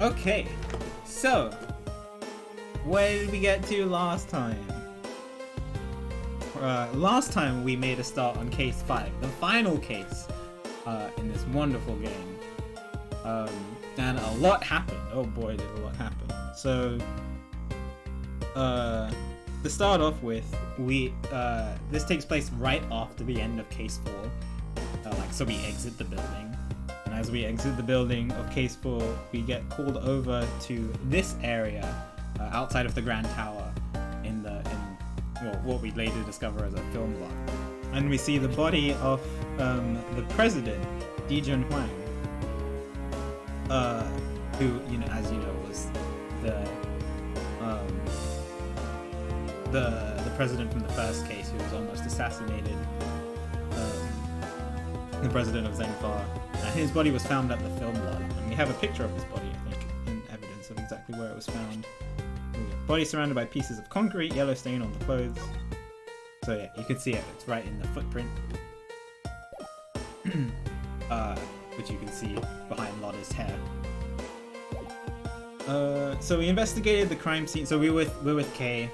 Okay, so where did we get to last time? Last time we made a start on case 5, the final case in this wonderful game. And a lot happened. Oh boy, did a lot happen. So, to start off with, this takes place right after the end of case 4. So we exit the building. And as we exit the building of case 4, we get called over to this area outside of the Grand Tower in what we later discover as a film lot. And we see the body of the president, Dijun Huang, who, as you know, was the president from the first case who was almost assassinated, the president of Zhengfa. And his body was found at the film lot, and we have a picture of his body, I think, in evidence of exactly where it was found. Body surrounded by pieces of concrete, yellow stain on the clothes. So yeah, you can see it. It's right in the footprint, which you can see behind Lotta's hair. So we investigated the crime scene. So we're with Kay.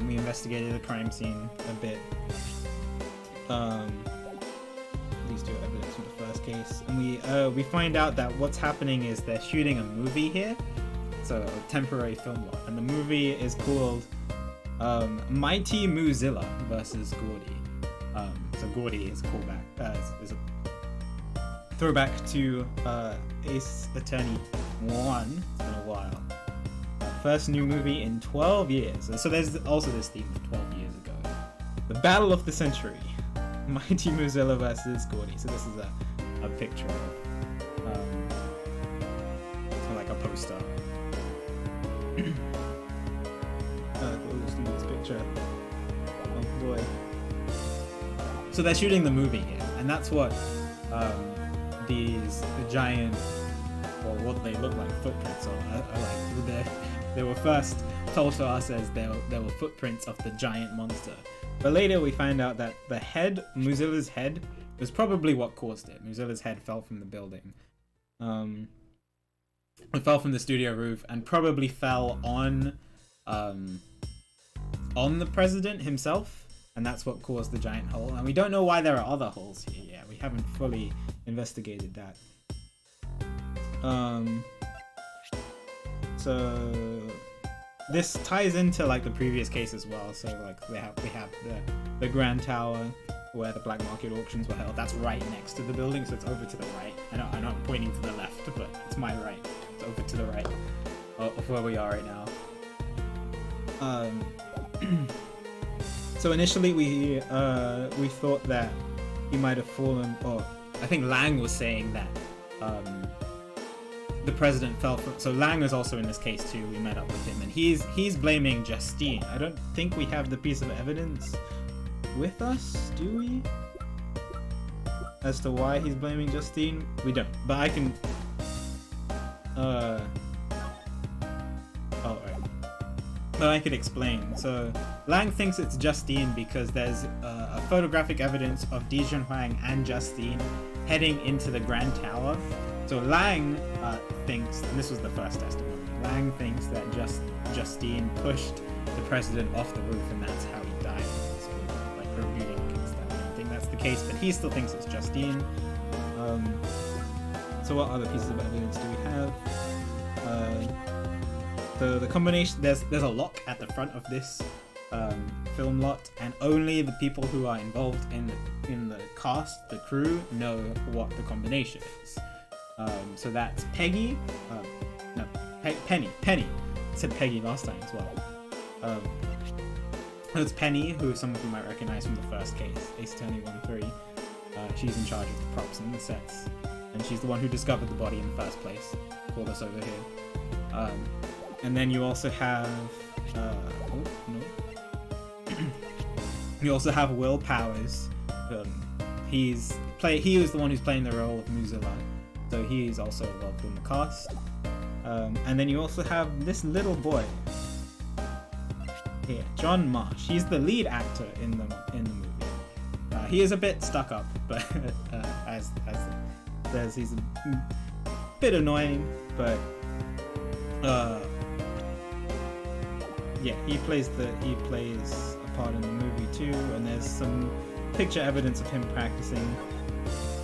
We investigated the crime scene a bit. These two are evidence from the first case, and we find out that what's happening is they're shooting a movie here. So a temporary film lot, and the movie is called Mighty Moozilla versus Gordy. So Gordy is a callback, is a throwback to Ace Attorney 1. It's been a while. First new movie in 12 years. So there's also this theme of 12 years ago. The Battle of the Century. Mighty Moozilla versus Gordy. So this is a picture of like a poster. This picture. Oh boy. So they're shooting the movie here, and that's what these giant, or what they look like, footprints are like. They were first told to us as there were footprints of the giant monster, but later we find out that the head, Moozilla's head, was probably what caused it. Moozilla's head fell from the building. It fell from the studio roof and probably fell on the president himself, and that's what caused the giant hole. And we don't know why there are other holes here yet. We haven't fully investigated that. So this ties into like the previous case as well. So like we have the Grand Tower where the black market auctions were held. That's right next to the building, so it's over to the right. I'm not pointing to the left, but it's my right. It's over to the right of where we are right now. So initially we thought that he might have fallen, or I think Lang was saying that the president fell from. So Lang was also in this case too. We met up with him, and he's blaming Justine. I don't think we have the piece of evidence with us, do we? As to why he's blaming Justine, we don't. But I can. But I could explain. So Lang thinks it's Justine because there's a photographic evidence of Dijun Huang and Justine heading into the Grand Tower. So Lang thinks, and this was the first testimony, Lang thinks that Justine pushed the president off the roof, and that's how he died. So, like her rebuting against that. I don't think that's the case, but he still thinks it's Justine. So what other pieces of evidence do we have? So the combination, there's a lock at the front of this film lot, and only the people who are involved in the cast, the crew, know what the combination is. So that's Peggy, Penny. I said Peggy last time as well. It's Penny, who some of you might recognize from the first case, Ace Attorney 1-3. She's in charge of the props and the sets, and she's the one who discovered the body in the first place. Called us over here. And then you also have, you also have Will Powers. He was the one who's playing the role of Moozilla, so he's also involved in the cast. And then you also have this little boy here, John Marsh. He's the lead actor in the movie. He is a bit stuck up, but as says, he's a bit annoying, but Yeah, he plays a part in the movie too, and there's some picture evidence of him practicing.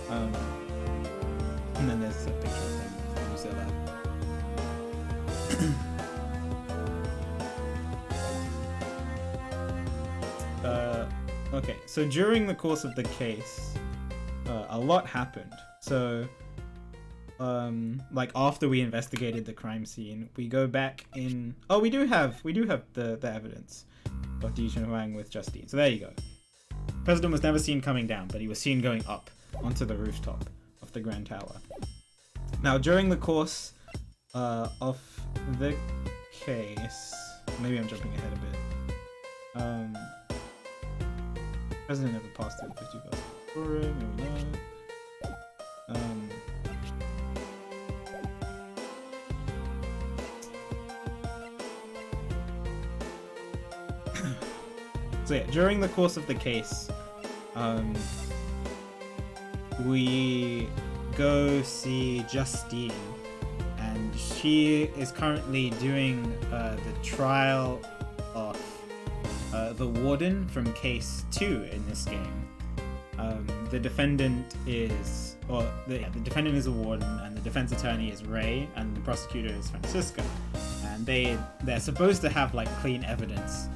And then there's a picture of him from Mozilla. Okay, so during the course of the case, a lot happened. So, like after we investigated the crime scene, we go back in. Oh, we do have the evidence of Di Huang with Justine. So there you go. President was never seen coming down, but he was seen going up onto the rooftop of the Grand Tower. Now, during the course of the case, maybe I'm jumping ahead a bit. President never passed through the 50,000 forum, maybe not. So yeah, during the course of the case, we go see Justine, and she is currently doing the trial of the warden from case 2 in this game. The defendant is, the defendant is a warden, and the defense attorney is Ray, and the prosecutor is Francisca, and they're supposed to have like clean evidence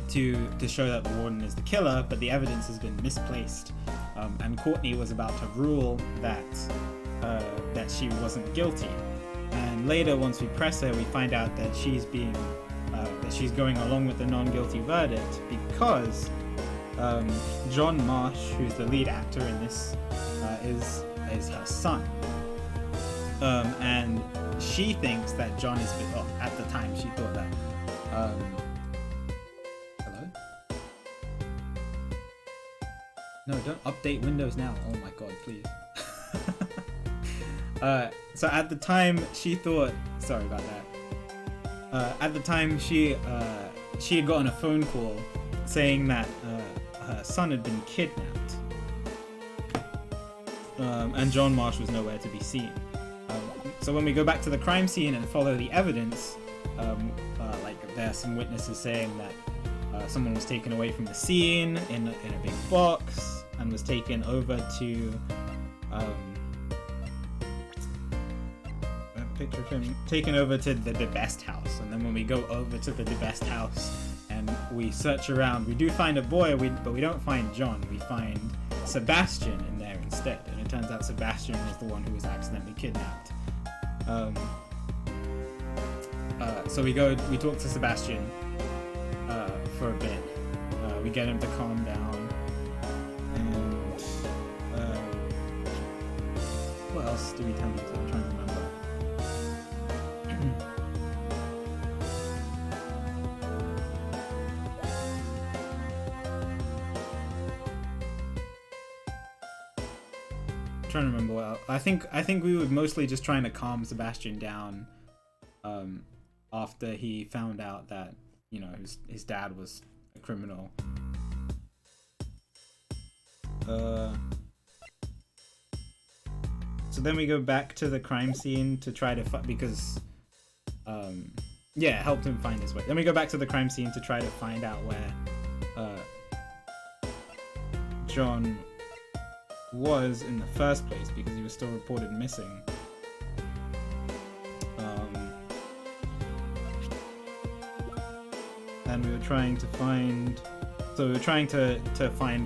to show that the warden is the killer, but the evidence has been misplaced, and Courtney was about to rule that she wasn't guilty. And later, once we press her, we find out that she's going along with the non-guilty verdict because John Marsh, who's the lead actor in this, is her son, and she thinks that John is. Well, at the time, she thought that. No, don't update Windows now. Oh my god, please. So at the time, she thought... Sorry about that. At the time, she had gotten a phone call saying that her son had been kidnapped. And John Marsh was nowhere to be seen. So when we go back to the crime scene and follow the evidence, like there are some witnesses saying that someone was taken away from the scene in a big box and was taken over to a picture of him taken over to the best house. And then when we go over to the best house and we search around, we do find a boy, but we don't find John. We find Sebastian in there instead, and it turns out Sebastian was the one who was accidentally kidnapped. So we talk to Sebastian for a bit. We get him to calm down, and what else do we tell him to? I'm trying to remember. I'm trying to remember what else. I think we were mostly just trying to calm Sebastian down after he found out that, you know, his dad was a criminal. So then we go back to the crime scene to try to because it helped him find his way. Then we go back to the crime scene to try to find out where John was in the first place, because he was still reported missing. And we were trying to find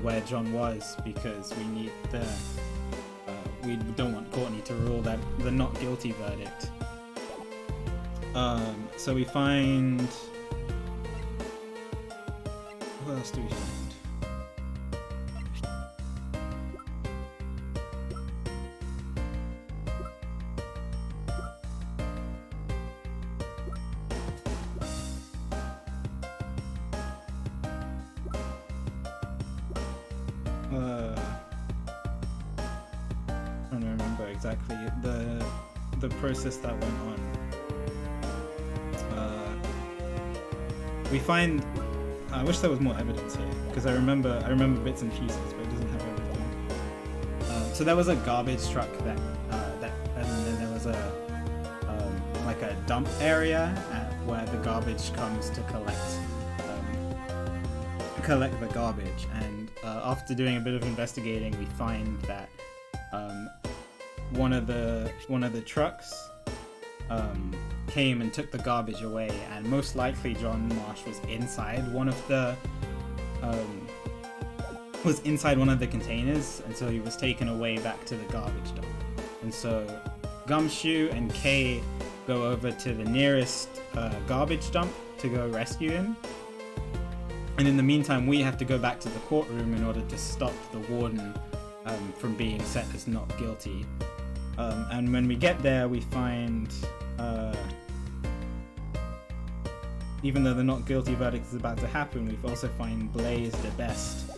where John was, because we need we don't want Courtney to rule that the not guilty verdict. So we find, what else do we find? Trying to remember exactly the process that went on. We find, I wish there was more evidence here, because I remember bits and pieces, but it doesn't have everything. So there was a garbage truck that and then there was a dump area where the garbage comes to collect the garbage. And after doing a bit of investigating, we find that one of the trucks came and took the garbage away, and most likely John Marsh was inside one of the containers, and so he was taken away back to the garbage dump. And so Gumshoe and Kay go over to the nearest garbage dump to go rescue him. And in the meantime, we have to go back to the courtroom in order to stop the warden from being set as not guilty. And when we get there, we find, even though the not guilty verdict is about to happen, we also find Blaze the Best,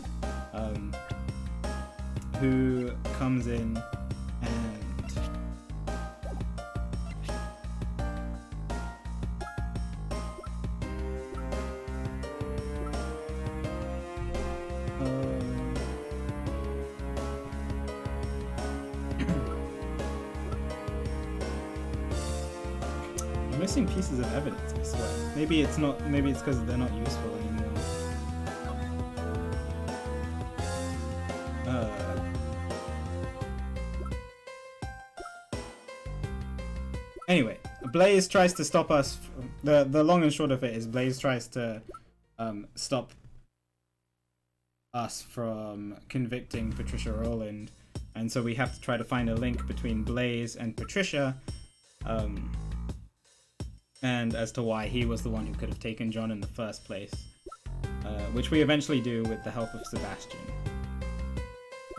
who comes in and I'm missing pieces of evidence, I swear. Maybe it's because they're not useful anymore. Anyway, Blaze tries to stop us. The long and short of it is Blaze tries to stop us from convicting Patricia Rowland, and so we have to try to find a link between Blaze and Patricia, and as to why he was the one who could have taken John in the first place, which we eventually do with the help of Sebastian.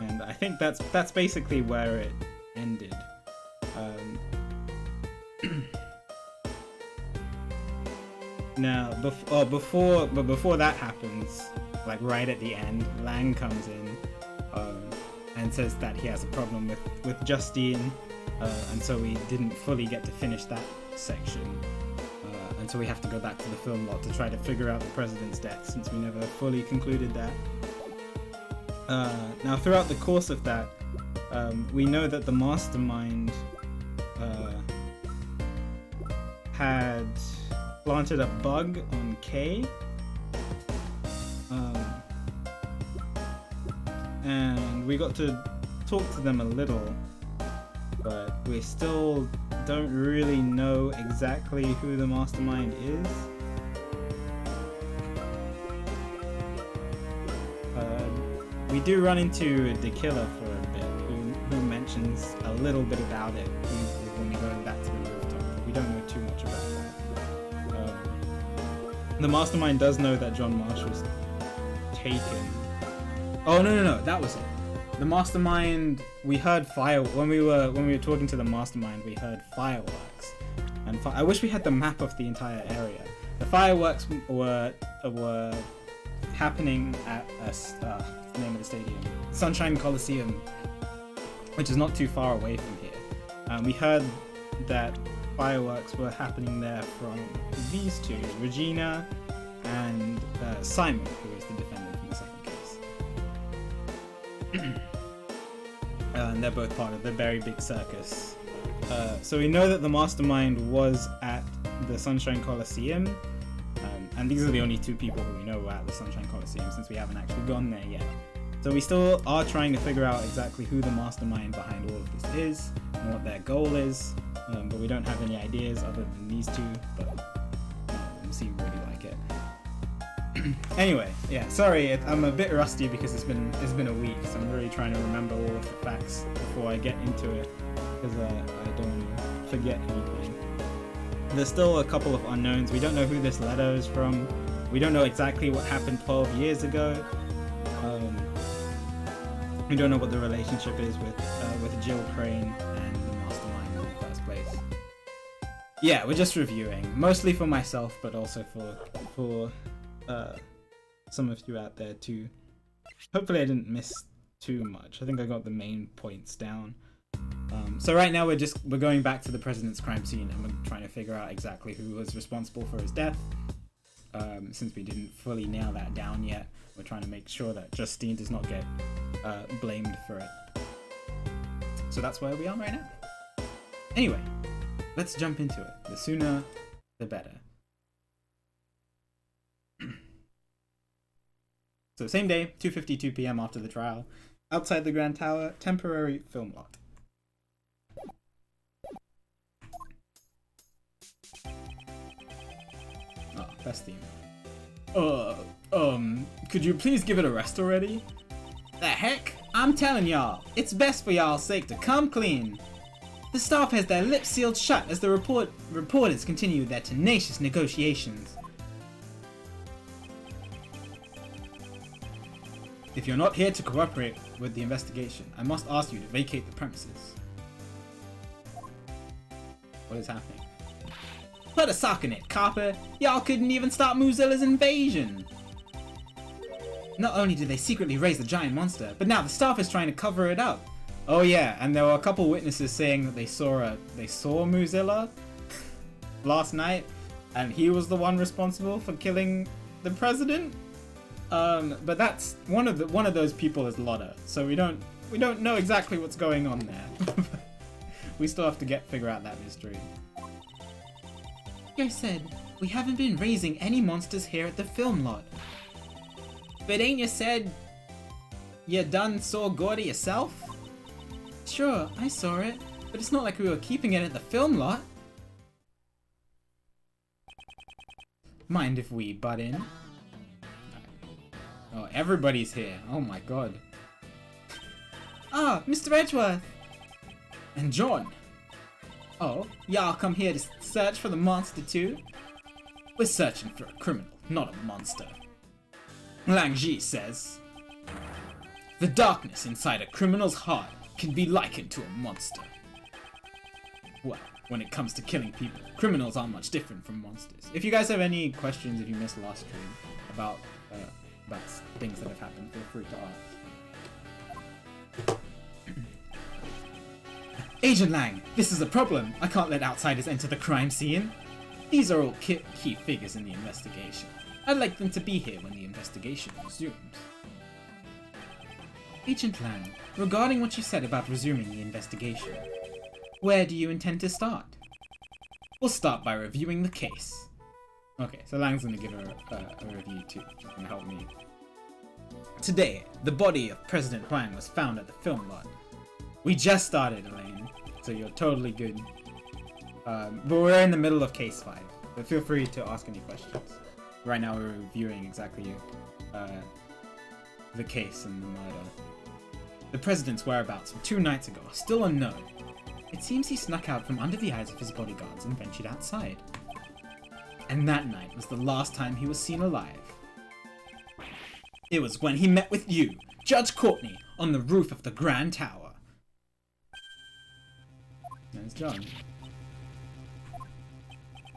And I think that's basically where it ended. Now, before that happens, like right at the end, Lang comes in and says that he has a problem with Justine, and so we didn't fully get to finish that section, and so we have to go back to the film lot to try to figure out the president's death, since we never fully concluded that. Now, throughout the course of that, we know that the mastermind had planted a bug on Kay, and we got to talk to them a little, but we still don't really know exactly who the mastermind is. We do run into the killer for a bit, who mentions a little bit about it when we go back to the rooftop. We don't know too much about that. The mastermind does know that John Marsh was taken. Oh no, that was it. The mastermind, we heard when we were talking to the mastermind, we heard fireworks, and I wish we had the map of the entire area. The fireworks were happening at what's the name of the stadium? Sunshine Coliseum, which is not too far away from here. We heard that fireworks were happening there from these two, Regina and Simon, who is the defendant in the second case. And they're both part of the very big circus. So we know that the mastermind was at the Sunshine Coliseum, and these are the only two people who we know were at the Sunshine Coliseum, since we haven't actually gone there yet. So we still are trying to figure out exactly who the mastermind behind all of this is, and what their goal is, but we don't have any ideas other than these two, but we seem really like it. Anyway, yeah, sorry, I'm a bit rusty because it's been a week, so I'm really trying to remember all of the facts before I get into it, because I don't want to forget anything. There's still a couple of unknowns. We don't know who this letter is from. We don't know exactly what happened 12 years ago. We don't know what the relationship is with Jill Crane and the mastermind in the first place. Yeah, we're just reviewing, mostly for myself, but also for some of you out there too. Hopefully I didn't miss too much. I think I got the main points down. So right now we're going back to the president's crime scene, and we're trying to figure out exactly who was responsible for his death. Since we didn't fully nail that down yet, we're trying to make sure that Justine does not get blamed for it. So that's where we are right now. Anyway, let's jump into it. The sooner, the better. So same day, 2:52 p.m. after the trial, outside the Grand Tower, temporary film lot. Oh, best theme. Could you please give it a rest already? The heck? I'm telling y'all, it's best for y'all's sake to come clean. The staff has their lips sealed shut as the reporters continue their tenacious negotiations. If you're not here to cooperate with the investigation, I must ask you to vacate the premises. What is happening? Put a sock in it, copper! Y'all couldn't even stop Mozilla's invasion! Not only did they secretly raise the giant monster, but now the staff is trying to cover it up. Oh yeah, and there were a couple witnesses saying that they saw Mozilla last night, and he was the one responsible for killing the president. But that's one of those people is Lotta, so we don't know exactly what's going on there. We still have to figure out that mystery. You said we haven't been raising any monsters here at the film lot. But ain't you said you done saw Gordy yourself? Sure, I saw it, but it's not like we were keeping it at the film lot. Mind if we butt in? Oh, everybody's here. Oh my god. Ah, Mr. Edgeworth! And John! Oh, y'all come here to search for the monster too? We're searching for a criminal, not a monster. Langji says, the darkness inside a criminal's heart can be likened to a monster. Well, when it comes to killing people, criminals aren't much different from monsters. If you guys have any questions, if you missed last stream about things that have happened, feel free to ask. Agent Lang, this is a problem. I can't let outsiders enter the crime scene. These are all key figures in the investigation. I'd like them to be here when the investigation resumes. Agent Lang, regarding what you said about resuming the investigation, where do you intend to start? We'll start by reviewing the case. Okay, so Lang's gonna give a review too, which is gonna help me. Today, the body of President Huang was found at the film lot. We just started, Elaine, so you're totally good. But we're in the middle of case 5, but feel free to ask any questions. Right now we're reviewing exactly the case and the murder. The president's whereabouts from 2 nights ago are still unknown. It seems he snuck out from under the eyes of his bodyguards and ventured outside. And that night was the last time he was seen alive. It was when he met with you, Judge Courtney, on the roof of the Grand Tower. There's John.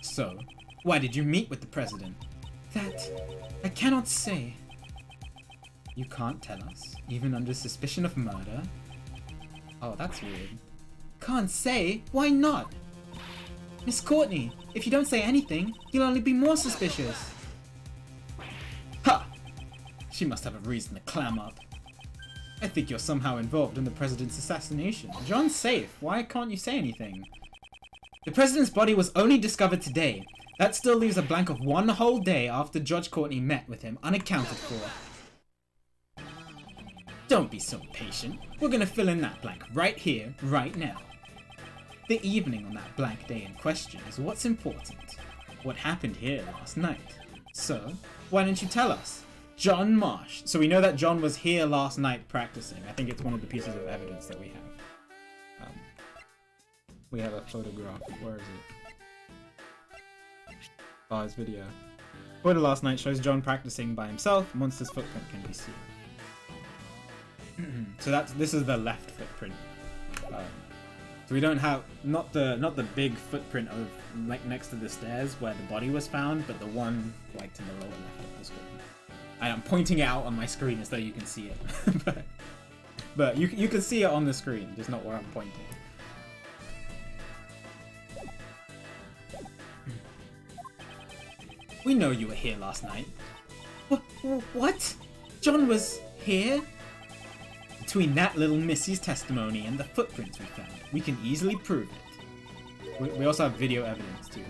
So, why did you meet with the president? That I cannot say. You can't tell us, even under suspicion of murder? Oh, that's weird. Can't say? Why not? Miss Courtney, if you don't say anything, you'll only be more suspicious. Ha! She must have a reason to clam up. I think you're somehow involved in the president's assassination. John's safe. Why can't you say anything? The president's body was only discovered today. That still leaves a blank of 1 whole day after Judge Courtney met with him, unaccounted for. Don't be so patient. We're gonna fill in that blank right here, right now. The evening on that blank day in question is what's important. What happened here last night. So, why don't you tell us? John Marsh. So we know that John was here last night practicing. I think it's one of the pieces of evidence that we have. We have a photograph. Where is it? Oh, his video. Photo last night shows John practicing by himself. Monster's footprint can be seen. So this is the left footprint. So we don't have not the big footprint of like next to the stairs where the body was found, but the one like to the lower left of the screen. I am pointing it out on my screen as though you can see it, but you can see it on the screen, just not where I'm pointing. We know you were here last night. What? John was here? Between that little missy's testimony and the footprints we found, we can easily prove it. We also have video evidence too.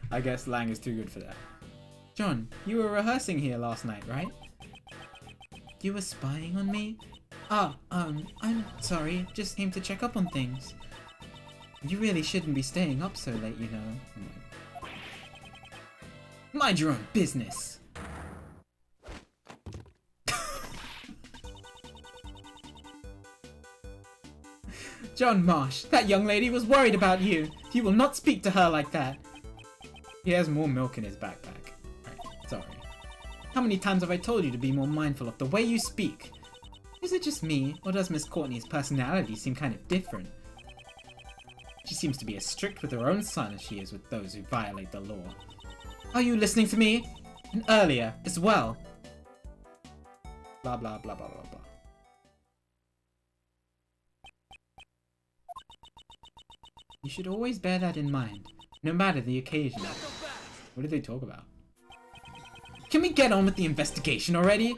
I guess Lang is too good for that. John, you were rehearsing here last night, right? You were spying on me? I'm sorry, just came to check up on things. You really shouldn't be staying up so late, you know. Mind your own business! John Marsh, that young lady was worried about you. You will not speak to her like that. He has more milk in his backpack. Right, sorry. How many times have I told you to be more mindful of the way you speak? Is it just me, or does Miss Courtney's personality seem kind of different? She seems to be as strict with her own son as she is with those who violate the law. Are you listening to me? And earlier, as well. Blah blah blah blah blah blah. You should always bear that in mind, no matter the occasion. What did they talk about? Can we get on with the investigation already?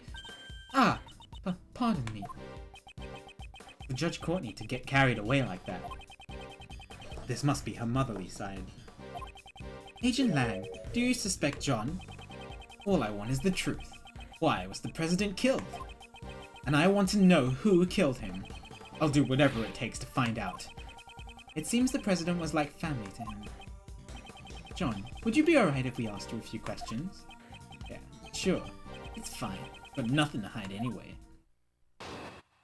Pardon me. For Judge Courtney to get carried away like that. This must be her motherly side. Agent Lang, do you suspect John? All I want is the truth. Why was the president killed? And I want to know who killed him. I'll do whatever it takes to find out. It seems the president was like family to him. John, would you be alright if we asked you a few questions? Yeah, sure. It's fine, but nothing to hide anyway.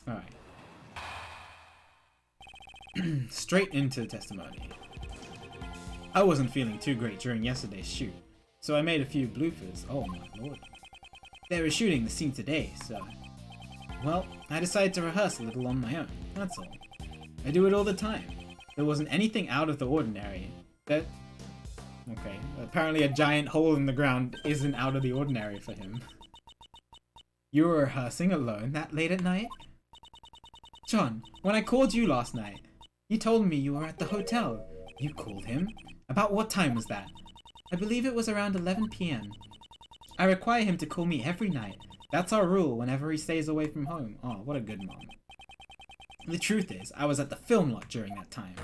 Alright. Straight into the testimony. I wasn't feeling too great during yesterday's shoot, so I made a few bloopers. Oh my lord. They were shooting the scene today, so... Well, I decided to rehearse a little on my own, that's all. I do it all the time. There wasn't anything out of the ordinary. Okay, apparently a giant hole in the ground isn't out of the ordinary for him. You were rehearsing alone that late at night? John, when I called you last night, you told me you were at the hotel. You called him? About what time was that? I believe it was around 11 PM. I require him to call me every night. That's our rule whenever he stays away from home. Oh, what a good mom. The truth is, I was at the film lot during that time.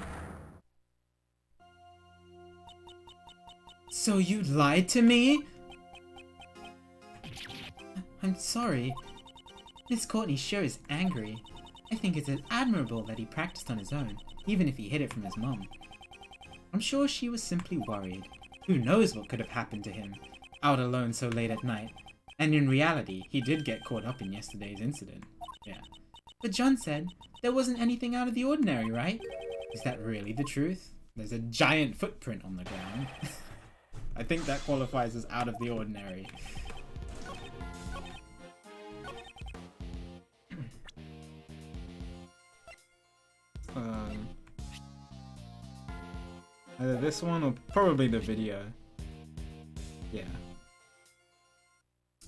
So you lied to me? I'm sorry. Miss Courtney sure is angry. I think it's admirable that he practiced on his own, even if he hid it from his mum. I'm sure she was simply worried. Who knows what could have happened to him, out alone so late at night. And in reality, he did get caught up in yesterday's incident. Yeah. But John said there wasn't anything out of the ordinary, right? Is that really the truth? There's a giant footprint on the ground. I think that qualifies as out of the ordinary. Either this one or probably the video. Yeah.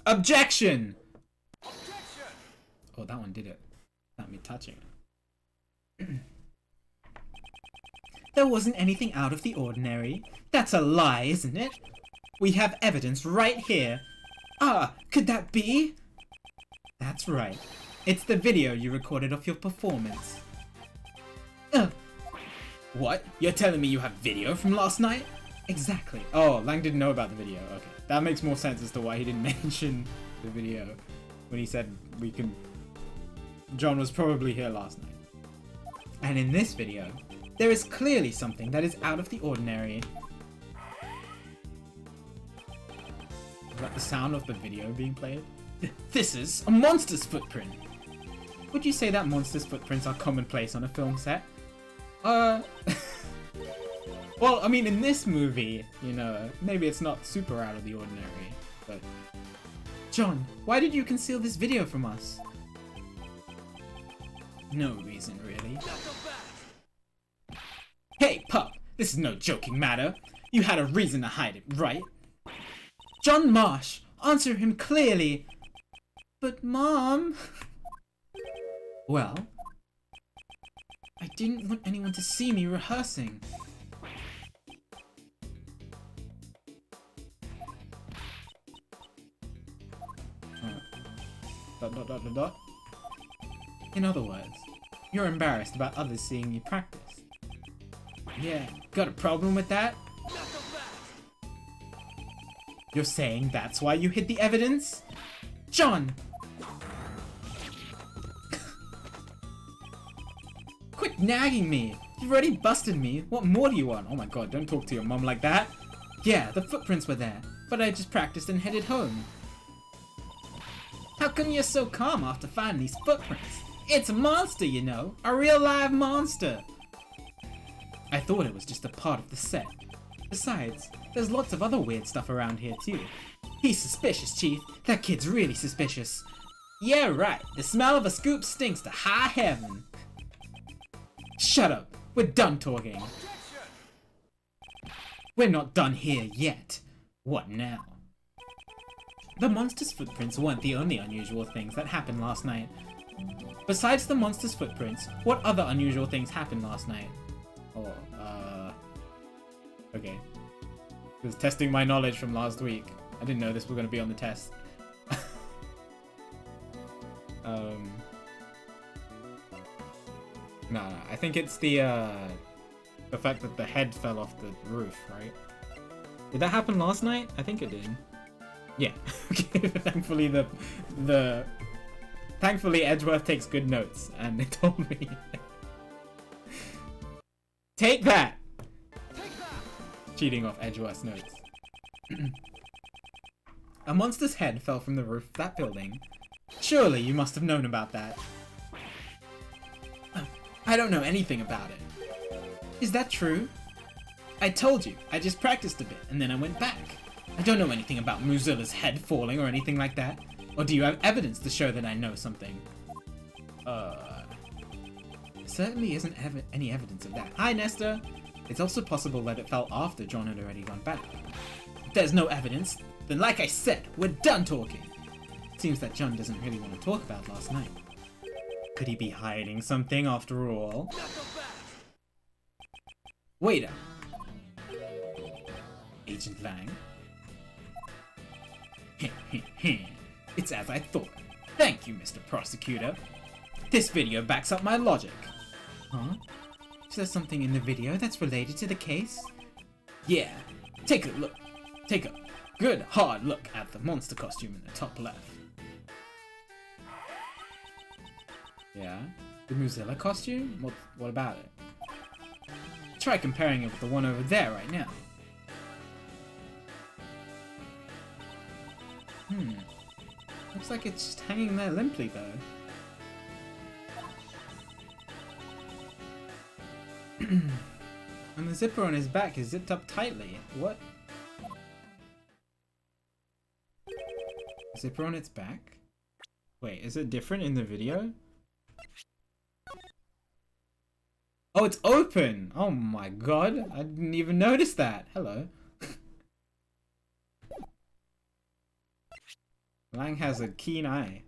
Objection! Oh, that one did it. Not me touching it. There wasn't anything out of the ordinary. That's a lie, isn't it? We have evidence right here. Could that be? That's right. It's the video you recorded of your performance. What? You're telling me you have video from last night? Exactly. Oh, Lang didn't know about the video. Okay. That makes more sense as to why he didn't mention the video when he said we can... John was probably here last night. And in this video, there is clearly something that is out of the ordinary. Is that the sound of the video being played? This is a monster's footprint. Would you say that monster's footprints are commonplace on a film set? Well, I mean, in this movie, you know, maybe it's not super out of the ordinary, but... John, why did you conceal this video from us? No reason, really. Hey, pup! This is no joking matter. You had a reason to hide it, right? John Marsh! Answer him clearly! But, Mom... Well... I didn't want anyone to see me rehearsing. In other words, you're embarrassed about others seeing you practice. Yeah, got a problem with that? You're saying that's why you hid the evidence? John! Quit nagging me! You've already busted me. What more do you want? Oh my god, don't talk to your mom like that. Yeah, the footprints were there, but I just practiced and headed home. How come you're so calm after finding these footprints? It's a monster, you know. A real live monster. I thought it was just a part of the set. Besides, there's lots of other weird stuff around here too. He's suspicious, Chief. That kid's really suspicious. Yeah, right. The smell of a scoop stinks to high heaven. Shut up. We're done talking. We're not done here yet. What now? The monster's footprints weren't the only unusual things that happened last night. Besides the monster's footprints, what other unusual things happened last night? Oh, okay. I was testing my knowledge from last week. I didn't know this was going to be on the test. No, I think it's the fact that the head fell off the roof, right? Did that happen last night? I think it did. Yeah. Okay. Thankfully Edgeworth takes good notes, and it told me. Take that! Cheating off Edgeworth's notes. A monster's head fell from the roof of that building. Surely you must have known about that. I don't know anything about it. Is that true? I told you, I just practiced a bit, and then I went back. I don't know anything about Mozilla's head falling or anything like that. Or do you have evidence to show that I know something? Certainly isn't any evidence of that. Hi, Nesta! It's also possible that it fell after John had already gone back. If there's no evidence, then like I said, we're done talking. Seems that John doesn't really want to talk about last night. Could he be hiding something after all? Waiter! Agent Lang? It's as I thought. Thank you, Mr. Prosecutor. This video backs up my logic. Huh? Is there something in the video that's related to the case? Yeah. Take a look. Take a good hard look at the monster costume in the top left. Yeah? The Mozilla costume? What about it? Try comparing it with the one over there right now. Looks like it's just hanging there limply though. And the zipper on his back is zipped up tightly. What? Zipper on its back? Wait, is it different in the video? Oh, it's open! Oh my god, I didn't even notice that. Hello. Lang has a keen eye.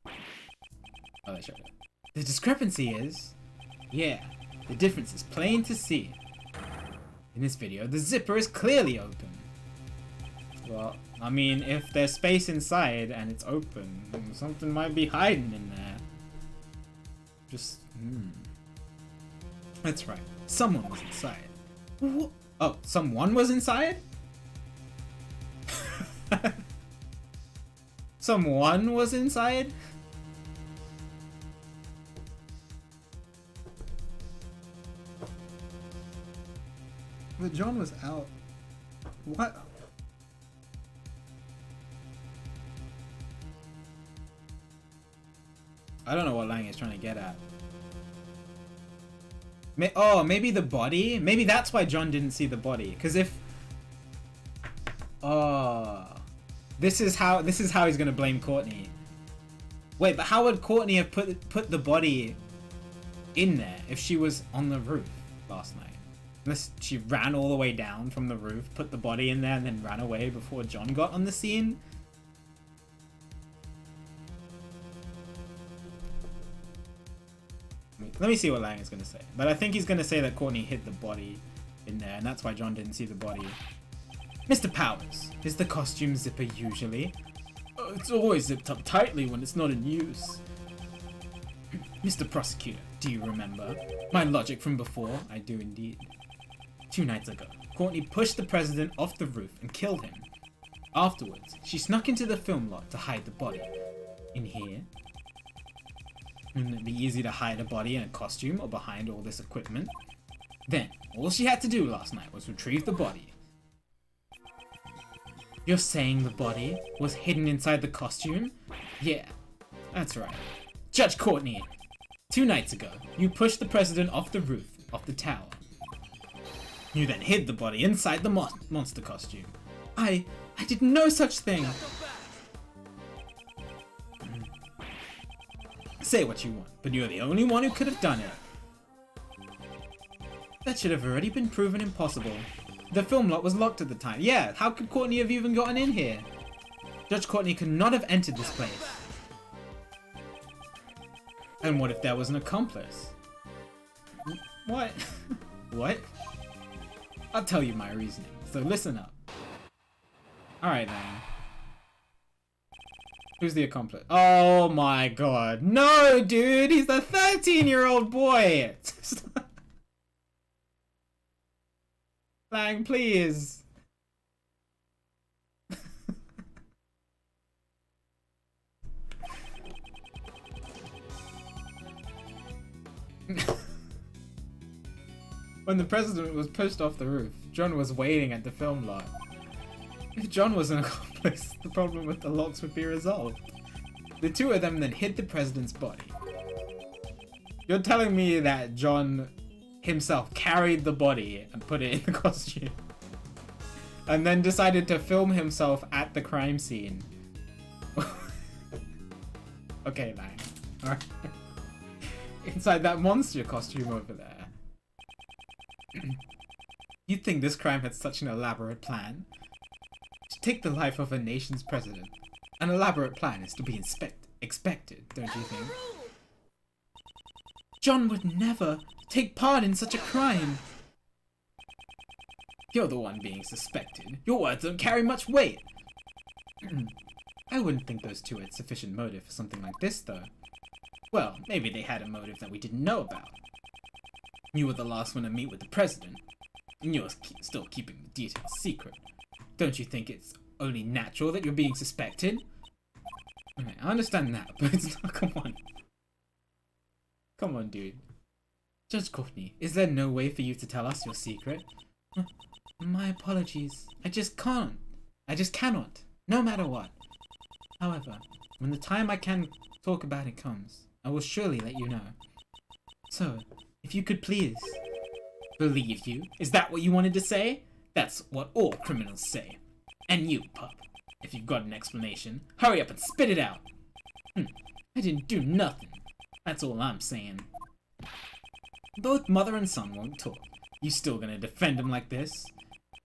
Oh, they showed it. The discrepancy is... Yeah, the difference is plain to see. In this video, the zipper is clearly open. Well, I mean, if there's space inside and it's open, then something might be hiding in there. Just, That's right. Someone was inside. What? Oh, someone was inside? Someone was inside? But John was out. What? I don't know what Lang is trying to get at. Oh, maybe the body? Maybe that's why John didn't see the body. Because if... Oh... This is how he's gonna blame Courtney. Wait, but how would Courtney have put the body in there if she was on the roof last night? Unless she ran all the way down from the roof, put the body in there, and then ran away before John got on the scene? Let me see what Lang is gonna say. But I think he's gonna say that Courtney hid the body in there, and that's why John didn't see the body. Mr. Powers, is the costume zipper usually? It's always zipped up tightly when it's not in use. Mr. Prosecutor, Do you remember? My logic from before? I do indeed. 2 nights ago, Courtney pushed the president off the roof and killed him. Afterwards, she snuck into the film lot to hide the body. In here? Wouldn't it be easy to hide a body in a costume or behind all this equipment? Then, all she had to do last night was retrieve the body. You're saying the body was hidden inside the costume? Yeah, that's right. Judge Courtney, 2 nights ago, you pushed the president off the roof of the tower. You then hid the body inside the monster costume. I did no such thing. Say what you want, but you're the only one who could have done it. That should have already been proven impossible. The film lot was locked at the time. Yeah, how could Courtney have even gotten in here? Judge Courtney could not have entered this place. And what if there was an accomplice? What? What? I'll tell you my reasoning, so listen up. Alright then. Who's the accomplice? Oh my god. No, dude! He's the 13-year-old boy! Lang, please! When the president was pushed off the roof, John was waiting at the film lot. If John was an accomplice, the problem with the locks would be resolved. The two of them then hid the president's body. You're telling me that John himself carried the body and put it in the costume, and then decided to film himself at the crime scene? Okay, Lang. Alright. Inside that monster costume over there. You'd think this crime had such an elaborate plan? To take the life of a nation's president, an elaborate plan is to be expected, don't you think? John would never take part in such a crime. You're the one being suspected. Your words don't carry much weight. I wouldn't think those two had sufficient motive for something like this, though. Well, maybe they had a motive that we didn't know about. You were the last one to meet with the president, and you're still keeping the details secret. Don't you think it's only natural that you're being suspected? Okay, I understand that, but it's not. Come on. Come on, dude. Judge Courtney, is there no way for you to tell us your secret? My apologies. I just can't. I just cannot. No matter what. However, when the time I can talk about it comes, I will surely let you know. So, if you could please... Believe you? Is that what you wanted to say? That's what all criminals say. And you, pup. If you've got an explanation, hurry up and spit it out. I didn't do nothing. That's all I'm saying. Both mother and son won't talk. You still gonna defend him like this?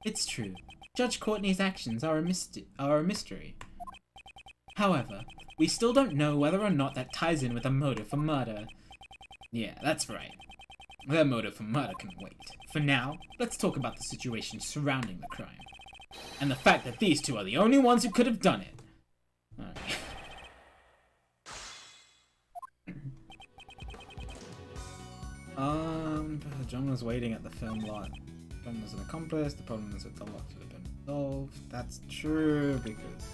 It's true. Judge Courtney's actions are a mystery. However, we still don't know whether or not that ties in with a motive for murder. Yeah, that's right. Their motive for murder can wait. For now, let's talk about the situation surrounding the crime. And the fact that these two are the only ones who could have done it. Alright. John was waiting at the film lot. John was an accomplice. The problem is that the lot should have been resolved. That's true, because...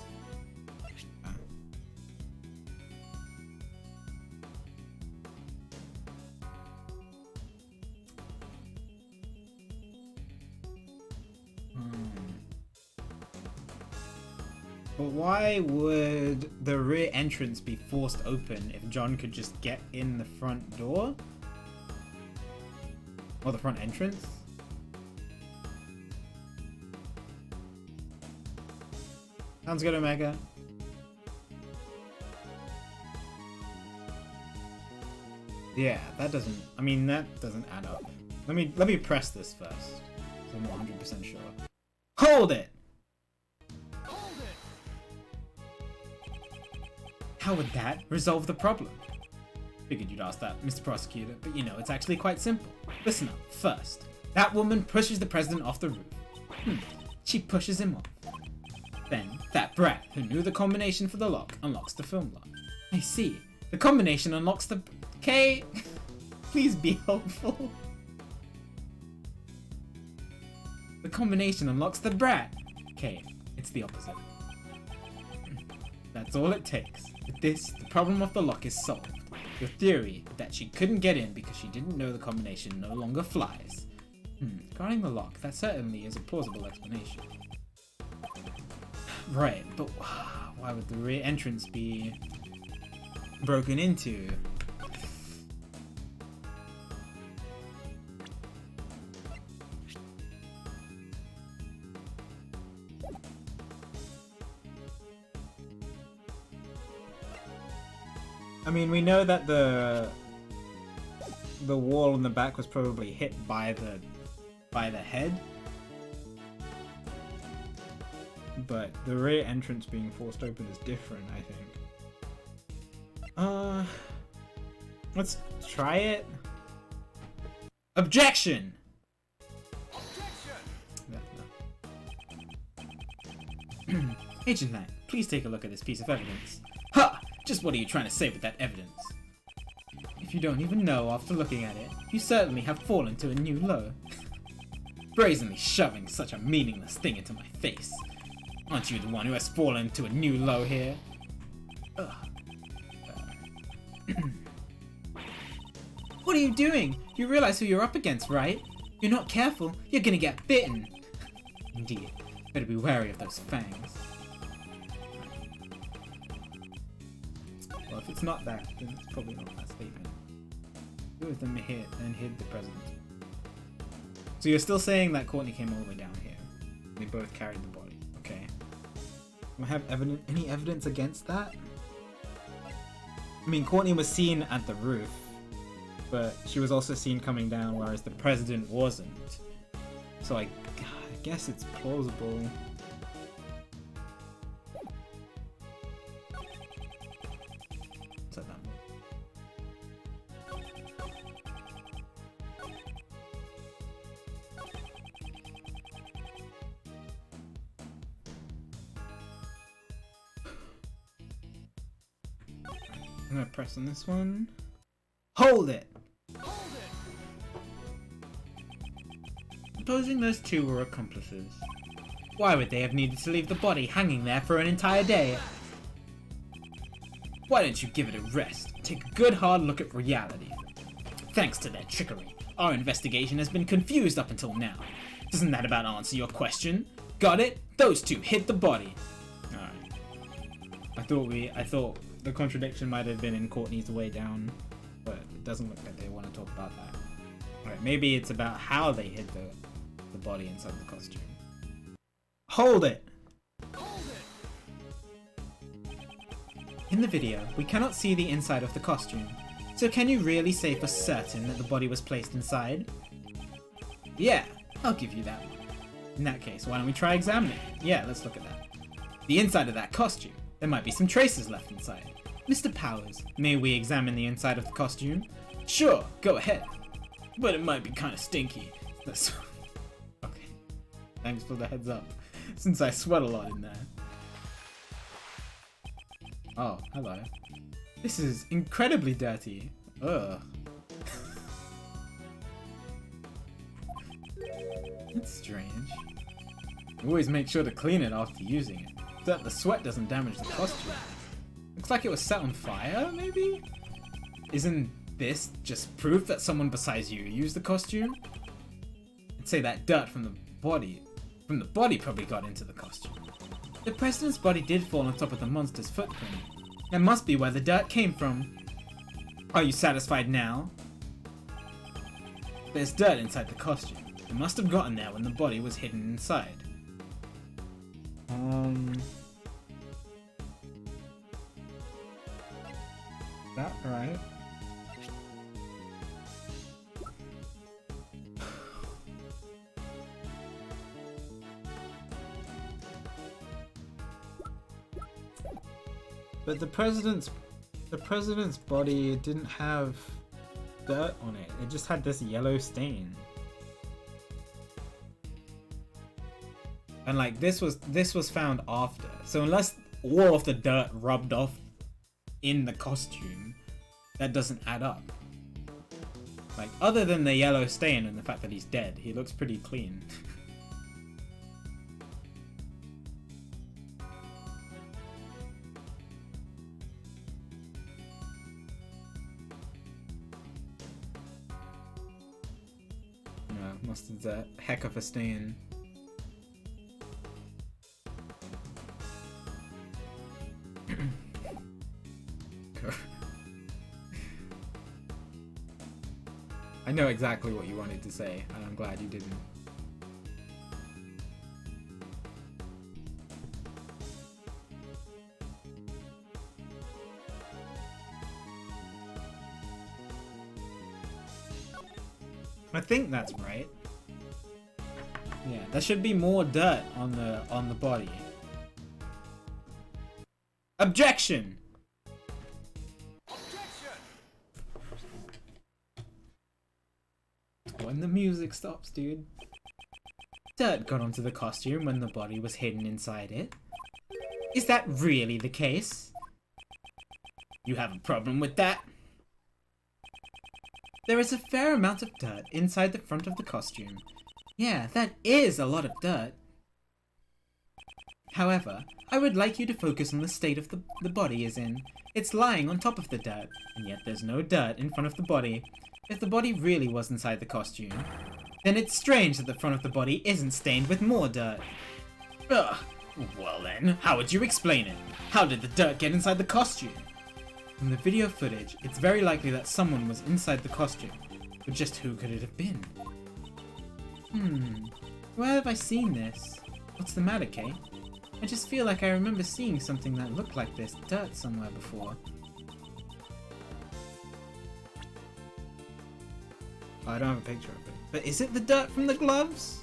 But why would the rear entrance be forced open if John could just get in the front door? Or the front entrance? Sounds good, Omega. Yeah, that doesn't... I mean, that doesn't add up. Let me press this first, so I'm 100% sure. Hold it! How would that resolve the problem? Figured you'd ask that, Mr. Prosecutor, but you know, it's actually quite simple. Listen up. First, that woman pushes the president off the roof. She pushes him off. Then, that brat, who knew the combination for the lock, unlocks the film lock. I see. The combination unlocks the... Okay. Please be helpful. The combination unlocks the brat. Okay, it's the opposite. That's all it takes. With this, the problem of the lock is solved. Your theory that she couldn't get in because she didn't know the combination no longer flies. Regarding the lock, that certainly is a plausible explanation. Right, but why would the rear entrance be broken into? I mean, we know that the wall in the back was probably hit by the head, but the rear entrance being forced open is different, I think. Let's try it. Objection! No. Agent Knight, please take a look at this piece of evidence. Ha! Just what are you trying to say with that evidence? If you don't even know after looking at it, you certainly have fallen to a new low. Brazenly shoving such a meaningless thing into my face. Aren't you the one who has fallen to a new low here? Ugh. What are you doing? You realize who you're up against, right? If you're not careful, you're gonna get bitten. Indeed. Better be wary of those fangs. Well, if it's not that, then it's probably not that statement. Two of them hit and hid the president. So you're still saying that Courtney came all the way down here. They both carried the body. Okay. Do I have any evidence against that? I mean, Courtney was seen at the roof, but she was also seen coming down, whereas the president wasn't. So I guess it's plausible. I'm gonna press on this one. Hold it! Supposing those two were accomplices, why would they have needed to leave the body hanging there for an entire day? Why don't you give it a rest? Take a good hard look at reality. Thanks to their trickery, our investigation has been confused up until now. Doesn't that about answer your question? Got it? Those two hit the body. Alright. I thought the contradiction might have been in Courtney's way down, but it doesn't look like they want to talk about that. Alright, maybe it's about how they hid the body inside the costume. Hold it! In the video, we cannot see the inside of the costume, so can you really say for certain that the body was placed inside? Yeah, I'll give you that one. In that case, why don't we try examining it? Yeah, let's look at that. The inside of that costume. There might be some traces left inside. Mr. Powers, may we examine the inside of the costume? Sure, go ahead. But it might be kind of stinky. That's... Okay. Thanks for the heads up. Since I sweat a lot in there. Oh, hello. This is incredibly dirty. Ugh. That's strange. Always make sure to clean it after using it, so that the sweat doesn't damage the costume. Looks like it was set on fire, maybe? Isn't this just proof that someone besides you used the costume? I'd say that dirt from the body probably got into the costume. The president's body did fall on top of the monster's footprint. That must be where the dirt came from. Are you satisfied now? There's dirt inside the costume. It must have gotten there when the body was hidden inside. That right? But the president's body didn't have dirt on it. It just had this yellow stain. And like this was found after. So unless all of the dirt rubbed off in the costume, that doesn't add up. Like, other than the yellow stain and the fact that he's dead, he looks pretty clean. No, mustard's a heck of a stain. I know exactly what you wanted to say, and I'm glad you didn't. I think that's right. Yeah, there should be more dirt on the body. Objection! When the music stops, dude. Dirt got onto the costume when the body was hidden inside it. Is that really the case? You have a problem with that? There is a fair amount of dirt inside the front of the costume. Yeah, that is a lot of dirt. However, I would like you to focus on the state of the body is in. It's lying on top of the dirt, and yet there's no dirt in front of the body. If the body really was inside the costume, then it's strange that the front of the body isn't stained with more dirt. Ugh. Well then, how would you explain it? How did the dirt get inside the costume? From the video footage, it's very likely that someone was inside the costume. But just who could it have been? Where have I seen this? What's the matter, Kay? I just feel like I remember seeing something that looked like this dirt somewhere before. Oh, I don't have a picture of it. But is it the dirt from the gloves?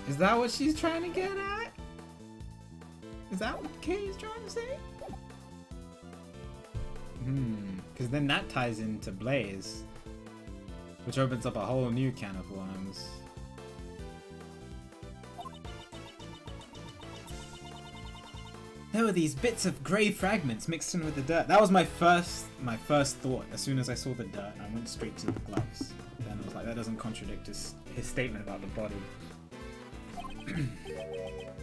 Is that what she's trying to get at? Is that what Kay is trying to say? Because then that ties into Blaze, which opens up a whole new can of worms. There were these bits of grey fragments mixed in with the dirt. That was my first thought as soon as I saw the dirt. I went straight to the gloves. Then I was like, that doesn't contradict his statement about the body.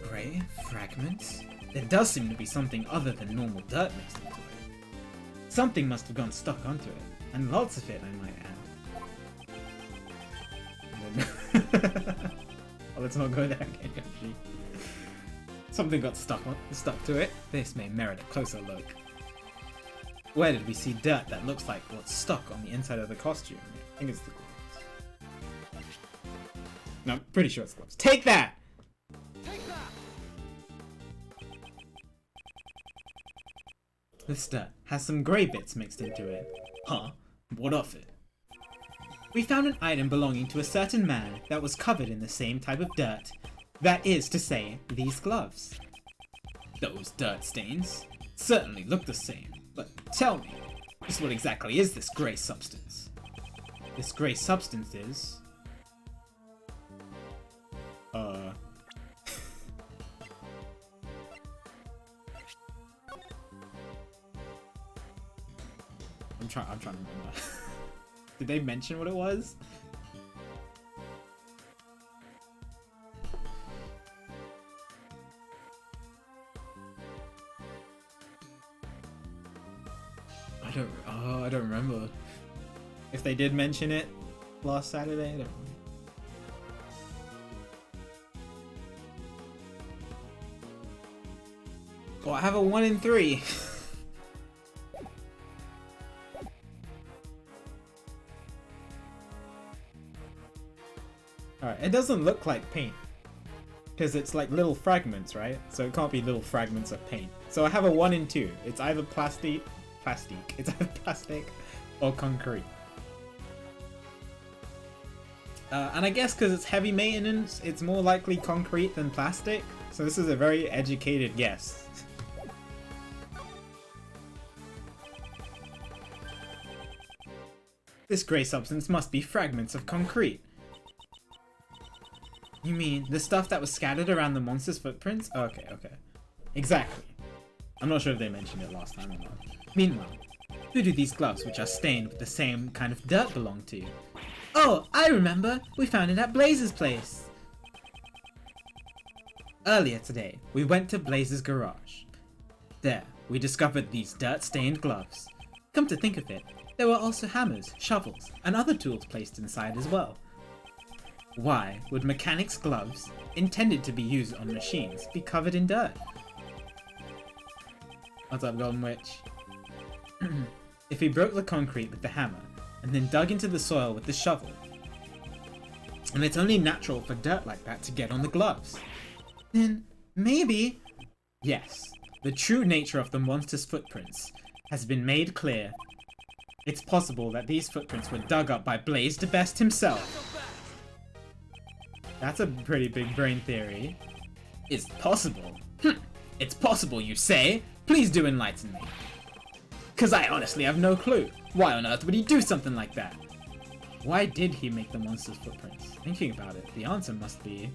Grey fragments? There does seem to be something other than normal dirt mixed into it. Something must have gone stuck onto it, and lots of it, I might add. Oh, let's not go there again, actually. Something got stuck to it. This may merit a closer look. Where did we see dirt that looks like what's stuck on the inside of the costume? I think it's the gloves. No, I'm pretty sure it's gloves. Take that! Take that! This dirt has some grey bits mixed into it. Huh? What of it? We found an item belonging to a certain man that was covered in the same type of dirt. That is to say, these gloves. Those dirt stains certainly look the same, but tell me, just what exactly is this grey substance? This grey substance is... I'm trying to remember. Did they mention what it was? I don't remember. If they did mention it last Saturday, I don't know. Oh, I have a 1 in 3. Alright, it doesn't look like paint. Because it's like little fragments, right? So it can't be little fragments of paint. So I have a 1 in 2. It's either plastic. It's either plastic or concrete. And I guess because it's heavy maintenance, it's more likely concrete than plastic. So this is a very educated guess. This grey substance must be fragments of concrete. You mean the stuff that was scattered around the monster's footprints? Okay, okay. Exactly. I'm not sure if they mentioned it last time or not. Meanwhile, who do these gloves, which are stained with the same kind of dirt, belong to? Oh, I remember! We found it at Blaze's place! Earlier today, we went to Blaze's garage. There, we discovered these dirt-stained gloves. Come to think of it, there were also hammers, shovels, and other tools placed inside as well. Why would mechanics' gloves, intended to be used on machines, be covered in dirt? What's up, Golden Witch? If he broke the concrete with the hammer, and then dug into the soil with the shovel, and it's only natural for dirt like that to get on the gloves, then maybe... Yes, the true nature of the monster's footprints has been made clear. It's possible that these footprints were dug up by Blaze the Best himself. That's a pretty big brain theory. It's possible. It's possible, you say? Please do enlighten me. Cause I honestly have no clue. Why on earth would he do something like that? Why did he make the monster's footprints? Thinking about it, the answer must be...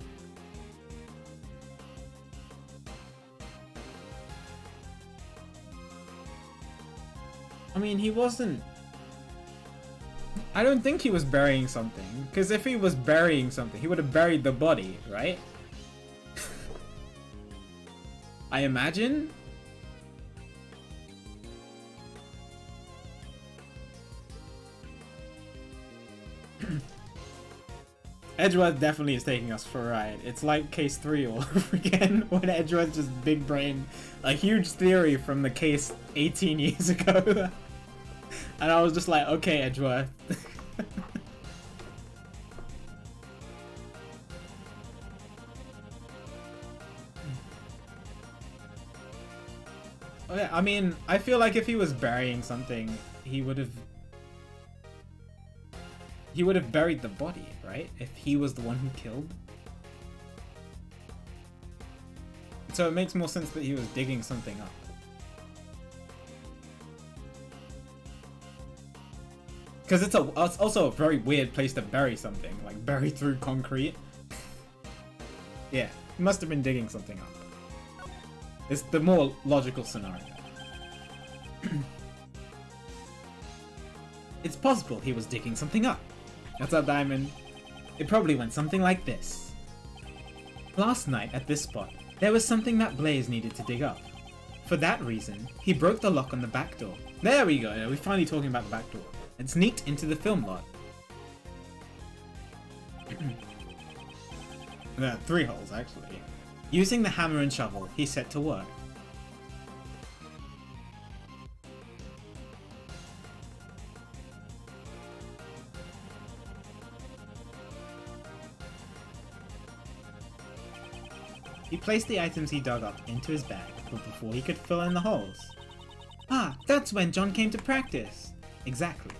I mean, he wasn't... I don't think he was burying something, because if he was burying something, he would have buried the body, right? I imagine? Edgeworth definitely is taking us for a ride. It's like case 3 all over again, when Edgeworth just big brain a huge theory from the case 18 years ago. And I was just like, okay, Edgeworth. Oh yeah, I mean, I feel like if he was burying something, he would have buried the body, right? If he was the one who killed. So it makes more sense that he was digging something up. Because it's also a very weird place to bury something, like bury through concrete. Yeah, he must have been digging something up. It's the more logical scenario. It's possible he was digging something up. What's up, Diamond? It probably went something like this. Last night at this spot, there was something that Blaze needed to dig up. For that reason, he broke the lock on the back door. There we go, we're finally talking about the back door. And sneaked into the film lot. There are 3 holes, actually. Using the hammer and shovel, he set to work. He placed the items he dug up into his bag, but before he could fill in the holes. Ah, that's when John came to practice! Exactly.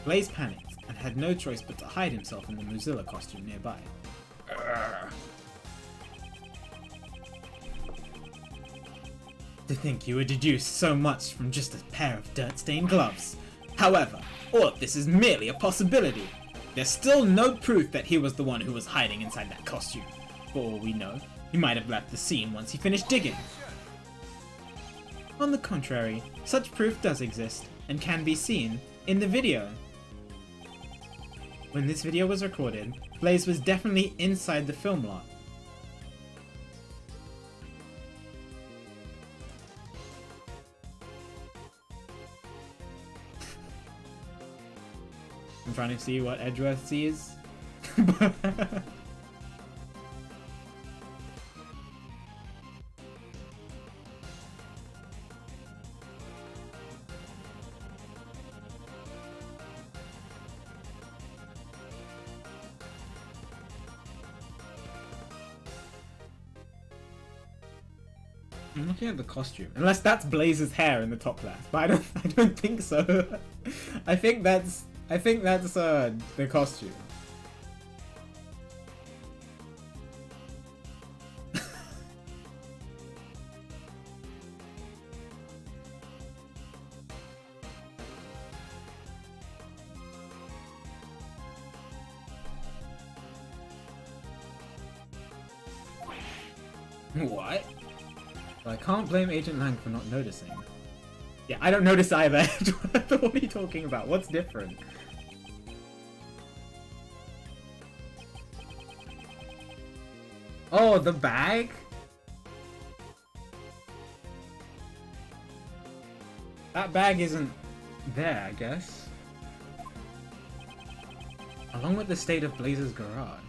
Blaze panicked and had no choice but to hide himself in the Mozilla costume nearby. To think you would deduce so much from just a pair of dirt-stained gloves. However, all of this is merely a possibility. There's still no proof that he was the one who was hiding inside that costume. For all we know, he might have left the scene once he finished digging. On the contrary, such proof does exist, and can be seen in the video. When this video was recorded, Blaze was definitely inside the film lot. I'm trying to see what Edgeworth sees. I'm looking at the costume. Unless that's Blaze's hair in the top left, but I don't think so. I think that's the costume. What? Well, I can't blame Agent Lang for not noticing. Yeah, I don't notice either. What are you talking about? What's different? Oh, the bag? That bag isn't there, I guess. Along with the state of Blaze's garage.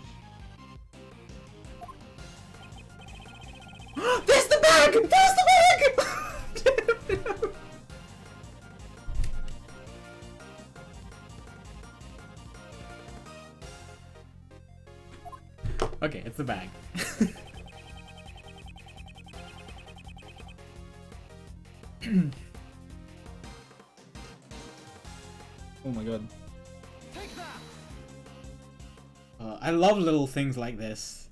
There's the bag! There's the bag! Okay, it's the bag. Oh my god. Take that. I love little things like this.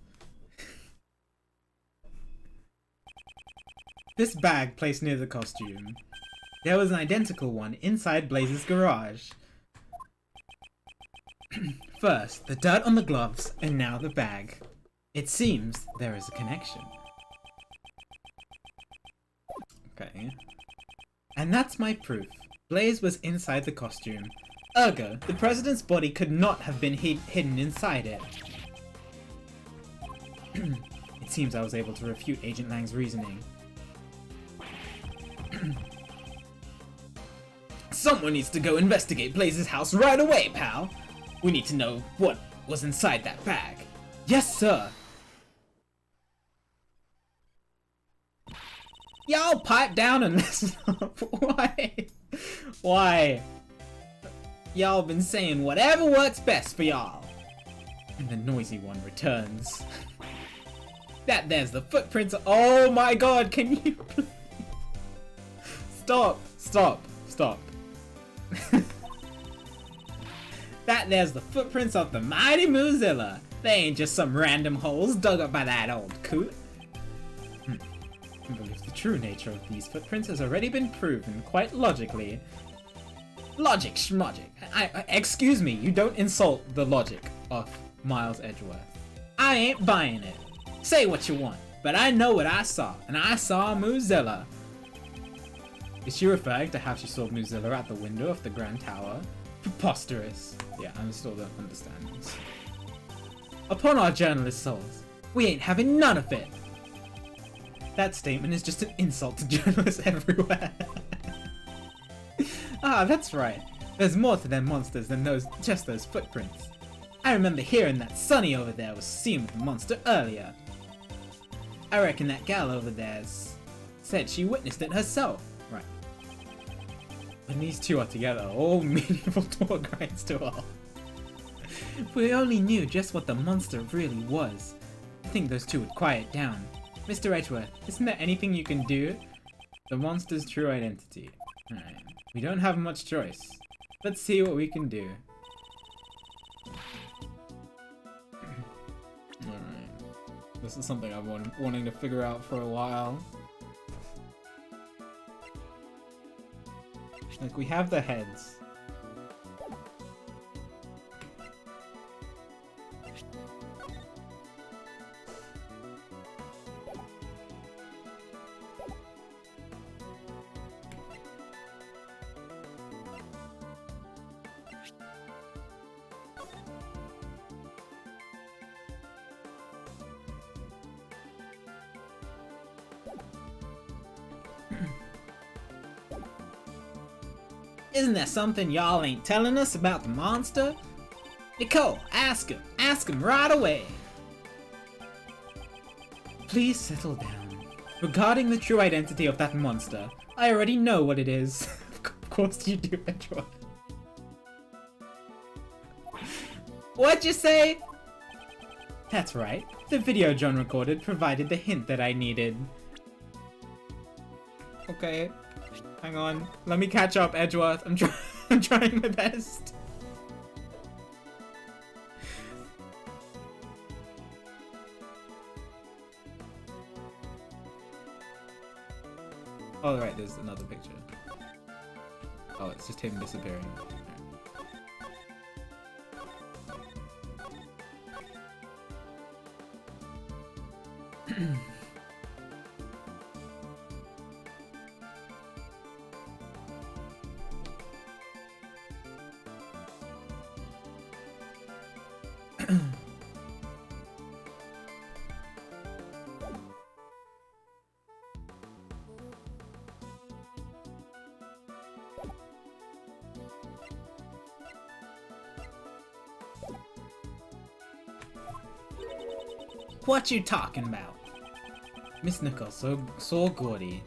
This bag placed near the costume. There was an identical one inside Blaze's garage. First, the dirt on the gloves, and now the bag. It seems there is a connection. Okay. And that's my proof. Blaze was inside the costume. Ergo, the president's body could not have been hidden inside it. It seems I was able to refute Agent Lang's reasoning. Someone needs to go investigate Blaze's house right away, pal! We need to know what was inside that bag. Yes, sir! Y'all pipe down and listen up. Why? Why? Y'all been saying whatever works best for y'all. And the noisy one returns. That there's the footprints of— oh my god, can you please? Stop, stop, stop. That there's the footprints of the mighty Mozilla. They ain't just some random holes dug up by that old coot. I believe the true nature of these footprints has already been proven quite logically. Logic schmogic. Excuse me, you don't insult the logic of Miles Edgeworth. I ain't buying it. Say what you want, but I know what I saw, and I saw Mozilla. Is she referring to how she saw Mozilla at the window of the Grand Tower? Preposterous. Yeah, I still don't understand this. Upon our journalist souls, we ain't having none of it. That statement is just an insult to journalists everywhere. Ah, that's right. There's more to them monsters than just those footprints. I remember hearing that Sunny over there was seen with the monster earlier. I reckon that gal over there said she witnessed it herself. Right. When these two are together, all meaningful talk grinds to a halt. If we only knew just what the monster really was, I think those two would quiet down. Mr. Edgeworth, isn't there anything you can do? The monster's true identity. Alright. We don't have much choice. Let's see what we can do. Alright. This is something I've been wanting to figure out for a while. Like, we have the heads. Isn't there something y'all ain't telling us about the monster? Nicole, ask him. Ask him right away. Please settle down. Regarding the true identity of that monster, I already know what it is. Of course you do, Edgeworth. What'd you say? That's right. The video John recorded provided the hint that I needed. Okay. Hang on. Let me catch up, Edgeworth. I'm trying my best. Oh, right, there's another picture. Oh, it's just him disappearing. What you talking about? Miss Nichols saw Gordy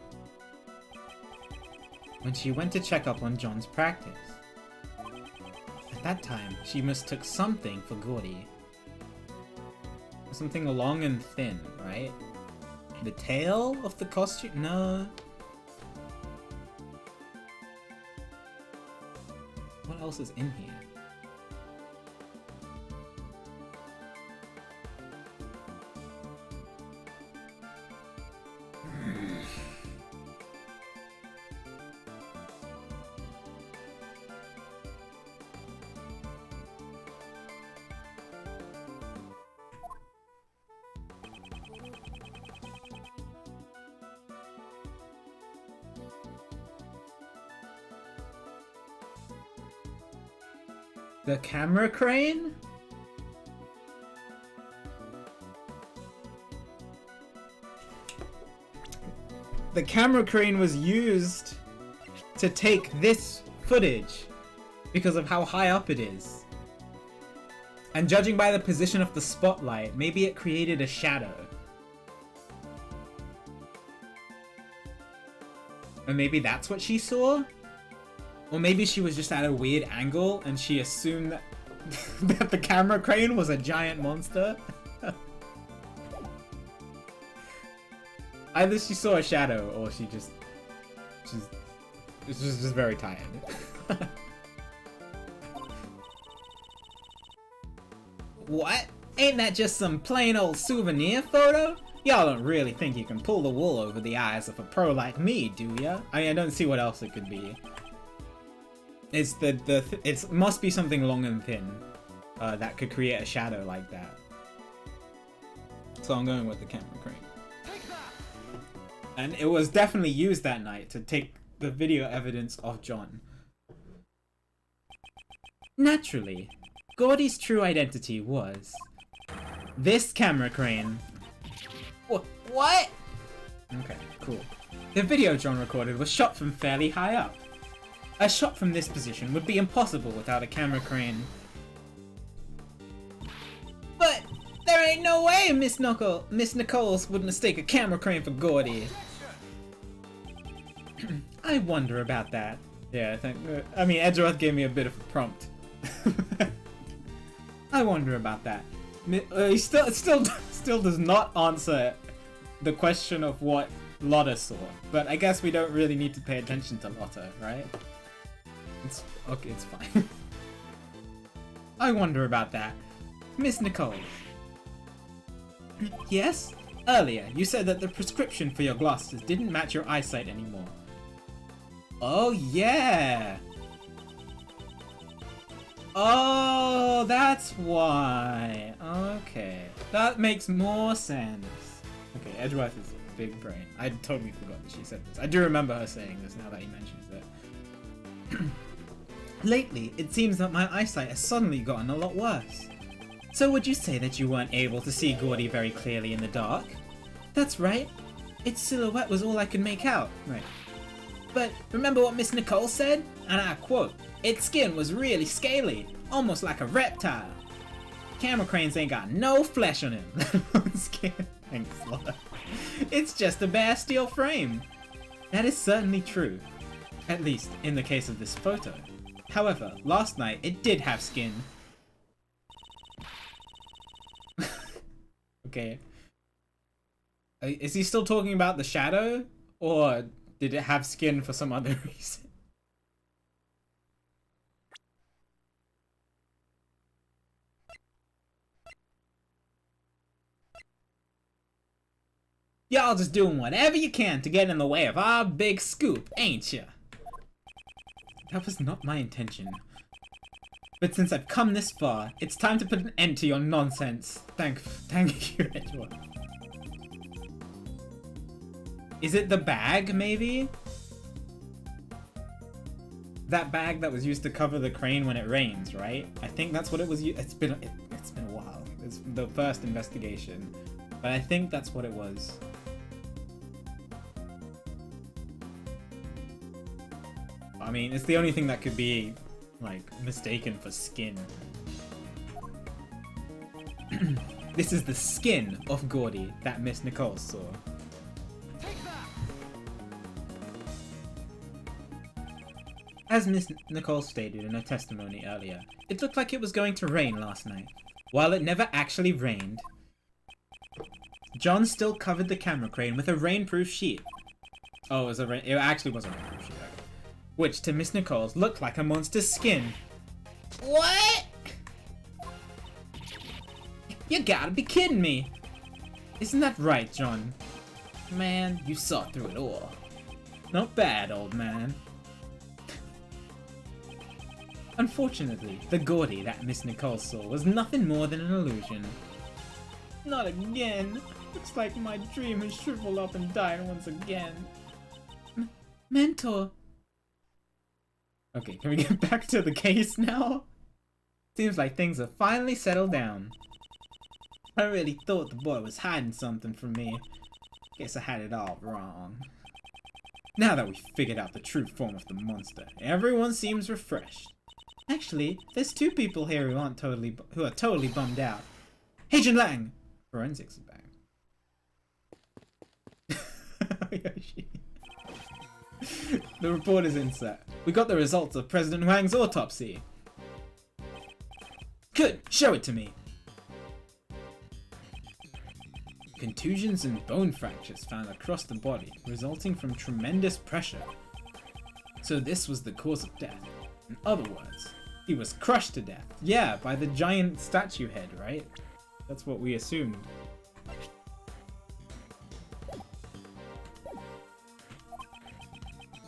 when she went to check up on John's practice. At that time, she mistook something for Gordy. Something long and thin, right? The tail of the costume? No. What else is in here? The camera crane? The camera crane was used to take this footage because of how high up it is. And judging by the position of the spotlight, maybe it created a shadow. And maybe that's what she saw? Or maybe she was just at a weird angle and she assumed that, that the camera crane was a giant monster. Either she saw a shadow or she's just very tired. What? Ain't that just some plain old souvenir photo? Y'all don't really think you can pull the wool over the eyes of a pro like me, do ya? I mean, I don't see what else it could be. It's it must be something long and thin that could create a shadow like that. So I'm going with the camera crane. And it was definitely used that night to take the video evidence of John. Naturally, Gordy's true identity was this camera crane. What? Okay, cool. The video John recorded was shot from fairly high up. A shot from this position would be impossible without a camera crane. But there ain't no way Miss Nichols would mistake a camera crane for Gordy. I wonder about that. Yeah, I mean, Edgeworth gave me a bit of a prompt. I wonder about that. He still does not answer the question of what Lotta saw, but I guess we don't really need to pay attention to Lotta, right? It's okay, it's fine. I wonder about that. Miss Nichols. Yes? Earlier, you said that the prescription for your glasses didn't match your eyesight anymore. Oh, yeah! Oh, that's why. Okay. That makes more sense. Okay, Edgeworth is a big brain. I totally forgot that she said this. I do remember her saying this now that he mentions it. Lately, it seems that my eyesight has suddenly gotten a lot worse. So would you say that you weren't able to see Gordy very clearly in the dark? That's right. Its silhouette was all I could make out. Right. But remember what Miss Nicole said? And I quote, its skin was really scaly, almost like a reptile. Camera cranes ain't got no flesh on him. Skin. Thanks, Lotta. It's just a bare steel frame. That is certainly true. At least, in the case of this photo. However, last night it did have skin. Okay. Is he still talking about the shadow? Or did it have skin for some other reason? Y'all just doing whatever you can to get in the way of our big scoop, ain't ya? That was not my intention. But since I've come this far, it's time to put an end to your nonsense. Thank you, Edgeworth. Is it the bag, maybe? That bag that was used to cover the crane when it rains, right? I think that's what it was. It's been a while. It's the first investigation. But I think that's what it was. I mean, it's the only thing that could be, like, mistaken for skin. This is the skin of Gordy that Miss Nicole saw. As Miss Nicole stated in her testimony earlier, it looked like it was going to rain last night. While it never actually rained, John still covered the camera crane with a rainproof sheet. Oh, it actually was a rainproof sheet. Okay. Which, to Miss Nicole's, looked like a monster's skin. What? You gotta be kidding me! Isn't that right, John? Man, you saw through it all. Not bad, old man. Unfortunately, the Gordy that Miss Nicole saw was nothing more than an illusion. Not again. Looks like my dream has shriveled up and died once again. Mentor. Okay, can we get back to the case now? Seems like things have finally settled down. I really thought the boy was hiding something from me. Guess I had it all wrong. Now that we've figured out the true form of the monster, everyone seems refreshed. Actually, there's two people here who are totally bummed out. Agent Lang! Forensics is back. The report is insert. We got the results of President Wang's autopsy. Good, show it to me. Contusions and bone fractures found across the body, resulting from tremendous pressure. So this was the cause of death. In other words, he was crushed to death. Yeah, by the giant statue head, right? That's what we assumed.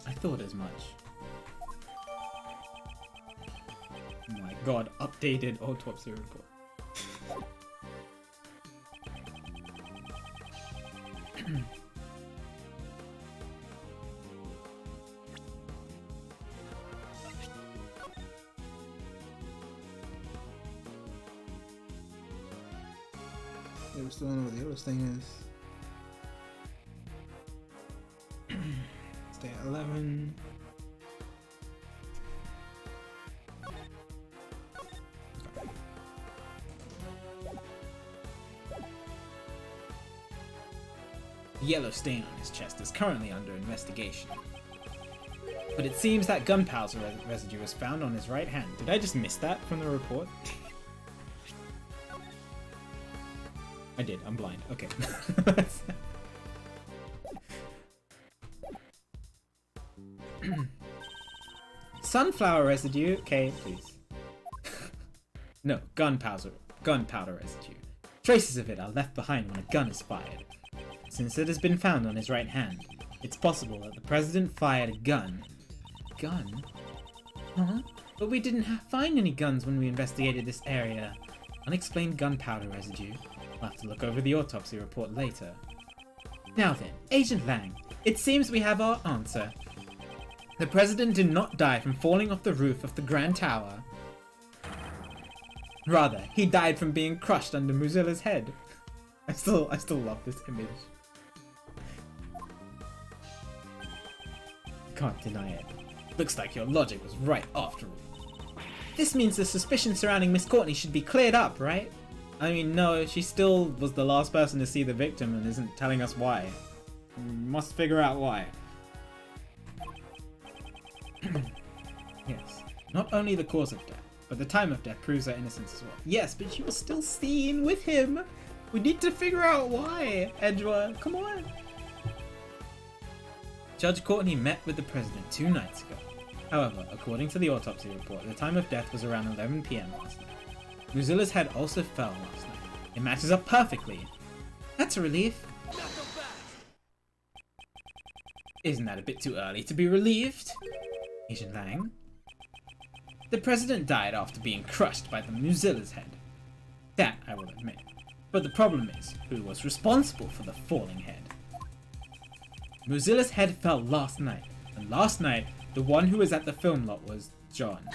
I thought as much. Oh my god, updated autopsy report. Yeah, we still don't know what the other thing is. Stay at 11. The yellow stain on his chest is currently under investigation. But it seems that gunpowder residue was found on his right hand. Did I just miss that from the report? I did, I'm blind. Okay. Sunflower residue? Okay, please. No, gunpowder residue. Traces of it are left behind when a gun is fired. Since it has been found on his right hand, it's possible that the president fired a gun. Gun? Huh? But we didn't find any guns when we investigated this area. Unexplained gunpowder residue. I'll have to look over the autopsy report later. Now then, Agent Lang, it seems we have our answer. The president did not die from falling off the roof of the Grand Tower. Rather, he died from being crushed under Mozilla's head. I still love this image. Can't deny it. Looks like your logic was right after all. This means the suspicion surrounding Miss Courtney should be cleared up, right? I mean, no, she still was the last person to see the victim and isn't telling us why. We must figure out why. Yes. Not only the cause of death, but the time of death proves her innocence as well. Yes, but she was still seen with him. We need to figure out why, Edgeworth. Come on. Judge Courtney met with the president 2 nights ago. However, according to the autopsy report, the time of death was around 11 PM last night. Mozilla's head also fell last night. It matches up perfectly. That's a relief. Isn't that a bit too early to be relieved? Agent Lang? The president died after being crushed by the Mozilla's head. That I will admit. But the problem is, who was responsible for the falling head? Mozilla's head fell last night, and last night, the one who was at the film lot was John.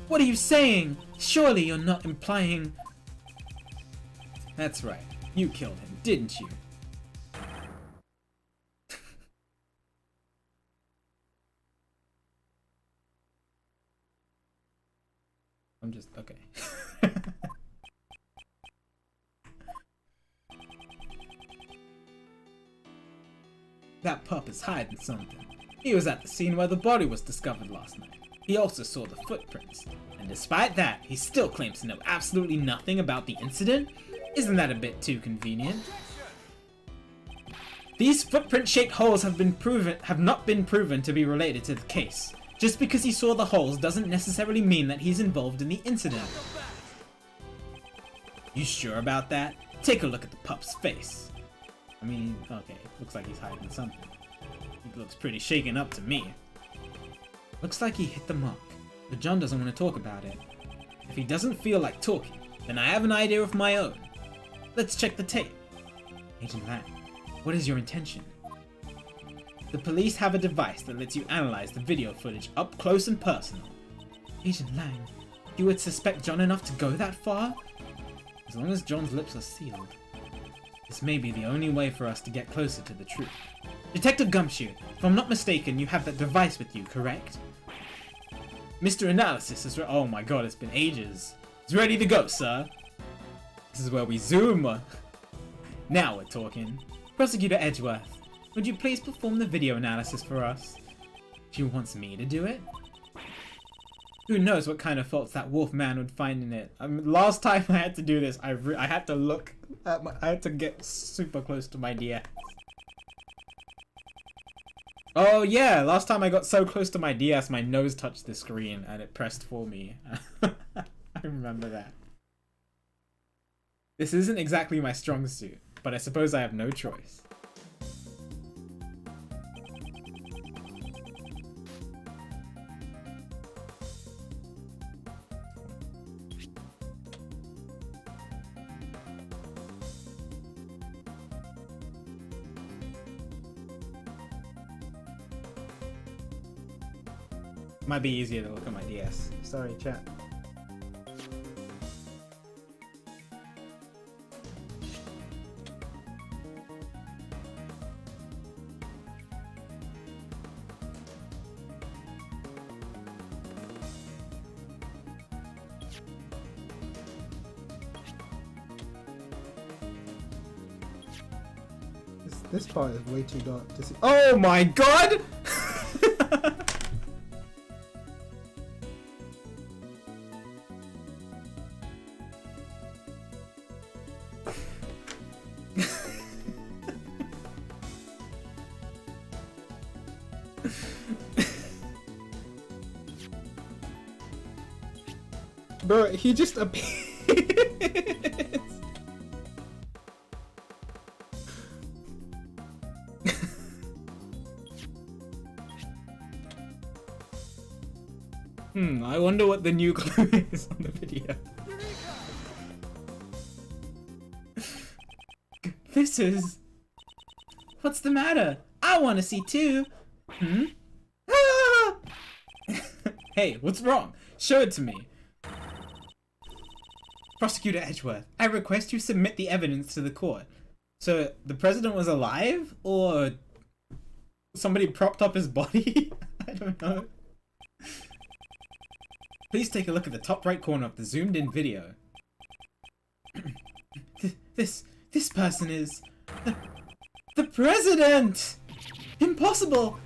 What are you saying? Surely you're not implying... That's right. You killed him, didn't you? I'm just... okay. That pup is hiding something. He was at the scene where the body was discovered last night. He also saw the footprints. And despite that, he still claims to know absolutely nothing about the incident? Isn't that a bit too convenient? These footprint-shaped holes have not been proven to be related to the case. Just because he saw the holes doesn't necessarily mean that he's involved in the incident. You sure about that? Take a look at the pup's face. I mean, okay, looks like he's hiding something. He looks pretty shaken up to me. Looks like he hit the mark, but John doesn't want to talk about it. If he doesn't feel like talking, then I have an idea of my own. Let's check the tape. Agent Lang, what is your intention? The police have a device that lets you analyze the video footage up close and personal. Agent Lang, you would suspect John enough to go that far? As long as John's lips are sealed. This may be the only way for us to get closer to the truth. Detective Gumshoe, if I'm not mistaken, you have that device with you, correct? Mr. Analysis is oh my god, it's been ages. It's ready to go, sir. This is where we zoom. Now we're talking. Prosecutor Edgeworth, would you please perform the video analysis for us? She wants me to do it? Who knows what kind of faults that wolf man would find in it. Last time I had to do this, I had to look at I had to get super close to my DS. Oh yeah, last time I got so close to my DS, my nose touched the screen and it pressed for me. I remember that. This isn't exactly my strong suit, but I suppose I have no choice. Might be easier to look at my DS. Sorry, chat. This part is way too dark to see. Oh my god! Bro, he just appears. I wonder what the new clue is on the video. This is... What's the matter? I want to see too. Ah! Hey, what's wrong? Show it to me. Prosecutor Edgeworth, I request you submit the evidence to the court. So, the president was alive? Or somebody propped up his body? I don't know. Please take a look at the top right corner of the zoomed in video. This person is... The president! Impossible!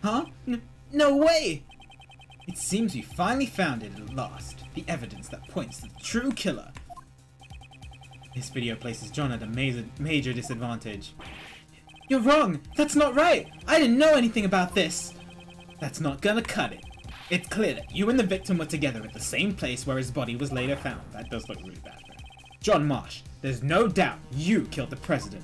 Huh? No way! It seems we finally found it at last. The evidence that points to the true killer. This video places John at a major disadvantage. You're wrong! That's not right! I didn't know anything about this! That's not gonna cut it. It's clear that you and the victim were together at the same place where his body was later found. That does look really bad. John Marsh, there's no doubt you killed the president.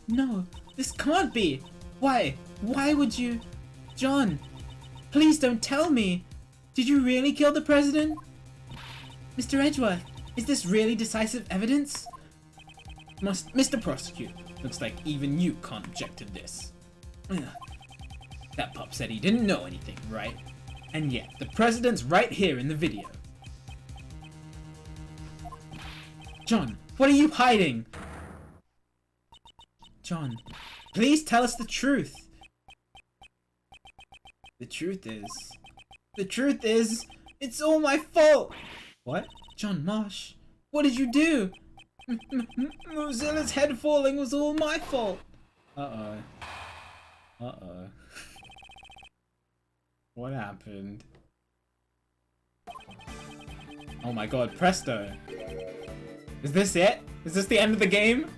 No, this can't be! Why? Why would you... John, please don't tell me! Did you really kill the president? Mr. Edgeworth, is this really decisive evidence? Mr. Prosecutor, looks like even you can't object to this. That pup said he didn't know anything, right? And yet, the president's right here in the video. John, what are you hiding? John, please tell us the truth. The truth is, it's all my fault. What? John Marsh, what did you do? Mozilla's head falling was all my fault. Uh-oh. Uh-oh. What happened? Oh my god, presto. Is this it? Is this the end of the game?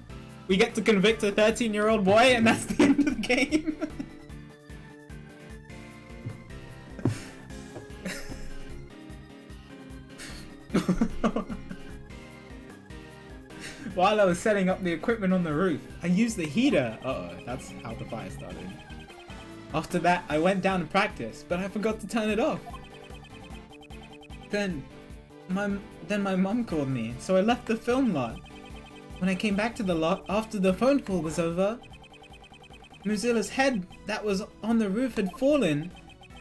We get to convict a 13-year-old boy and that's the end of the game? While I was setting up the equipment on the roof, I used the heater. Uh-oh, that's how the fire started. After that, I went down to practice, but I forgot to turn it off. Then my mum called me, so I left the film lot. When I came back to the lot after the phone call was over, Mozilla's head that was on the roof had fallen.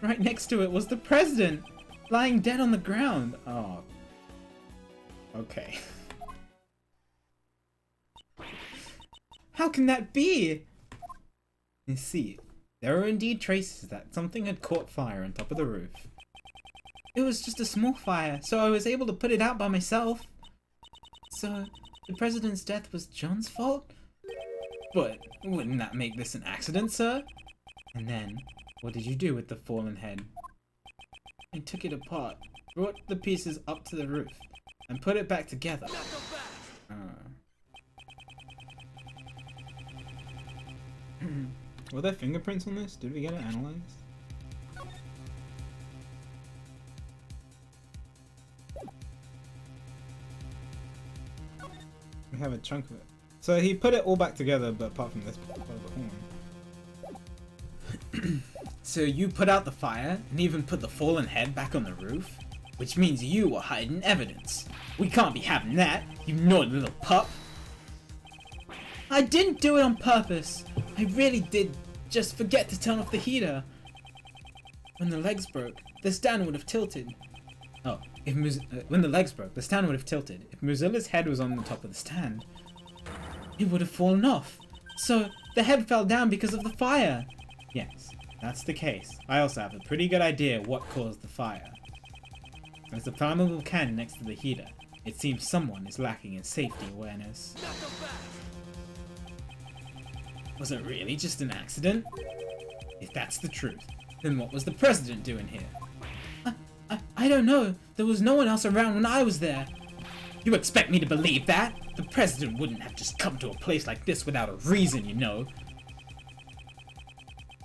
Right next to it was the president, lying dead on the ground. Oh. Okay. How can that be? You see, there were indeed traces that something had caught fire on top of the roof. It was just a small fire, so I was able to put it out by myself. So, the president's death was John's fault? But wouldn't that make this an accident, sir? And then, what did you do with the fallen head? I took it apart, brought the pieces up to the roof, and put it back together. Were there fingerprints on this? Did we get it analyzed? We have a chunk of it. So he put it all back together, but apart from this part of the horn. So you put out the fire, and even put the fallen head back on the roof? Which means you were hiding evidence. We can't be having that, you naughty little pup. I didn't do it on purpose. I really did just forget to turn off the heater. When the legs broke, the stand would have tilted. Oh, when the legs broke, the stand would have tilted. If Mozilla's head was on the top of the stand, it would have fallen off. So, the head fell down because of the fire. Yes, that's the case. I also have a pretty good idea what caused the fire. There's a flammable can next to the heater. It seems someone is lacking in safety awareness. Was it really just an accident? If that's the truth, then what was the president doing here? I don't know. There was no one else around when I was there. You expect me to believe that? The president wouldn't have just come to a place like this without a reason, you know.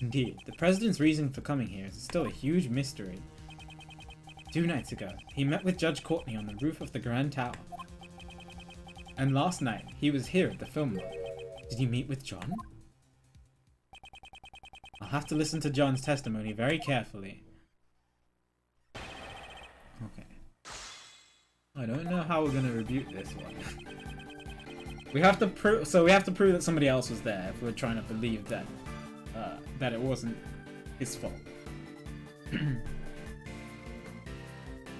Indeed, the president's reason for coming here is still a huge mystery. 2 nights ago, he met with Judge Courtney on the roof of the Grand Tower. And last night, he was here at the film lot. Did he meet with John? I'll have to listen to John's testimony very carefully. Okay. I don't know how we're gonna rebuke this one. We have to prove that somebody else was there if we're trying to believe that that it wasn't his fault.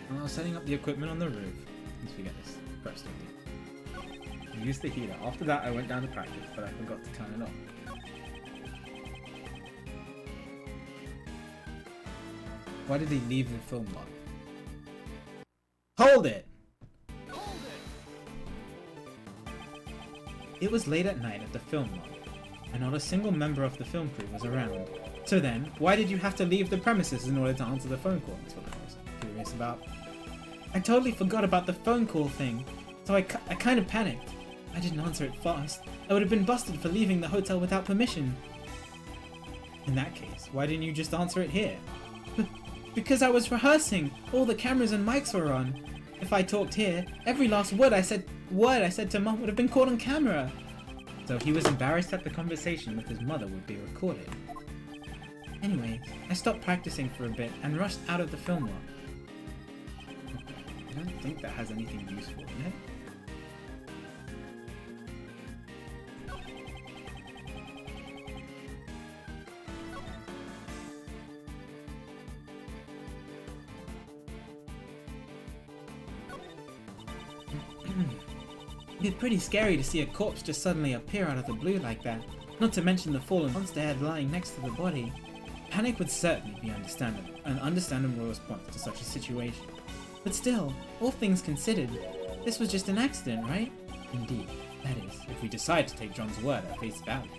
Well, setting up the equipment on the roof. Let's forget this. Press the I used the heater. After that, I went down to practice, but I forgot to turn it off. Why did he leave the film lot? Hold it! It was late at night at the film lot, and not a single member of the film crew was around. So then, why did you have to leave the premises in order to answer the phone call? That's what I was curious about. I totally forgot about the phone call thing, so I kind of panicked. I didn't answer it fast. I would have been busted for leaving the hotel without permission. In that case, why didn't you just answer it here? Because I was rehearsing. All the cameras and mics were on. If I talked here, every last word I said to Mom would have been caught on camera. So he was embarrassed that the conversation with his mother would be recorded. Anyway, I stopped practicing for a bit and rushed out of the film lot. I don't think that has anything useful in it. It'd be pretty scary to see a corpse just suddenly appear out of the blue like that, not to mention the fallen monster head lying next to the body. Panic would certainly be an understandable response to such a situation. But still, all things considered, this was just an accident, right? Indeed, that is, if we decide to take John's word at face value.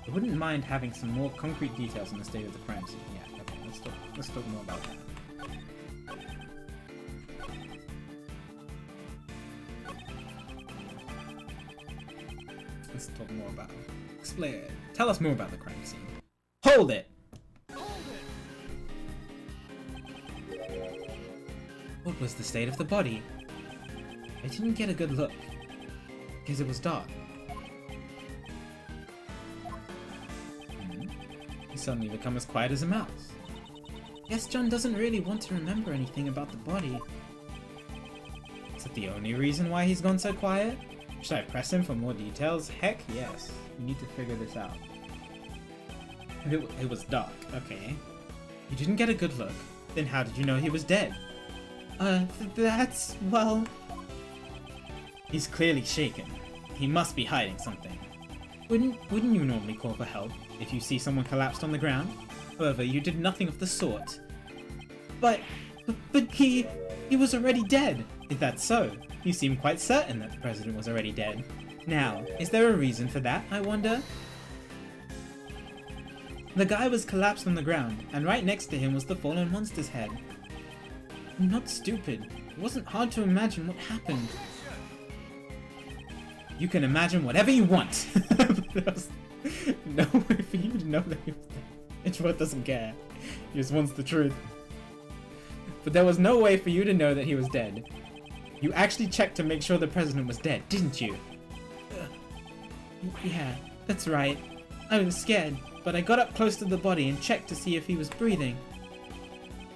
I wouldn't mind having some more concrete details on the state of the crime scene. Yeah, okay, let's talk more about that. Let's talk more about it. Explain it. Tell us more about the crime scene. Hold it! What was the state of the body? I didn't get a good look, because it was dark. He suddenly became as quiet as a mouse. Guess John doesn't really want to remember anything about the body. Is that the only reason why he's gone so quiet? Should I press him for more details? Heck yes. We need to figure this out. It was dark, okay. You didn't get a good look. Then how did you know he was dead? Well... He's clearly shaken. He must be hiding something. Wouldn't you normally call for help if you see someone collapsed on the ground? However, you did nothing of the sort. But he was already dead. If that's so, you seem quite certain that the president was already dead. Now, is there a reason for that, I wonder? The guy was collapsed on the ground, and right next to him was the fallen monster's head. I'm not stupid. It wasn't hard to imagine what happened. You can imagine whatever you want. There's no way for you to know that he was dead. Edgeworth doesn't care. He just wants the truth. But there was no way for you to know that he was dead. You actually checked to make sure the president was dead, didn't you? Yeah, that's right. I was scared, but I got up close to the body and checked to see if he was breathing.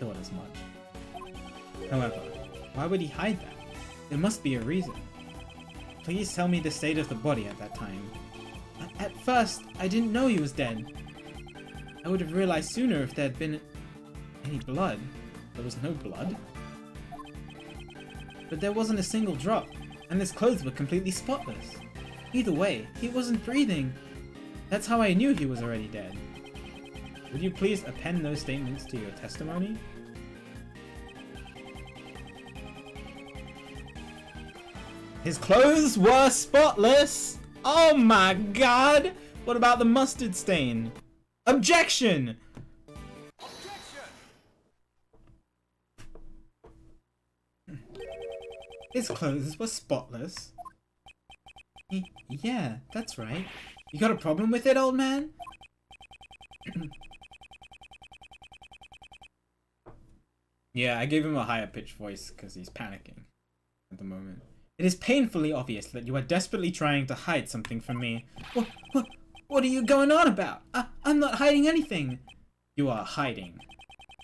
Thought as much. However, why would he hide that? There must be a reason. Please tell me the state of the body at that time. At first, I didn't know he was dead. I would have realized sooner if there had been any blood. There was no blood. But there wasn't a single drop, and his clothes were completely spotless. Either way, he wasn't breathing. That's how I knew he was already dead. Would you please append those statements to your testimony? His clothes were spotless! Oh my god! What about the mustard stain? Objection! His clothes were spotless? Yeah, that's right. You got a problem with it, old man? Yeah, I gave him a higher pitched voice because he's panicking at the moment. It is painfully obvious that you are desperately trying to hide something from me. What are you going on about? I'm not hiding anything. You are hiding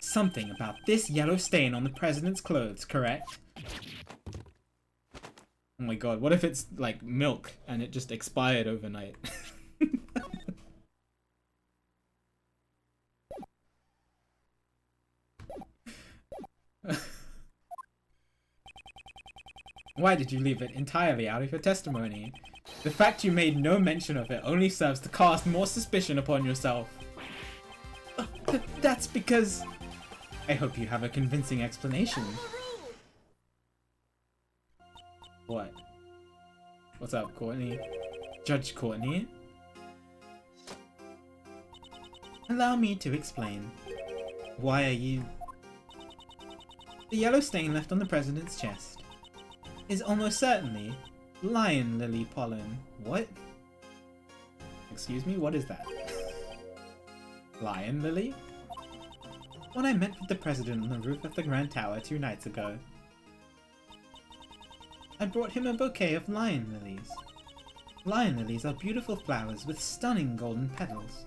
something about this yellow stain on the president's clothes, correct? Oh my god, what if it's like milk and it just expired overnight? Why did you leave it entirely out of your testimony? The fact you made no mention of it only serves to cast more suspicion upon yourself. That's because... I hope you have a convincing explanation. What? What's up, Courtney? Judge Courtney? Allow me to explain. Why are you... The yellow stain left on the president's chest is almost certainly lion lily pollen. What? Excuse me, what is that? Lion lily? When I met with the president on the roof of the Grand Tower 2 nights ago, I brought him a bouquet of lion lilies. Lion lilies are beautiful flowers with stunning golden petals.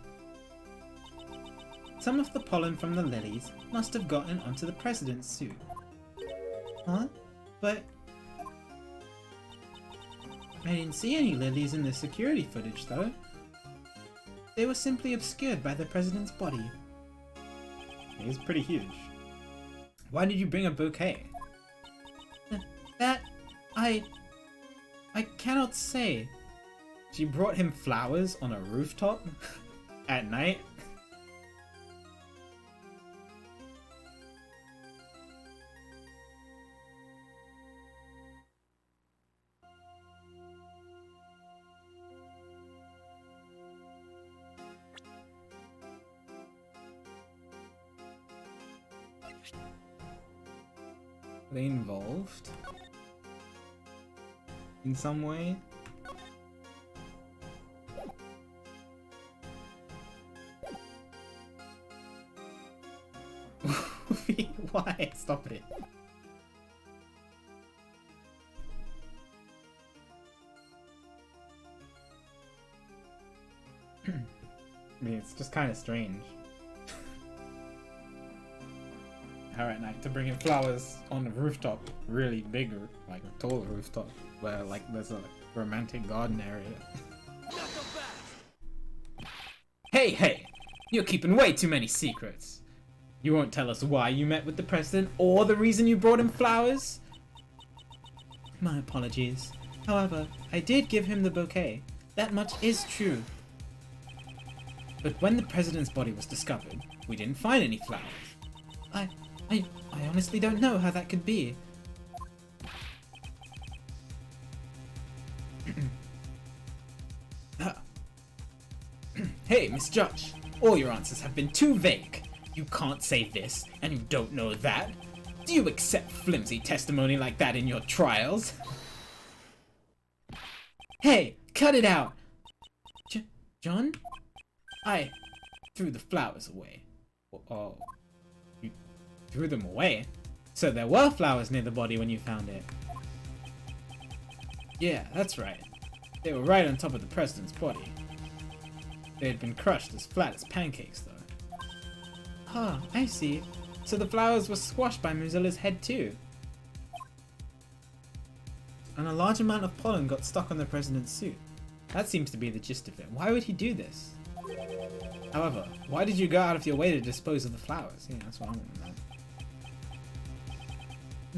Some of the pollen from the lilies must have gotten onto the president's suit. Huh? But... I didn't see any lilies in the security footage, though. They were simply obscured by the president's body. It is pretty huge. Why did you bring a bouquet? I I cannot say. She brought him flowers on a rooftop at night. Are they involved in some way? Why? Stop it. I mean, it's just kind of strange. Her at night to bring in flowers on the rooftop, really big, like tall rooftop, where like there's a romantic garden area. Hey! You're keeping way too many secrets. You won't tell us why you met with the president or the reason you brought him flowers? My apologies. However, I did give him the bouquet. That much is true. But when the president's body was discovered, we didn't find any flowers. I honestly don't know how that could be. Hey, Miss Judge. All your answers have been too vague. You can't say this, and you don't know that. Do you accept flimsy testimony like that in your trials? Hey, cut it out! John? I threw the flowers away. Oh, you threw them away? So there were flowers near the body when you found it? Yeah, that's right. They were right on top of the president's body. They had been crushed as flat as pancakes, though. Ah, I see. So the flowers were squashed by Mozilla's head too. And a large amount of pollen got stuck on the president's suit. That seems to be the gist of it. Why would he do this? However, why did you go out of your way to dispose of the flowers? Yeah, that's what I want to know.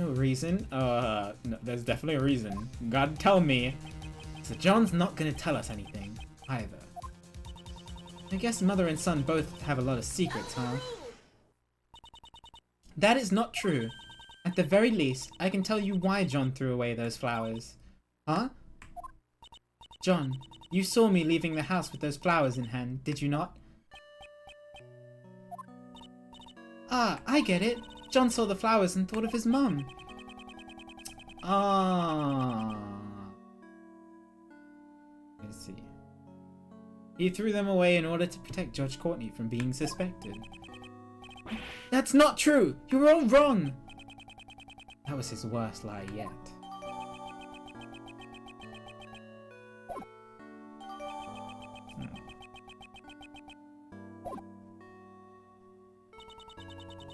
No reason? No, there's definitely a reason. God tell me. So John's not gonna tell us anything, either. I guess mother and son both have a lot of secrets, huh? That is not true. At the very least, I can tell you why John threw away those flowers. Huh? John, you saw me leaving the house with those flowers in hand, did you not? Ah, I get it. John saw the flowers and thought of his mum. Ah. Let's see. He threw them away in order to protect Judge Courtney from being suspected. That's not true! You're all wrong! That was his worst lie yet.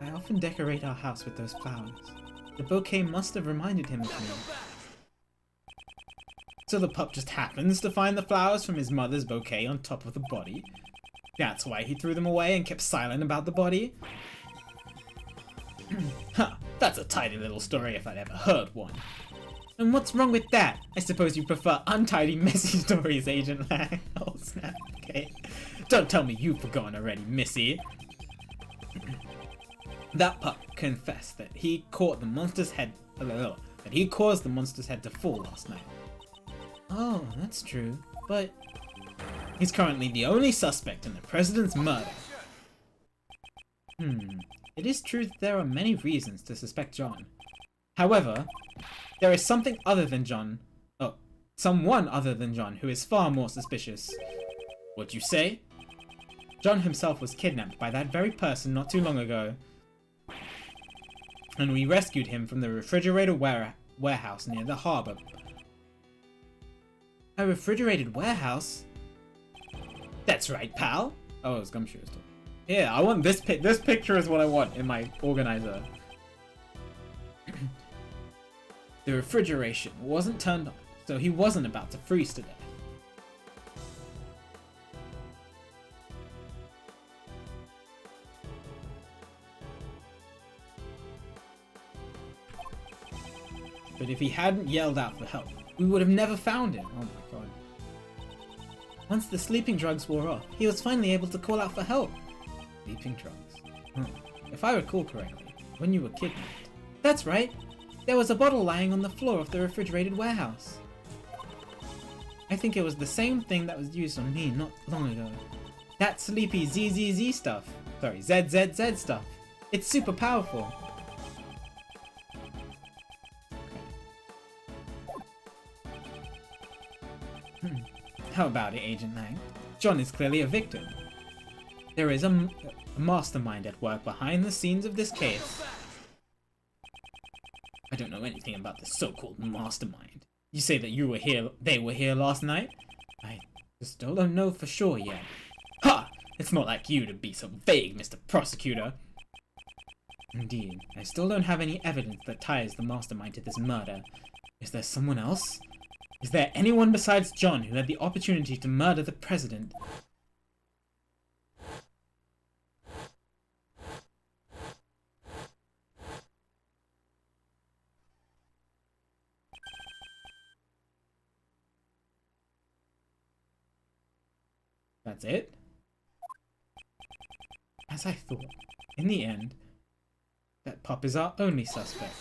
I often decorate our house with those flowers. The bouquet must have reminded him of me. So the pup just happens to find the flowers from his mother's bouquet on top of the body? That's why he threw them away and kept silent about the body? Huh, that's a tidy little story if I'd ever heard one. And what's wrong with that? I suppose you prefer untidy, messy stories, Agent Lang. Oh snap, okay. Don't tell me you've forgotten already, Missy. That pup confessed that he caught the monster's head, that he caused the monster's head to fall last night. Oh, that's true, but he's currently the only suspect in the president's murder. It is true that there are many reasons to suspect John. However, there is something other than John. Oh, someone other than John who is far more suspicious. What'd you say? John himself was kidnapped by that very person not too long ago. And we rescued him from the refrigerator warehouse near the harbor. A refrigerated warehouse? That's right, pal. Oh, it was Gumshoe's talk. Yeah, I want this this picture is what I want in my organizer. The refrigeration wasn't turned on, so he wasn't about to freeze to death. But if he hadn't yelled out for help, we would have never found him. Oh my god. Once the sleeping drugs wore off, he was finally able to call out for help. Sleeping drugs. If I recall correctly, when you were kidnapped. That's right. There was a bottle lying on the floor of the refrigerated warehouse. I think it was the same thing that was used on me not long ago. That sleepy ZZZ stuff. Sorry, ZZZ stuff. It's super powerful. How about it, Agent Lang? John is clearly a victim. There is a mastermind at work behind the scenes of this case. I don't know anything about the so-called mastermind. You say that they were here last night? I still don't know for sure yet. Ha! It's not like you to be so vague, Mr. Prosecutor. Indeed, I still don't have any evidence that ties the mastermind to this murder. Is there someone else? Is there anyone besides John who had the opportunity to murder the president? That's it? As I thought, in the end, that pup is our only suspect.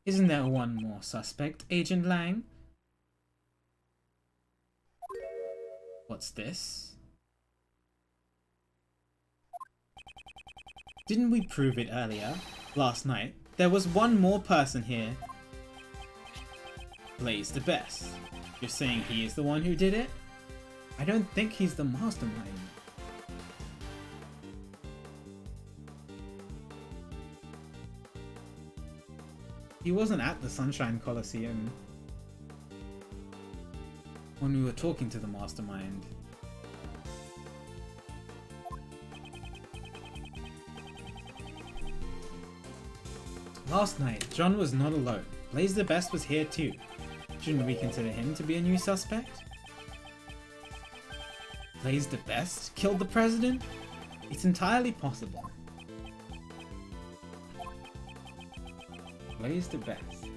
Isn't there one more suspect, Agent Lang? What's this? Didn't we prove it earlier? Last night, there was one more person here. Blaze the Best. You're saying he is the one who did it? I don't think he's the mastermind. He wasn't at the Sunshine Coliseum when we were talking to the mastermind. Last night, John was not alone. Blaze the Best was here too. Shouldn't we consider him to be a new suspect? Blaze the Best killed the president? It's entirely possible. Blaze the Best.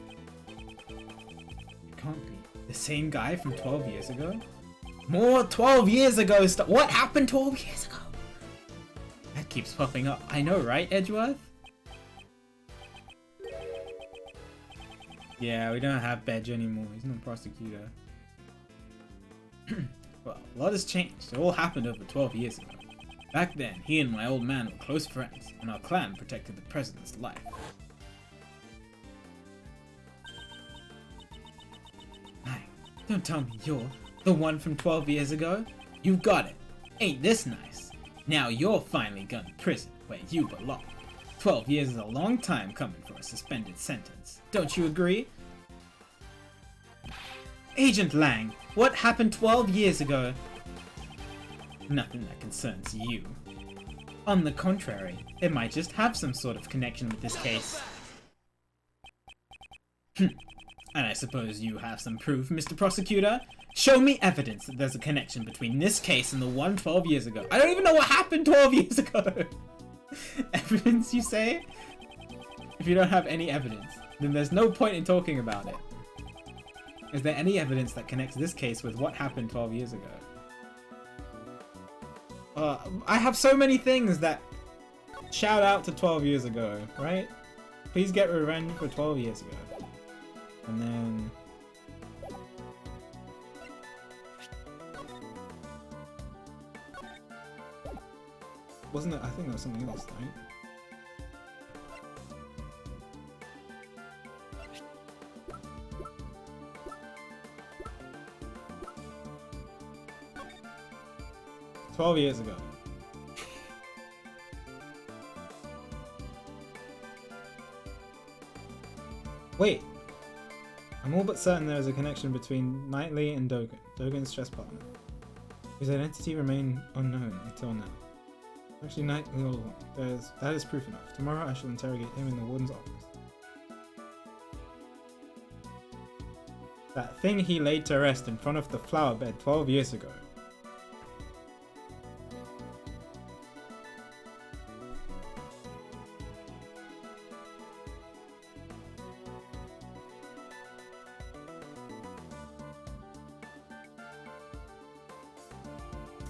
It can't be. The same guy from 12 years ago? More 12 years ago stuff. What happened 12 years ago? That keeps popping up. I know, right, Edgeworth? Yeah, we don't have Bedge anymore. He's no prosecutor. Well, a lot has changed. It all happened over 12 years ago. Back then, he and my old man were close friends, and our clan protected the president's life. Don't tell me you're the one from 12 years ago. You got it. Ain't this nice? Now you're finally going to prison where you belong. 12 years is a long time coming for a suspended sentence. Don't you agree? Agent Lang, what happened 12 years ago? Nothing that concerns you. On the contrary, it might just have some sort of connection with this case. And I suppose you have some proof, Mr. Prosecutor? Show me evidence that there's a connection between this case and the one 12 years ago. I don't even know what happened 12 years ago! Evidence, you say? If you don't have any evidence, then there's no point in talking about it. Is there any evidence that connects this case with what happened 12 years ago? I have so many things that shout out to 12 years ago, right? Please get revenge for 12 years ago. And then... wasn't it? I think that was something else, right? "12 years ago. Wait. I'm all but certain there is a connection between Knightley and Dogen, Dogen's chess partner, whose identity remained unknown until now. Actually, Knightley all along. That is proof enough. Tomorrow I shall interrogate him in the warden's office. That thing he laid to rest in front of the flower bed 12 years ago.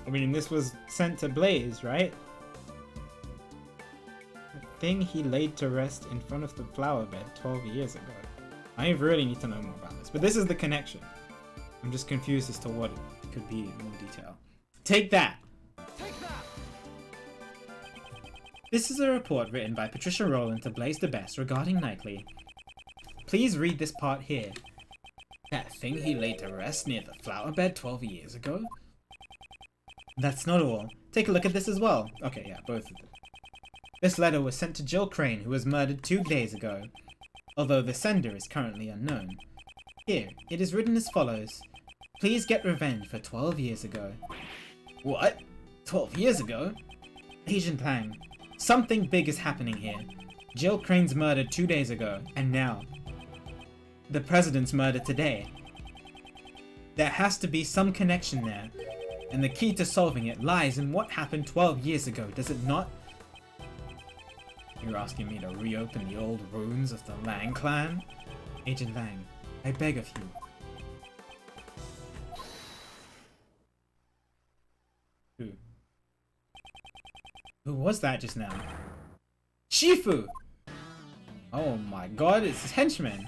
I mean, this was sent to Blaze, right? The thing he laid to rest in front of the flower bed 12 years ago. I really need to know more about this, but this is the connection. I'm just confused as to what it could be in more detail. Take that! Take that! This is a report written by Patricia Rowland to Blaze the Best regarding Knightley. Please read this part here. That thing he laid to rest near the flower bed 12 years ago? That's not all. Take a look at this as well. Okay, yeah, both of them. This letter was sent to Jill Crane, who was murdered 2 days ago, although the sender is currently unknown. Here, it is written as follows. Please get revenge for 12 years ago. What? 12 years ago? Agent Lang, something big is happening here. Jill Crane's murdered 2 days ago, and now the president's murdered today. There has to be some connection there, and the key to solving it lies in what happened 12 years ago, does it not? You're asking me to reopen the old wounds of the Lang clan? Agent Lang, I beg of you. Who was that just now? Shifu! Oh my god, it's his henchman.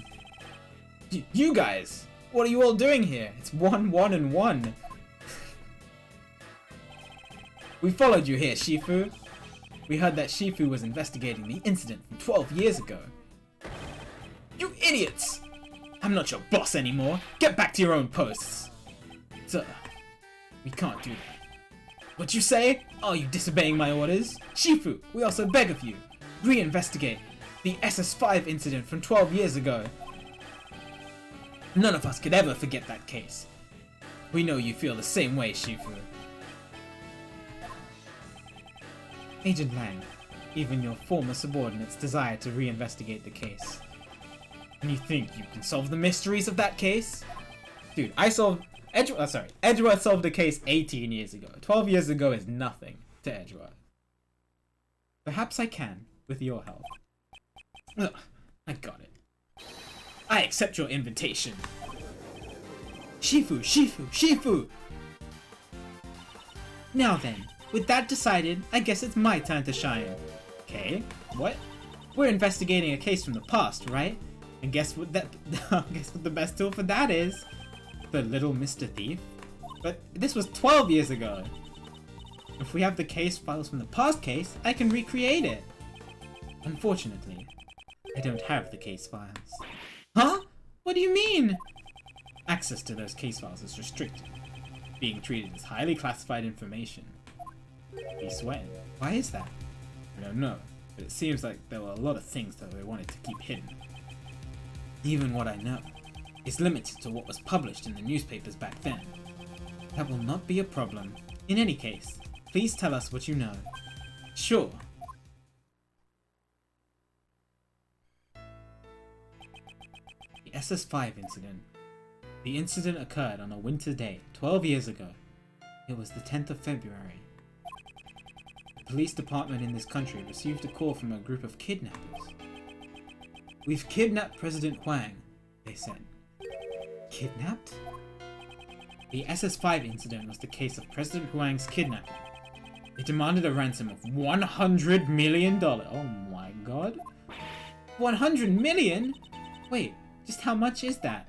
You guys! What are you all doing here? It's 1, 1, and 1. We followed you here, Shifu. We heard that Shifu was investigating the incident from 12 years ago. You idiots! I'm not your boss anymore. Get back to your own posts. Sir, we can't do that. What you say? Are you disobeying my orders? Shifu, we also beg of you. Reinvestigate the SS5 incident from 12 years ago. None of us could ever forget that case. We know you feel the same way, Shifu. Agent Lang, even your former subordinates desire to reinvestigate the case. And you think you can solve the mysteries of that case? Dude, Edgeworth solved the case 18 years ago. 12 years ago is nothing to Edgeworth. Perhaps I can, with your help. Ugh, I got it. I accept your invitation. Shifu, Shifu, Shifu! Now then, with that decided, I guess it's my turn to shine. Okay, what? We're investigating a case from the past, right? And guess what guess what the best tool for that is? The little Mr. Thief? But this was 12 years ago. If we have the case files from the past case, I can recreate it. Unfortunately, I don't have the case files. Huh? What do you mean? Access to those case files is restricted, being treated as highly classified information. He's sweating. Why is that? I don't know, but it seems like there were a lot of things that they wanted to keep hidden. Even what I know is limited to what was published in the newspapers back then. That will not be a problem. In any case, please tell us what you know. Sure. The SS5 incident. The incident occurred on a winter day, 12 years ago. It was the 10th of February. The police department in this country received a call from a group of kidnappers. We've kidnapped President Huang, they said. Kidnapped? The SS5 incident was the case of President Huang's kidnapping. They demanded a ransom of $100 million. Oh my god. 100 million? Wait, just how much is that?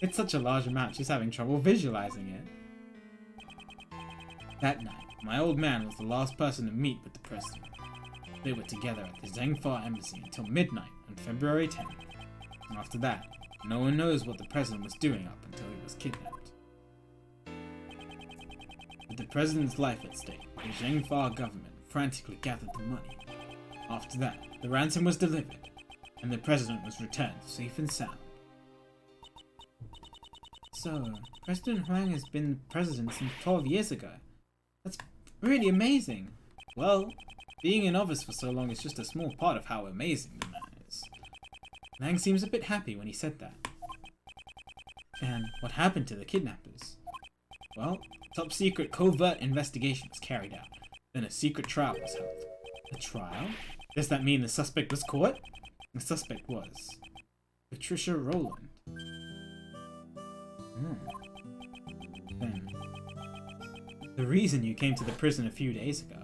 It's such a large amount, she's having trouble visualizing it. That night, my old man was the last person to meet with the president. They were together at the Zhengfa embassy until midnight on February 10th. After that, no one knows what the president was doing up until he was kidnapped. With the president's life at stake, the Zhengfa government frantically gathered the money. After that, the ransom was delivered, and the president was returned safe and sound. So, President Huang has been president since 12 years ago. That's really amazing. Well, being in office for so long is just a small part of how amazing the man is. Lang seems a bit happy when he said that. And what happened to the kidnappers? Well, top secret covert investigation was carried out. Then a secret trial was held. A trial? Does that mean the suspect was caught? The suspect was Patricia Rowland. Then, The reason you came to the prison a few days ago.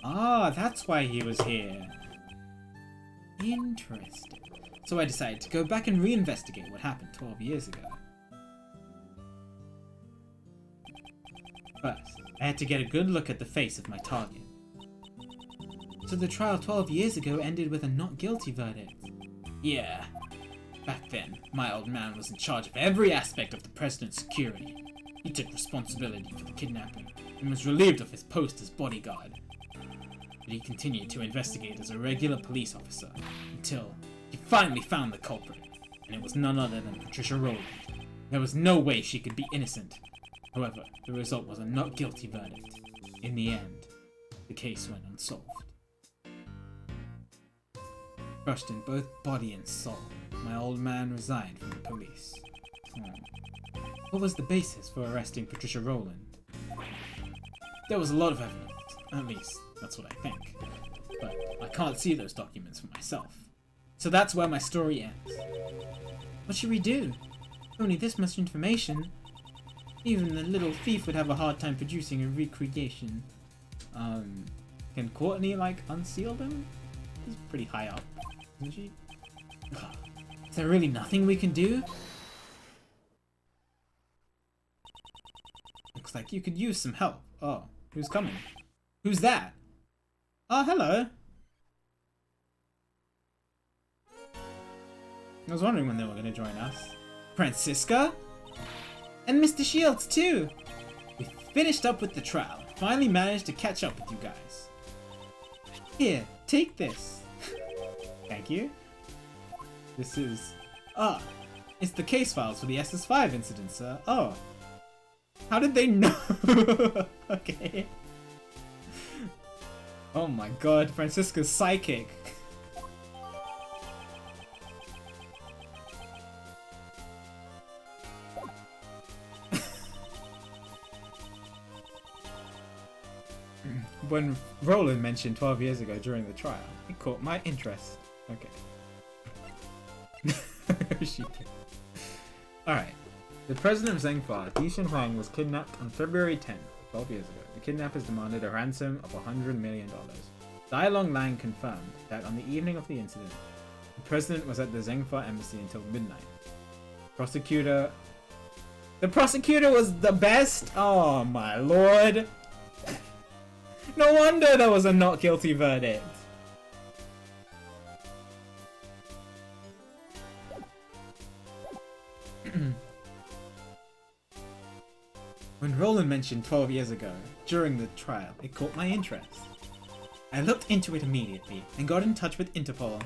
Ah, that's why he was here. Interesting. So I decided to go back and reinvestigate what happened 12 years ago. First, I had to get a good look at the face of my target. So the trial 12 years ago ended with a not guilty verdict. Yeah. Back then, my old man was in charge of every aspect of the president's security. He took responsibility for the kidnapping and was relieved of his post as bodyguard. But he continued to investigate as a regular police officer until he finally found the culprit, and it was none other than Patricia Rowland. There was no way she could be innocent. However, the result was a not guilty verdict. In the end, the case went unsolved. Crushed in both body and soul, my old man resigned from the police. What was the basis for arresting Patricia Rowland? There was a lot of evidence, at least that's what I think, but I can't see those documents for myself. So that's where my story ends. What should we do? Only this much information. Even the little thief would have a hard time producing a recreation. Can Courtney, like, unseal them? She's pretty high up, isn't she? Ugh. Is there really nothing we can do? Looks like you could use some help. Oh, who's coming? Who's that? Oh, hello. I was wondering when they were going to join us. Francisca? And Mr. Shields, too! We finished up with the trial. Finally managed to catch up with you guys. Here, take this. Thank you. This is... Ah, it's the case files for the SS5 incident, sir. Oh. How did they know? Okay. Oh my god, Francisca's psychic. When Roland mentioned 12 years ago during the trial, it caught my interest. Okay. Alright. The president of Zhengfa, Di Shenhuang, was kidnapped on February 10th, 12 years ago. The kidnappers demanded a ransom of $100 million. Dai Long Lang confirmed that on the evening of the incident, the president was at the Zhengfa embassy until midnight. The prosecutor was the best? Oh my lord. No wonder there was a not guilty verdict. When Roland mentioned 12 years ago, during the trial, it caught my interest. I looked into it immediately and got in touch with Interpol.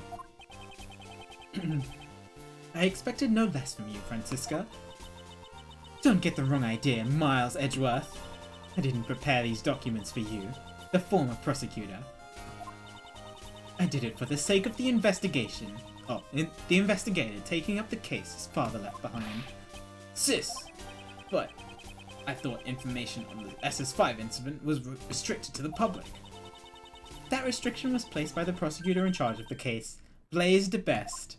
I expected no less from you, Francisca. Don't get the wrong idea, Miles Edgeworth. I didn't prepare these documents for you, the former prosecutor. I did it for the sake of the investigation. Oh, the investigator taking up the case his father left behind. Sis! But I thought information on the SS5 incident was restricted to the public. That restriction was placed by the prosecutor in charge of the case, Blaise de Best.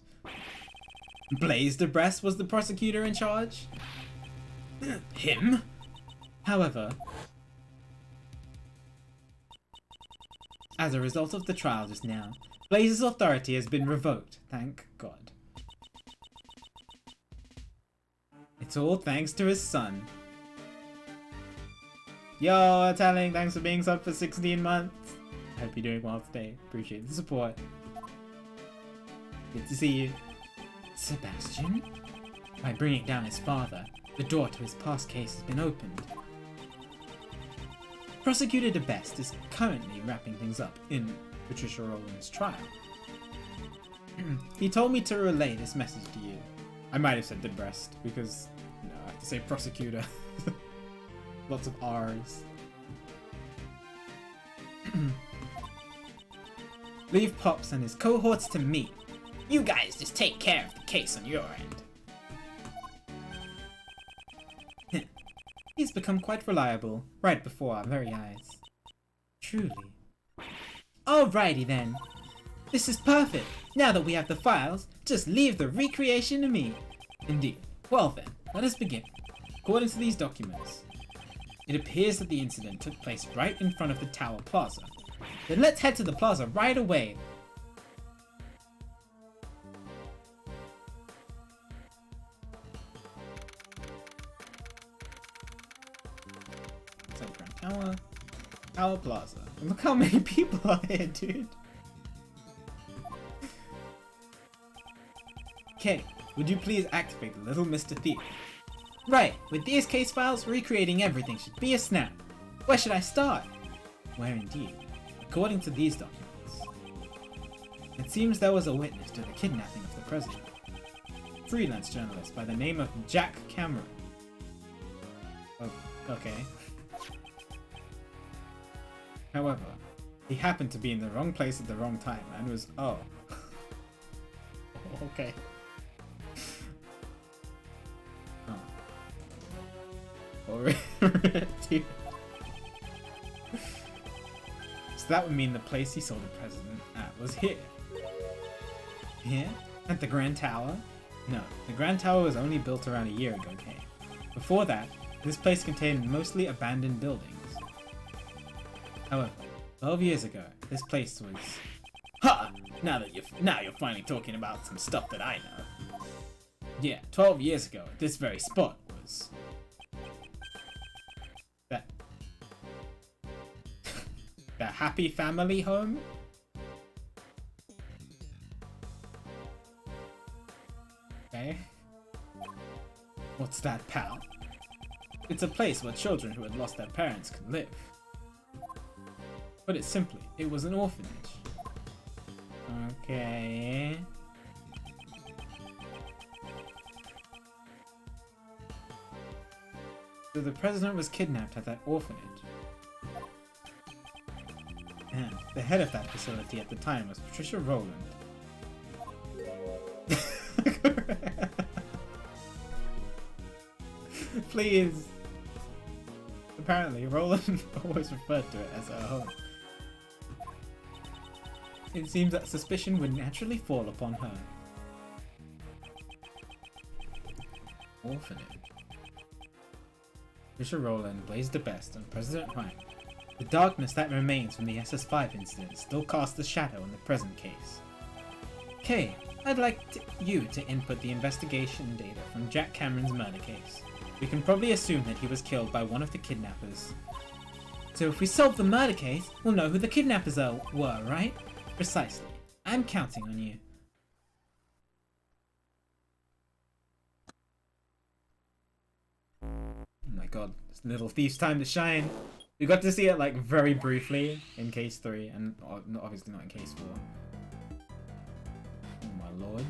Blaise de Best was the prosecutor in charge? Him? However, as a result of the trial just now, Blaise's authority has been revoked, thank God. It's all thanks to his son. Yo, Telling, thanks for being subbed for 16 months. I hope you're doing well today. Appreciate the support. Good to see you. Sebastian? By bringing down his father, the door to his past case has been opened. Prosecutor de Best is currently wrapping things up in Patricia Rowland's trial. He told me to relay this message to you. I might have said de Best because, you know, I have to say prosecutor. Lots of R's. Leave Pops and his cohorts to me. You guys just take care of the case on your end. He's become quite reliable, right before our very eyes. Truly. Alrighty then. This is perfect. Now that we have the files, just leave the recreation to me. Indeed. Well then, let us begin. According to these documents, It appears that the incident took place right in front of the Tower Plaza. Then let's head to the plaza right away. Inside the Grand Tower Plaza. And look how many people are here, dude. Okay, would you please activate the little Mr. Thief? Right, with these case files, recreating everything should be a snap. Where should I start? Where indeed? According to these documents, it seems there was a witness to the kidnapping of the president. Freelance journalist by the name of Jack Cameron. Oh, okay. However, he happened to be in the wrong place at the wrong time and was... oh. Okay. Dude. So that would mean the place he saw the president at was here. Here? At the Grand Tower? No, the Grand Tower was only built around a year ago, okay? Before that, this place contained mostly abandoned buildings. However, 12 years ago, this place was... Ha! Now you're finally talking about some stuff that I know. Yeah, 12 years ago, this very spot was... the Happy Family Home? Okay. What's that, pal? It's a place where children who had lost their parents could live. Put it simply, it was an orphanage. Okay. So the president was kidnapped at that orphanage. And the head of that facility at the time was Patricia Rowland. Please. Apparently, Rowland always referred to it as her home. It seems that suspicion would naturally fall upon her. Orphanage. Patricia Rowland blazed the best on President Hyde. The darkness that remains from the SS5 incident still casts a shadow on the present case. Kay, I'd like you to input the investigation data from Jack Cameron's murder case. We can probably assume that he was killed by one of the kidnappers. So if we solve the murder case, we'll know who the kidnappers were, right? Precisely. I'm counting on you. Oh my god, it's Little Thief's time to shine. We got to see it like very briefly in case 3 and obviously not in case 4. Oh my lord.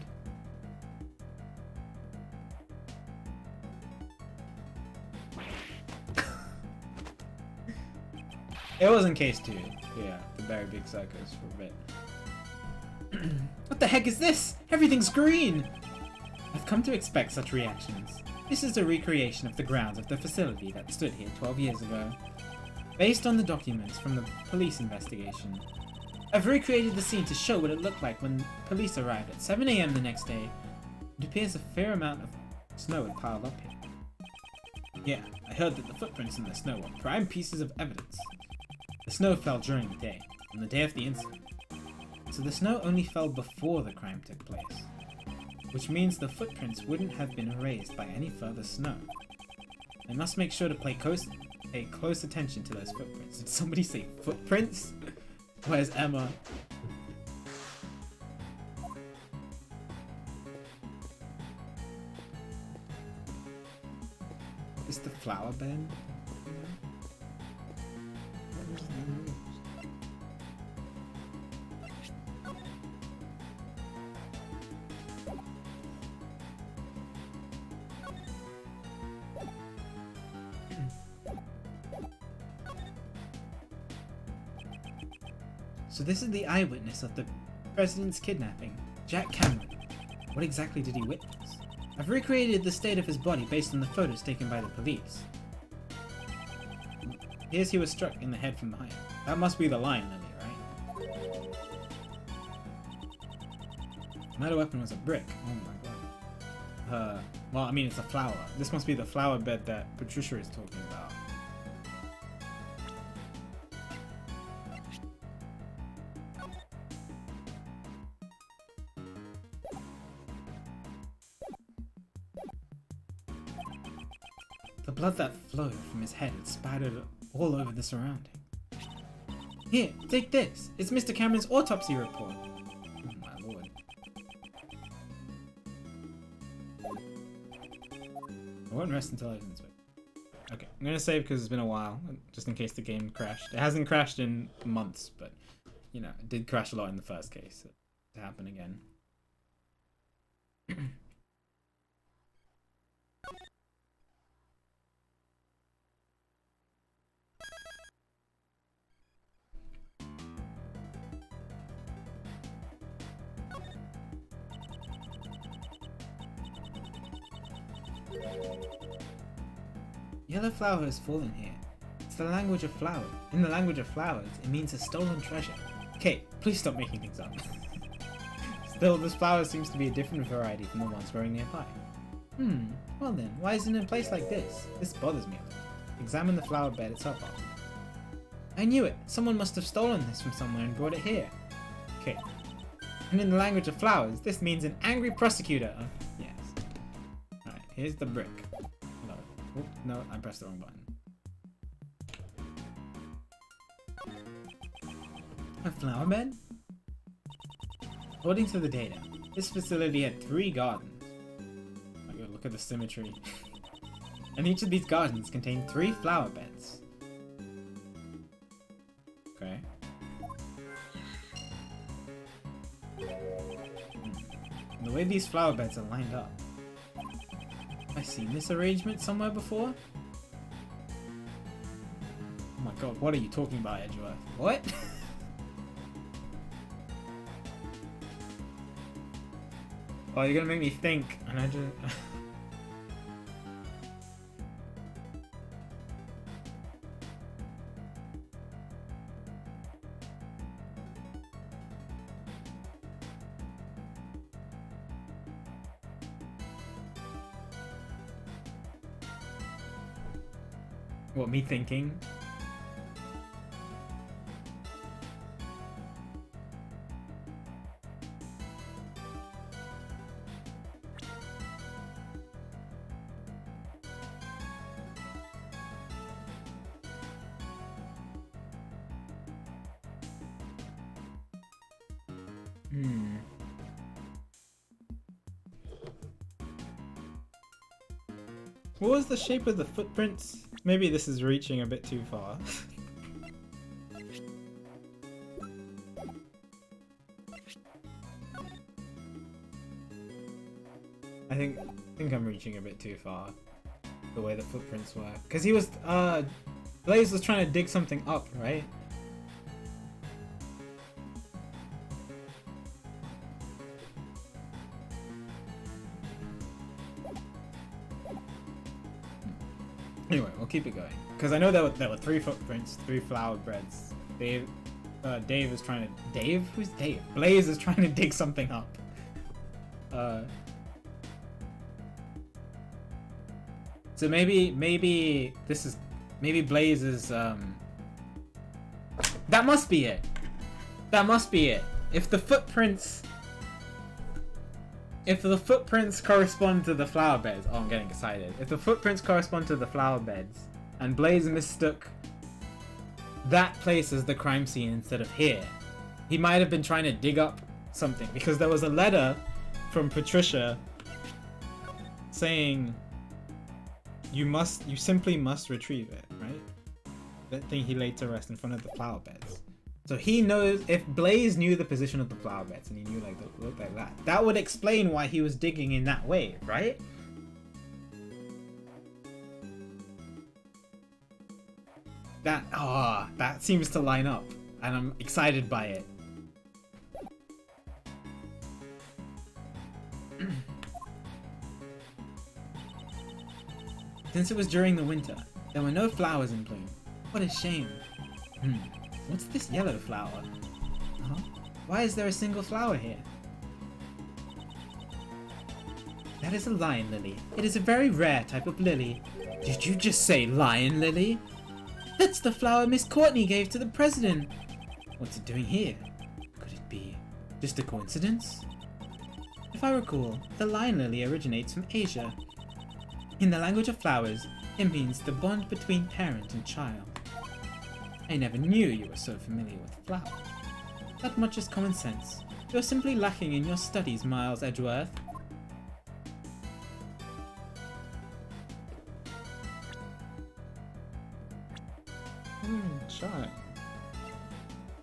It was in case 2. Yeah, the very big circus for a bit. What the heck is this? Everything's green! I've come to expect such reactions. This is a recreation of the grounds of the facility that stood here 12 years ago. Based on the documents from the police investigation, I've recreated the scene to show what it looked like when police arrived at 7 AM the next day. It appears a fair amount of snow had piled up here. Yeah, I heard that the footprints in the snow were prime pieces of evidence. The snow fell during the day, on the day of the incident. So the snow only fell before the crime took place, which means the footprints wouldn't have been erased by any further snow. I must make sure to pay close attention to those footprints. Did somebody say footprints? Where's Emma? Is the flower bed? So this is the eyewitness of the president's kidnapping, Jack Cameron. What exactly did he witness? I've recreated the state of his body based on the photos taken by the police. Here's he was struck in the head from behind. That must be the lion lily, right? The murder weapon was a brick. Oh my god. Well, I mean, it's a flower. This must be the flower bed that Patricia is talking about. The blood that flowed from his head had spattered all over the surrounding. Here, take this. It's Mr. Cameron's autopsy report. Oh my lord. I won't rest until I've inspected. Okay, I'm gonna save because it's been a while, just in case the game crashed. It hasn't crashed in months, but, you know, it did crash a lot in the first case. It happened again. Yellow flower has fallen here. It's the language of flowers. In the language of flowers, it means a stolen treasure. Kate, please stop making things up. Still, this flower seems to be a different variety from the ones growing nearby. Well then, why is it in a place like this? This bothers me a little. Examine the flower bed it's up on. I knew it! Someone must have stolen this from somewhere and brought it here. Okay. And in the language of flowers, this means an angry prosecutor. Yes. Alright, here's the brick. No. Oop, no, I pressed the wrong button. A flower bed? According to the data, this facility had 3 gardens. Oh my god, look at the symmetry. And each of these gardens contained 3 flower beds. Okay. And the way these flower beds are lined up. Have I seen this arrangement somewhere before? Oh my god, what are you talking about, Edgeworth? What? Oh, you're gonna make me think, and I just... What, me thinking? What was the shape of the footprints? Maybe this is reaching a bit too far. I think I'm reaching a bit too far. The way the footprints were. Because he was, Blaze was trying to dig something up, right? Anyway, we'll keep it going. Because I know there were 3 footprints, 3 flower beds. Dave is trying to... Dave? Who's Dave? Blaze is trying to dig something up. So maybe this is... Maybe Blaze is, That must be it! That must be it! If the footprints correspond to the flower beds... Oh, I'm getting excited. If the footprints correspond to the flower beds, and Blaze mistook that place as the crime scene instead of here, he might have been trying to dig up something. Because there was a letter from Patricia saying, you simply must retrieve it, right? That thing he laid to rest in front of the flower beds. So he knows, if Blaze knew the position of the flower beds and he knew like it looked like that, that would explain why he was digging in that way, right? That seems to line up, and I'm excited by it. Since it was during the winter, there were no flowers in bloom. What a shame. What's this yellow flower? Why is there a single flower here? That is a lion lily. It is a very rare type of lily. Did you just say lion lily? That's the flower Miss Courtney gave to the president. What's it doing here? Could it be just a coincidence? If I recall, the lion lily originates from Asia. In the language of flowers, It means the bond between parent and child. I never knew you were so familiar with flowers. That much is common sense. You're simply lacking in your studies, Miles Edgeworth. Child.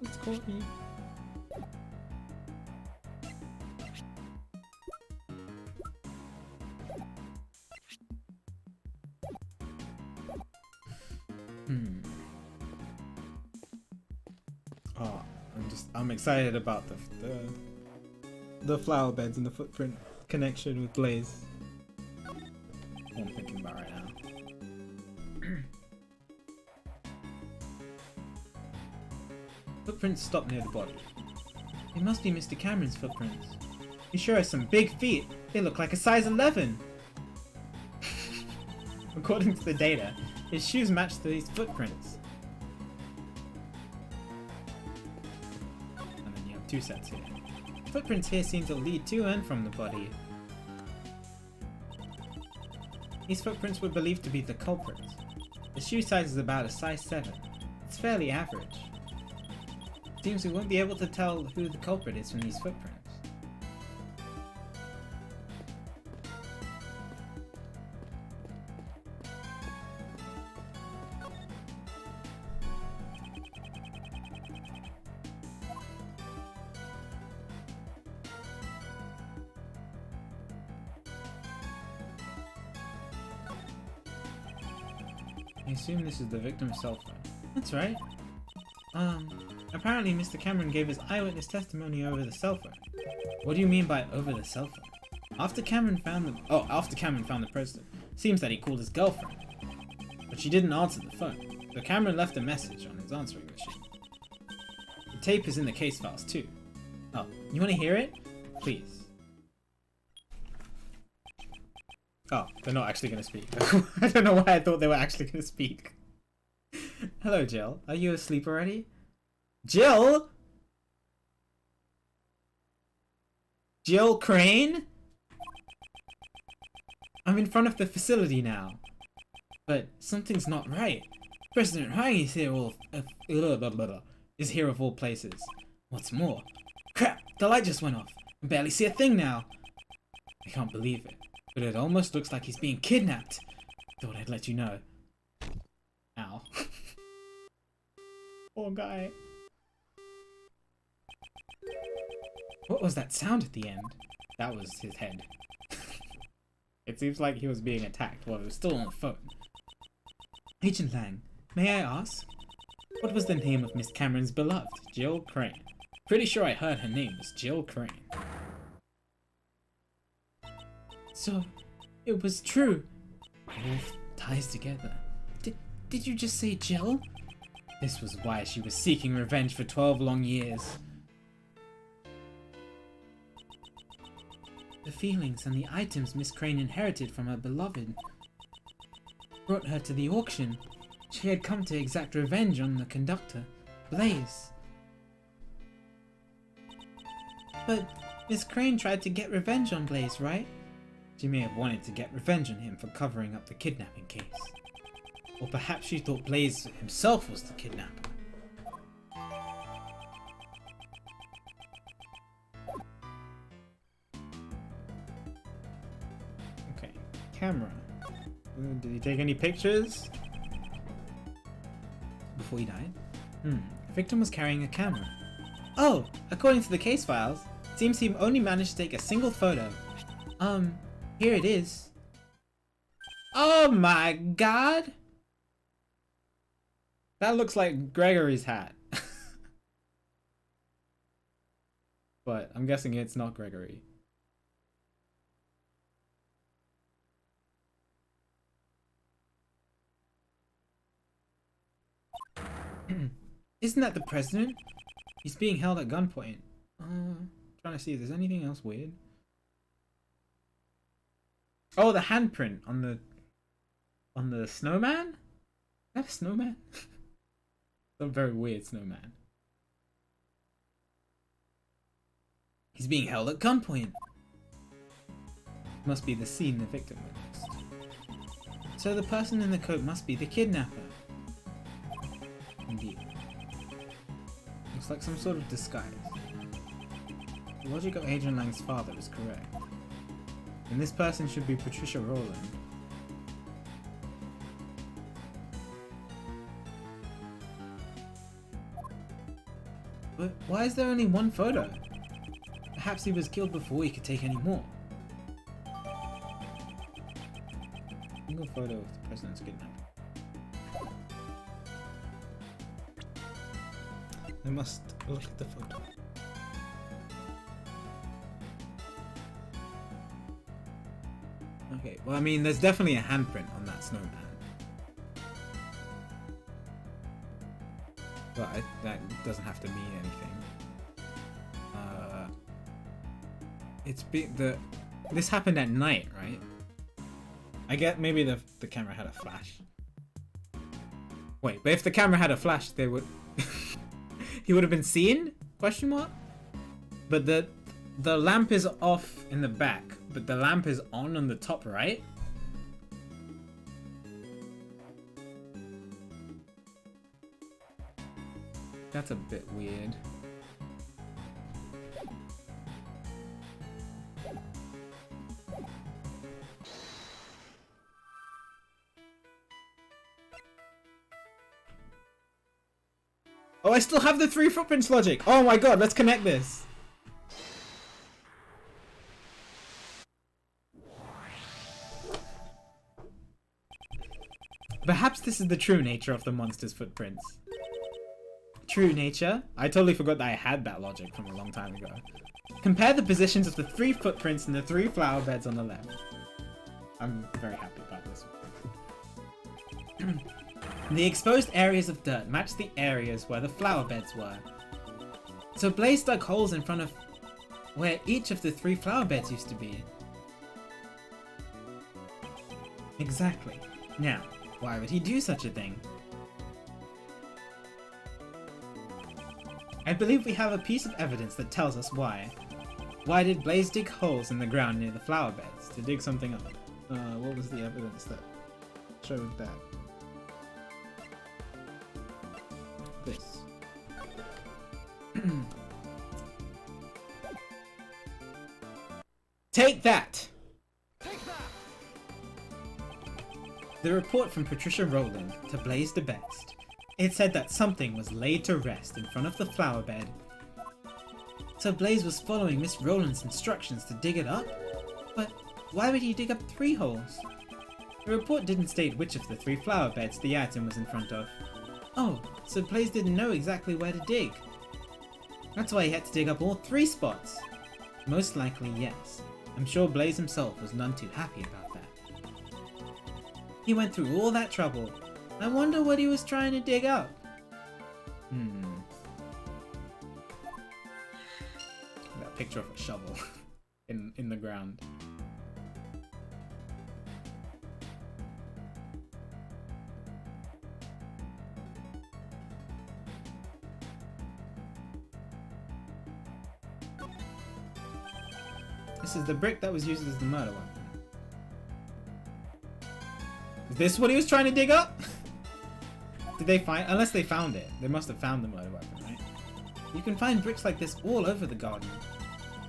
It's Courtney. Oh, I'm excited about the flower beds and the footprint connection with Blaze. That's what I'm thinking about right now. Footprints stop near the body. It must be Mr. Cameron's footprints. He sure has some big feet. They look like a size 11. According to the data, his shoes match these footprints. And then you have two sets here. Footprints here seem to lead to and from the body. These footprints were believed to be the culprits. The shoe size is about a size 7. It's fairly average. Seems we won't be able to tell who the culprit is from these footprints. I assume this is the victim's cell phone. That's right. Apparently Mr. Cameron gave his eyewitness testimony over the cell phone. What do you mean by over the cell phone? After Cameron found the president, seems that he called his girlfriend. But she didn't answer the phone, so Cameron left a message on his answering machine. The tape is in the case files too. Oh, you want to hear it? Please. Oh, they're not actually going to speak. I don't know why I thought they were actually going to speak. Hello, Jill. Are you asleep already? Jill? Jill Crane? I'm in front of the facility now. But something's not right. President High is here of all places. What's more? Crap! The light just went off. I barely see a thing now. I can't believe it. But it almost looks like he's being kidnapped. Thought I'd let you know. Ow. Poor guy. What was that sound at the end? That was his head. It seems like he was being attacked while he was still on the phone. Agent Lang, may I ask? What was the name of Miss Cameron's beloved, Jill Crane? Pretty sure I heard her name was Jill Crane. So, it was true. It all ties together. Did you just say Jill? This was why she was seeking revenge for 12 long years. The feelings and the items Miss Crane inherited from her beloved brought her to the auction. She had come to exact revenge on the conductor, Blaze. But Miss Crane tried to get revenge on Blaze, right? She may have wanted to get revenge on him for covering up the kidnapping case. Or perhaps she thought Blaze himself was the kidnapper. Okay, camera. Did he take any pictures? Before he died? The victim was carrying a camera. Oh, according to the case files, it seems he only managed to take a single photo. Here it is. Oh my god! That looks like Gregory's hat. But I'm guessing it's not Gregory. Isn't that the president? He's being held at gunpoint. Trying to see if there's anything else weird. Oh, the handprint on the snowman? Is that a snowman? A very weird snowman. He's being held at gunpoint. Must be the scene the victim witnessed. So the person in the coat must be the kidnapper. Indeed. Looks like some sort of disguise. The logic of Adrian Lang's father is correct. And this person should be Patricia Rowland. But why is there only one photo? Perhaps he was killed before he could take any more. Single photo of the president's kidnapped. I must look at the photo. Okay, well I mean there's definitely a handprint on that snowman. But that doesn't have to mean anything. This happened at night, right? I get maybe the camera had a flash. Wait, but if the camera had a flash, they would he would have been seen? Question mark? But the lamp is off in the back, but the lamp is on the top right. That's a bit weird. Oh, I still have the 3 footprints logic. Oh my god, let's connect this. Perhaps this is the true nature of the monster's footprints. True nature? I totally forgot that I had that logic from a long time ago. Compare the positions of the 3 footprints and the 3 flower beds on the left. I'm very happy about this. The exposed areas of dirt match the areas where the flower beds were. So Blaze dug holes in front of where each of the 3 flower beds used to be. Exactly. Now, why would he do such a thing? I believe we have a piece of evidence that tells us why. Why did Blaze dig holes in the ground near the flower beds? To dig something up. What was the evidence that showed that? This. Take that! The report from Patricia Rowland to Blaze the Best. It said that something was laid to rest in front of the flower bed. So Blaze was following Miss Rowland's instructions to dig it up? But why would he dig up 3 holes? The report didn't state which of the 3 flower beds the item was in front of. Oh, so Blaze didn't know exactly where to dig. That's why he had to dig up all 3 spots. Most likely, yes. I'm sure Blaze himself was none too happy about that. He went through all that trouble. I wonder what he was trying to dig up. That picture of a shovel in the ground. This is the brick that was used as the murder weapon. Is this what he was trying to dig up? Did they find? Unless they found it. They must have found the murder weapon, right? You can find bricks like this all over the garden.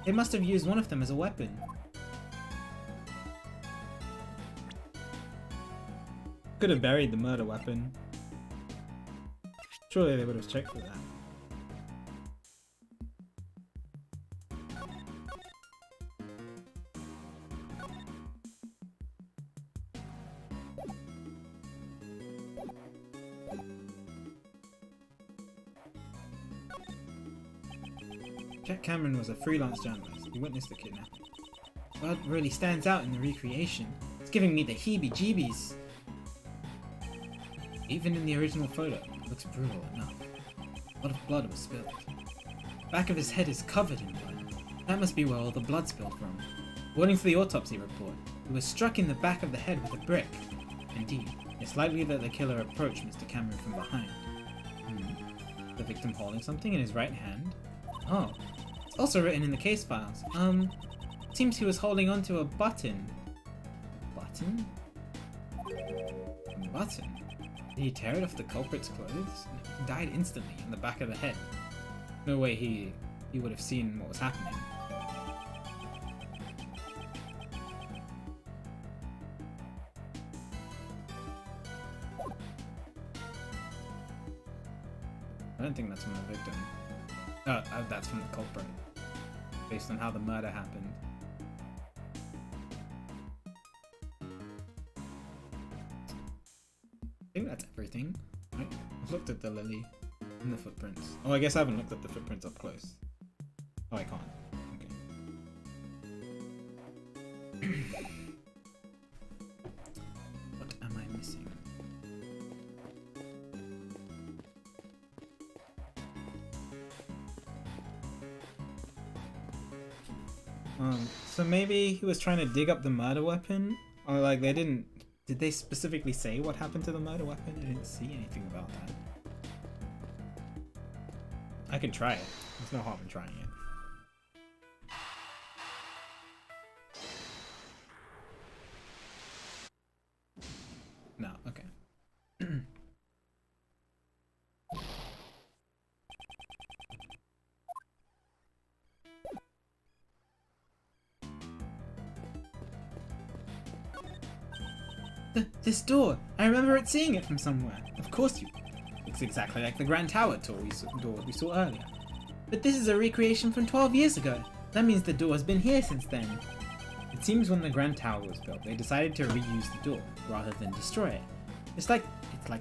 They must have used one of them as a weapon. Could have buried the murder weapon. Surely they would have checked for that. Jack Cameron was a freelance journalist. He witnessed the kidnapping. Blood really stands out in the recreation. It's giving me the heebie-jeebies. Even in the original photo, it looks brutal enough. A lot of blood was spilled. The back of his head is covered in blood. That must be where all the blood spilled from. According to the autopsy report, he was struck in the back of the head with a brick. Indeed, it's likely that the killer approached Mr. Cameron from behind. The victim holding something in his right hand? Oh. It's also written in the case files. Seems he was holding onto a button. Button? button. Did he tear it off the culprit's clothes? He died instantly in the back of the head. No way he would have seen what was happening. I don't think that's from the victim. That's from the culprit. Based on how the murder happened. I think that's everything. Right? I've looked at the lily and the footprints. Oh, I guess I haven't looked at the footprints up close. Oh, I can't. Okay. What am I missing? So maybe he was trying to dig up the murder weapon? Or like they didn't... Did they specifically say what happened to the murder weapon? I didn't see anything about that. I can try it. There's no harm in trying it. No, okay. This door! I remember seeing it from somewhere. Of course you do. Looks exactly like the Grand Tower door we saw earlier. But this is a recreation from 12 years ago. That means the door has been here since then. It seems when the Grand Tower was built, they decided to reuse the door, rather than destroy it. It's like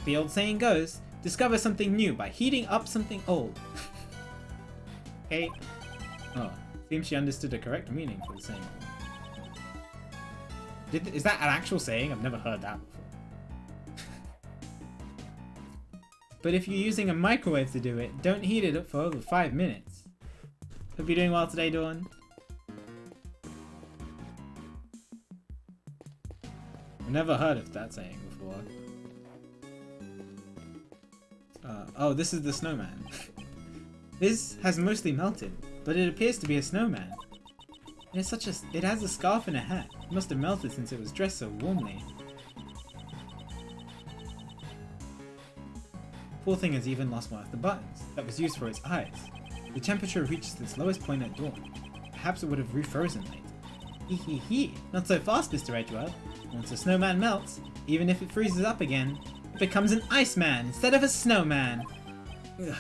the old saying goes, discover something new by heating up something old. Okay. Oh, seems she understood the correct meaning for the saying. Is that an actual saying? I've never heard that before. But if you're using a microwave to do it, don't heat it up for over 5 minutes. Hope you're doing well today, Dawn. I've never heard of that saying before. Oh, this is the snowman. This has mostly melted, but it appears to be a snowman. It has a scarf and a hat. It must have melted since it was dressed so warmly. Poor thing has even lost one of the buttons that was used for its eyes. The temperature reaches its lowest point at dawn. Perhaps it would have refrozen later. Hee. Not so fast, Mr. Edgeworth. Once a snowman melts, even if it freezes up again, it becomes an iceman instead of a snowman. Ugh.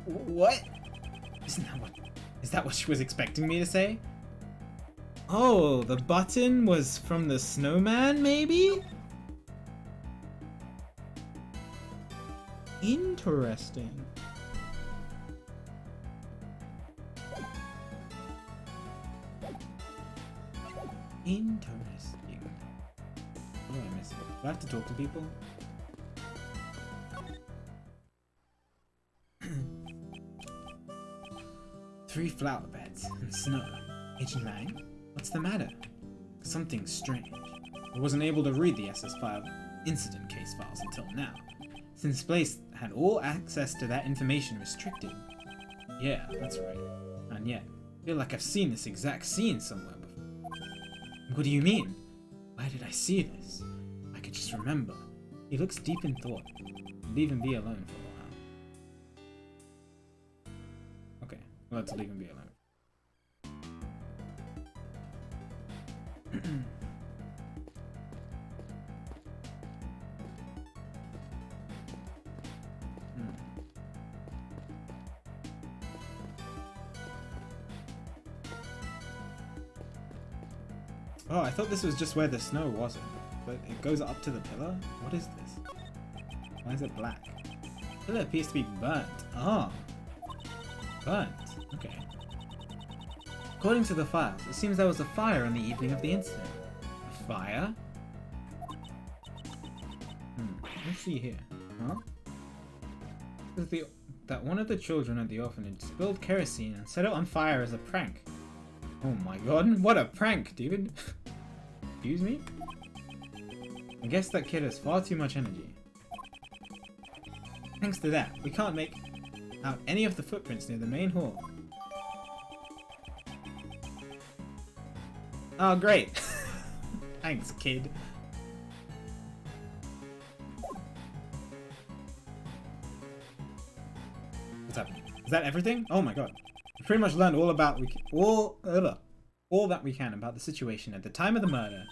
What? Is that what she was expecting me to say? Oh, the button was from the snowman, maybe? Interesting. Interesting. What am I missing? Do I have to talk to people? Three flower beds and snow. Agent Lang? What's the matter? Something strange. I wasn't able to read the SS file incident case files until now, since Blaze had all access to that information restricted. Yeah, that's right. And yet, I feel like I've seen this exact scene somewhere before. What do you mean? Where did I see this? I could just remember. He looks deep in thought. Leave him be alone for a while. Okay, let's leave him be alone. Oh, I thought this was just where the snow wasn't, but it goes up to the pillar? What is this? Why is it black? The pillar appears to be burnt. Ah! Burnt. Okay. According to the files, it seems there was a fire on the evening of the incident. A fire? Let's see here. Huh? It says that one of the children at the orphanage spilled kerosene and set it on fire as a prank. Oh my god, what a prank, dude! Excuse me? I guess that kid has far too much energy. Thanks to that, we can't make out any of the footprints near the main hall. Oh, great! Thanks, kid. What's happening? Is that everything? Oh my god. We pretty much learned all about all that we can about the situation at the time of the murder.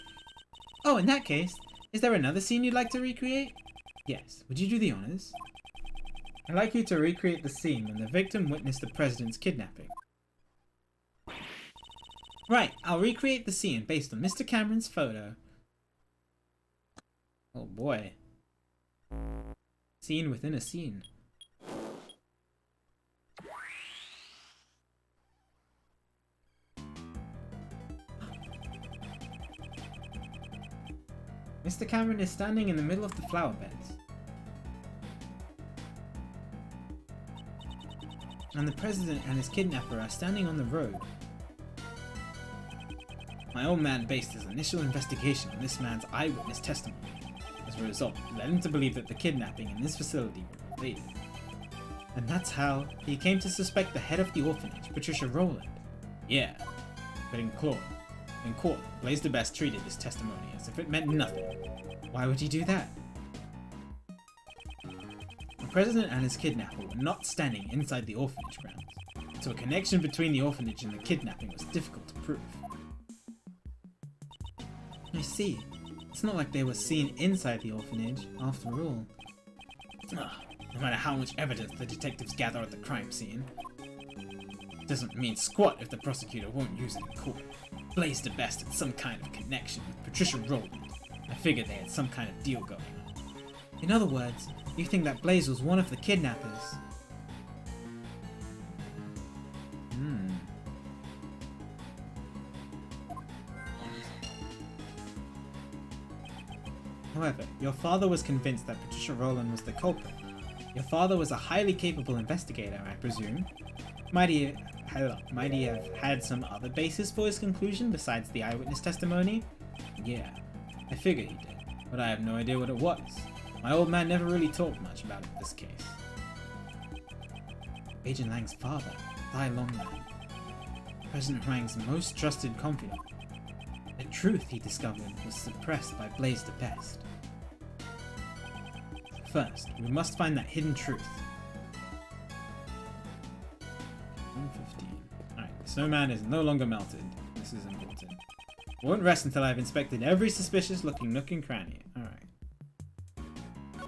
Oh, in that case, is there another scene you'd like to recreate? Yes. Would you do the honors? I'd like you to recreate the scene when the victim witnessed the president's kidnapping. Right, I'll recreate the scene based on Mr. Cameron's photo. Oh boy. Scene within a scene. Mr. Cameron is standing in the middle of the flower beds. And the president and his kidnapper are standing on the road. My old man based his initial investigation on this man's eyewitness testimony. As a result, it led him to believe that the kidnapping in this facility were related. And that's how he came to suspect the head of the orphanage, Patricia Rowland. Yeah, but in court, Blaise the Best treated this testimony as if it meant nothing. Why would he do that? The president and his kidnapper were not standing inside the orphanage grounds, so a connection between the orphanage and the kidnapping was difficult to prove. I see. It's not like they were seen inside the orphanage, after all. No matter how much evidence the detectives gather at the crime scene, it doesn't mean squat if the prosecutor won't use it in court. Blaise the Best had some kind of connection with Patricia Rowland. I figured they had some kind of deal going on. In other words, you think that Blaise was one of the kidnappers? However, your father was convinced that Patricia Rowland was the culprit. Your father was a highly capable investigator, I presume. Might he have had some other basis for his conclusion besides the eyewitness testimony? Yeah, I figure he did, but I have no idea what it was. My old man never really talked much about this case. Agent Lang's father, Thai Longman, President Huang's most trusted confidant. The truth he discovered was suppressed by Blaise the Best. First, we must find that hidden truth. 115. Alright, the snowman is no longer melted. This is important. I won't rest until I've inspected every suspicious looking nook and cranny. Alright.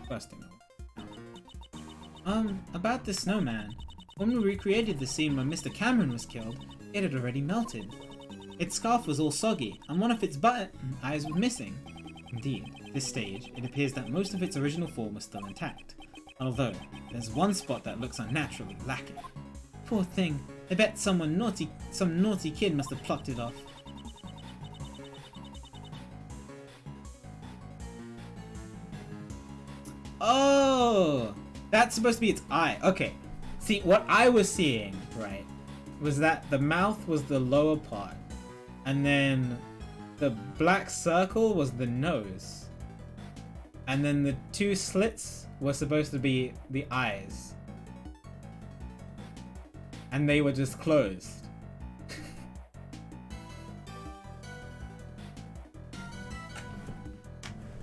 First thing. About the snowman. When we recreated the scene when Mr. Cameron was killed, it had already melted. Its scarf was all soggy, and one of its eyes was missing. Indeed, at this stage, it appears that most of its original form was still intact. Although, there's one spot that looks unnaturally lacking. Poor thing. I bet some naughty kid must have plucked it off. Oh! That's supposed to be its eye. Okay. See, what I was seeing, right, was that the mouth was the lower part. And then the black circle was the nose. And then the two slits were supposed to be the eyes. And they were just closed.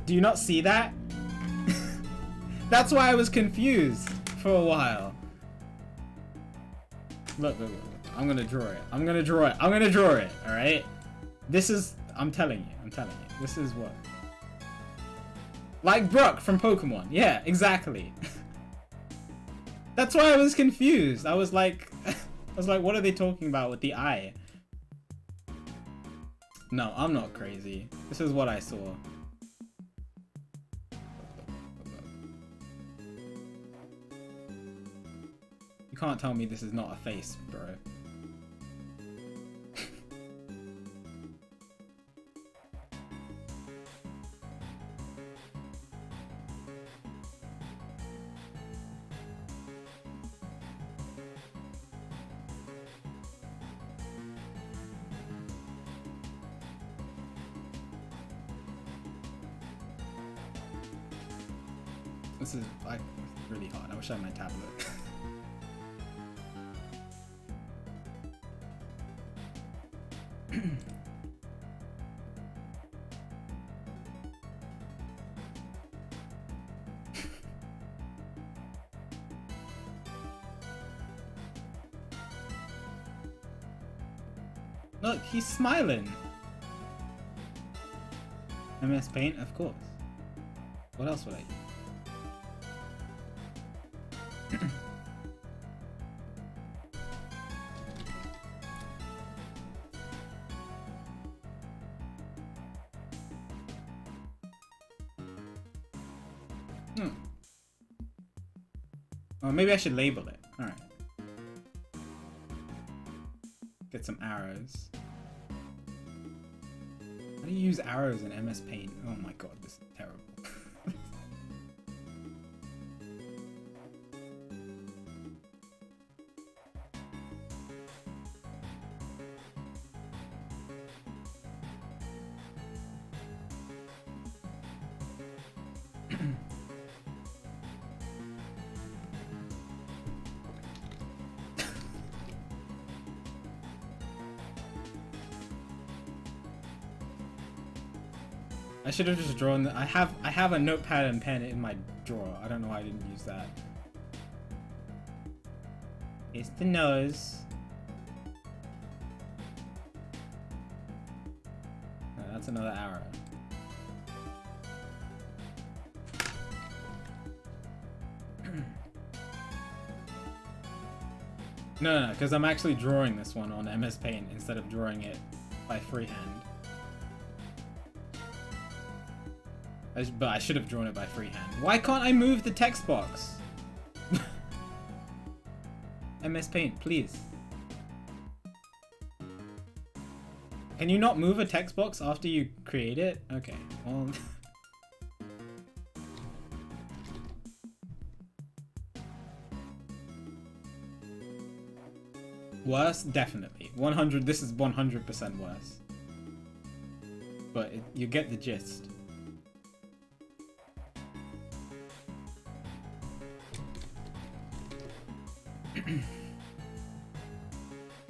Do you not see that? That's why I was confused for a while. Look. I'm gonna draw it. I'm gonna draw it, alright? This is... I'm telling you. This is what? Like Brock from Pokemon. Yeah, exactly. That's why I was confused. I was like, what are they talking about with the eye? No, I'm not crazy. This is what I saw. You can't tell me this is not a face, bro. This is like really hard. I wish I had my tablet. Look, he's smiling. MS Paint, of course. What else would I use? Oh, maybe I should label it. Alright. Get some arrows. How do you use arrows in MS Paint? Oh my god, this is terrible. I should have just drawn the, I have a notepad and pen in my drawer. I don't know why I didn't use that. It's the nose. No, that's another arrow. No, because I'm actually drawing this one on MS Paint instead of drawing it by freehand. But I should have drawn it by freehand. Why can't I move the text box? MS Paint, please. Can you not move a text box after you create it? Okay, well... Worse? Definitely. 100, this is 100% worse. But you get the gist.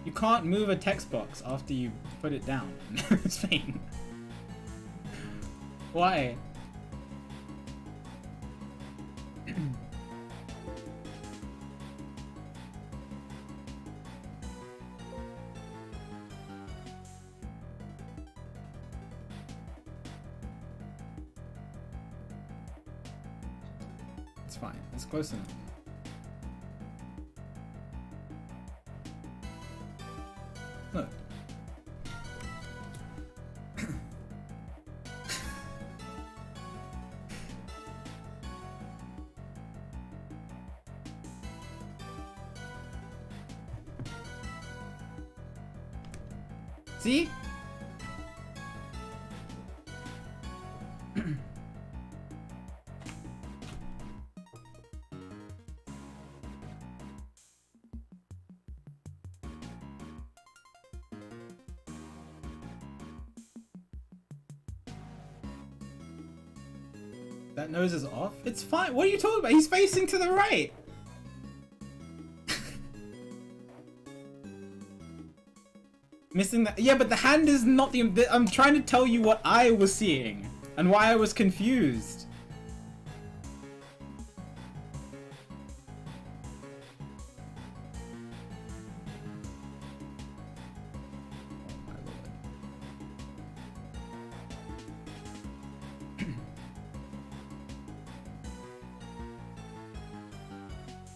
You can't move a text box after you put it down. It's fine. Why? It's fine. It's close enough. Look. See? That nose is off? It's fine. What are you talking about? He's facing to the right. Missing that. Yeah, but the hand is not the... I'm trying to tell you what I was seeing and why I was confused.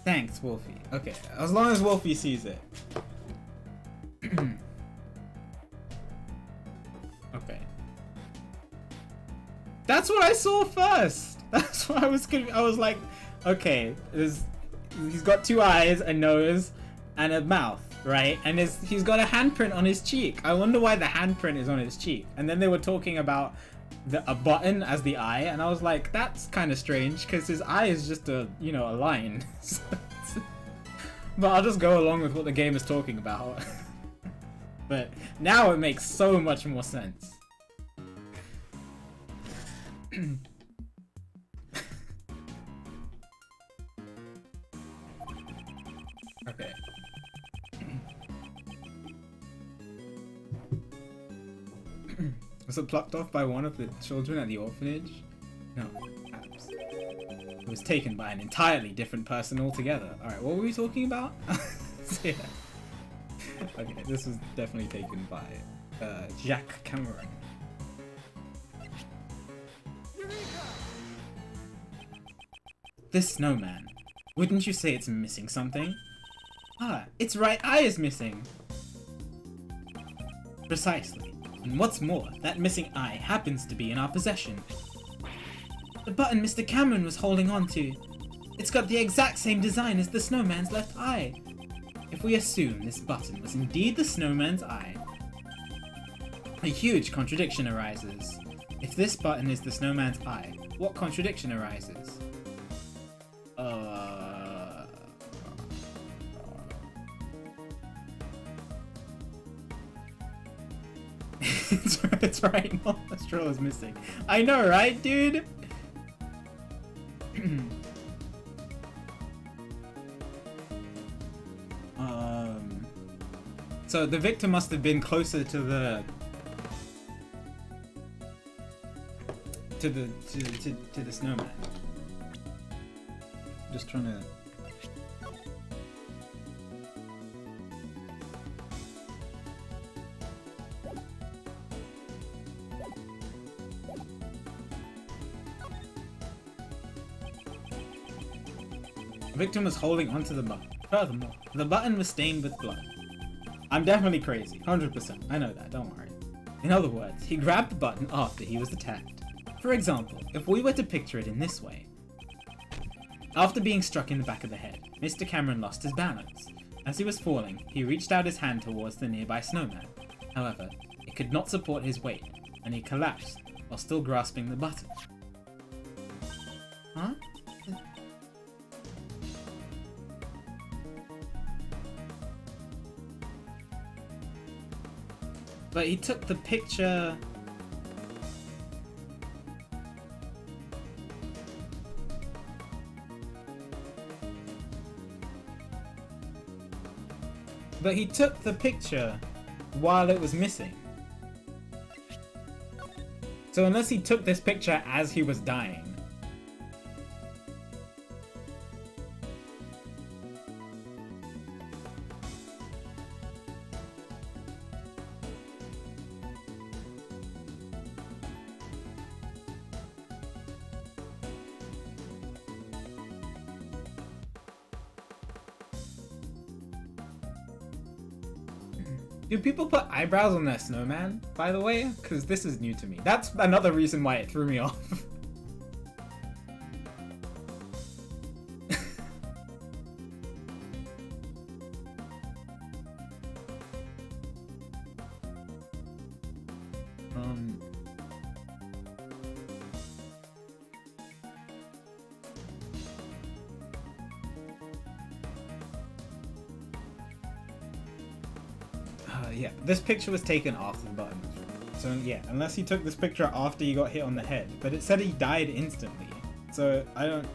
Thanks, Wolfie. Okay, as long as Wolfie sees it. Okay. That's what I saw first! That's what I was like, okay, he's got two eyes, a nose, and a mouth, right? And he's got a handprint on his cheek. I wonder why the handprint is on his cheek. And then they were talking about a button as the eye, and I was like, that's kind of strange because his eye is just a line. But I'll just go along with what the game is talking about. But now it makes so much more sense. Okay. Was it plucked off by one of the children at the orphanage? No, perhaps. It was taken by an entirely different person altogether. Alright, what were we talking about? Yeah. Okay, this was definitely taken by Jack Cameron. This snowman. Wouldn't you say it's missing something? Ah, its right eye is missing! Precisely. And what's more, that missing eye happens to be in our possession. The button Mr. Cameron was holding on to. It's got the exact same design as the snowman's left eye. If we assume this button was indeed the snowman's eye, a huge contradiction arises. If this button is the snowman's eye, what contradiction arises? It's right, no, the straw is missing. I know, right, dude? So the victim must have been closer to the snowman. Just trying to. The victim was holding onto the button. Furthermore, the button was stained with blood. I'm definitely crazy, 100%. I know that, don't worry. In other words, he grabbed the button after he was attacked. For example, if we were to picture it in this way. After being struck in the back of the head, Mr. Cameron lost his balance. As he was falling, he reached out his hand towards the nearby snowman. However, it could not support his weight, and he collapsed while still grasping the button. Huh? But he took the picture. But he took the picture while it was missing. So unless he took this picture as he was dying. Do people put eyebrows on their snowman, by the way? Because this is new to me. That's another reason why it threw me off. Yeah, this picture was taken after the button. So yeah, unless he took this picture after he got hit on the head. But it said he died instantly. So I don't...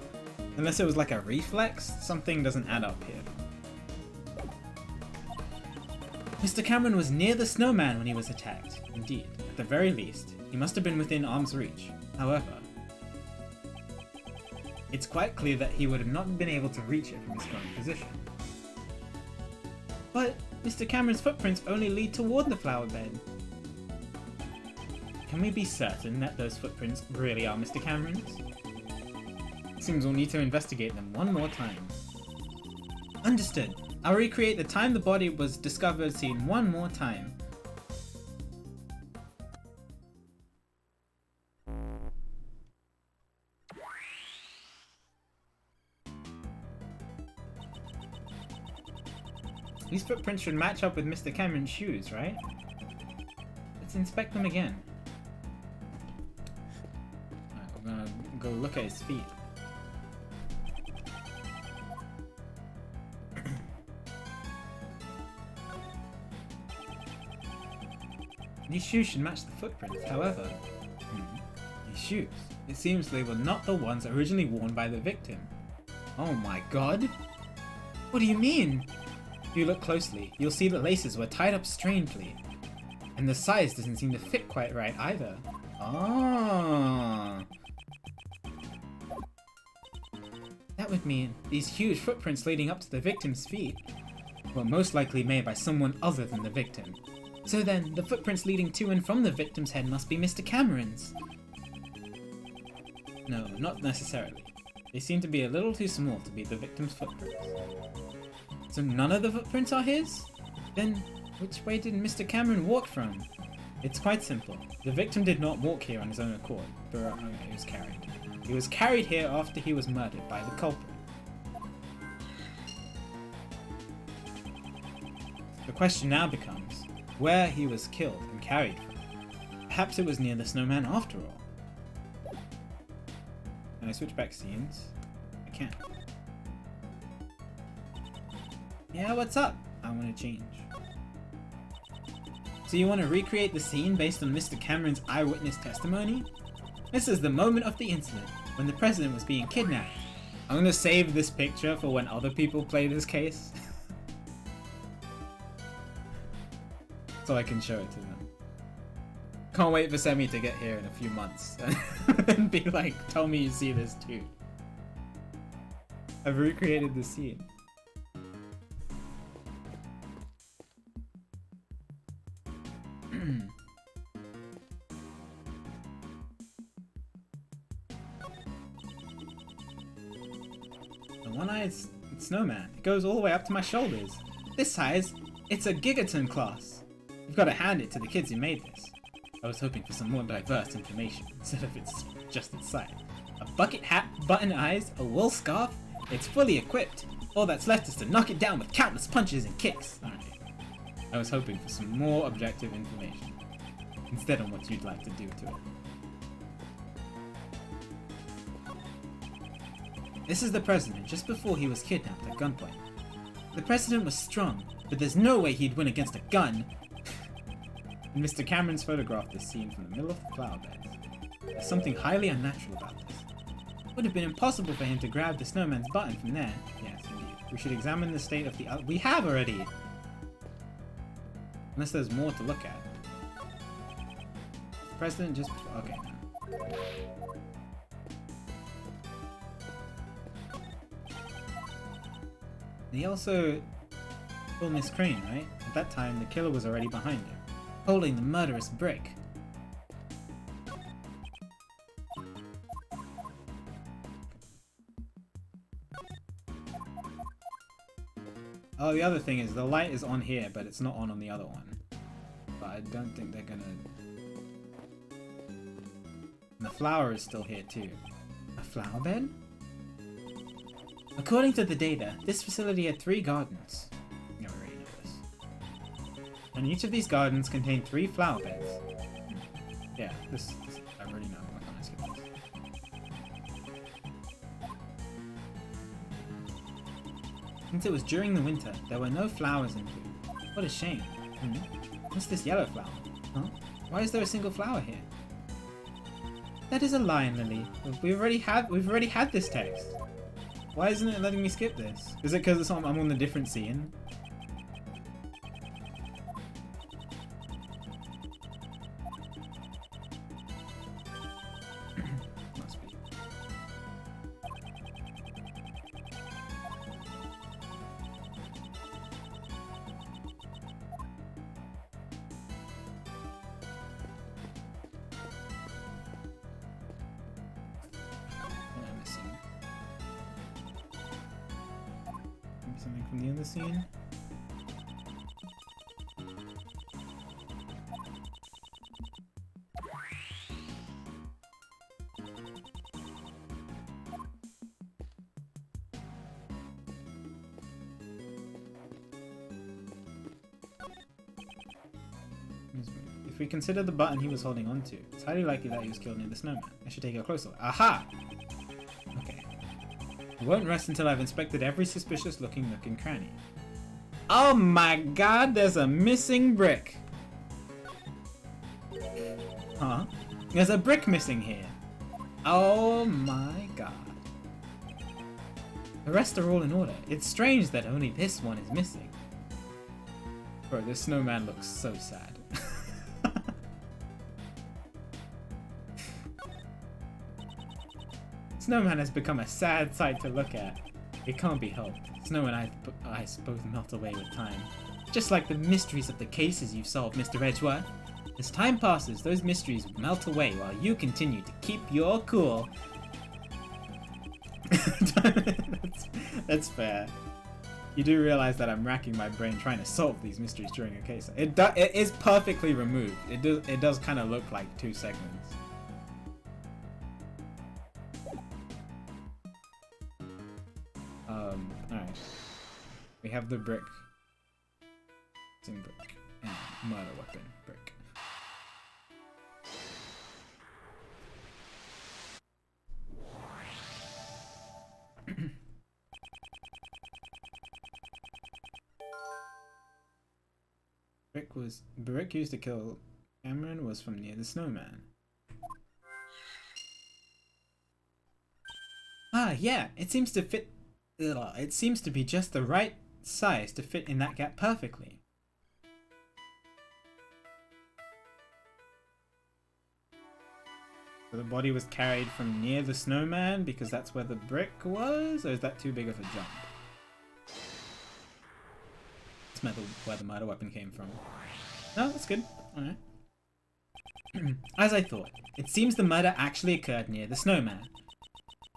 Unless it was like a reflex, something doesn't add up here. Mr. Cameron was near the snowman when he was attacked. Indeed, at the very least, he must have been within arm's reach. However, it's quite clear that he would have not been able to reach it from his current position. But Mr. Cameron's footprints only lead toward the flower bed. Can we be certain that those footprints really are Mr. Cameron's? It seems we'll need to investigate them one more time. Understood. I'll recreate the time the body was discovered scene one more time. These footprints should match up with Mr. Cameron's shoes, right? Let's inspect them again. Alright, we're gonna go look at his feet. These shoes should match the footprints, however... These shoes. It seems they were not the ones originally worn by the victim. Oh my god! What do you mean? If you look closely, you'll see the laces were tied up strangely. And the size doesn't seem to fit quite right either. Ah. That would mean these huge footprints leading up to the victim's feet. were most likely made by someone other than the victim. So then, the footprints leading to and from the victim's head must be Mr. Cameron's. No, not necessarily. They seem to be a little too small to be the victim's footprints. So none of the footprints are his? Then, which way did Mr. Cameron walk from? It's quite simple. The victim did not walk here on his own accord, but he was carried. He was carried here after he was murdered by the culprit. The question now becomes, where he was killed and carried from. Perhaps it was near the snowman after all. Can I switch back scenes? I can't. Yeah, what's up? I want to change. So you want to recreate the scene based on Mr. Cameron's eyewitness testimony? This is the moment of the incident, when the president was being kidnapped. I'm going to save this picture for when other people play this case. So I can show it to them. Can't wait for Semi to get here in a few months and be like, tell me you see this too. I've recreated the scene. The one-eyed snowman. It goes all the way up to my shoulders. This size, it's a gigaton class. You've got to hand it to the kids who made this. I was hoping for some more diverse information instead of just its size. A bucket hat, button eyes, a wool scarf. It's fully equipped. All that's left is to knock it down with countless punches and kicks. Alright. I was hoping for some more objective information instead of what you'd like to do to it. This is the president just before he was kidnapped at gunpoint. The president was strong, but there's no way he'd win against a gun. And Mr. Cameron's photographed this scene from the middle of the flower beds. There's something highly unnatural about this. It would have been impossible for him to grab the snowman's button from there. Yes, indeed. We should examine the state of the other. We have already! Unless there's more to look at. The president just. Okay. He also killed Miss Crane, right? At that time, the killer was already behind him, holding the murderous brick. Oh, the other thing is the light is on here, but it's not on the other one. But I don't think they're gonna... And the flower is still here too. A flower bed? According to the data, this facility had 3 gardens. You already know this. And each of these gardens contained 3 flower beds. Yeah, this I already know. Why can't I skip this? Since it was during the winter, there were no flowers in bloom. What a shame. What's this yellow flower? Huh? Why is there a single flower here? That is a lion lily. We've already had this text. Why isn't it letting me skip this? Is it because I'm on a different scene? Must be. What am I missing? Something from the other scene. If we consider the button he was holding onto, it's highly likely that he was killed near the snowman. I should take a closer look. Aha! Okay. I won't rest until I've inspected every suspicious looking nook and cranny. Oh my god, there's a missing brick! Huh? There's a brick missing here! Oh my god. The rest are all in order. It's strange that only this one is missing. Bro, this snowman looks so sad. Snowman has become a sad sight to look at. It can't be helped. Snow and ice both melt away with time. Just like the mysteries of the cases you've solved, Mr. Edgeworth. As time passes, those mysteries melt away while you continue to keep your cool. That's fair. You do realize that I'm racking my brain trying to solve these mysteries during a case. It is perfectly removed. It does kind of look like 2 segments. Alright. We have the brick. Brick. And murder weapon. Brick. Brick used to kill Cameron was from near the snowman. Ah, yeah, it seems to fit. It seems to be just the right size to fit in that gap perfectly. So the body was carried from near the snowman because that's where the brick was, or is that too big of a jump? That's where the murder weapon came from. No, that's good. Alright. As I thought, it seems the murder actually occurred near the snowman.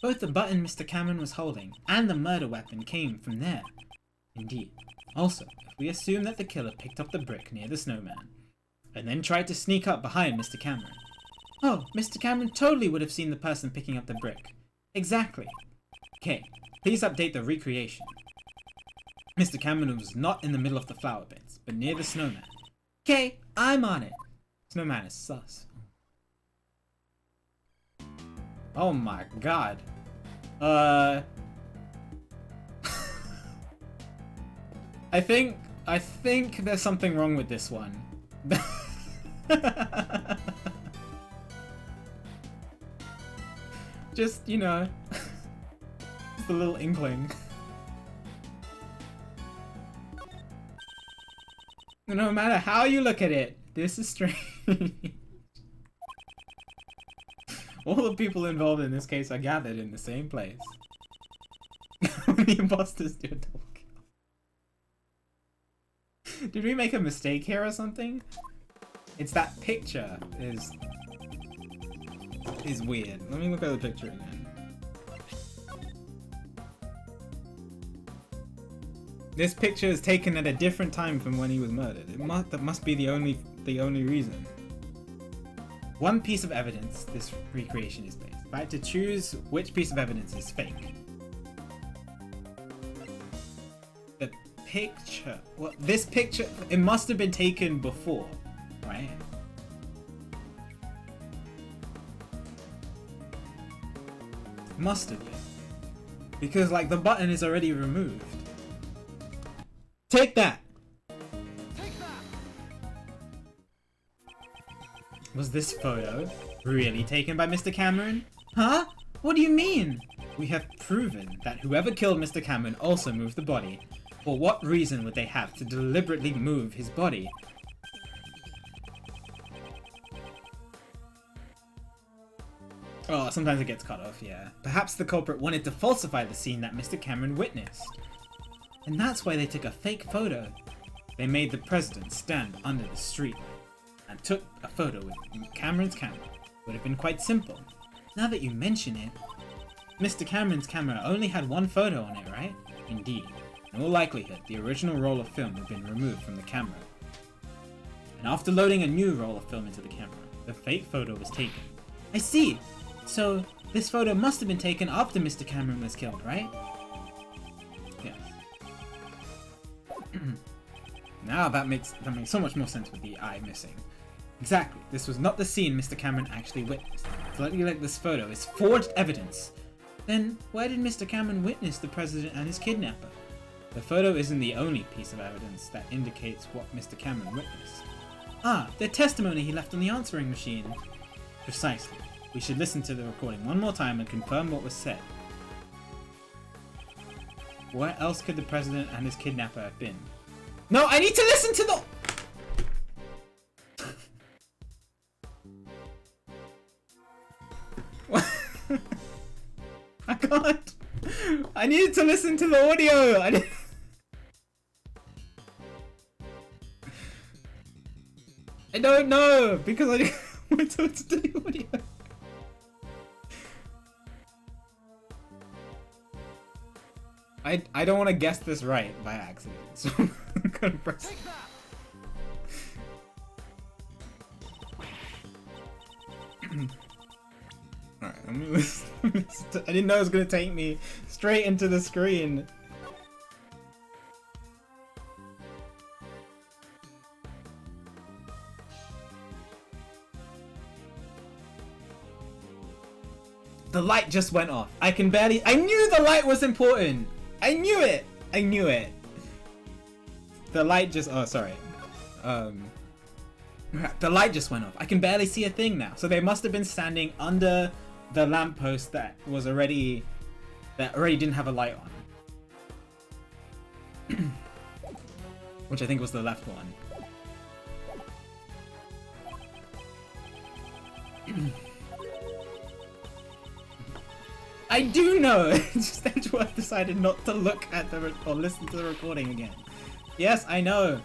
Both the button Mr. Cameron was holding and the murder weapon came from there. Indeed. Also, if we assume that the killer picked up the brick near the snowman, and then tried to sneak up behind Mr. Cameron. Oh, Mr. Cameron totally would have seen the person picking up the brick. Exactly. Okay, please update the recreation. Mr. Cameron was not in the middle of the flower beds, but near the snowman. Okay, I'm on it. Snowman is sus. Oh my god. I think there's something wrong with this one. Just, you know, just a little inkling. No matter how you look at it, this is strange. All the people involved in this case are gathered in the same place. The imposters do a double kill. Did we make a mistake here or something? It's that picture is weird. Let me look at the picture again. This picture is taken at a different time from when he was murdered. That must be the only reason. One piece of evidence this recreation is based. If I had to choose which piece of evidence is fake. The picture. Well, this picture, it must have been taken before, right? Must have been. Because, like, the button is already removed. Take that! Take that! Was this photo really taken by Mr. Cameron? Huh? What do you mean? We have proven that whoever killed Mr. Cameron also moved the body. For what reason would they have to deliberately move his body? Oh, sometimes it gets cut off, yeah. Perhaps the culprit wanted to falsify the scene that Mr. Cameron witnessed. And that's why they took a fake photo. They made the president stand under the streetlight and took a photo with Cameron's camera. Would have been quite simple. Now that you mention it, Mr. Cameron's camera only had one photo on it, right? Indeed. In all likelihood, the original roll of film had been removed from the camera. And after loading a new roll of film into the camera, the fake photo was taken. I see! So, this photo must have been taken after Mr. Cameron was killed, right? Yes. Now that makes so much more sense with the eye missing. Exactly. This was not the scene Mr. Cameron actually witnessed. Slightly like this photo is forged evidence. Then, why did Mr. Cameron witness the president and his kidnapper? The photo isn't the only piece of evidence that indicates what Mr. Cameron witnessed. Ah, the testimony he left on the answering machine. Precisely. We should listen to the recording one more time and confirm what was said. Where else could the president and his kidnapper have been? No, I need to listen to the... I can't. I needed to listen to the audio. I don't know because I went to listen to the audio. I don't want to guess this right by accident, so I'm gonna press. Take that. Alright, let me listen. I didn't know it was gonna take me straight into the screen. The light just went off. I can barely. I knew the light was important. I knew it. I knew it. The light just. Oh, sorry. The light just went off. I can barely see a thing now. So they must have been standing under the lamppost that already didn't have a light on. Which I think was the left one. I do know. Just Edgeworth decided not to look at or listen to the recording again. Yes, I know.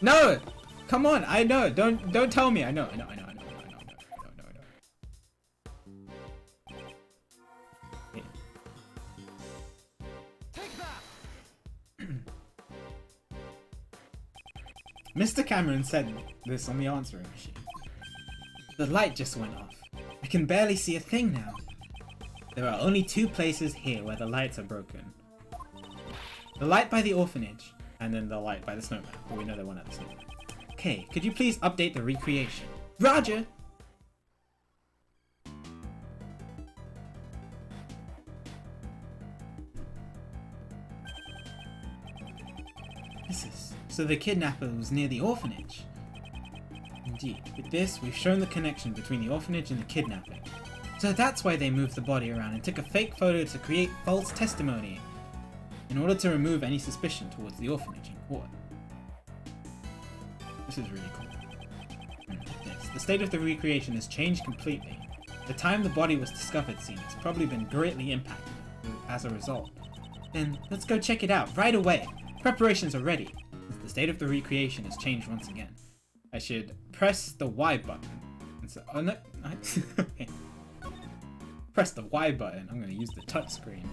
No, come on. I know. Don't tell me. I know. Yeah. Take that. Mr. Cameron said this on the answering machine. The light just went off. I can barely see a thing now. There are only two places here where the lights are broken. The light by the orphanage, and then the light by the snowman, but we know they weren't at the snowman. Okay, could you please update the recreation? Roger! So the kidnapper was near the orphanage. Indeed, with this, we've shown the connection between the orphanage and the kidnapping. So that's why they moved the body around and took a fake photo to create false testimony, in order to remove any suspicion towards the orphanage in court. This is really cool. Yes, the state of the recreation has changed completely. The time the body was discovered seems probably been greatly impacted as a result. Then let's go check it out right away. Preparations are ready. The state of the recreation has changed once again. I should press the Y button. And so, oh no, okay. Press the Y button. I'm going to use the touch screen.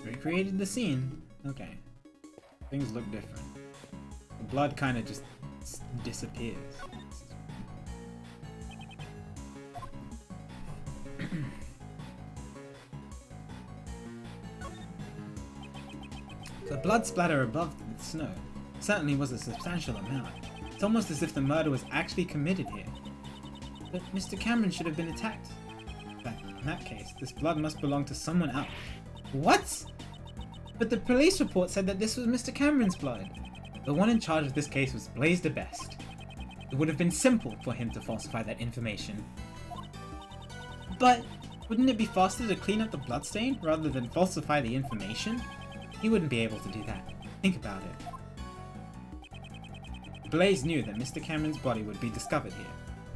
Recreated the scene. Okay. Things look different. The blood kind of just disappears. The blood splatter above the snow certainly was a substantial amount. It's almost as if the murder was actually committed here. But Mr. Cameron should have been attacked. But in that case, this blood must belong to someone else. What? But the police report said that this was Mr. Cameron's blood. The one in charge of this case was Blaise de Best. It would have been simple for him to falsify that information. But wouldn't it be faster to clean up the bloodstain rather than falsify the information? He wouldn't be able to do that. Think about it. Blaise knew that Mr. Cameron's body would be discovered here,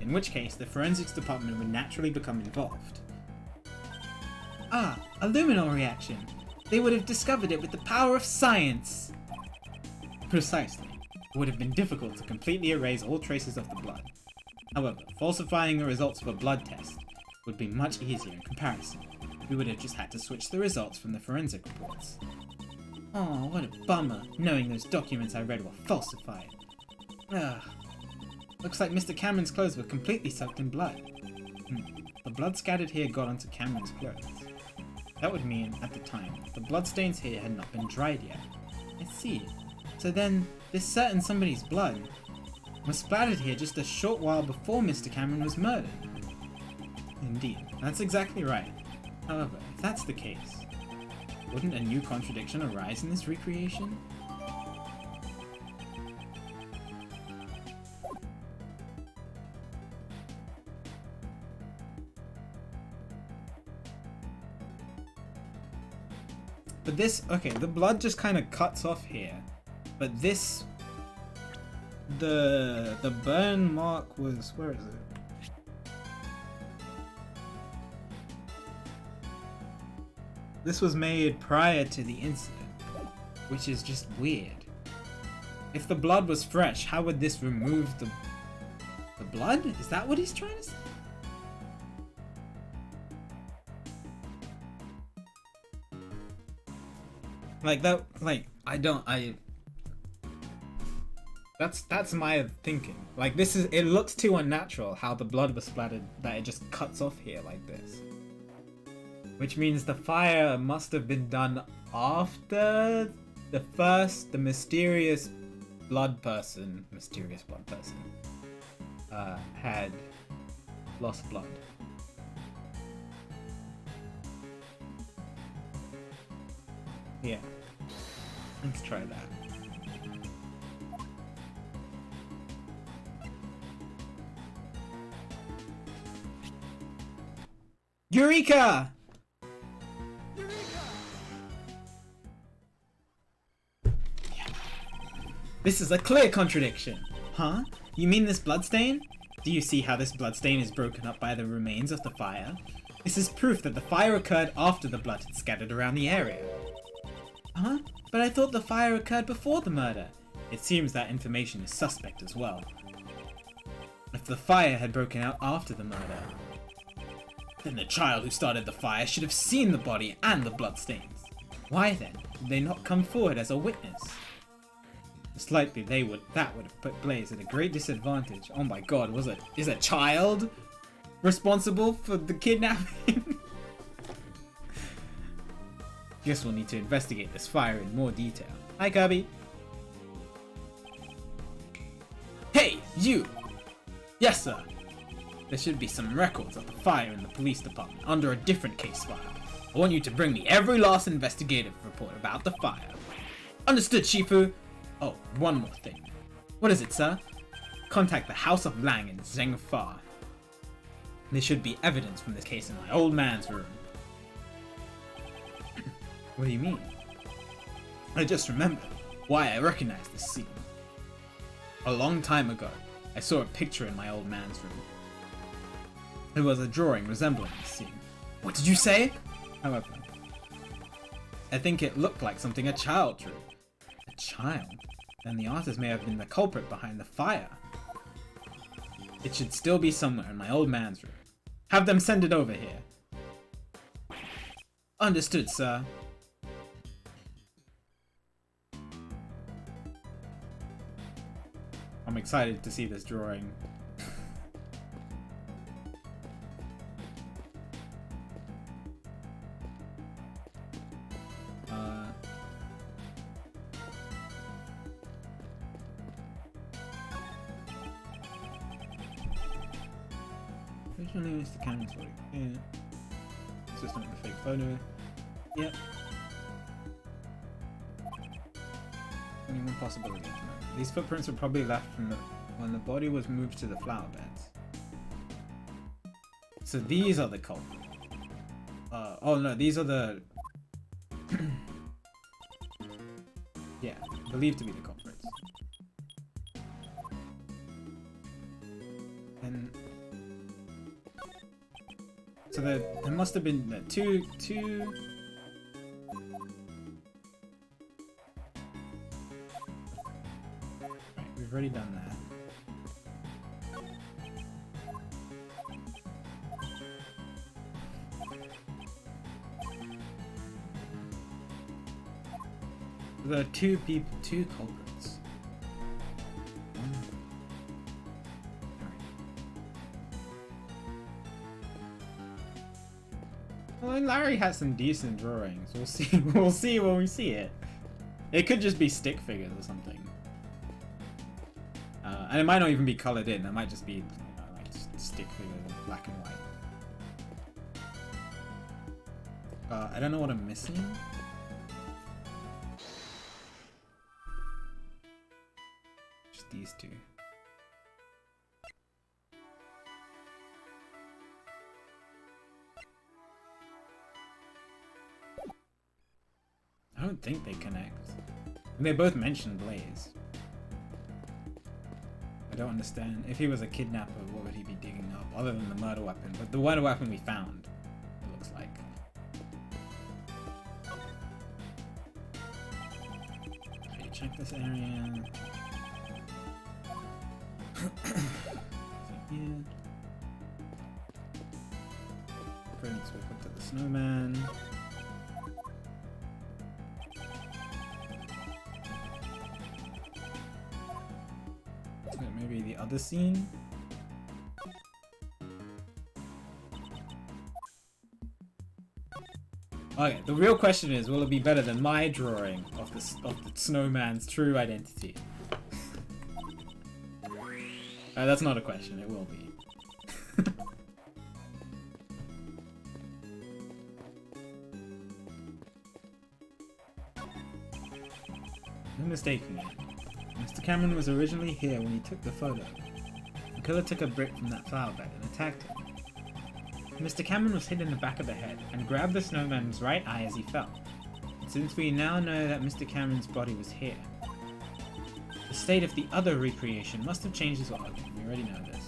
in which case the forensics department would naturally become involved. Ah, a luminol reaction. They would have discovered it with the power of science. Precisely. It would have been difficult to completely erase all traces of the blood. However, falsifying the results of a blood test would be much easier in comparison. We would have just had to switch the results from the forensic reports. Oh, what a bummer, knowing those documents I read were falsified. Ugh. Looks like Mr. Cameron's clothes were completely soaked in blood. The blood scattered here got onto Cameron's clothes. That would mean, at the time, the bloodstains here had not been dried yet. I see. So then, this certain somebody's blood was splattered here just a short while before Mr. Cameron was murdered. Indeed, that's exactly right. However, if that's the case, wouldn't a new contradiction arise in this recreation? But this, okay, the blood just kind of cuts off here, but this The burn mark was, where is it? This was made prior to the incident, which is just weird. If the blood was fresh, how would this remove the blood? Is that what he's trying to say? Like that, like that's my thinking. Like this is, it looks too unnatural how the blood was splattered, that it just cuts off here like this. Which means the fire must have been done after the mysterious blood person had lost blood. Yeah. Let's try that. Eureka! This is a clear contradiction. Huh? You mean this bloodstain? Do you see how this bloodstain is broken up by the remains of the fire? This is proof that the fire occurred after the blood had scattered around the area. Huh? But I thought the fire occurred before the murder. It seems that information is suspect as well. If the fire had broken out after the murder, then the child who started the fire should have seen the body and the bloodstains. Why then did they not come forward as a witness? Most likely that would have put Blaze at a great disadvantage. Oh my god, is a child responsible for the kidnapping? Guess we'll need to investigate this fire in more detail. Hi, Kirby. Hey, you! Yes, sir. There should be some records of the fire in the police department under a different case file. I want you to bring me every last investigative report about the fire. Understood, Shifu? Oh, one more thing. What is it, sir? Contact the House of Lang in Zhengfa. There should be evidence from this case in my old man's room. What do you mean? I just remembered why I recognize this scene. A long time ago, I saw a picture in my old man's room. It was a drawing resembling this scene. What did you say? However, I think it looked like something a child drew. A child? Then the artist may have been the culprit behind the fire. It should still be somewhere in my old man's room. Have them send it over here. Understood, sir. I'm excited to see this drawing. Originally used the camera's body. Yeah. System with a fake photo. Yep. Only one possibility. These footprints were probably left from when the body was moved to the flower beds. So these are the culprits. Oh no, these are the yeah, believed to be the culprits. And so there must have been two. Right, we've already done that. There are two culprits. Well, Larry has some decent drawings. We'll see. We'll see when we see it. It could just be stick figures or something, and it might not even be colored in. It might just be like just stick figures in black and white. I don't know what I'm missing. Just these two. I don't think they connect. And they both mention Blaze. don't understand. If he was a kidnapper, what would he be digging up other than the murder weapon? But the murder weapon we found, it looks like. Okay, check this area. Here. Prince, we put to the snowman. Maybe the other scene. Okay, the real question is, will it be better than my drawing of the snowman's true identity? That's not a question, it will be. No mistaking it. Mr. Cameron was originally here when he took the photo. The killer took a brick from that flower bed and attacked him. Mr. Cameron was hit in the back of the head and grabbed the snowman's right eye as he fell. Since we now know that Mr. Cameron's body was here, the state of the other recreation must have changed as well. Okay, we already know this.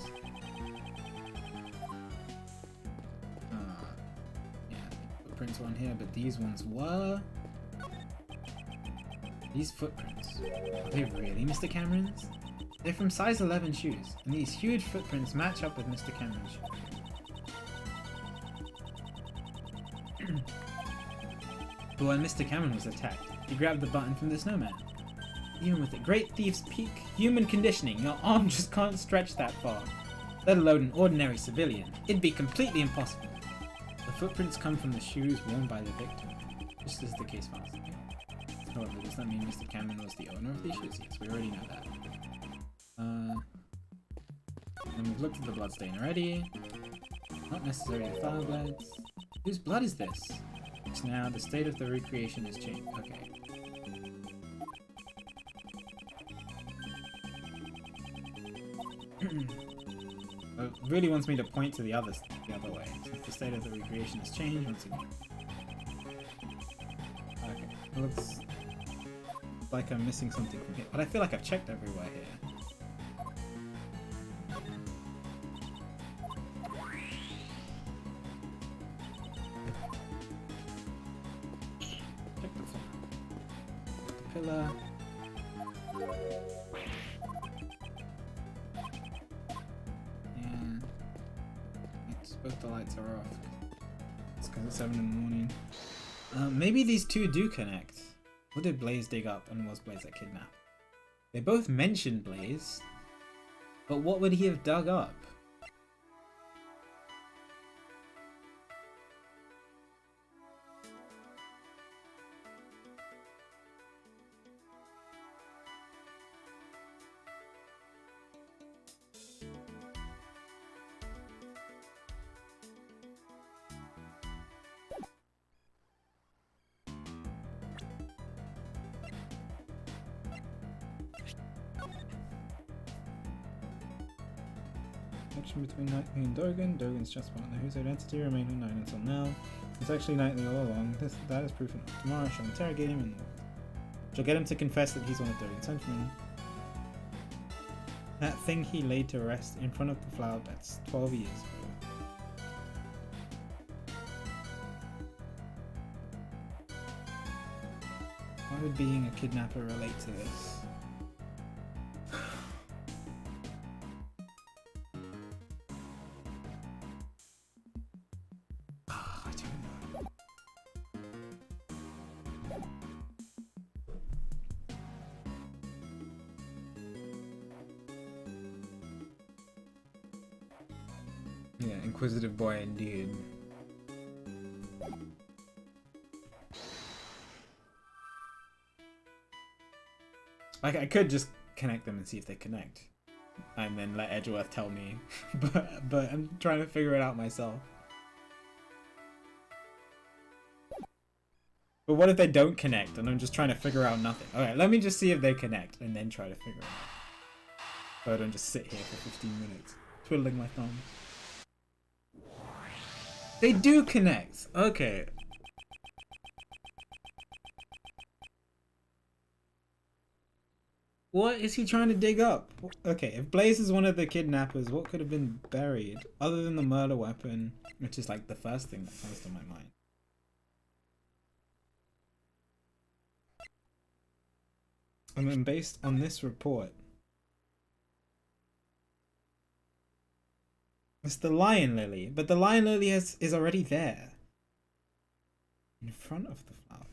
Yeah, footprints were on here, but these ones were... These footprints, are they really Mr. Cameron's? They're from size 11 shoes, and these huge footprints match up with Mr. Cameron's shoes. But when Mr. Cameron was attacked, he grabbed the button from the snowman. Even with a great thief's peak human conditioning, your arm just can't stretch that far, let alone an ordinary civilian. It'd be completely impossible. The footprints come from the shoes worn by the victim, just as the case files. However, does that mean Mr. Cameron was the owner of these shoes? Yes, we already know that. And we've looked at the bloodstain already. Not necessarily the flower beds. Whose blood is this? It's now the state of the recreation has changed. Okay. It really wants me to point to the other way. Since the state of the recreation has changed once again. Okay, it looks like I'm missing something from here, but I feel like I've checked everywhere here. Check the floor. The pillar. Yeah. Both the lights are off. It's because it's 7 in the morning. Maybe these two do connect. What did Blaze dig up, and was Blaze a kidnap? They both mentioned Blaze, but what would he have dug up? Between Knightley and Dogan. Dogan's just partner whose identity remained unknown until now. It's actually Knightley all along. That is proof enough. Tomorrow I shall interrogate him and shall get him to confess that he's one of Dogan's henchmen. That thing he laid to rest in front of the flower beds 12 years ago. Why would being a kidnapper relate to this? Yeah, inquisitive boy indeed. Like, I could just connect them and see if they connect, and then let Edgeworth tell me, but I'm trying to figure it out myself. But what if they don't connect and I'm just trying to figure out nothing? Okay, let me just see if they connect and then try to figure it out. So I don't just sit here for 15 minutes twiddling my thumbs. They do connect! Okay. What is he trying to dig up? Okay, if Blaze is one of the kidnappers, what could have been buried other than the murder weapon, which is like the first thing that comes to my mind. And then based on this report, it's the lion lily, but the lion lily is already there in front of the flower.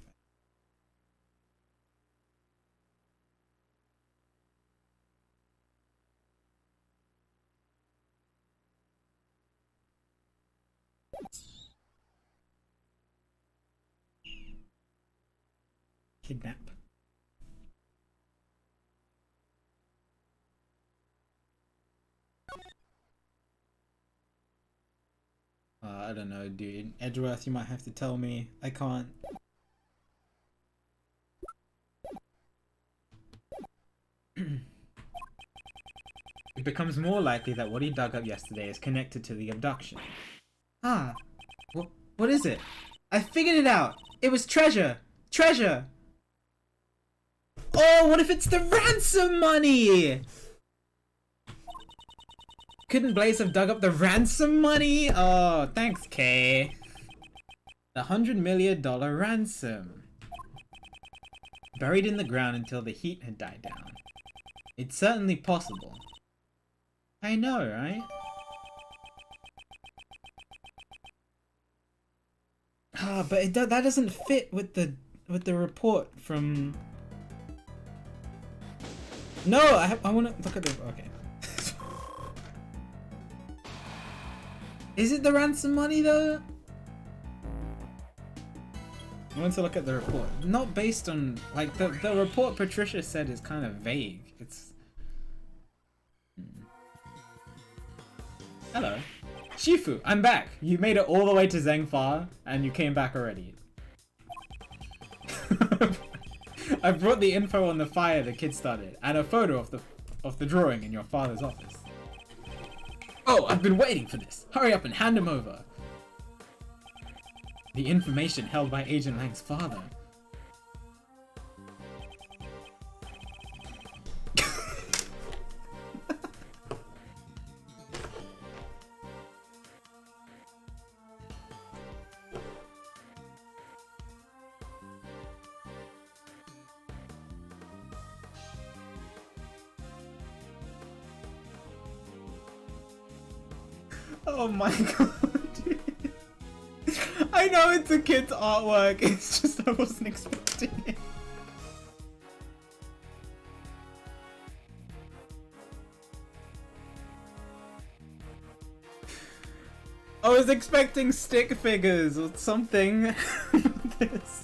Kidnap. I don't know, dude. Edgeworth, you might have to tell me. I can't. It becomes more likely that what he dug up yesterday is connected to the abduction. Ah, what is it? I figured it out. It was treasure. Treasure. Oh, what if it's the ransom money? Couldn't Blaze have dug up the ransom money? Oh, thanks, Kay. The $100 million ransom. Buried in the ground until the heat had died down. It's certainly possible. I know, right? Ah, but that doesn't fit with the report from. No, I want to look at the. Okay. Is it the ransom money though? I want to look at the report. Not based on like the report Patricia said is kind of vague. It's. Hello. Shifu, I'm back. You made it all the way to Zhengfa and you came back already. I brought the info on the fire the kid started and a photo of the drawing in your father's office. Oh, I've been waiting for this. Hurry up and hand him over. The information held by Agent Lang's father. Oh my god, dude. I know it's a kid's artwork, it's just I wasn't expecting it. I was expecting stick figures or something. This.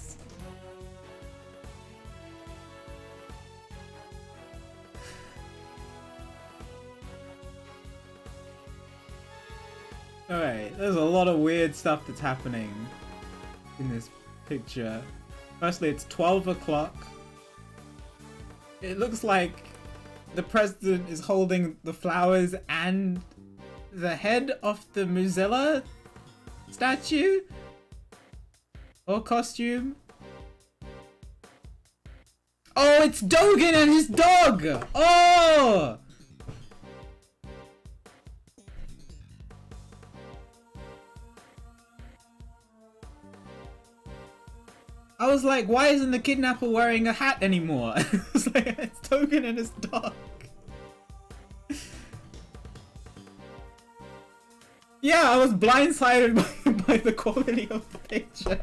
Alright, there's a lot of weird stuff that's happening in this picture. Firstly, it's 12 o'clock. It looks like the president is holding the flowers and the head of the Muzilla statue or costume. Oh, it's Dogen and his dog! Oh! I was like, why isn't the kidnapper wearing a hat anymore? I was like, it's Dogen and his dog. Yeah, I was blindsided by the quality of the picture.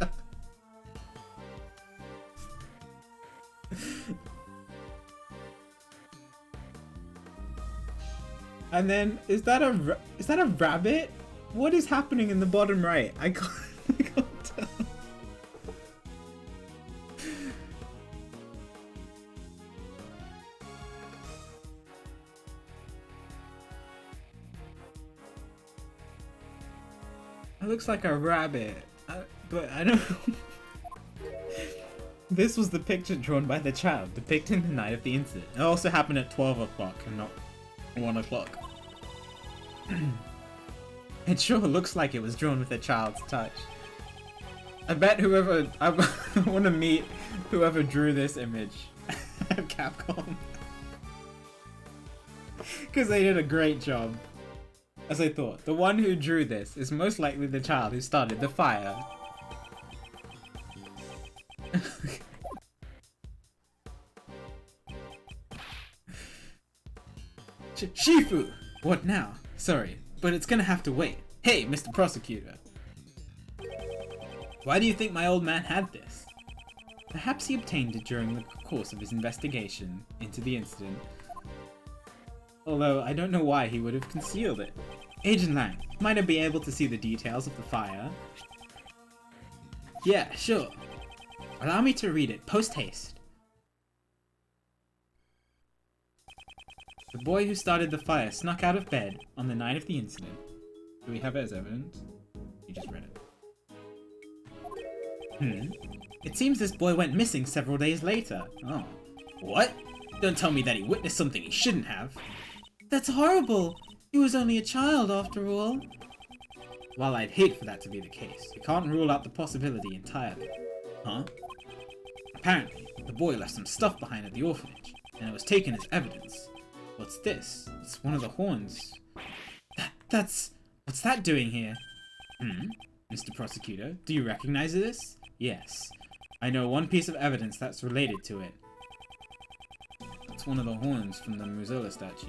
And then, is that a rabbit? What is happening in the bottom right? I can't tell. It looks like a rabbit, but I don't know. This was the picture drawn by the child, depicting the night of the incident. It also happened at 12 o'clock and not 1 o'clock. It sure looks like it was drawn with a child's touch. I bet I want to meet whoever drew this image at Capcom. Because they did a great job. As I thought, the one who drew this is most likely the child who started the fire. Shifu! What now? Sorry, but it's gonna have to wait. Hey, Mr. Prosecutor. Why do you think my old man had this? Perhaps he obtained it during the course of his investigation into the incident. Although, I don't know why he would have concealed it. Agent Lang, might I be able to see the details of the fire? Yeah, sure. Allow me to read it, post-haste. The boy who started the fire snuck out of bed on the night of the incident. Do we have it as evidence? You just read it. It seems this boy went missing several days later. Oh. What? Don't tell me that he witnessed something he shouldn't have. That's horrible! He was only a child after all. While I'd hate for that to be the case, you can't rule out the possibility entirely. Huh? Apparently, the boy left some stuff behind at the orphanage, and it was taken as evidence. What's this? It's one of the horns. What's that doing here? Mr. Prosecutor, do you recognize this? Yes. I know one piece of evidence that's related to it. It's one of the horns from the Muzilla statue.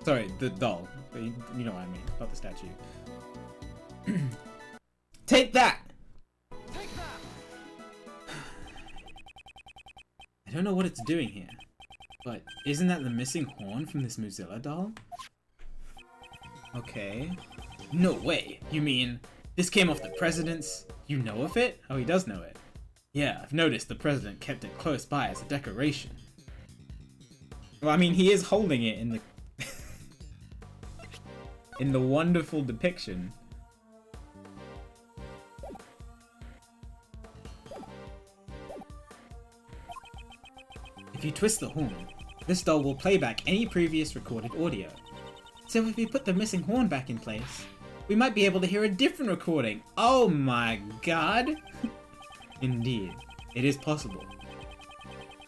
Sorry, the doll. But you know what I mean, not the statue. Take that! Take that! I don't know what it's doing here, but isn't that the missing horn from this Muzilla doll? Okay. No way! You mean, this came off the president's? You know of it? Oh, he does know it. Yeah, I've noticed the president kept it close by as a decoration. Well, I mean, he is holding it in the... in the wonderful depiction. If you twist the horn, this doll will play back any previous recorded audio. So if we put the missing horn back in place, we might be able to hear a different recording. Oh my god! Indeed, it is possible.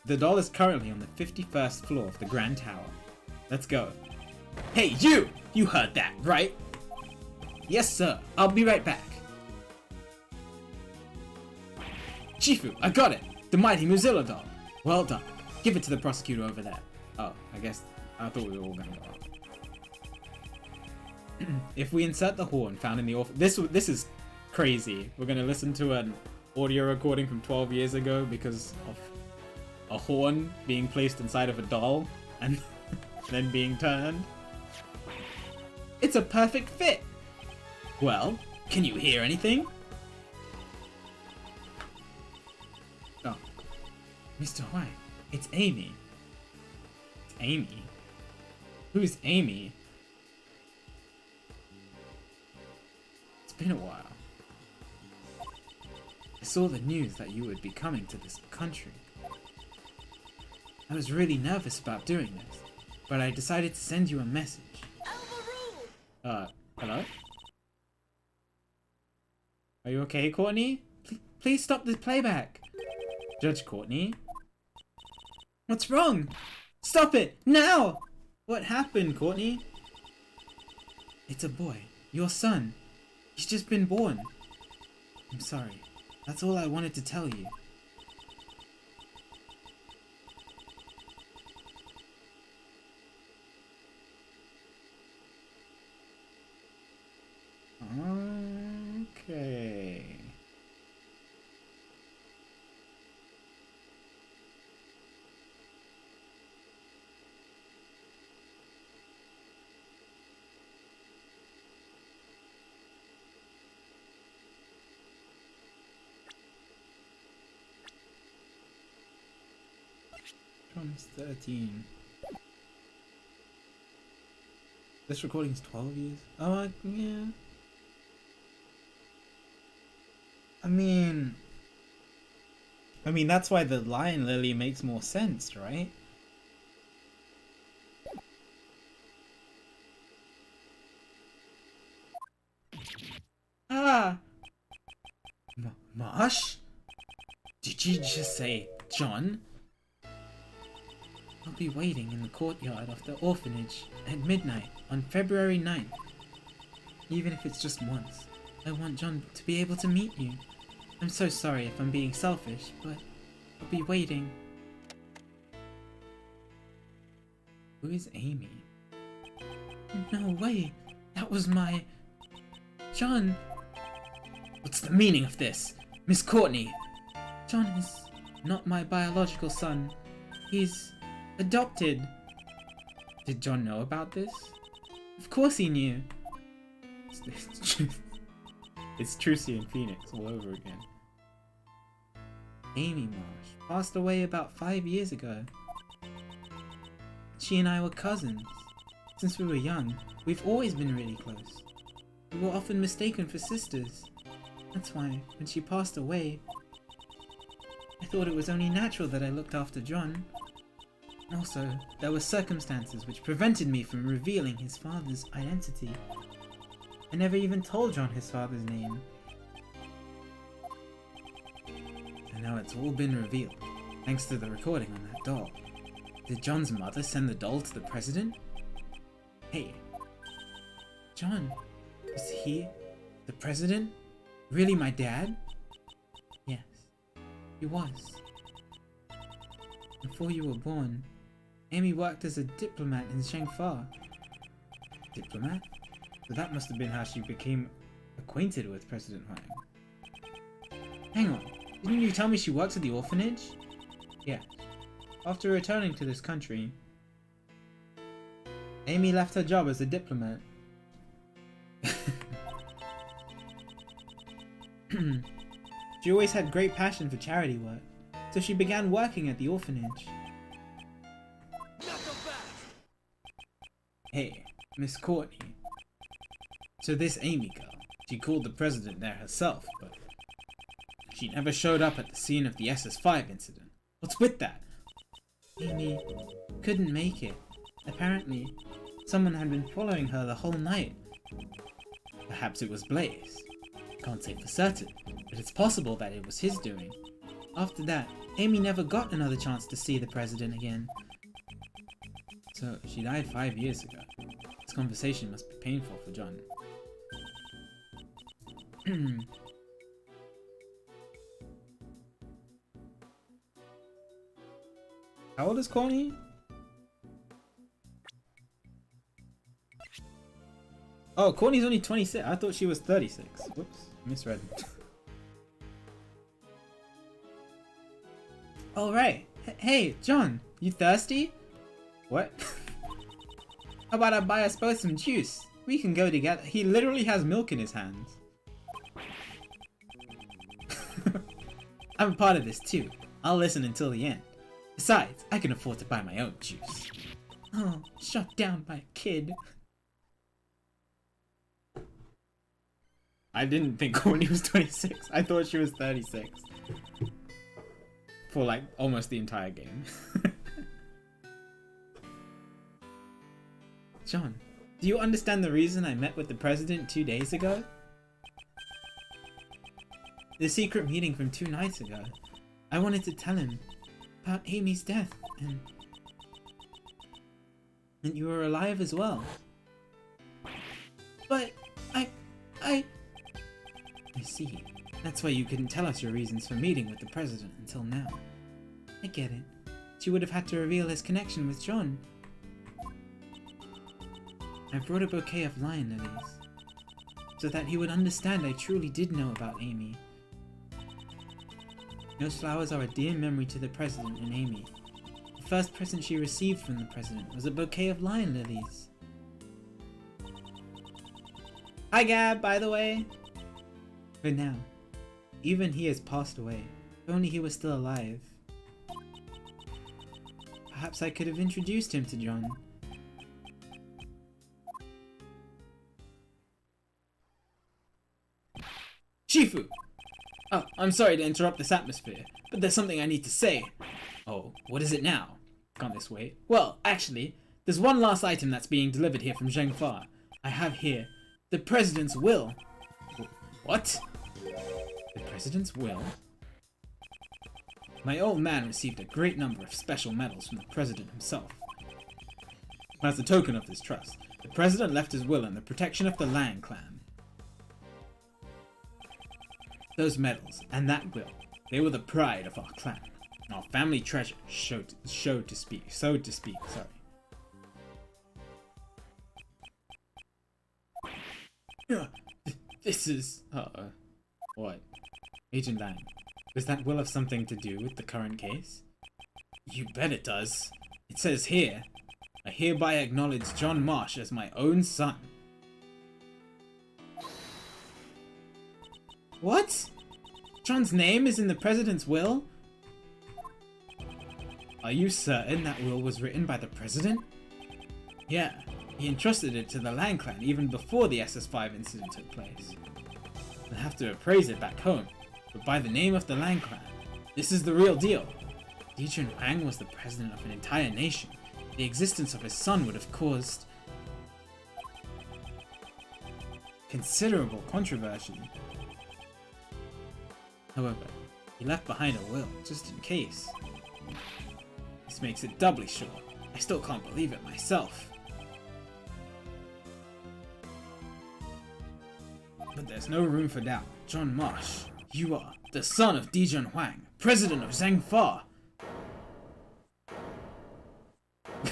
The doll is currently on the 51st floor of the Grand Tower. Let's go. Hey, you! You heard that, right? Yes, sir. I'll be right back. Shifu, I got it! The mighty Muzilla doll. Well done. Give it to the prosecutor over there. Oh, I guess I thought we were all gonna go up. If we insert the horn found in the this is crazy. We're gonna listen to an audio recording from 12 years ago because of a horn being placed inside of a doll and then being turned. It's a perfect fit. Well, can you hear anything? Oh, Mr. White, it's Amy. It's Amy. Who's Amy? It's been a while. I saw the news that you would be coming to this country. I was really nervous about doing this, but I decided to send you a message. Hello? Are you okay, Courtney? Please stop the playback. Judge Courtney? What's wrong? Stop it! Now! What happened, Courtney? It's a boy. Your son. He's just been born. I'm sorry. That's all I wanted to tell you. Okay. Thomas 13. This recording's 12 years? Oh, yeah. I mean, that's why the Lion Lily makes more sense, right? you just say John? I'll be waiting in the courtyard of the orphanage at midnight on February 9th. Even if it's just once, I want John to be able to meet you. I'm so sorry if I'm being selfish, but I'll be waiting. Who is Amy? No way! That was my... John! What's the meaning of this? Miss Courtney! John is not my biological son. He's adopted. Did John know about this? Of course he knew. It's Trucy and Phoenix all over again. Amy Marsh passed away about 5 years ago. She and I were cousins. Since we were young, we've always been really close. We were often mistaken for sisters. That's why, when she passed away, I thought it was only natural that I looked after John. Also, there were circumstances which prevented me from revealing his father's identity. I never even told John his father's name. And now it's all been revealed, thanks to the recording on that doll. Did John's mother send the doll to the president? Hey, John, was he the president? Really my dad? Yes, he was. Before you were born, Amy worked as a diplomat in Shangfa. Diplomat? So that must have been how she became acquainted with President Huang. Hang on, didn't you tell me she worked at the orphanage? Yeah. After returning to this country, Amy left her job as a diplomat. She always had great passion for charity work, so she began working at the orphanage. Hey, Miss Courtney. So this Amy girl, she called the president there herself, but she never showed up at the scene of the SS5 incident. What's with that? Amy couldn't make it. Apparently, someone had been following her the whole night. Perhaps it was Blaze. Can't say for certain, but it's possible that it was his doing. After that, Amy never got another chance to see the president again. So, she died 5 years ago. This conversation must be painful for John. How old is Courtney? Oh, Courtney's only 26. I thought she was 36. Whoops, misread. Alright. Hey, John, you thirsty? What? How about I buy us both some juice? We can go together. He literally has milk in his hands. I'm a part of this too. I'll listen until the end. Besides, I can afford to buy my own juice. Oh, shut down by a kid. I didn't think Courtney was 26. I thought she was 36. For like almost the entire game. John, do you understand the reason I met with the president 2 days ago? The secret meeting from 2 nights ago. I wanted to tell him about Amy's death and you were alive as well. But I see. That's why you couldn't tell us your reasons for meeting with the president until now. I get it. She would have had to reveal his connection with John. I brought a bouquet of lion lilies, so that he would understand I truly did know about Amy. Those flowers are a dear memory to the president and Amy. The first present she received from the president was a bouquet of lion lilies. Hi Gab, by the way! But now, even he has passed away. If only he was still alive. Perhaps I could have introduced him to John. Shifu! Oh, I'm sorry to interrupt this atmosphere, but there's something I need to say. Oh, what is it now? Gone this way. Well, actually, there's one last item that's being delivered here from Zhengfa. I have here the president's will. What? The president's will? My old man received a great number of special medals from the president himself. As a token of this trust, the president left his will in the protection of the Lang clan. Those medals, and that will, they were the pride of our clan, and our family treasure, so to speak, sorry. This is, what? Agent Lang, does that will have something to do with the current case? You bet it does. It says here, I hereby acknowledge John Marsh as my own son. What? John's name is in the president's will? Are you certain that will was written by the president? Yeah, he entrusted it to the Lang clan even before the SS5 incident took place. I'll have to appraise it back home, but by the name of the Lang clan, this is the real deal. Dijun Huang was the president of an entire nation. The existence of his son would have caused considerable controversy. However, he left behind a will, just in case. This makes it doubly sure. I still can't believe it myself. But there's no room for doubt. John Marsh, you are the son of Dijun Huang, president of Zhengfa.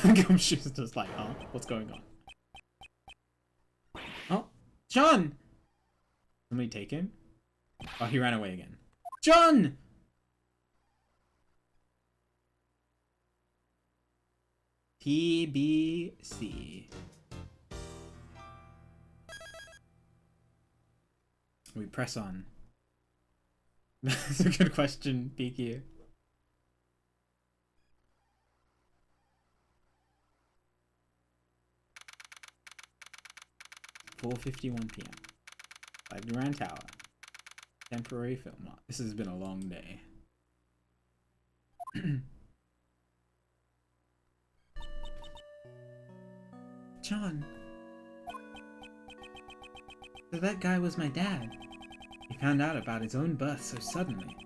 Gumshoe's just like, huh? What's going on? Oh, John! Somebody take him? Oh, he ran away again. John! TBC. We press on. That's a good question, PQ. 4:51 p.m. By Grand Tower. Temporary film lot. This has been a long day. John. So that guy was my dad. He found out about his own birth so suddenly.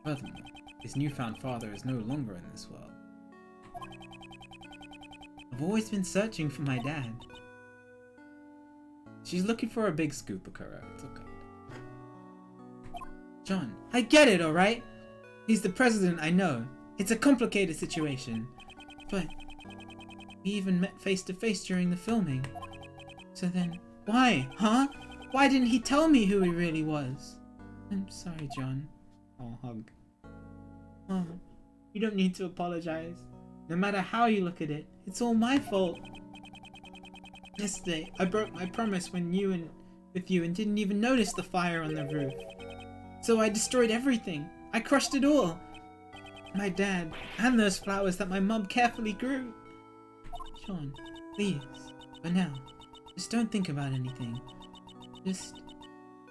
Furthermore, his newfound father is no longer in this world. I've always been searching for my dad. She's looking for a big scoop of Kuro. It's okay. John, I get it, alright? He's the president, I know. It's a complicated situation. But we even met face to face during the filming. So then, why, huh? Why didn't he tell me who he really was? I'm sorry, John. I'll hug. Oh, you don't need to apologize. No matter how you look at it, it's all my fault. Yesterday, I broke my promise with you and didn't even notice the fire on the roof. So I destroyed everything. I crushed it all. My dad, and those flowers that my mum carefully grew. John, please, for now, just don't think about anything. Just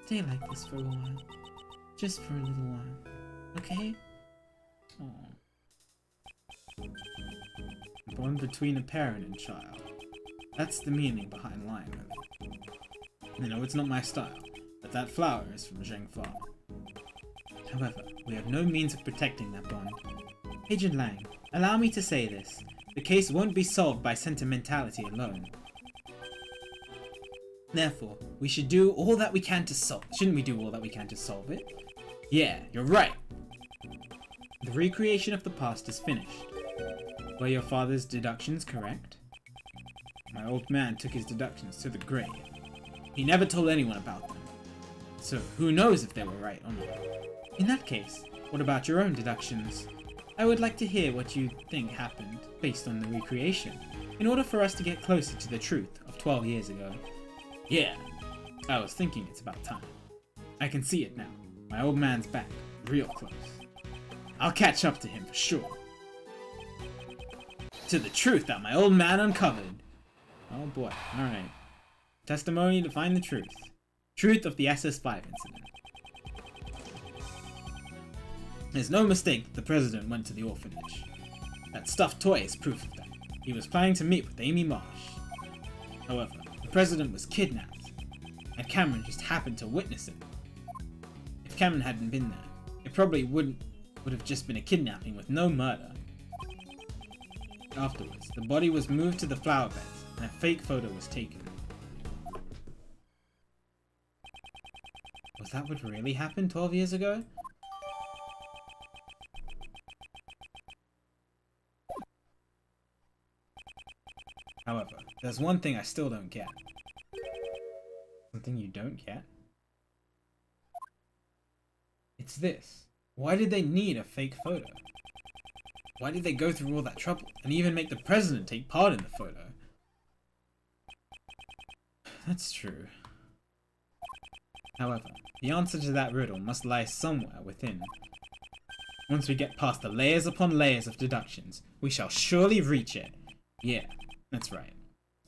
stay like this for a while. Just for a little while. Okay? Aww. Bond between a parent and child. That's the meaning behind lying with it. You know, it's not my style, but that flower is from Zhengfa. However, we have no means of protecting that bond. Agent Lang, allow me to say this. The case won't be solved by sentimentality alone. Therefore, we should do all that we can to solve. Shouldn't we do all that we can to solve it? Yeah, you're right. The recreation of the past is finished. Were your father's deductions correct? My old man took his deductions to the grave. He never told anyone about them. So who knows if they were right or not? In that case, what about your own deductions? I would like to hear what you think happened based on the recreation, in order for us to get closer to the truth of 12 years ago. Yeah, I was thinking it's about time. I can see it now. My old man's back, real close. I'll catch up to him for sure. To the truth that my old man uncovered. Oh boy, alright. Testimony to find the truth. Truth of the SS5 incident. There's no mistake that the president went to the orphanage. That stuffed toy is proof of that. He was planning to meet with Amy Marsh. However, the president was kidnapped, and Cameron just happened to witness it. If Cameron hadn't been there, it probably wouldn't would have just been a kidnapping with no murder. Afterwards, the body was moved to the flower beds and a fake photo was taken. Was that what really happened 12 years ago? However, there's one thing I still don't get. Something you don't get? It's this. Why did they need a fake photo? Why did they go through all that trouble and even make the president take part in the photo? That's true. However, the answer to that riddle must lie somewhere within. Once we get past the layers upon layers of deductions, we shall surely reach it. Yeah, that's right.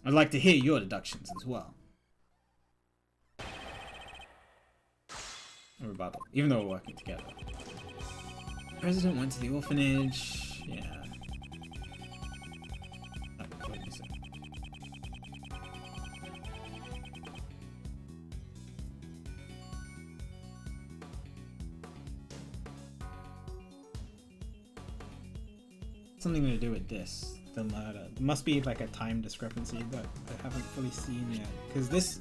I'd like to hear your deductions as well. A rebuttal, even though we're working together. The president went to the orphanage. Yeah. Wait a second. Something to do with this, the murder. There must be like a time discrepancy that I haven't fully seen yet. Because this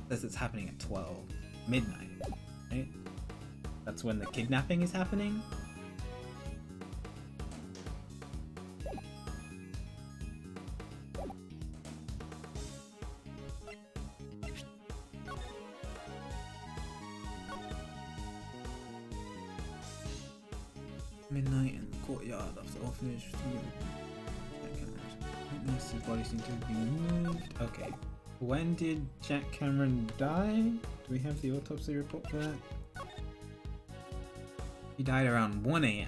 says it's happening at 12 midnight, right? That's when the kidnapping is happening. Midnight in the courtyard of the orphanage. Witnesses' body seems to have been removed. Okay. When did Jack Cameron die? Do we have the autopsy report for that? He died around 1 AM.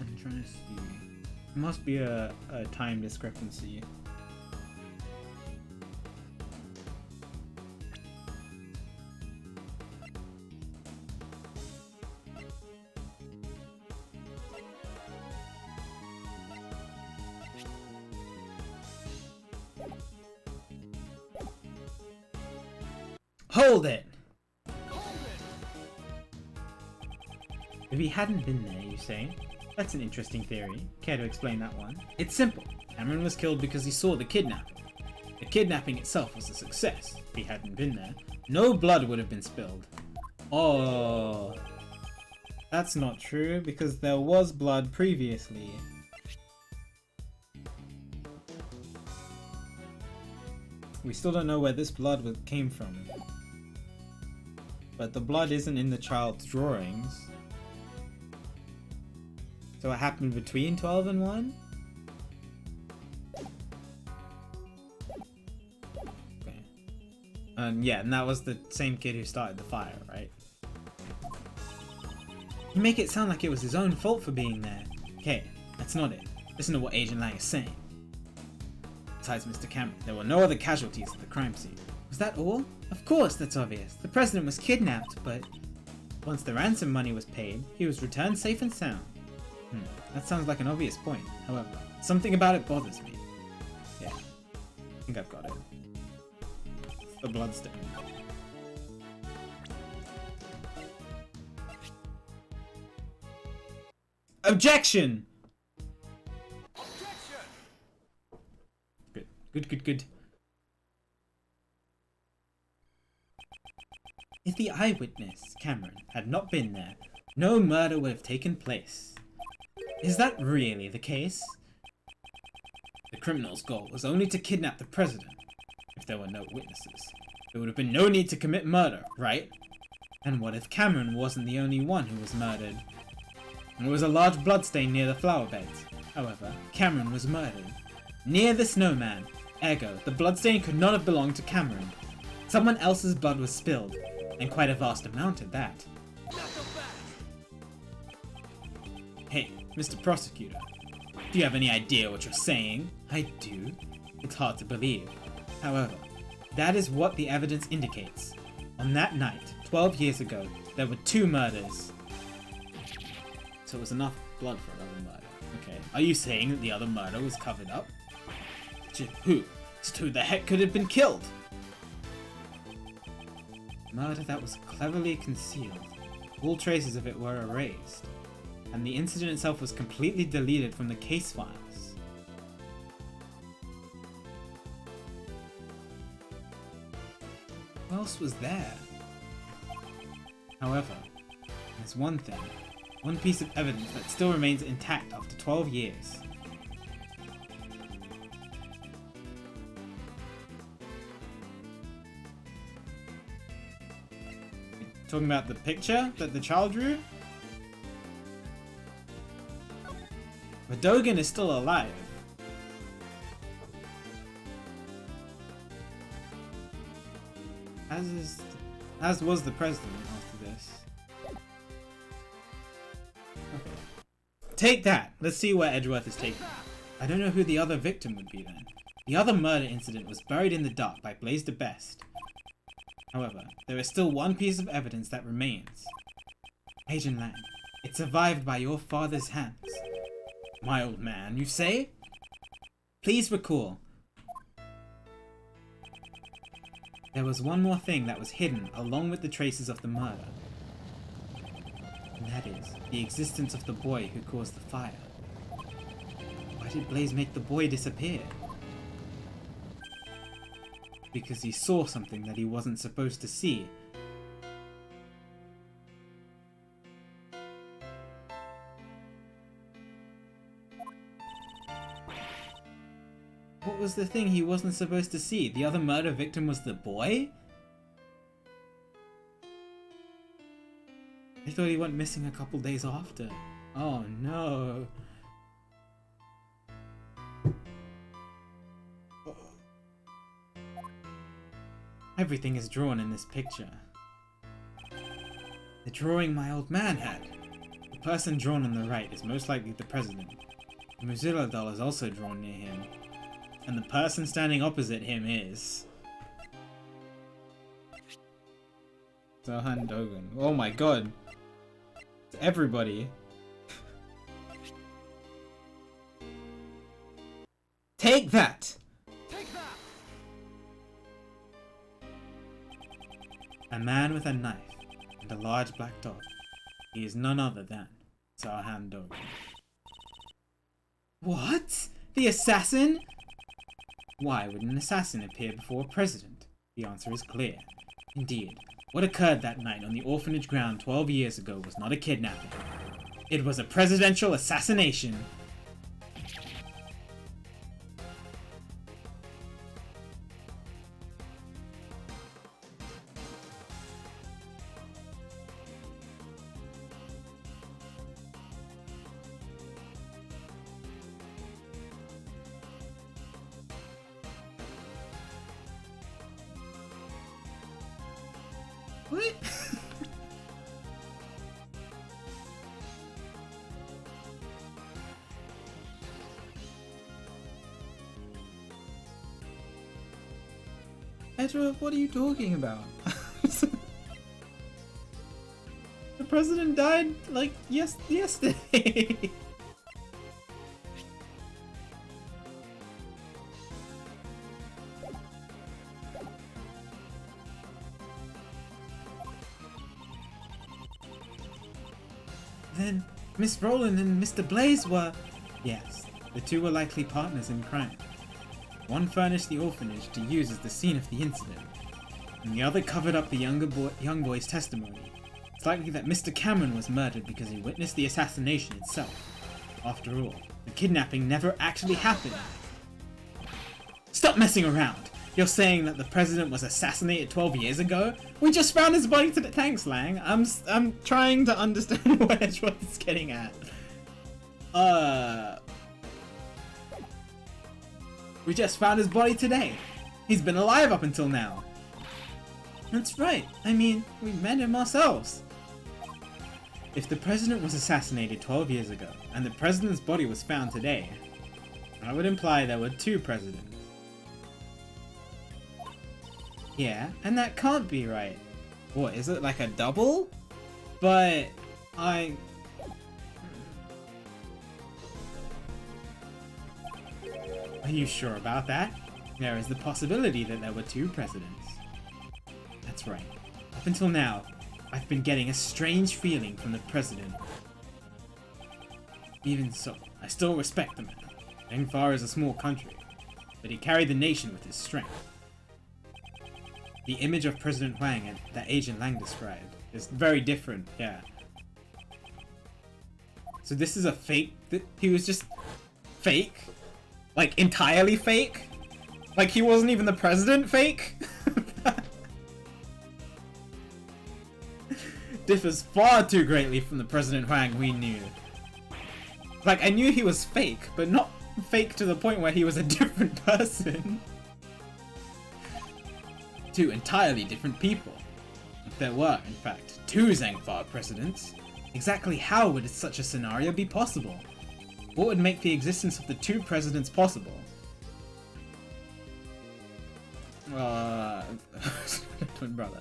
I'm trying to see. Must be a time discrepancy. Hold it! If he hadn't been there, you say? That's an interesting theory. Care to explain that one? It's simple. Cameron was killed because he saw the kidnapping. The kidnapping itself was a success. If he hadn't been there, no blood would have been spilled. Oh, that's not true because there was blood previously. We still don't know where this blood came from. But the blood isn't in the child's drawings. So it happened between 12 and 1? Okay. Yeah, and that was the same kid who started the fire, right? You make it sound like it was his own fault for being there. Okay, that's not it. Listen to what Agent Lang is saying. Besides Mr. Cameron, there were no other casualties at the crime scene. Was that all? Of course, that's obvious. The president was kidnapped, but once the ransom money was paid, he was returned safe and sound. That sounds like an obvious point. However, something about it bothers me. Yeah, I think I've got it. The bloodstain. Objection! Objection! Good, good, good, good. If the eyewitness, Cameron, had not been there, no murder would have taken place. Is that really the case? The criminal's goal was only to kidnap the president. If there were no witnesses, there would have been no need to commit murder, right? And what if Cameron wasn't the only one who was murdered? There was a large bloodstain near the flower beds. However, Cameron was murdered. Near the snowman. Ergo, the bloodstain could not have belonged to Cameron. Someone else's blood was spilled, and quite a vast amount at that. Hey, Mr. Prosecutor, do you have any idea what you're saying? I do. It's hard to believe. However, that is what the evidence indicates. On that night, 12 years ago, there were 2 murders. So it was enough blood for another murder. Okay. Are you saying that the other murder was covered up? Who? Just who the heck could have been killed? Murder that was cleverly concealed. All traces of it were erased, and the incident itself was completely deleted from the case files. What else was there? However, there's one thing, one piece of evidence that still remains intact after 12 years. Talking about the picture that the child drew? But Dogen is still alive. As was the president after this. Okay. Take that! Let's see where Edgeworth is taken. I don't know who the other victim would be then. The other murder incident was buried in the dark by Blaze the Best. However, there is still one piece of evidence that remains. Agent Lang, it survived by your father's hands. My old man, you say? Please recall. There was one more thing that was hidden along with the traces of the murder. And that is, the existence of the boy who caused the fire. Why did Blaze make the boy disappear? Because he saw something that he wasn't supposed to see. What was the thing he wasn't supposed to see? The other murder victim was the boy? I thought he went missing a couple days after. Oh no. Everything is drawn in this picture. The drawing my old man had. The person drawn on the right is most likely the president. The Mozilla doll is also drawn near him. And the person standing opposite him is... Zahan Dogen. Oh my god. It's everybody. Take that! A man with a knife and a large black dog. He is none other than Zahan Dogen. What? The assassin? Why would an assassin appear before a president? The answer is clear. Indeed, what occurred that night on the orphanage ground 12 years ago was not a kidnapping. It was a presidential assassination. What? Edgeworth, what are you talking about? The president died like yesterday. Then Miss Rowland and Mr. Blaze were... Yes, the two were likely partners in crime. One furnished the orphanage to use as the scene of the incident, and the other covered up the young boy's testimony. It's likely that Mr. Cameron was murdered because he witnessed the assassination itself. After all, the kidnapping never actually happened. Stop messing around! You're saying that the president was assassinated 12 years ago? We just found his body today. Thanks, Lang. I'm trying to understand what Edgeworth is getting at. We just found his body today. He's been alive up until now. That's right. I mean, we met him ourselves. If the president was assassinated 12 years ago, and the president's body was found today, that would imply there were two presidents. Yeah, and that can't be right. What, is it like a double? But Are you sure about that? There is the possibility that there were two presidents. That's right. Up until now, I've been getting a strange feeling from the president. Even so, I still respect the man. Zhengfar is a small country, but he carried the nation with his strength. The image of President Huang that Agent Lang described is very different, yeah. So this is a fake? He was just fake? Like, entirely fake? Like, he wasn't even the president fake? Differs far too greatly from the President Huang we knew. Like, I knew he was fake, but not fake to the point where he was a different person. Two entirely different people. If there were, in fact, two Zhengfar presidents, exactly how would such a scenario be possible? What would make the existence of the two presidents possible? Twin brother.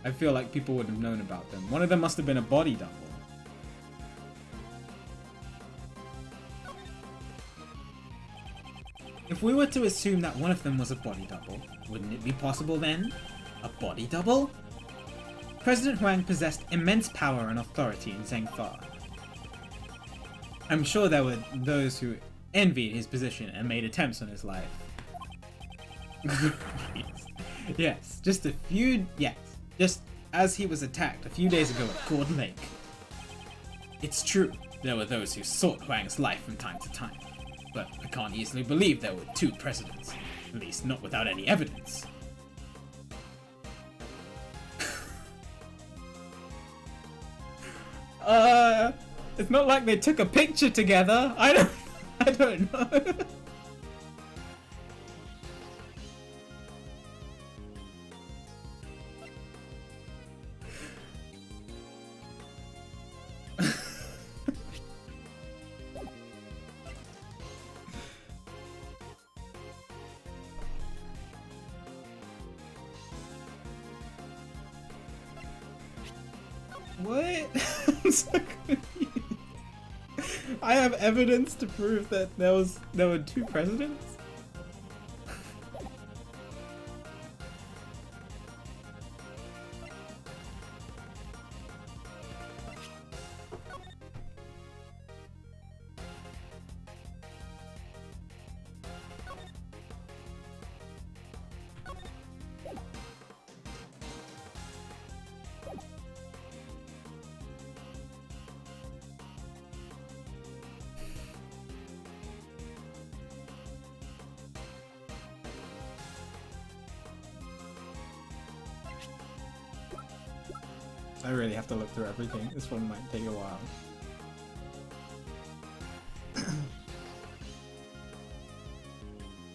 I feel like people would have known about them. One of them must have been a body double. If we were to assume that one of them was a body double, wouldn't it be possible then? A body double? President Huang possessed immense power and authority in Zhengfar. I'm sure there were those who envied his position and made attempts on his life. Yes, just as he was attacked a few days ago at Gordon Lake. It's true, there were those who sought Huang's life from time to time, but I can't easily believe there were two presidents, at least not without any evidence. It's not like they took a picture together. I don't know. What? I'm so confused. I have evidence to prove that there were two presidents? I really have to look through everything. This one might take a while.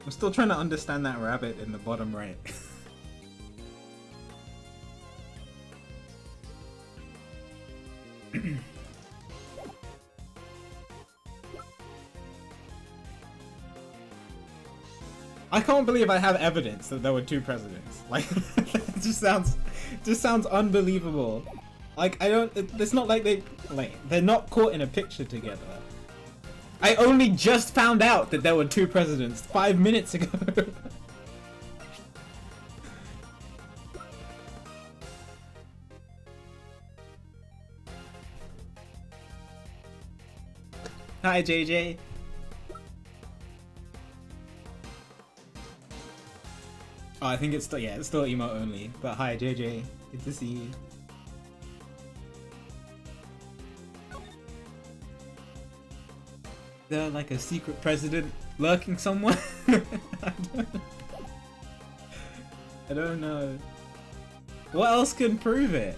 I'm still trying to understand that rabbit in the bottom right. I can't believe I have evidence that there were two presidents. Like, it just sounds unbelievable. Like, it's not like they're not caught in a picture together. I only just found out that there were two presidents 5 minutes ago. Hi, JJ. Oh, I think it's still emote only. But hi, JJ. Good to see you. There like a secret president lurking somewhere? I don't know. What else can prove it?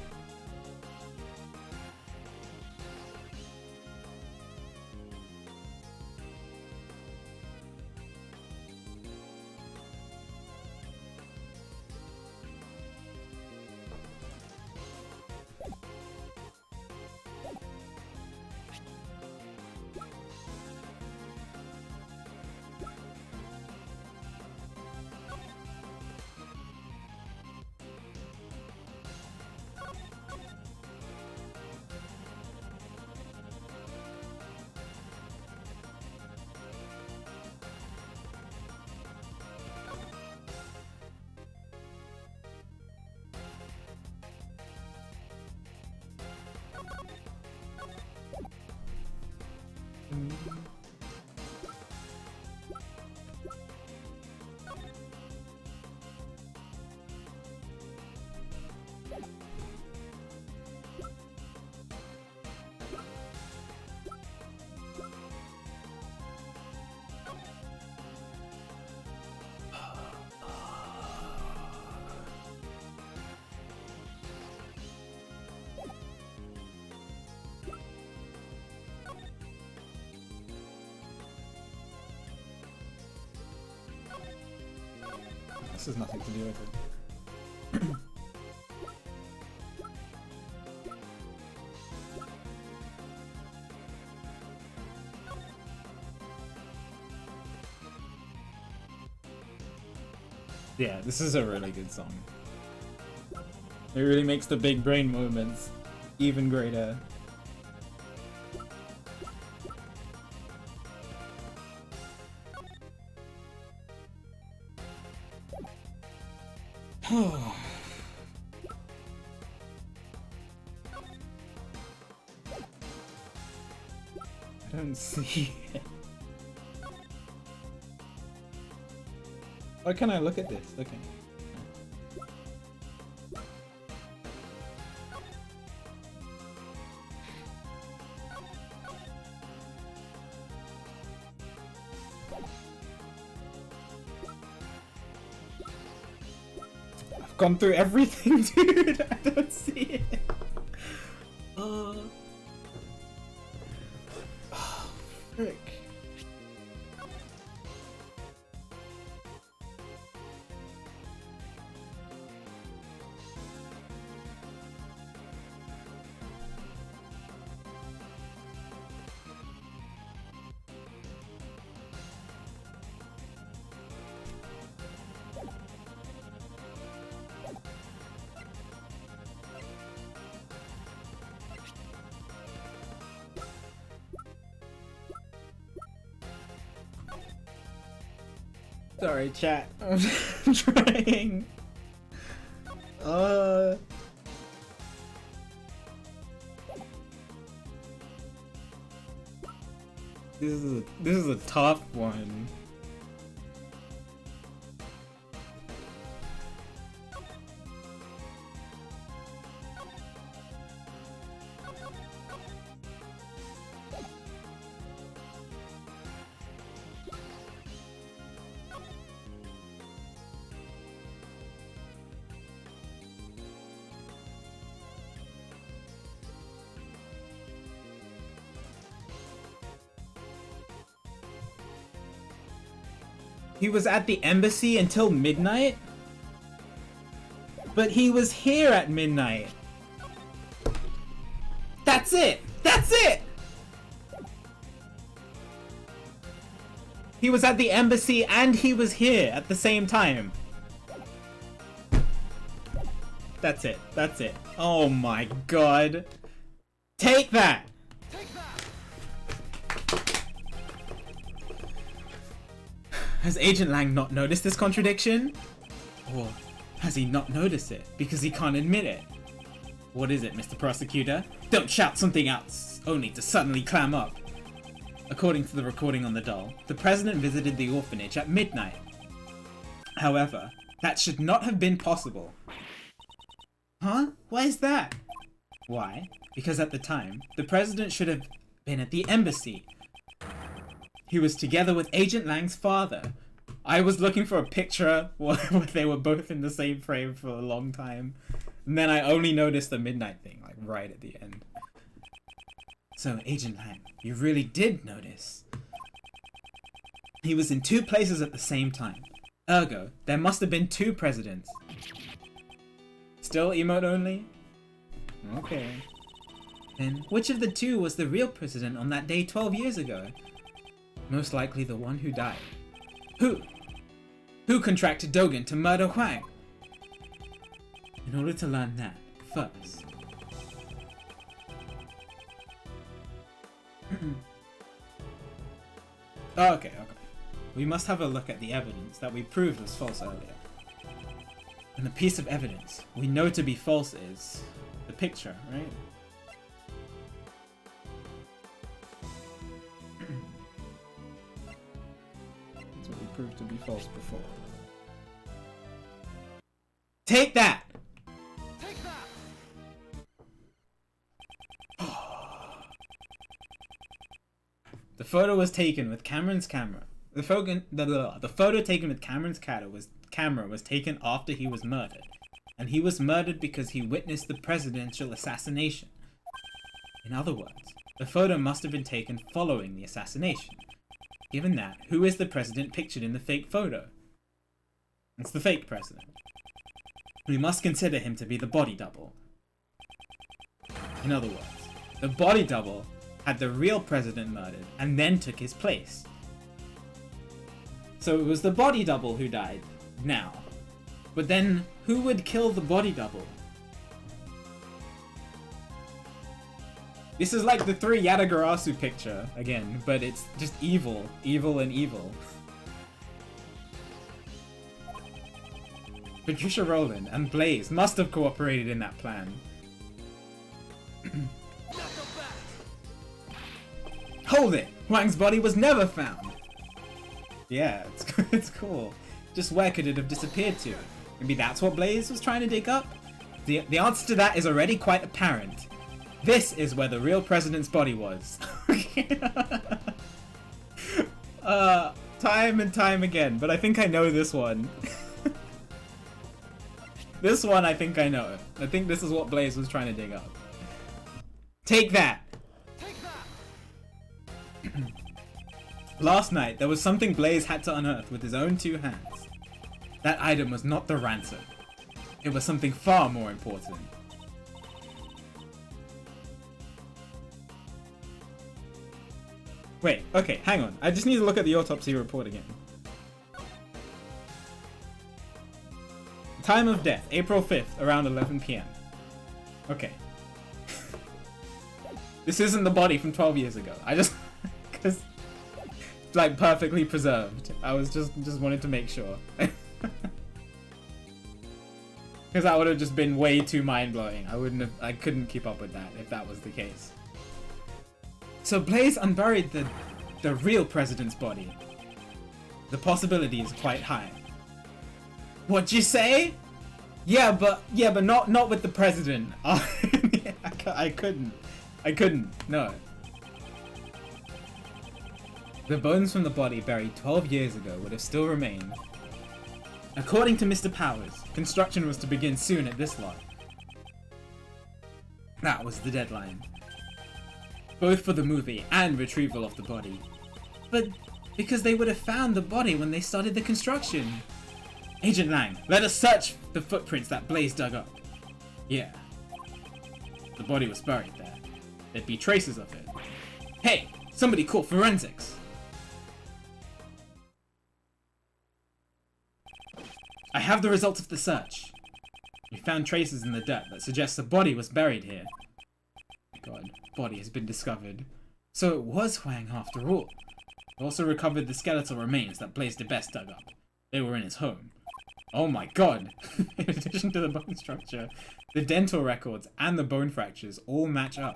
has nothing to do with it. Yeah, this is a really good song. It really makes the big brain moments even greater. I don't see it. Why can't I look at this? Okay. I've gone through everything, dude. I don't see it. Oh, frick. Sorry, chat. I'm trying. This is a tough one. He was at the embassy until midnight? But he was here at midnight. That's it! That's it! He was at the embassy and he was here at the same time. That's it. That's it. Oh my god. Take that! Take that! Has Agent Lang not noticed this contradiction? Or has he not noticed it because he can't admit it? What is it, Mr. Prosecutor? Don't shout something else, only to suddenly clam up. According to the recording on the doll, the president visited the orphanage at midnight. However, that should not have been possible. Huh? Why is that? Why? Because at the time, the president should have been at the embassy. He was together with Agent Lang's father. I was looking for a picture where they were both in the same frame for a long time. And then I only noticed the midnight thing, like right at the end. So, Agent Lang, you really did notice. He was in two places at the same time. Ergo, there must have been two presidents. Still emote only? Okay. Then, which of the two was the real president on that day 12 years ago? Most likely the one who died. Who? Who contracted Dogen to murder Huang? In order to learn that, first. Okay. We must have a look at the evidence that we proved was false earlier. And the piece of evidence we know to be false is the picture, right? That's what we proved to be false before. Take that! Take that! The photo was taken with Cameron's camera. The photo taken with Cameron's camera was taken after he was murdered. And he was murdered because he witnessed the presidential assassination. In other words, the photo must have been taken following the assassination. Given that, who is the president pictured in the fake photo? It's the fake president. We must consider him to be the body double. In other words, the body double had the real president murdered and then took his place. So it was the body double who died now. But then who would kill the body double? This is like the 3 Yadagarasu picture again, but it's just evil, evil, and evil. Patricia Rowland and Blaze must have cooperated in that plan. Hold it! Huang's body was never found! Yeah, it's cool. Just where could it have disappeared to? Maybe that's what Blaze was trying to dig up? The answer to that is already quite apparent. This is where the real president's body was. Time and time again, but I think I know this one. This one I think I know. I think this is what Blaze was trying to dig up. Take that! Take that! Last night, there was something Blaze had to unearth with his own 2 hands. That item was not the ransom. It was something far more important. Wait, okay, hang on. I just need to look at the autopsy report again. Time of death, April 5th, around 11 PM. Okay. This isn't the body from 12 years ago. I just... because... it's like perfectly preserved. I was just wanted to make sure. Because that would have just been way too mind-blowing. I couldn't keep up with that if that was the case. So Blaze unburied the real president's body. The possibility is quite high. What'd you say? Yeah, but not with the president. I couldn't. No. The bones from the body buried 12 years ago would have still remained. According to Mr. Powers, construction was to begin soon at this lot. That was the deadline. Both for the movie and retrieval of the body. But because they would have found the body when they started the construction. Agent Lang, let us search the footprints that Blaze dug up. Yeah. The body was buried there. There'd be traces of it. Hey, somebody call forensics. I have the results of the search. We found traces in the dirt that suggest the body was buried here. God, body has been discovered. So it was Huang after all. We also recovered the skeletal remains that Blaze the Best dug up. They were in his home. Oh my god! In addition to the bone structure, the dental records and the bone fractures all match up.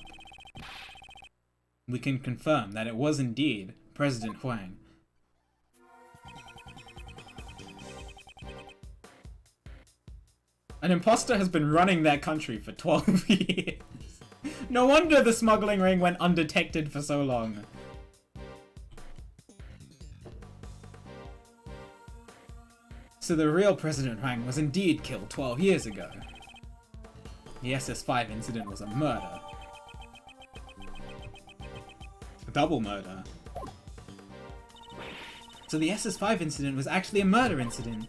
We can confirm that it was indeed President Huang. An imposter has been running their country for 12 years. No wonder the smuggling ring went undetected for so long. So the real President Huang was indeed killed 12 years ago. The SS5 incident was a murder. A double murder. So the SS5 incident was actually a murder incident.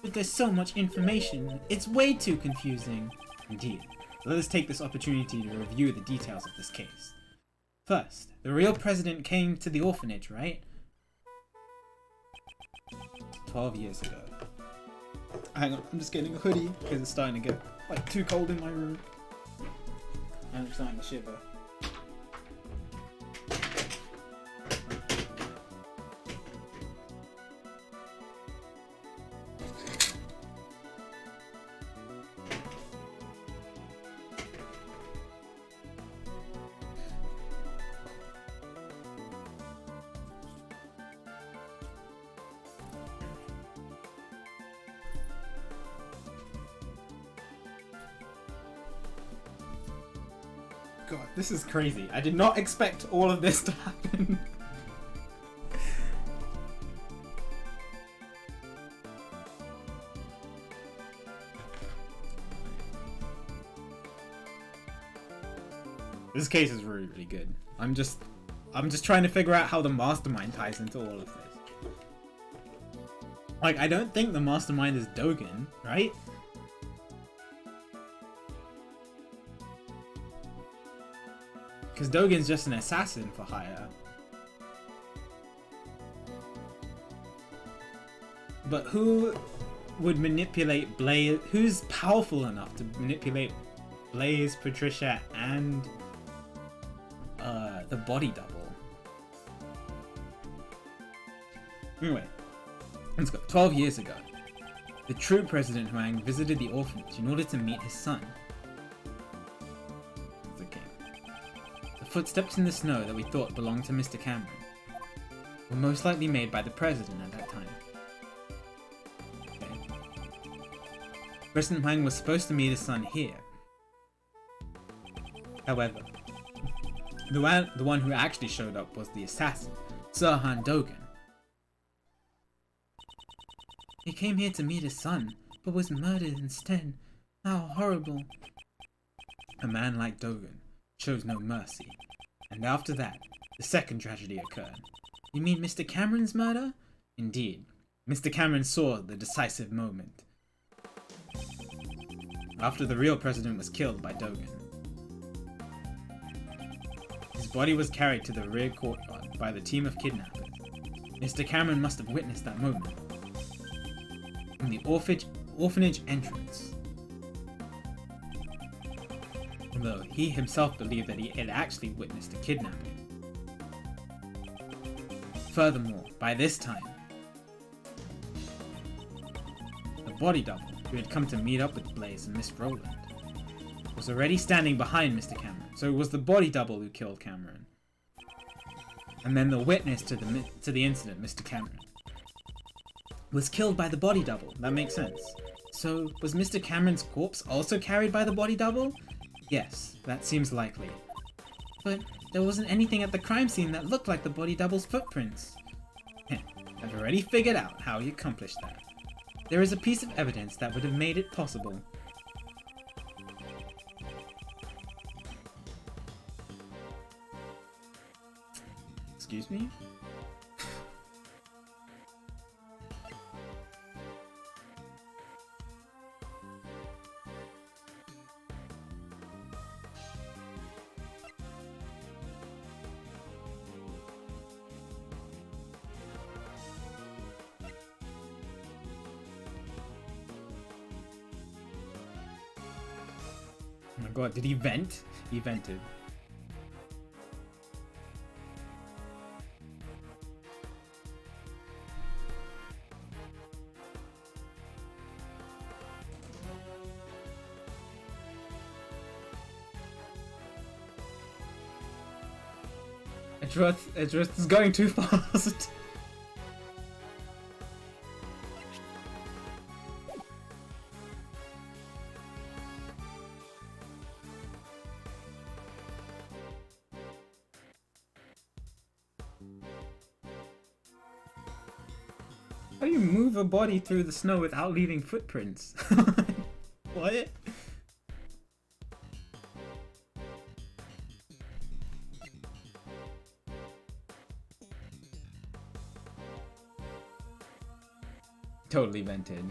But there's so much information, it's way too confusing. Indeed. Let us take this opportunity to review the details of this case. First, the real president came to the orphanage, right? 12 years ago. Hang on, I'm just getting a hoodie because it's starting to get like too cold in my room. I'm starting to shiver. God, this is crazy. I did not expect all of this to happen. This case is really, really good. I'm just trying to figure out how the mastermind ties into all of this. Like, I don't think the mastermind is Dogen, right? Because Dogen's just an assassin for hire. But who would manipulate Blaze? Who's powerful enough to manipulate Blaze, Patricia, and the body double? Anyway, let's go. 12 years ago, the true President Huang visited the orphanage in order to meet his son. The king. The footsteps in the snow that we thought belonged to Mr. Cameron were most likely made by the President at that time. President Huang was supposed to meet his son here. However, the one who actually showed up was the assassin, Sir Han Dogen. He came here to meet his son, but was murdered instead. How horrible. A man like Dogen shows no mercy. And after that, the second tragedy occurred. You mean Mr. Cameron's murder? Indeed. Mr. Cameron saw the decisive moment. After the real president was killed by Dogen. His body was carried to the rear courtyard by the team of kidnappers. Mr. Cameron must have witnessed that moment from the orphanage entrance. Although he himself believed that he had actually witnessed a kidnapping. Furthermore, by this time, the body double, who had come to meet up with Blaze and Miss Rowland, was already standing behind Mr. Cameron. So it was the body double who killed Cameron. And then the witness to the incident, Mr. Cameron, was killed by the body double. That makes sense. So was Mr. Cameron's corpse also carried by the body double? Yes, that seems likely. But there wasn't anything at the crime scene that looked like the body double's footprints. I've already figured out how he accomplished that. There is a piece of evidence that would have made it possible. Excuse me? Oh my god, did he vent? He vented. Edgeworth is going too fast. How do you move a body through the snow without leaving footprints? What? Totally vented.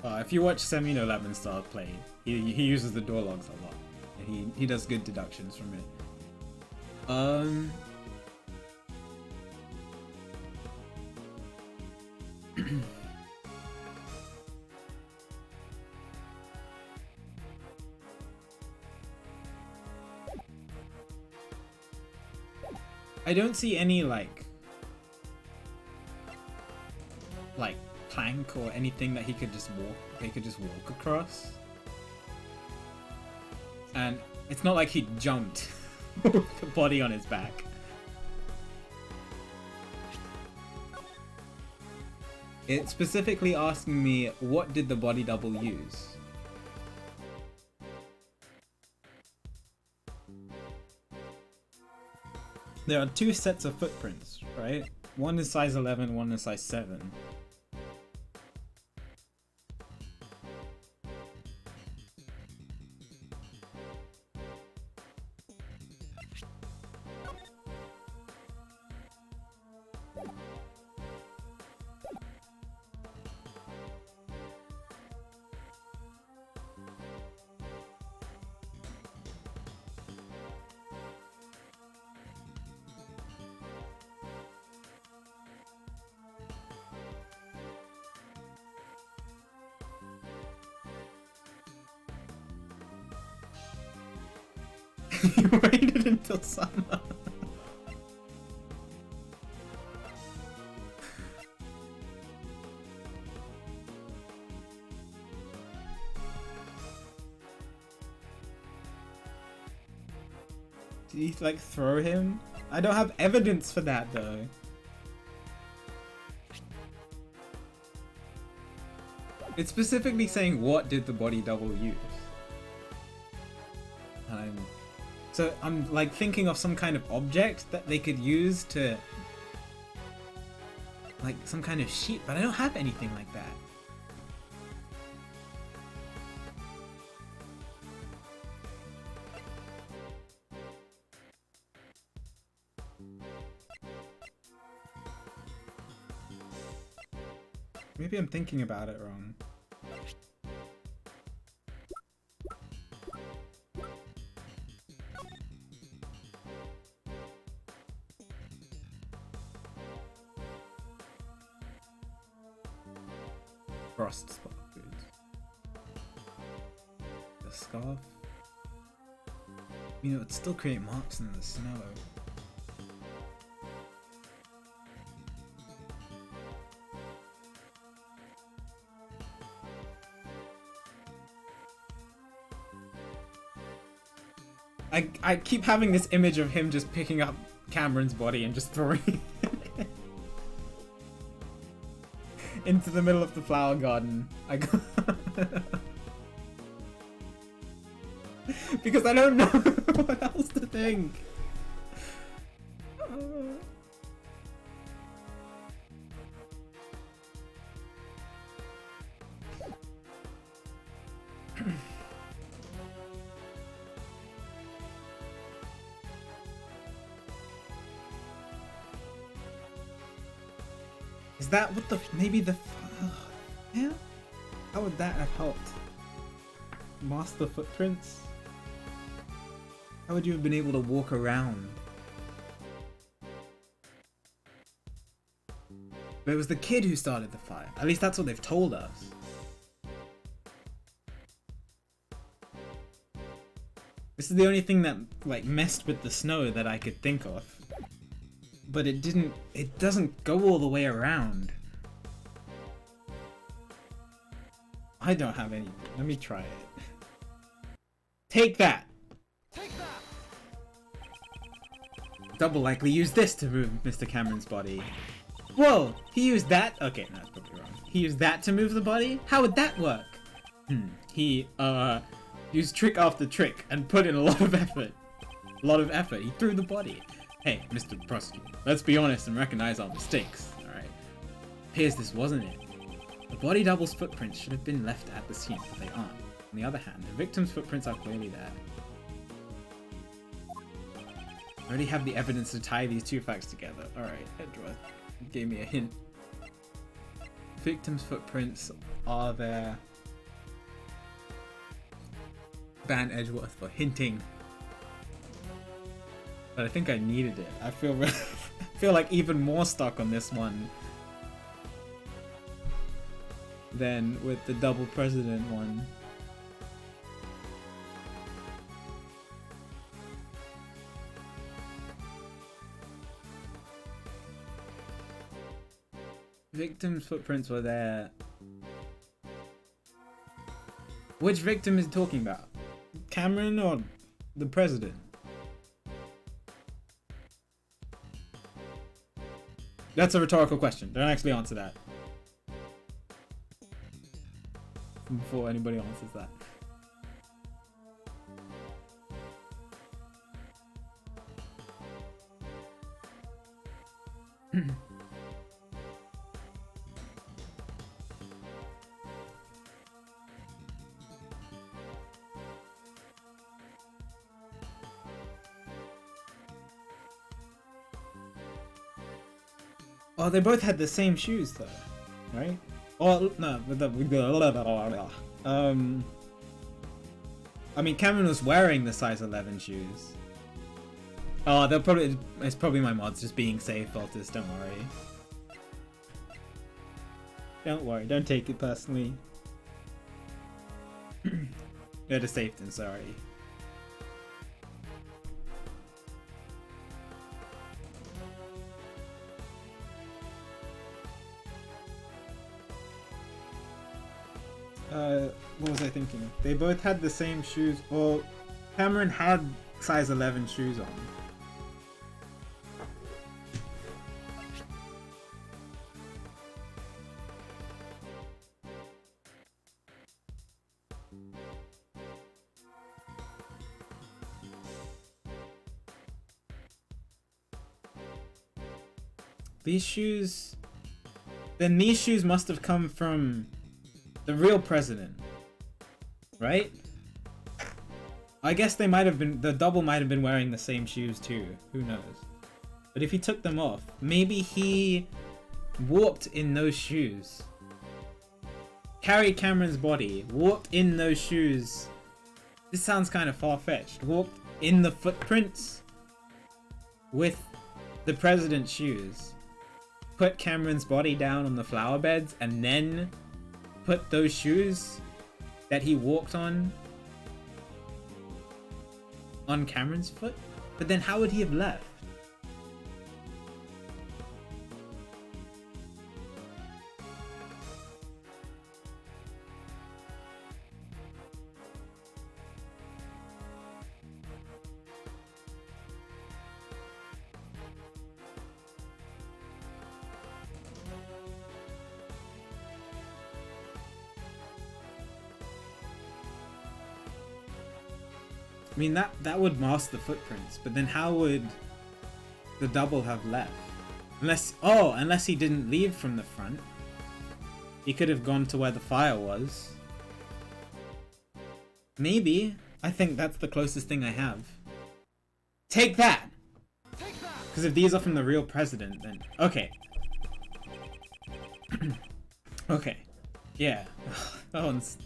If you watch Semino Levinstar play, he uses the door logs a lot, and he does good deductions from it. I don't see any like plank or anything that he could just walk across. And it's not like he jumped with the body on his back. It's specifically asking me, what did the body double use? there are two sets of footprints, right? One is size 11, one is size 7. You waited until summer. Did he like throw him? I don't have evidence for that though. It's specifically saying what did the body double use. So I'm like thinking of some kind of object that they could use to like some kind of sheet, but I don't have anything like that. Maybe I'm thinking about it wrong. Frost spot boots. The scarf. You know, it'd still create marks in the snow. I keep having this image of him just picking up Cameron's body and just throwing it into the middle of the flower garden. Because I don't know what else to think. Is that what the maybe the yeah? How would that have helped mask the footprints? How would you have been able to walk around? But it was the kid who started the fire. At least that's what they've told us. This is the only thing that like messed with the snow that I could think of. But it doesn't go all the way around. I don't have anything. Let me try it. Take that! Take that! Double likely use this to move Mr. Cameron's body. Whoa! He used that? Okay, no, that's probably wrong. He used that to move the body? How would that work? He, used trick after trick and put in a lot of effort. A lot of effort. He threw the body. Hey, Mr. Prosecutor, let's be honest and recognize our mistakes, alright? Appears this wasn't it. The body double's footprints should have been left at the scene, but they aren't. On the other hand, the victim's footprints are clearly there. I already have the evidence to tie these two facts together. Alright, Edgeworth gave me a hint. Victim's footprints are there. Ban Edgeworth for hinting. But I think I needed it. I feel like even more stuck on this one than with the double president one. Victim's footprints were there. Which victim is he talking about? Cameron or the president? That's a rhetorical question. Don't actually answer that. Before anybody answers that. Oh, they both had the same shoes though, right? Oh no, I mean, Cameron was wearing the size 11 shoes. Oh, it's probably my mods just being safe, Voltus, don't worry. Don't worry, don't take it personally. Go to Safeton, sorry. What was I thinking? They both had the same shoes. Well, Cameron had size 11 shoes on. These shoes... Then these shoes must have come from the real president, right? I guess they might have been... The double might have been wearing the same shoes too. Who knows? But if he took them off, maybe he walked in those shoes. Carried Cameron's body, walked in those shoes. This sounds kind of far-fetched. Walked in the footprints with the president's shoes. Put Cameron's body down on the flower beds and then put those shoes that he walked on Cameron's foot? But then how would he have left? I mean, that would mask the footprints, but then how would the double have left? Unless he didn't leave from the front. He could have gone to where the fire was. Maybe. I think that's the closest thing I have. Take that! Because if these are from the real president, then... Okay. Okay. Yeah. That one's...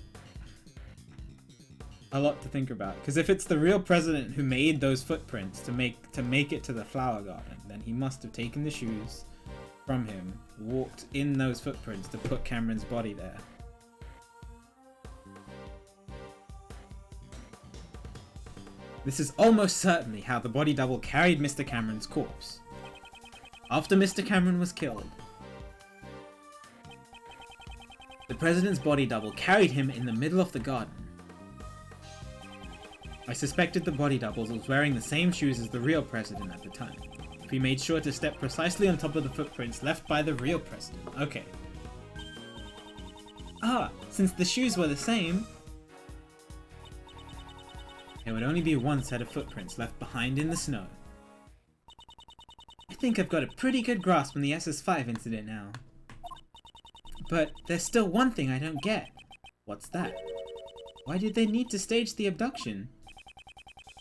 a lot to think about, because if it's the real president who made those footprints to make it to the flower garden, then he must have taken the shoes from him, walked in those footprints to put Cameron's body there. This is almost certainly how the body double carried Mr. Cameron's corpse. After Mr. Cameron was killed, the president's body double carried him in the middle of the garden. I suspected the body doubles was wearing the same shoes as the real president at the time. He made sure to step precisely on top of the footprints left by the real president. Okay. Ah, since the shoes were the same, there would only be one set of footprints left behind in the snow. I think I've got a pretty good grasp on the SS5 incident now. But there's still one thing I don't get. What's that? Why did they need to stage the abduction?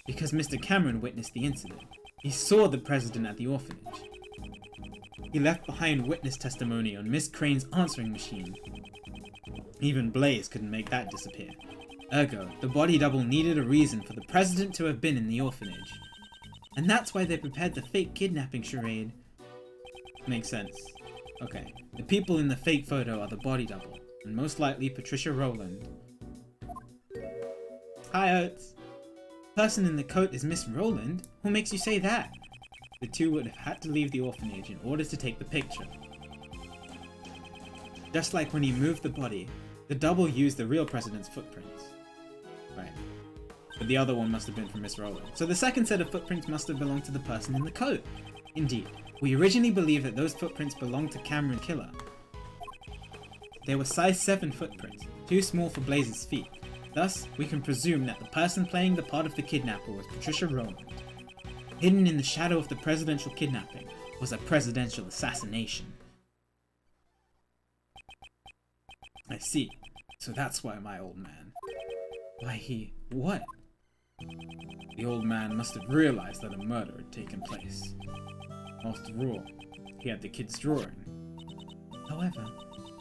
Because Mr. Cameron witnessed the incident. He saw the president at the orphanage. He left behind witness testimony on Miss Crane's answering machine. Even Blaze couldn't make that disappear. Ergo, the body double needed a reason for the president to have been in the orphanage. And that's why they prepared the fake kidnapping charade. Makes sense. Okay, the people in the fake photo are the body double, and most likely Patricia Rowland. Hi, Oates. Person in the coat is Miss Rowland? Who makes you say that? The two would have had to leave the orphanage in order to take the picture. Just like when he moved the body, the double used the real president's footprints. Right. But the other one must have been from Miss Rowland. So the second set of footprints must have belonged to the person in the coat. Indeed. We originally believed that those footprints belonged to Cameron Killer. They were size 7 footprints, too small for Blaze's feet. Thus, we can presume that the person playing the part of the kidnapper was Patricia Rowland. Hidden in the shadow of the presidential kidnapping, was a presidential assassination. I see. So that's why my old man... Why he... What? The old man must have realized that a murder had taken place. After all, he had the kid's drawing. However,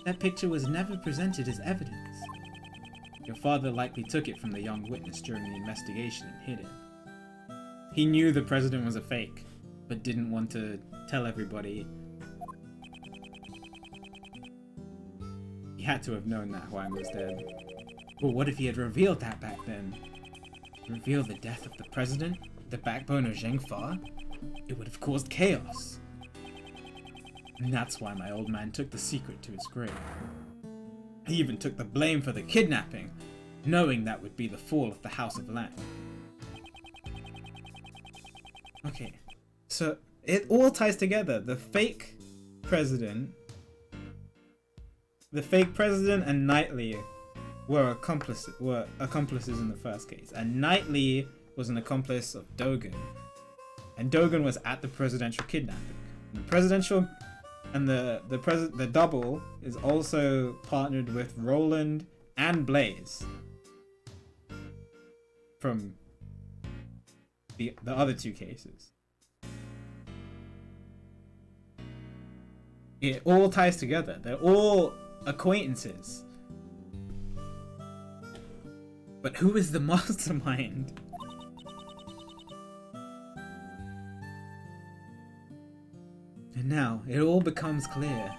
that picture was never presented as evidence. Your father likely took it from the young witness during the investigation and hid it. He knew the president was a fake, but didn't want to tell everybody. He had to have known that Huang was dead. But what if he had revealed that back then? Reveal the death of the president, the backbone of Zhengfa? It would have caused chaos. And that's why my old man took the secret to his grave. He even took the blame for the kidnapping, knowing that would be the fall of the House of Lang. Okay, so it all ties together. The fake president and Knightley were accomplices in the first case, and Knightley was an accomplice of Dogen, and Dogen was at the presidential kidnapping. And the double is also partnered with Roland and Blaze from the other two cases. It all ties together. They're all acquaintances. But who is the mastermind? And now it all becomes clear.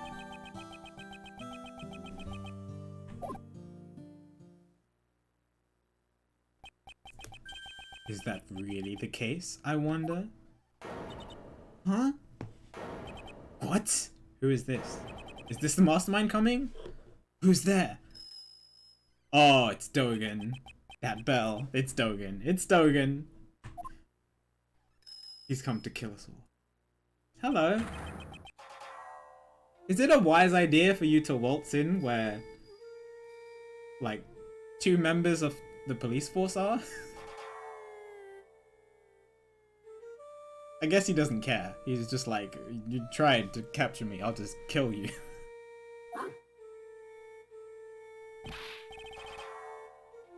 Is that really the case, I wonder? Huh? What? Who is this? Is this the mastermind coming? Who's there? Oh, it's Dogen. That bell. It's Dogen. It's Dogen. He's come to kill us all. Hello. Is it a wise idea for you to waltz in where, like, 2 members of the police force are? I guess he doesn't care. He's just like, you tried to capture me, I'll just kill you.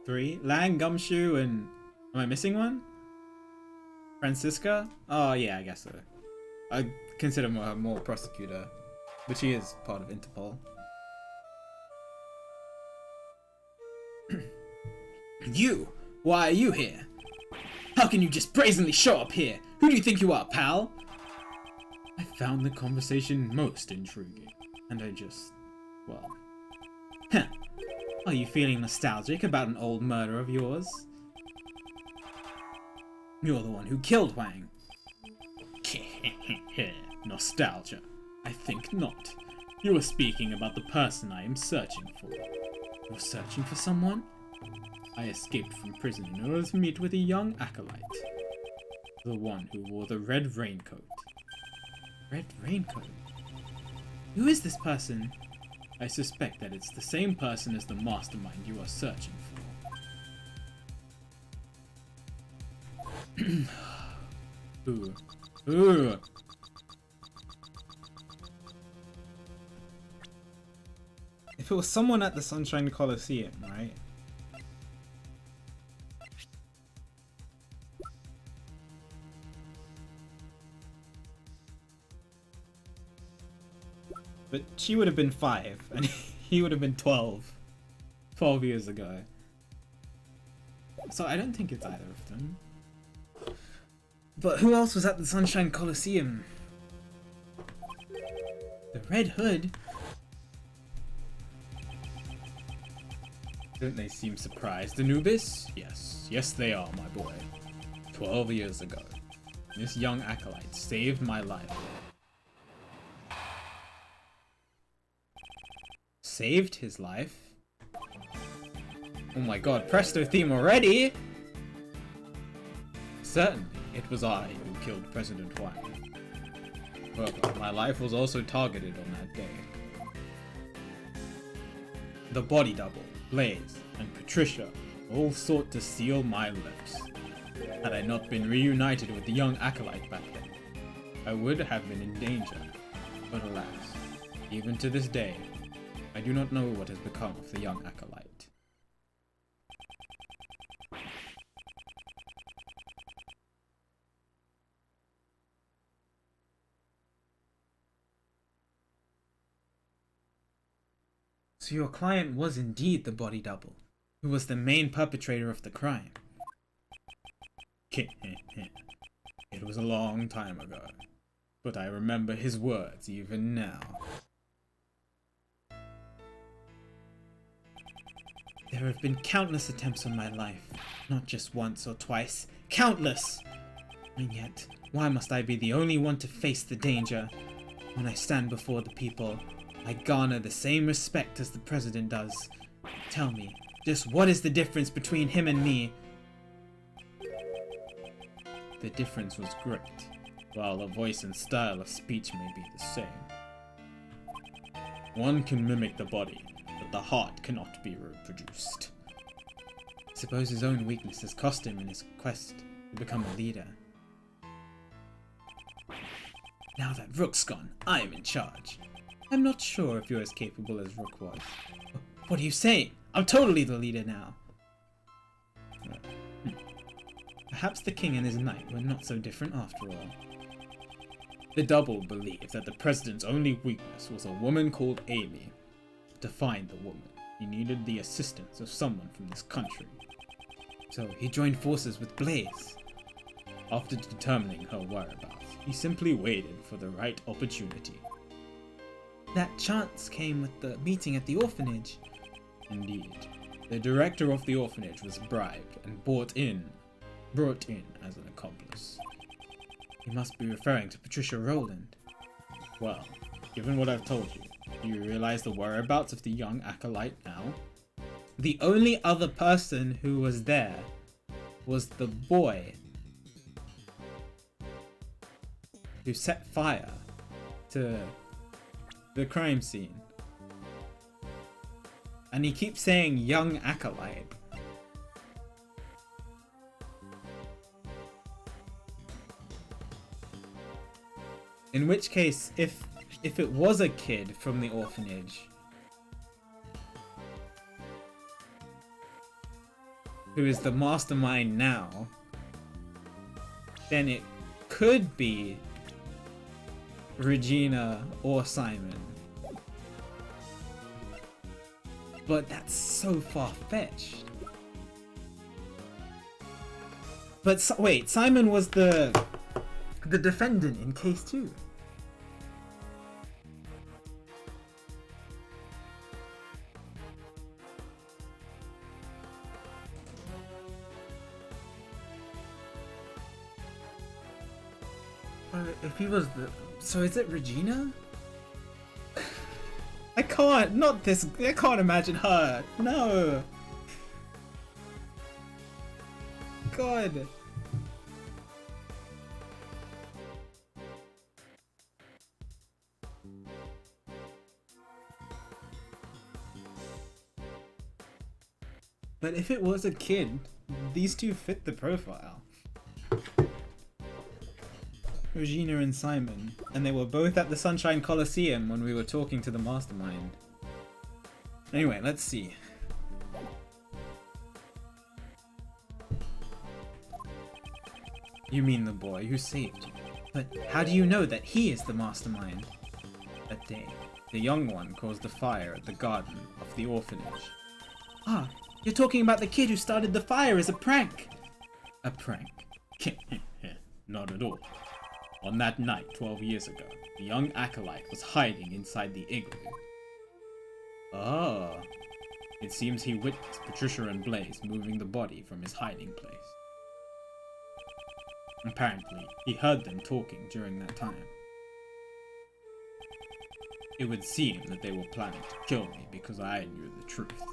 Three? Lang, Gumshoe, and... Am I missing one? Francisca? Oh yeah, I guess so. I consider her more prosecutor, but she is part of Interpol. You! Why are you here? How can you just brazenly show up here? Who do you think you are, pal? I found the conversation most intriguing, and I just... well... Huh. Are you feeling nostalgic about an old murder of yours? You're the one who killed Huang. Nostalgia? I think not. You are speaking about the person I am searching for. You're searching for someone? I escaped from prison in order to meet with a young acolyte. The one who wore the red raincoat. Red raincoat? Who is this person? I suspect that it's the same person as the mastermind you are searching for. Ooh. Ooh. If it was someone at the Sunshine Coliseum, right? But she would have been 5, and he would have been 12. 12 years ago. So I don't think it's either of them. But who else was at the Sunshine Coliseum? The Red Hood? Don't they seem surprised, Anubis? Yes. Yes they are, my boy. 12 years ago, this young acolyte saved my life. Saved his life? Oh my god, presto theme already? Certainly, it was I who killed President Huang. However, my life was also targeted on that day. The body double, Blaze, and Patricia all sought to seal my lips. Had I not been reunited with the young acolyte back then, I would have been in danger, but alas, even to this day, I do not know what has become of the young acolyte. So your client was indeed the body double, who was the main perpetrator of the crime. It was a long time ago, but I remember his words even now. There have been countless attempts on my life, not just once or twice, countless! And yet, why must I be the only one to face the danger? When I stand before the people, I garner the same respect as the president does. Tell me, just what is the difference between him and me? The difference was great, while the voice and style of speech may be the same. One can mimic the body, but the heart cannot be reproduced. Suppose his own weaknesses cost him in his quest to become a leader. Now that Rook's gone, I am in charge. I'm not sure if you're as capable as Rook was. What are you saying? I'm totally the leader now. Perhaps the king and his knight were not so different after all. The double believed that the president's only weakness was a woman called Amy. To find the woman, he needed the assistance of someone from this country. So he joined forces with Blaze. After determining her whereabouts, he simply waited for the right opportunity. That chance came with the meeting at the orphanage. Indeed, the director of the orphanage was bribed and brought in as an accomplice. You must be referring to Patricia Rowland. Well, given what I've told you, do you realize the whereabouts of the young acolyte now? The only other person who was there was the boy who set fire to the crime scene. And he keeps saying young acolyte. In which case, if it was a kid from the orphanage who is the mastermind now, then it could be Regina or Simon. But that's so far-fetched. But wait, Simon was the defendant in case 2. If he was the... So is it Regina? I can't imagine her. No. God. But if it was a kid, these two fit the profile. Regina and Simon, and they were both at the Sunshine Coliseum when we were talking to the mastermind. Anyway, let's see. You mean the boy who saved you. But how do you know that he is the mastermind? That day, the young one caused the fire at the garden of the orphanage. Ah, you're talking about the kid who started the fire as a prank! A prank? Not at all. On that night 12 years ago, the young acolyte was hiding inside the igloo. Oh. It seems he witnessed Patricia and Blaze moving the body from his hiding place. Apparently, he heard them talking during that time. It would seem that they were planning to kill me because I knew the truth.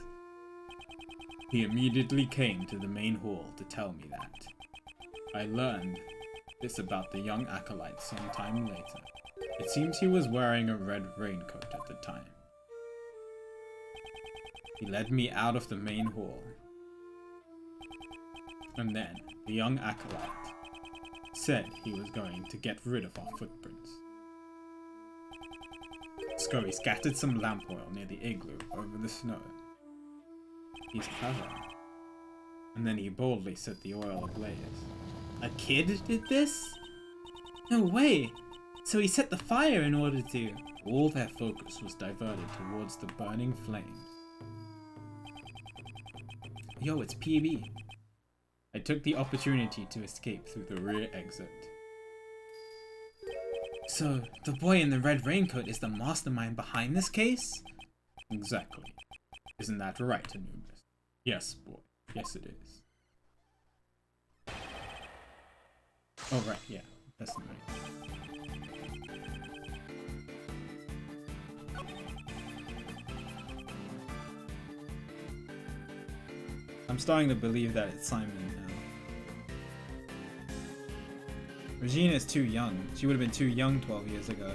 He immediately came to the main hall to tell me that. I learned this about the young acolyte sometime later. It seems he was wearing a red raincoat at the time. He led me out of the main hall. And then, the young acolyte said he was going to get rid of our footprints. Scurry scattered some lamp oil near the igloo over the snow. He's clever. And then he boldly set the oil ablaze. A kid did this? No way! So he set the fire in order to... All their focus was diverted towards the burning flames. Yo, it's PB. I took the opportunity to escape through the rear exit. So, the boy in the red raincoat is the mastermind behind this case? Exactly. Isn't that right, Anubis? Yes, boy. Yes, it is. Oh, right, yeah. That's right. I'm starting to believe that it's Simon now. Regina is too young. She would have been too young 12 years ago.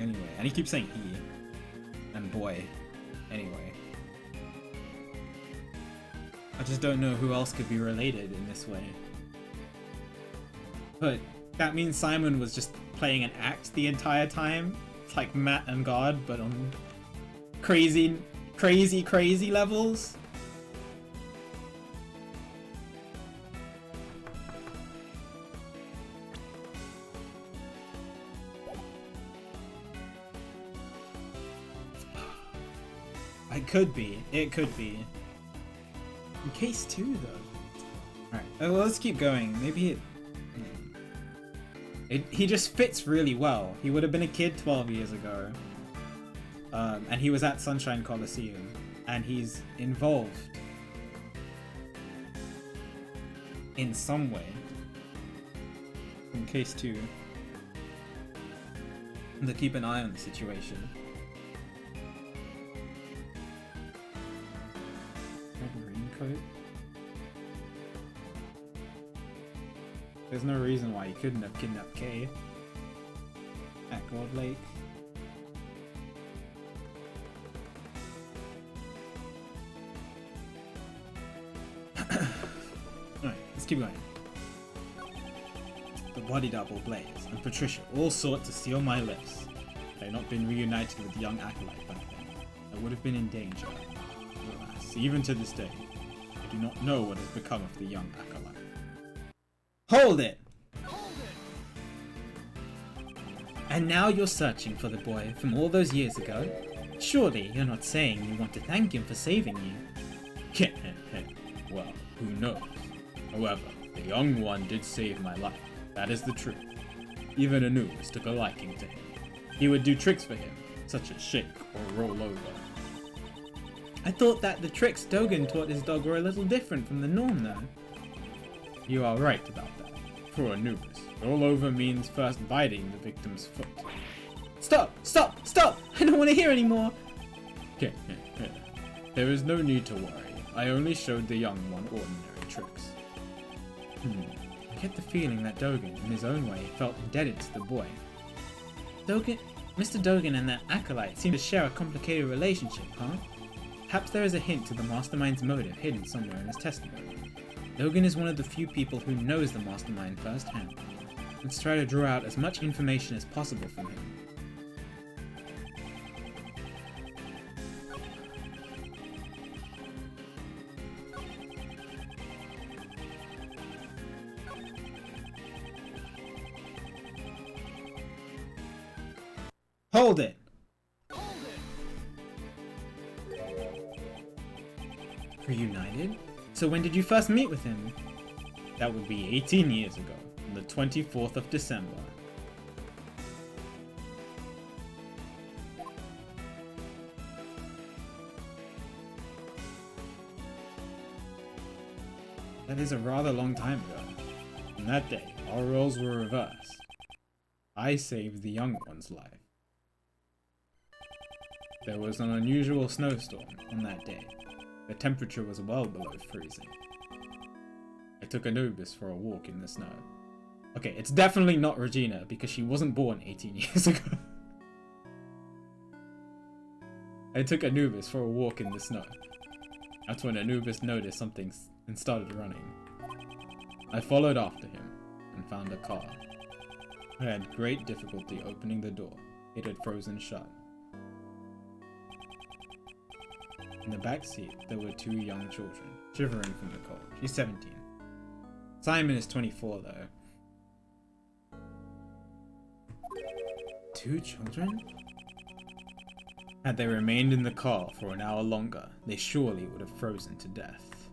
Anyway, and he keeps saying he. And boy. Anyway. I just don't know who else could be related in this way. But that means Simon was just playing an act the entire time. It's like Matt and God, but on crazy levels. It could be. It could be. In case 2, though. Alright, well, let's keep going. Maybe he just fits really well. He would have been a kid 12 years ago. And he was at Sunshine Coliseum. And he's involved in some way. In case 2. And to keep an eye on the situation. Raincoat. There's no reason why he couldn't have kidnapped Kay at Gold Lake. Alright, let's keep going. The body double Blaze and Patricia all sought to seal my lips. Had I not been reunited with the young acolyte back then, I would have been in danger. Alas, even to this day, I do not know what has become of the young acolyte. Hold it! And now you're searching for the boy from all those years ago? Surely you're not saying you want to thank him for saving you? Well, who knows? However, the young one did save my life. That is the truth. Even Anubis took a liking to him. He would do tricks for him, such as shake or roll over. I thought that the tricks Dogen taught his dog were a little different from the norm, though. You are right about that. For Anubis, roll over means first biting the victim's foot. Stop! Stop! Stop! I don't want to hear anymore! There is no need to worry. I only showed the young one ordinary tricks. I get the feeling that Dogen, in his own way, felt indebted to the boy. Mr. Dogen and that acolyte seem to share a complicated relationship, huh? Perhaps there is a hint to the mastermind's motive hidden somewhere in his testimony. Dogen is one of the few people who knows the mastermind firsthand. Let's try to draw out as much information as possible from him. Hold it! Reunited? So when did you first meet with him? That would be 18 years ago, on the 24th of December. That is a rather long time ago. On that day, our roles were reversed. I saved the young one's life. There was an unusual snowstorm on that day. The temperature was well below freezing. I took Anubis for a walk in the snow. Okay, it's definitely not Regina, because she wasn't born 18 years ago. I took Anubis for a walk in the snow. That's when Anubis noticed something and started running. I followed after him, and found a car. I had great difficulty opening the door. It had frozen shut. In the back seat, there were 2 young children, shivering from the cold. She's 17. Simon is 24, though. 2 children? Had they remained in the car for an hour longer, they surely would have frozen to death.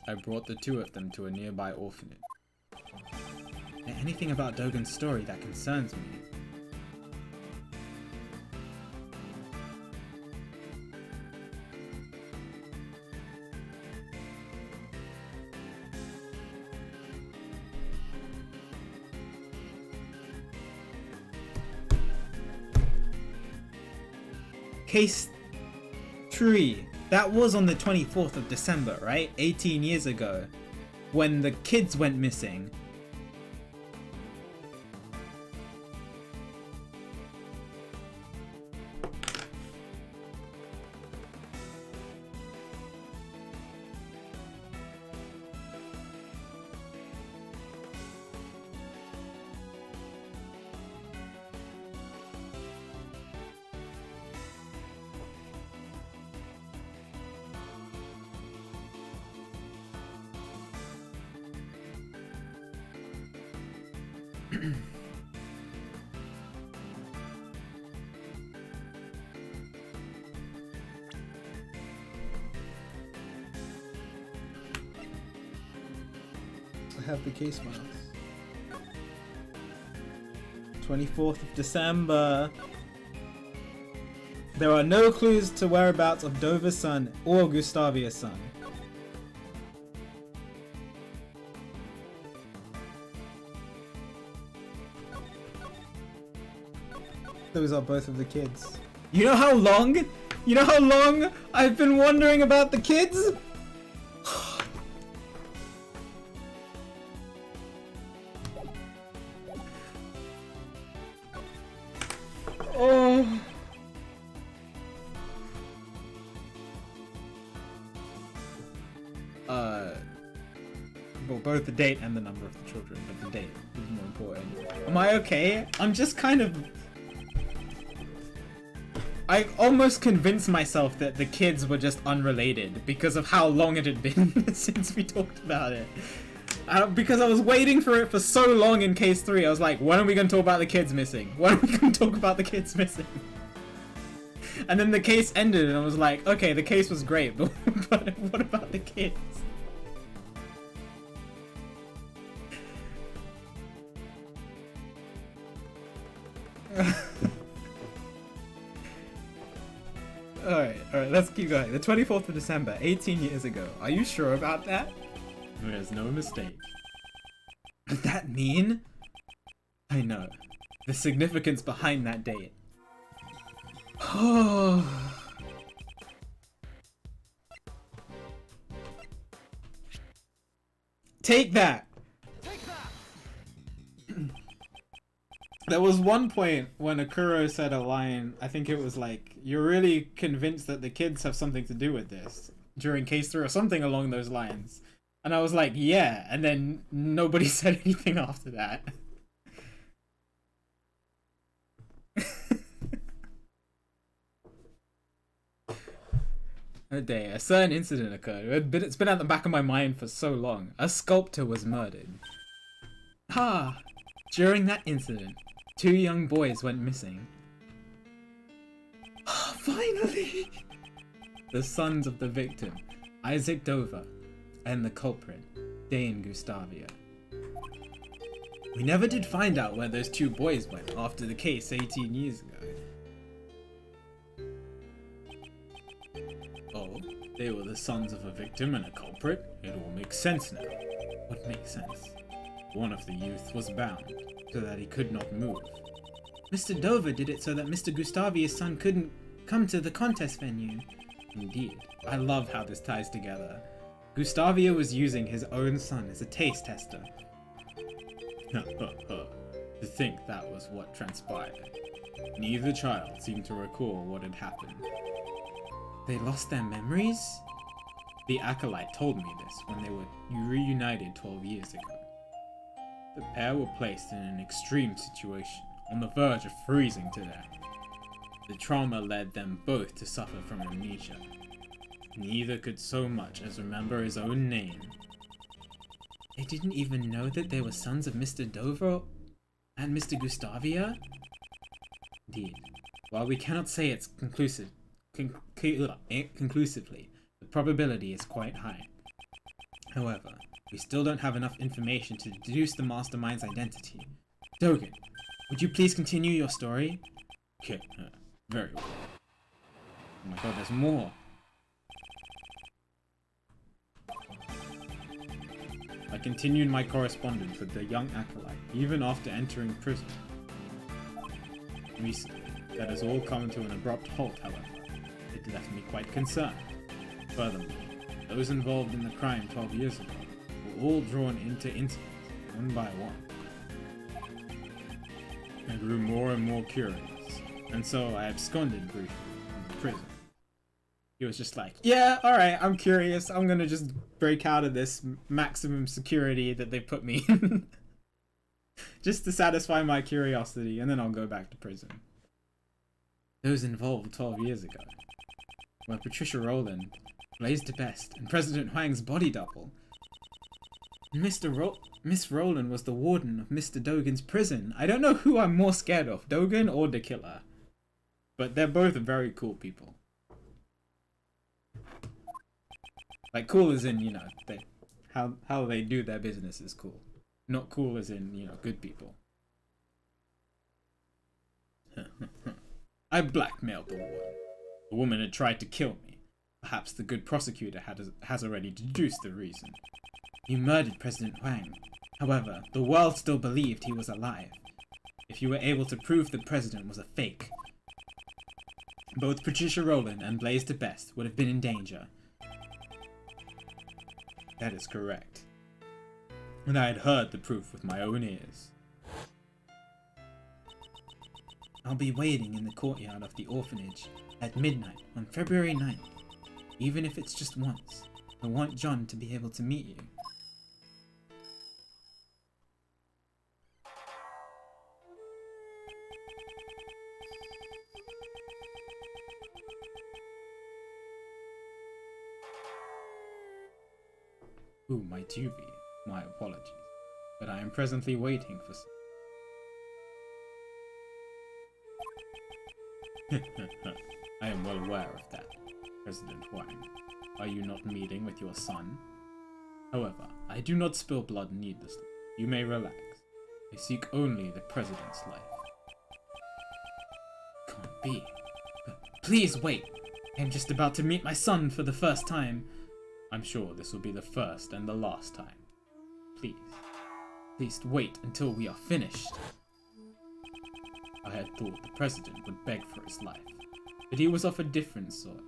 I brought the 2 of them to a nearby orphanage. Anything about Dogen's story that concerns me? Case 3. That was on the 24th of December, right? 18 years ago. When the kids went missing. I have the case files. 24th of December. There are no clues to whereabouts of Dover's son or Gustavia's son. Those are both of the kids. You know how long? You know how long I've been wondering about the kids? Oh. Well, both the date and the number of the children, but the date is more important. Am I okay? I'm just kind of... I almost convinced myself that the kids were just unrelated because of how long it had been since we talked about it. Because I was waiting for it for so long in case 3, I was like, when are we going to talk about the kids missing? When are we going to talk about the kids missing? And then the case ended and I was like, okay, the case was great, but what about the kids? Alright, let's keep going. The 24th of December, 18 years ago. Are you sure about that? There's no mistake. Does that mean? I know. The significance behind that date. Oh. Take that! Take that! There was one point when Akuro said a line, I think it was like, you're really convinced that the kids have something to do with this during case 3 or something along those lines. And I was like, yeah, and then nobody said anything after that. A day, a certain incident occurred. It's been at the back of my mind for so long. A sculptor was murdered. Ah, during that incident, 2 young boys went missing. Finally! The sons of the victim, Isaac Dover, and the culprit, Dane Gustavia. We never did find out where those 2 boys went after the case 18 years ago. Oh, they were the sons of a victim and a culprit? It all makes sense now. What makes sense? One of the youths was bound, so that he could not move. Mr. Dover did it so that Mr. Gustavia's son couldn't come to the contest venue. Indeed. I love how this ties together. Gustavia was using his own son as a taste tester. To think that was what transpired. Neither child seemed to recall what had happened. They lost their memories? The acolyte told me this when they were reunited 12 years ago. The pair were placed in an extreme situation, on the verge of freezing to death. The trauma led them both to suffer from amnesia. Neither could so much as remember his own name. They didn't even know that they were sons of Mr. Dover and Mr. Gustavia? Indeed. While we cannot say it's conclusively, the probability is quite high. However, we still don't have enough information to deduce the mastermind's identity. Dogen, would you please continue your story? Okay, very well. Oh my god, there's more. I continued my correspondence with the young acolyte, even after entering prison. Recently, that has all come to an abrupt halt, however. It left me quite concerned. Furthermore, those involved in the crime 12 years ago were all drawn into incidents, one by one. I grew more and more curious, and so I absconded briefly from the prison. He was just like, yeah, alright, I'm curious, I'm gonna just break out of this maximum security that they put me in. Just to satisfy my curiosity, and then I'll go back to prison. Those involved 12 years ago were Patricia Rowland, Blaise de Best, and President Huang's body double. Miss Rowland was the warden of Mr. Dogen's prison. I don't know who I'm more scared of, Dogen or the killer. But they're both very cool people. Like, cool as in, you know, how they do their business is cool. Not cool as in, you know, good people. I blackmailed the woman. The woman had tried to kill me. Perhaps the good prosecutor has already deduced the reason. You murdered President Huang. However, the world still believed he was alive. If you were able to prove the president was a fake, both Patricia Rowland and Blaise de Best would have been in danger. That is correct. And I had heard the proof with my own ears. I'll be waiting in the courtyard of the orphanage at midnight on February 9th. Even if it's just once, I want John to be able to meet you. Ooh, my Tuvi. My apologies. But I am presently waiting for I am well aware of that, President Huang. Are you not meeting with your son? However, I do not spill blood needlessly. You may relax. I seek only the President's life. Can't be. But please wait. I am just about to meet my son for the first time. I'm sure this will be the first and the last time. Please. Please wait until we are finished. I had thought the President would beg for his life, but he was of a different sort.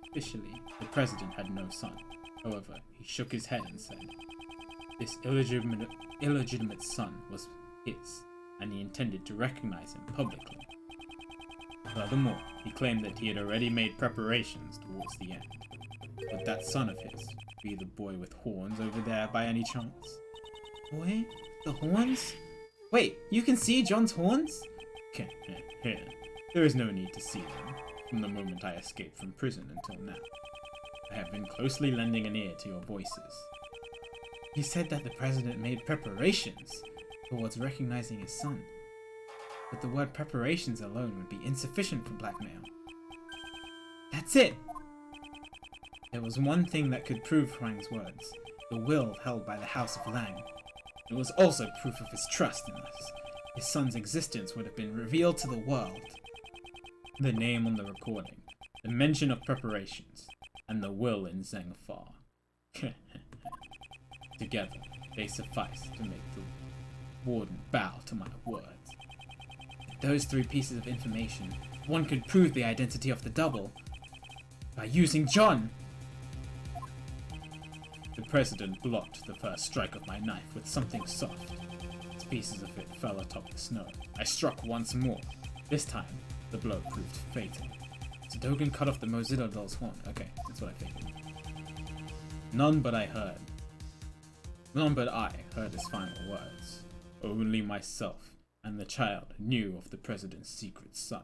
Officially, the President had no son. However, he shook his head and said, this illegitimate son was his, and he intended to recognize him publicly. Furthermore, he claimed that he had already made preparations towards the end. Would that son of his be the boy with horns over there by any chance? Boy? The horns? Wait, you can see John's horns? There is no need to see them, from the moment I escaped from prison until now. I have been closely lending an ear to your voices. He said that the President made preparations towards recognizing his son, but the word preparations alone would be insufficient for blackmail. That's it! There was one thing that could prove Huang's words, the will held by the House of Lang. It was also proof of his trust in us. His son's existence would have been revealed to the world. The name on the recording, the mention of preparations, and the will in Zhengfar. Together, they suffice to make the warden bow to my words. With those three pieces of information, one could prove the identity of the double by using John. The President blocked the first strike of my knife with something soft. As pieces of it fell atop the snow, I struck once more. This time, the blow proved fatal. So Dogen cut off the Mozilla doll's horn. Okay, that's what I figured. None but I heard his final words. Only myself and the child knew of the president's secret son.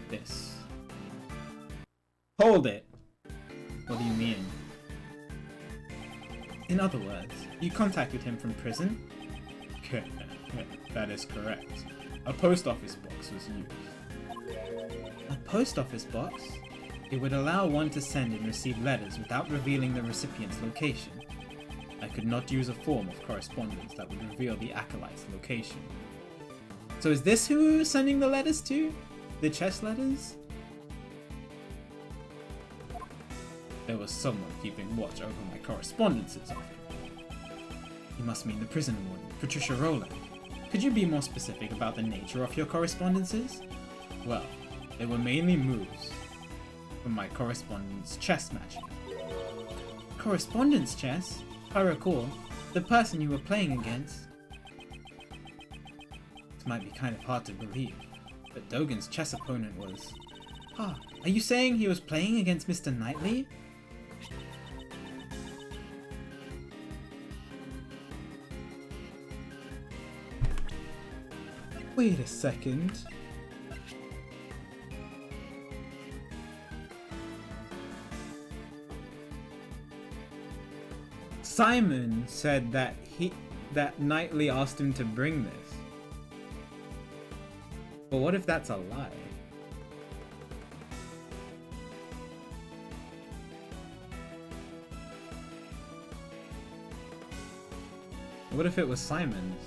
This. Hold it! What do you mean? In other words, you contacted him from prison? That is correct. A post office box was used. A post office box? It would allow one to send and receive letters without revealing the recipient's location. I could not use a form of correspondence that would reveal the acolyte's location. So is this who we were sending the letters to? The chess letters? There was someone keeping watch over my correspondences of him. You must mean the prison warden, Patricia Rowland. Could you be more specific about the nature of your correspondences? Well, they were mainly moves from my correspondence chess matching. Correspondence chess? I recall, the person you were playing against. This might be kind of hard to believe, but Dogen's chess opponent was... Ah, are you saying he was playing against Mr. Knightley? Wait a second. Simon said that Knightley asked him to bring this. But what if that's a lie? What if it was Simon's?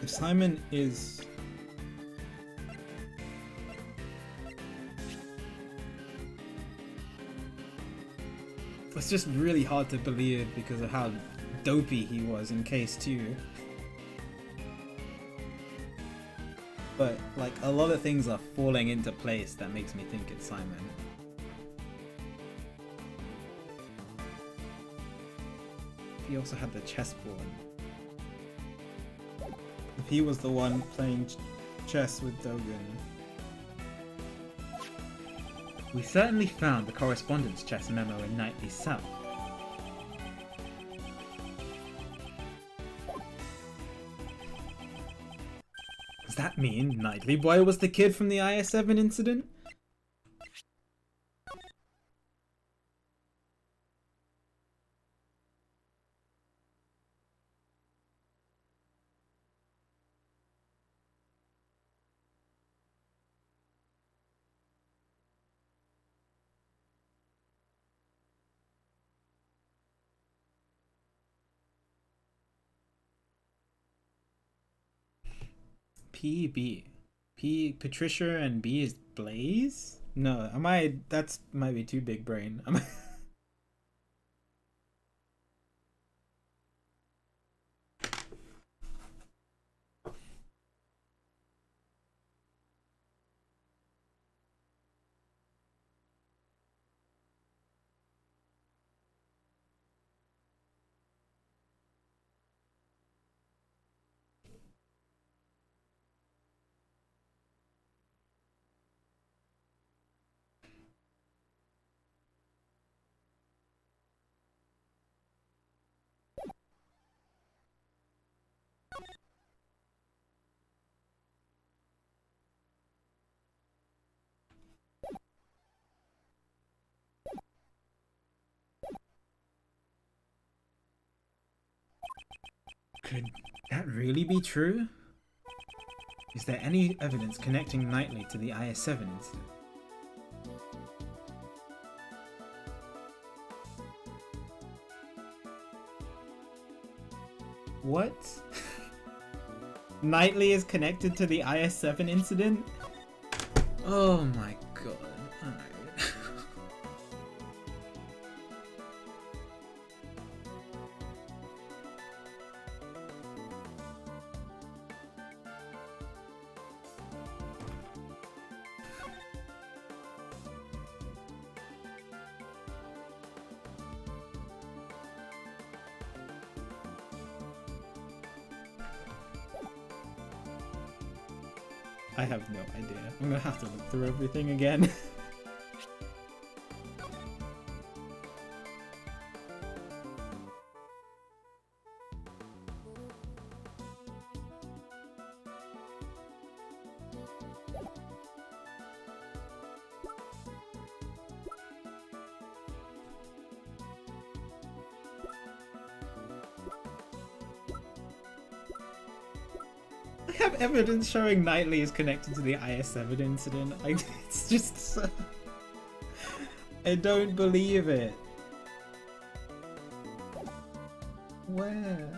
If Simon is... It's just really hard to believe because of how dopey he was in case 2. But like a lot of things are falling into place that makes me think it's Simon. He also had the chessboard. If he was the one playing chess with Dogen. We certainly found the correspondence chess memo in Knightley's cell. Does that mean Knightley Boy was the kid from the IS-7 incident? PB. Patricia and B is Blaze? No, that's might be too big brain. Could that really be true? Is there any evidence connecting Knightley to the IS-7 incident? What? Knightley is connected to the IS-7 incident? Oh my god. Alright. I have no idea. I'm gonna have to look through everything again. I have evidence showing Knightley is connected to the IS-7 incident. It's just so... I don't believe it. Where?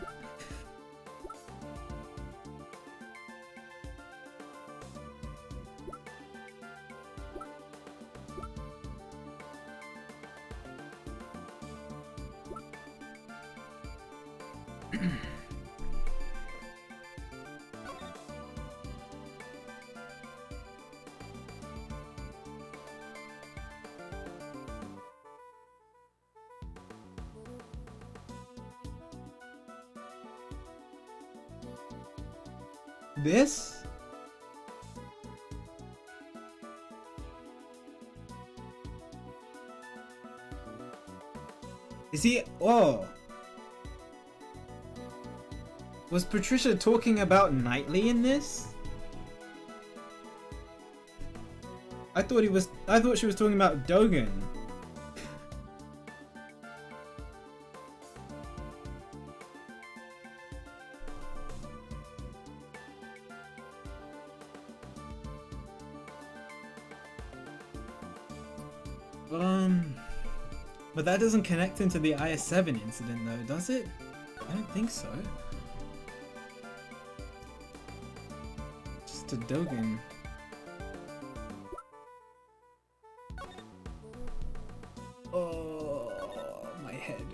This? Is he? Oh. Was Patricia talking about Knightley in this? I thought she was talking about Dogen. But that doesn't connect into the IS-7 incident though, does it? I don't think so. Just to Dogen. Oh, my head.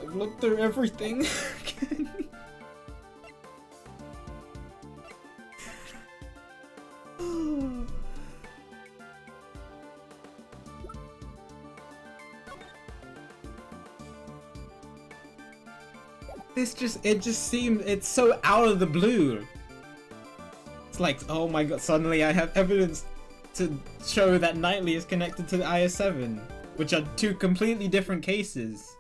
I've looked through everything. It just seems, it's so out of the blue. It's like, oh my god, suddenly I have evidence to show that Knightley is connected to the IS-7, which are two completely different cases.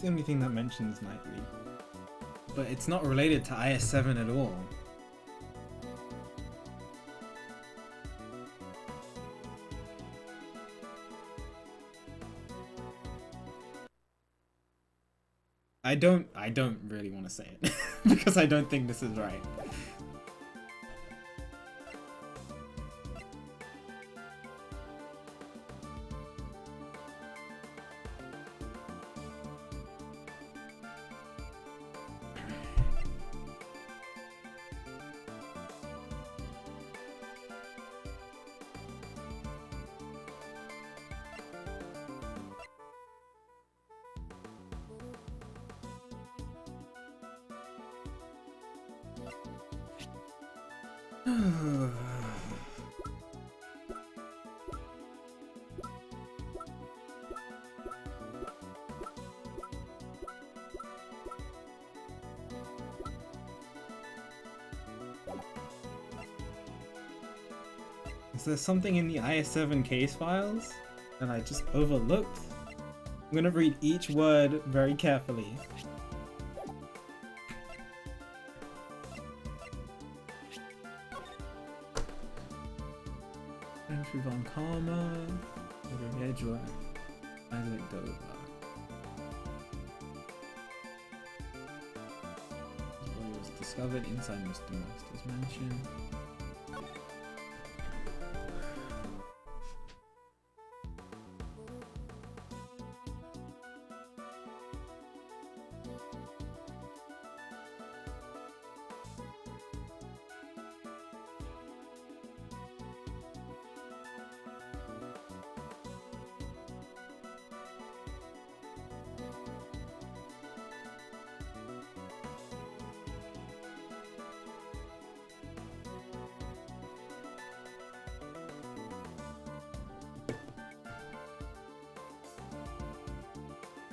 the only thing that mentions nightly. But it's not related to IS-7 at all. I don't really want to say it because I don't think this is right. Is there something in the IS-7 case files that I just overlooked? I'm gonna read each word very carefully. Entry von Karma, Edgeworth, Isaac Dover. His body was discovered inside Mr. Master's mansion.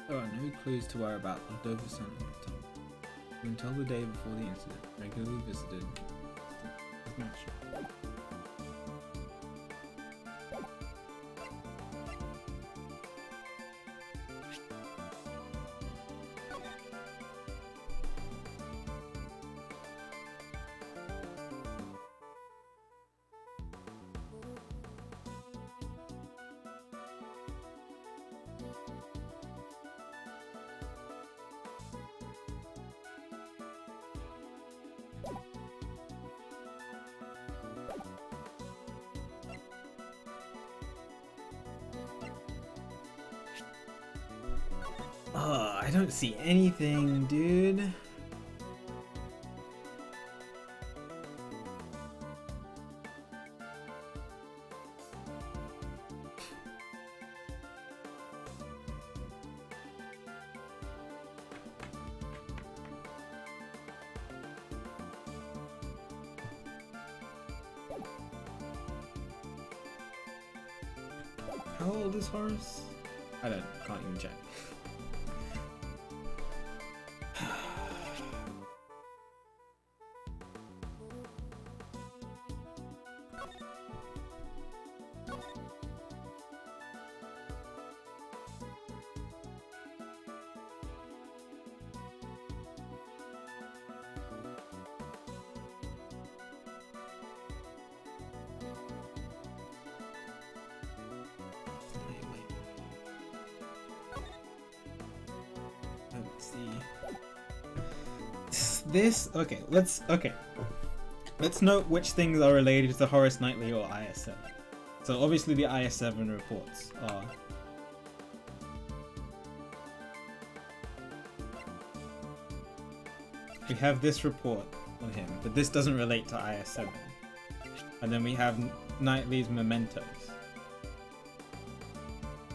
There are no clues to worry about the Dover Sun until the day before the incident. Regularly visited his mansion. Oh, I don't see anything, dude. How old is Horace? Can't even check. Let's note which things are related to Horace Knightley or IS-7. So obviously the IS-7 reports are we have this report on him, but this doesn't relate to IS-7. And then we have Knightley's mementos.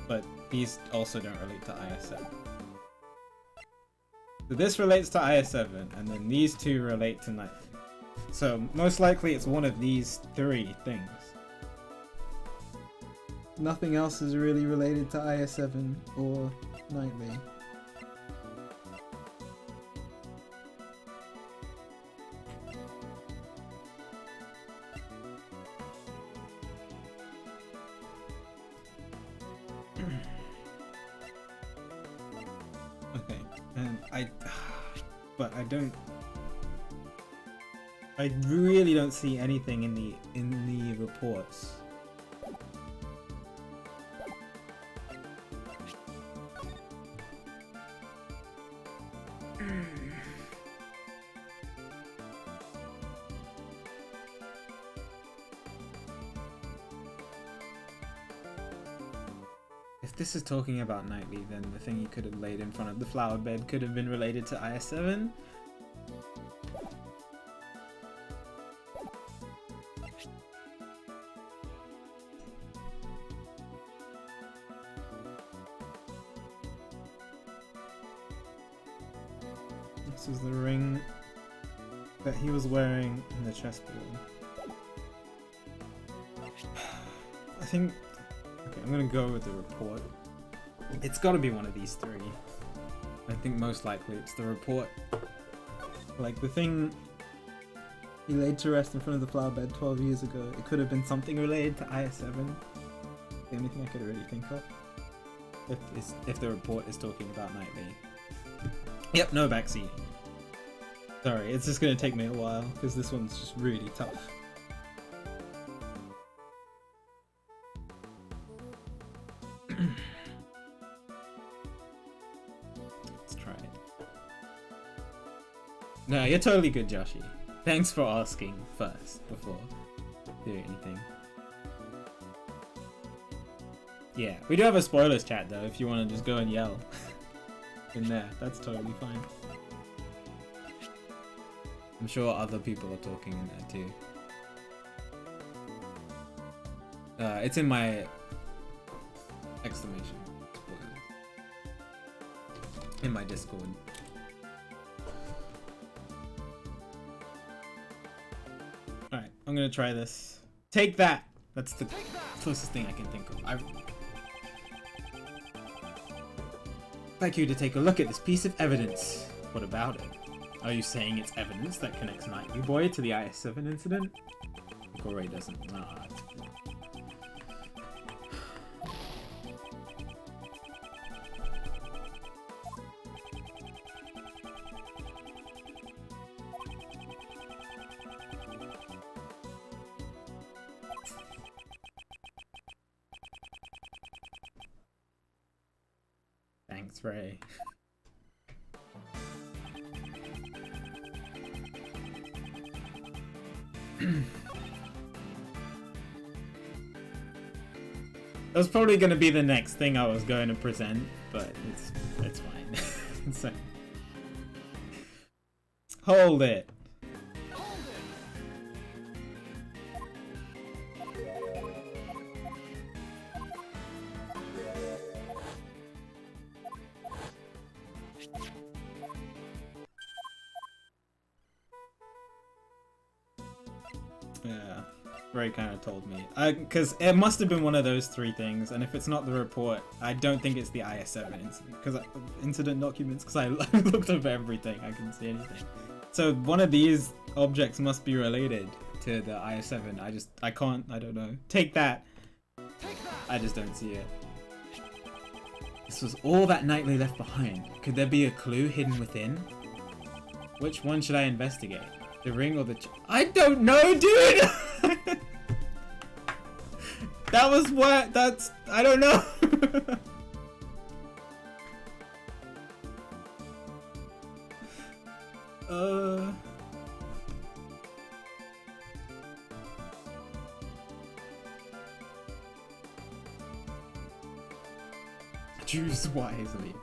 But these also don't relate to IS-7. So this relates to IS-7, and then these two relate to Knightley. So most likely it's one of these three things. Nothing else is really related to IS-7 or Knightley. Okay. but I don't. I really don't see anything in the reports. If this is talking about Knightley, then the thing you could have laid in front of the flower bed could have been related to IS-7. This was the ring that he was wearing in the chessboard. I think... Okay, I'm gonna go with the report. It's gotta be one of these three. I think most likely it's the report. Like, the thing he laid to rest in front of the flower bed 12 years ago, it could have been something related to IS-7. The only thing I could really think of. If the report is talking about Knightley. Yep, no backseat. Sorry, it's just gonna take me a while, because this one's just really tough. Let's try it. No, you're totally good, Joshy. Thanks for asking first, before doing anything. Yeah, we do have a spoilers chat though, if you want to just go and yell in there, that's totally fine. I'm sure other people are talking in there too. It's in my exclamation spoilers. In my Discord. Alright, I'm gonna try this. Take that! That's the closest thing I can think of. I'd like you to take a look at this piece of evidence. What about it? Are you saying it's evidence that connects Knightley Boy to the IS-7 incident? Corey doesn't. Nah. Thanks, Ray. That was probably going to be the next thing I was going to present, but it's fine. So, hold it. Yeah, Ray kind of told me. Because it must have been one of those three things, and if it's not the report, I don't think it's the IS-7 incident. Because incident documents, because I looked over everything, I couldn't see anything. So one of these objects must be related to the IS-7. I don't know. Take that! I just don't see it. This was all that Knightley left behind. Could there be a clue hidden within? Which one should I investigate? The ring or the I don't know, dude! That was what? That's... I don't know! Choose wisely.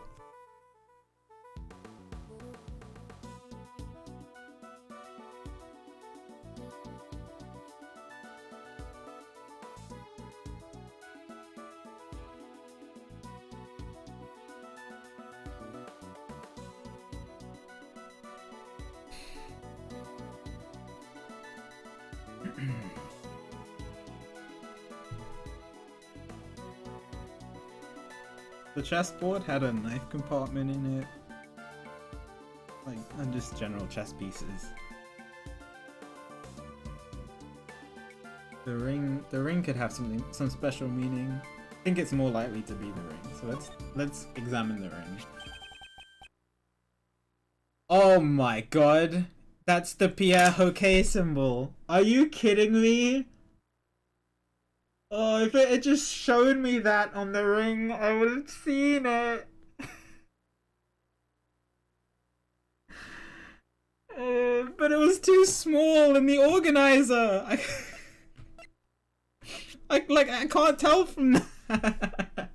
The chessboard had a knife compartment in it, like, and just general chess pieces. The ring could have some special meaning. I think it's more likely to be the ring. So let's examine the ring. Oh my god. That's the Pierre Hoquet symbol. Are you kidding me? Oh, if it had just shown me that on the ring, I would have seen it. But it was too small in the organizer. I can't tell from that.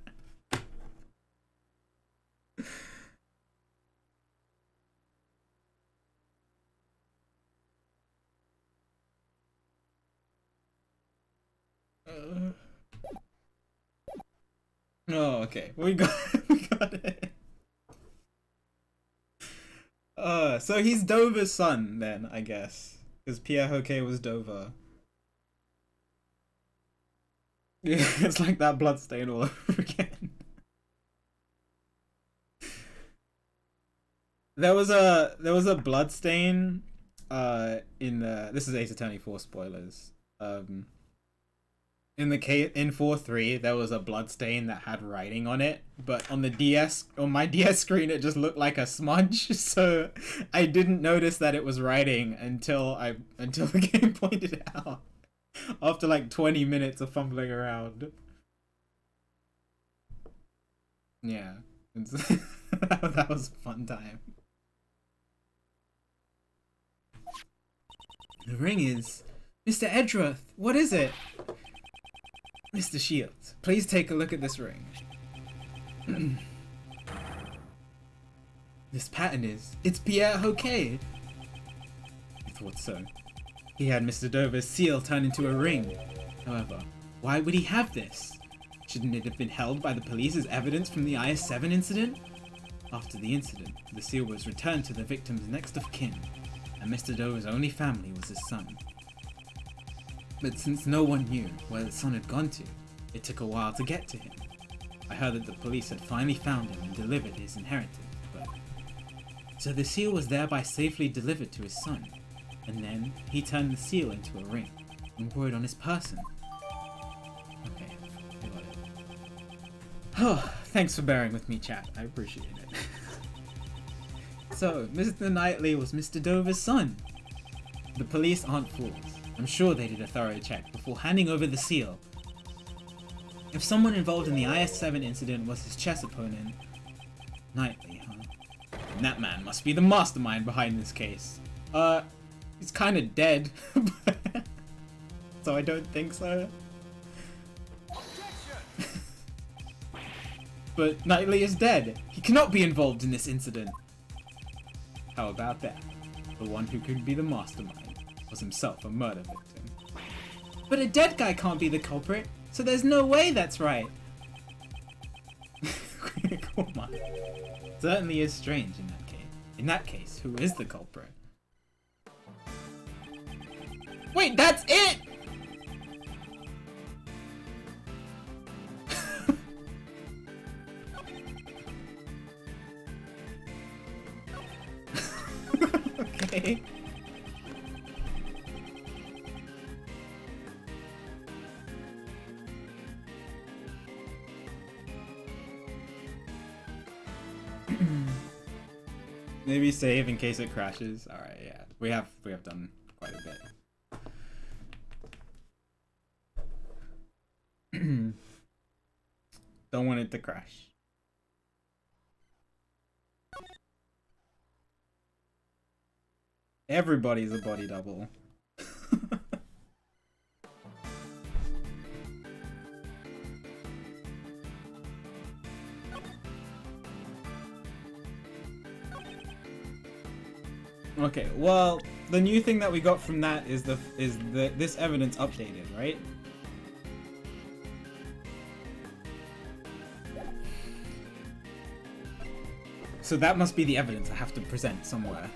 Oh, okay. We got it. So he's Dover's son then, I guess, because Pierre Hoquet was Dover. Yeah, it's like that bloodstain all over again. There was a bloodstain in the, this is Ace Attorney 4 spoilers. In the in 4.3 there was a bloodstain that had writing on it, but on the DS, on my DS screen, it just looked like a smudge, so I didn't notice that it was writing until the game pointed it out after like 20 minutes of fumbling around. Yeah. That was a fun time. The ring is... Mr. Edgeworth, what is it? Mr. Shields, please take a look at this ring. This pattern is... It's Pierre Hoquet! I thought so. He had Mr. Dover's seal turned into a ring. However, why would he have this? Shouldn't it have been held by the police as evidence from the IS-7 incident? After the incident, the seal was returned to the victim's next of kin, and Mr. Dover's only family was his son. But since no one knew where the son had gone to, it took a while to get to him. I heard that the police had finally found him and delivered his inheritance, but... So the seal was thereby safely delivered to his son, and then he turned the seal into a ring and wore it on his person. Okay, I got it. Oh, thanks for bearing with me, chat. I appreciate it. So, Mr. Knightley was Mr. Dover's son. The police aren't fools. I'm sure they did a thorough check before handing over the seal. If someone involved in the IS-7 incident was his chess opponent, Knightley, huh? And that man must be the mastermind behind this case. He's kinda dead, so I don't think so. But Knightley is dead. He cannot be involved in this incident. How about that? The one who could be the mastermind was himself a murder victim. But a dead guy can't be the culprit, so there's no way that's right. Come on. Certainly is strange in that case. In that case, who is the culprit? Wait, that's it! Okay. Maybe save in case it crashes. All right, yeah, we have done quite a bit. Don't want it to crash. Everybody's a body double. Okay, well, the new thing that we got from that is this evidence updated, right? So that must be the evidence I have to present somewhere.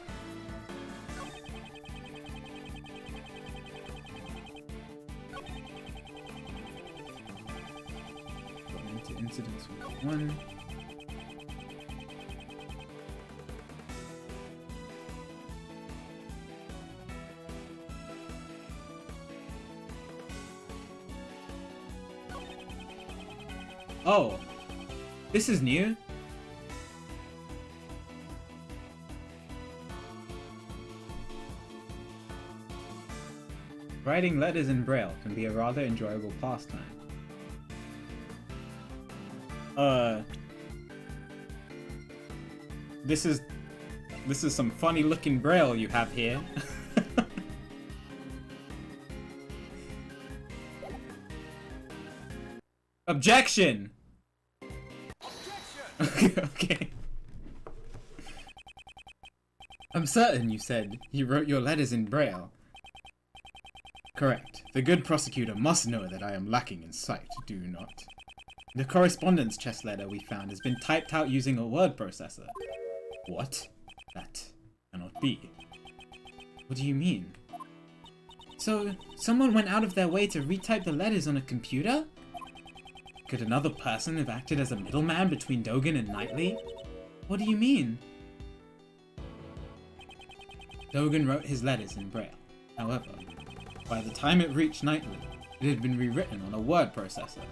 Going into incidents with 1. Oh, this is new? Writing letters in Braille can be a rather enjoyable pastime. This is some funny looking Braille you have here. Objection! Okay. I'm certain you said you wrote your letters in Braille. Correct. The good prosecutor must know that I am lacking in sight, do you not? The correspondence chest letter we found has been typed out using a word processor. What? That cannot be. What do you mean? So, someone went out of their way to retype the letters on a computer? Could another person have acted as a middleman between Dogen and Knightley? What do you mean? Dogen wrote his letters in Braille. However, by the time it reached Knightley, it had been rewritten on a word processor.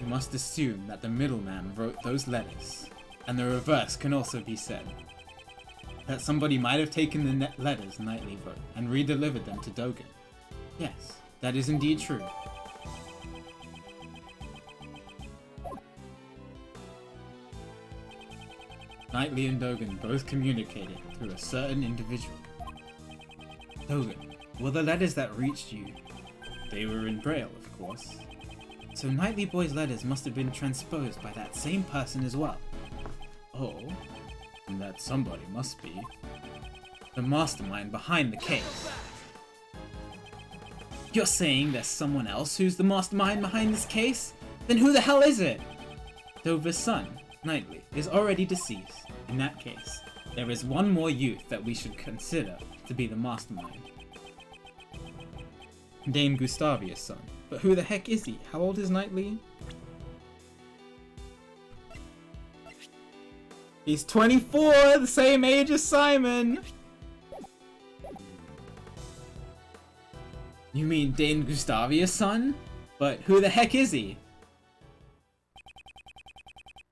We must assume that the middleman wrote those letters, and the reverse can also be said. That somebody might have taken the letters Knightley wrote and re-delivered them to Dogen. Yes, that is indeed true. Knightley and Dogen both communicated through a certain individual. Dogen, were the letters that reached you? They were in Braille, of course. So Knightley Boy's letters must have been transposed by that same person as well. Oh, and that somebody must be the mastermind behind the case. You're saying there's someone else who's the mastermind behind this case? Then who the hell is it? Dover's son, Knightley, is already deceased. In that case, there is one more youth that we should consider to be the mastermind. Dane Gustavia's son. But who the heck is he? How old is Knightley? He's 24, the same age as Simon! You mean Dane Gustavia's son? But who the heck is he?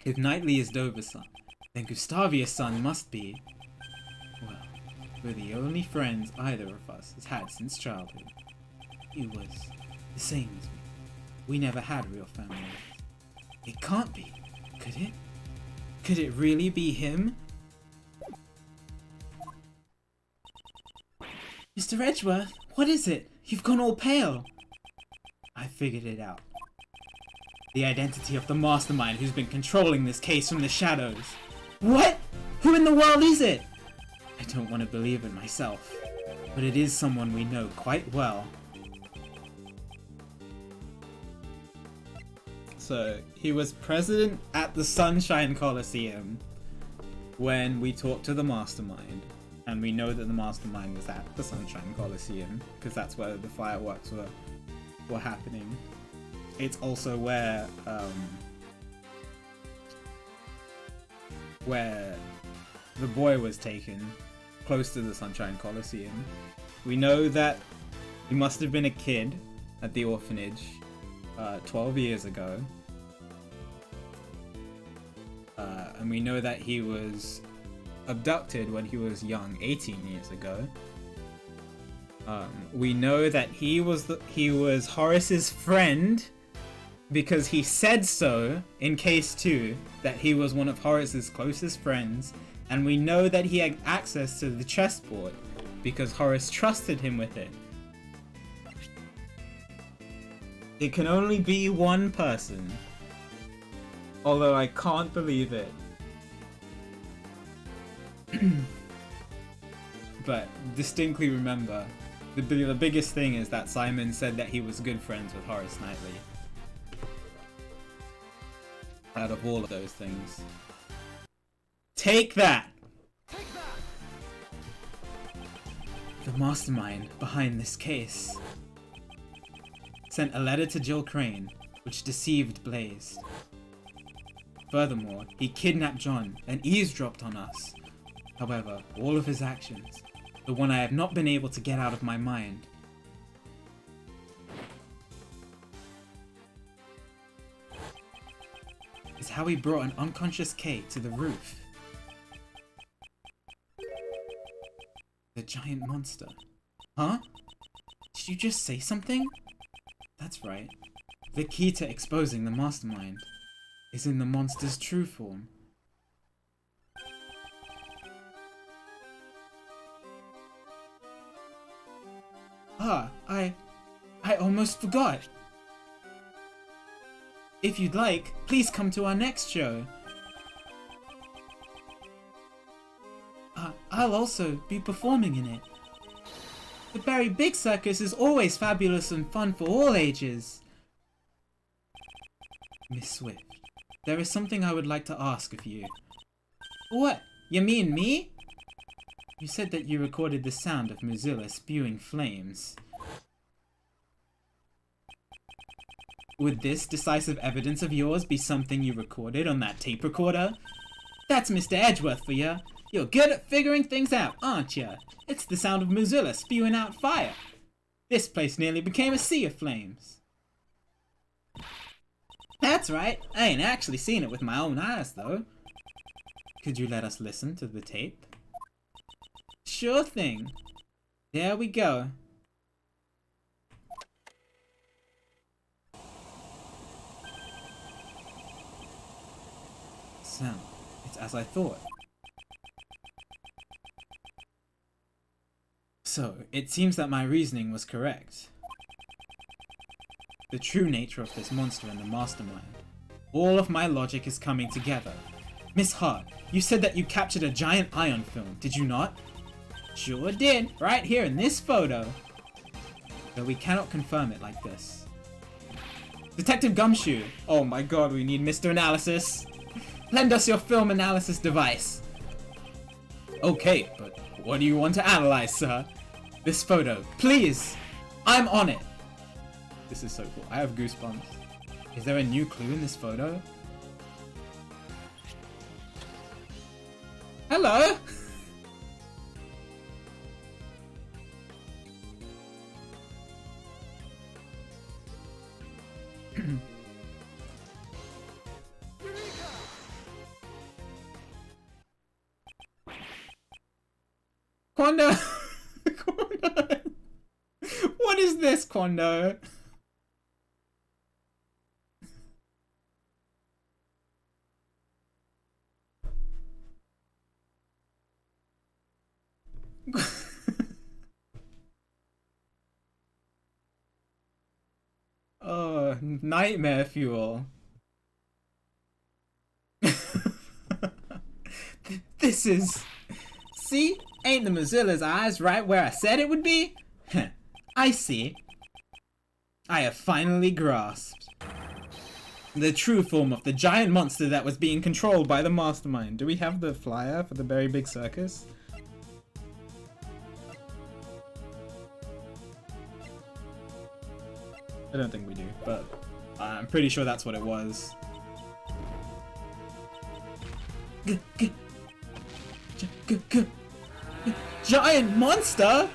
If Knightley is Dover's son, then Gustavia's son must be... Well, we're the only friends either of us has had since childhood. He was the same as me. We never had real family. It can't be, could it? Could it really be him? Mr. Edgeworth, what is it? You've gone all pale. I figured it out. The identity of the mastermind who's been controlling this case from the shadows. What? Who in the world is it? I don't want to believe it myself, but it is someone we know quite well. So, he was president at the Sunshine Coliseum when we talked to the mastermind. And we know that the mastermind was at the Sunshine Coliseum, because that's where the fireworks were happening. It's also where the boy was taken, close to the Sunshine Coliseum. We know that he must have been a kid at the orphanage 12 years ago. And we know that he was abducted when he was young, 18 years ago. We know that he was Horace's friend because he said so in case 2, that he was one of Horace's closest friends, and we know that he had access to the chessboard because Horace trusted him with it. It can only be one person, although I can't believe it. But distinctly remember, the biggest thing is that Simon said that he was good friends with Horace Knightley. Out of all of those things. Take that! Take that! The mastermind behind this case sent a letter to Jill Crane, which deceived Blaze. Furthermore, he kidnapped John and eavesdropped on us. However, all of his actions, the one I have not been able to get out of my mind, is how he brought an unconscious Kay to the roof. The giant monster. Huh? Did you just say something? That's right. The key to exposing the mastermind is in the monster's true form. Ah, I almost forgot. If you'd like, please come to our next show. I'll also be performing in it. The Berry Big Circus is always fabulous and fun for all ages. Miss Swift, there is something I would like to ask of you. What? You mean me? You said that you recorded the sound of Mozilla spewing flames. Would this decisive evidence of yours be something you recorded on that tape recorder? That's Mr. Edgeworth for you. You're good at figuring things out, aren't you? It's the sound of Mozilla spewing out fire. This place nearly became a sea of flames. That's right. I ain't actually seen it with my own eyes, though. Could you let us listen to the tape? Sure thing. There we go. Sound. It's as I thought. So, it seems that my reasoning was correct. The true nature of this monster and the mastermind. All of my logic is coming together. Miss Hart, you said that you captured a giant ion film, did you not? Sure did, right here in this photo. Though we cannot confirm it like this. Detective Gumshoe! Oh my god, we need Mr. Analysis! Lend us your film analysis device! Okay, but what do you want to analyze, sir? This photo, please! I'm on it! This is so cool. I have goosebumps. Is there a new clue in this photo? Hello? Quando! Quando! What is this, Quando? Oh, nightmare fuel. This is... See? Ain't the Mozilla's eyes right where I said it would be? Heh. I see. I have finally grasped the true form of the giant monster that was being controlled by the mastermind. Do we have the flyer for the Berry Big Circus? I don't think we do, but I'm pretty sure that's what it was. Giant monster?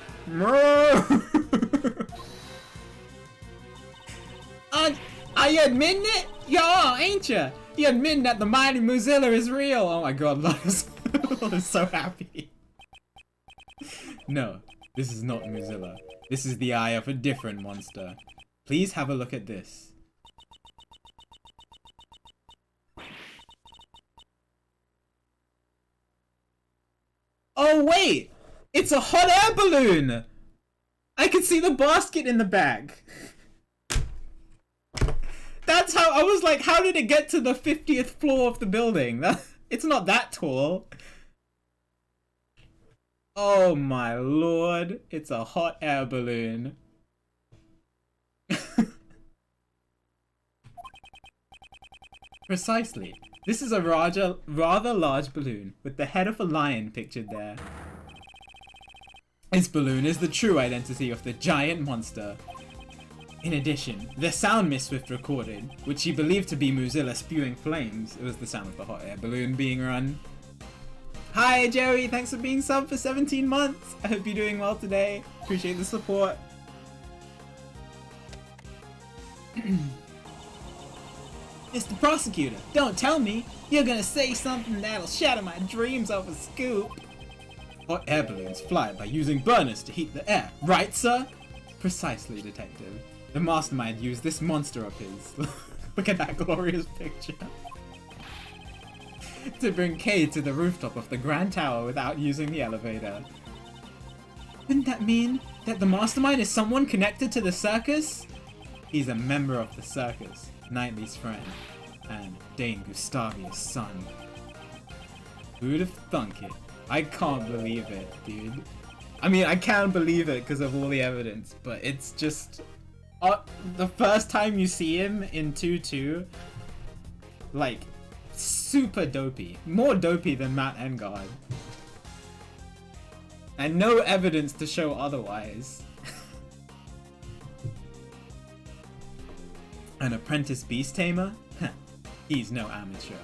Are you admitting it? Y'all, ain't ya? You admitting that the mighty Mozilla is real? Oh my god, Lord is so happy. No, this is not Mozilla. This is the eye of a different monster. Please have a look at this. Oh wait! It's a hot air balloon! I can see the basket in the bag. That's how I was like, how did it get to the 50th floor of the building? It's not that tall. Oh my lord, it's a hot air balloon. Precisely. This is a rather large balloon with the head of a lion pictured there. This balloon is the true identity of the giant monster. In addition, the sound Miss Swift recorded, which she believed to be Mozilla spewing flames, it was the sound of the hot air balloon being run. Hi Joey, thanks for being sub for 17 months. I hope you're doing well today. Appreciate the support. Mr. Prosecutor, don't tell me you're gonna say something that'll shatter my dreams of a scoop. Hot air balloons fly by using burners to heat the air, right sir? Precisely, Detective. The mastermind used this monster of his. Look at that glorious picture. To bring Kay to the rooftop of the Grand Tower without using the elevator. Wouldn't that mean that the mastermind is someone connected to the circus? He's a member of the circus, Knightley's friend, and Dane Gustavia's son. Who'd have thunk it? I can't believe it, dude. I mean, I can't believe it because of all the evidence, but it's just... the first time you see him in 2-2, like, super dopey. More dopey than Matt Engard. And no evidence to show otherwise. An apprentice beast tamer? He's no amateur.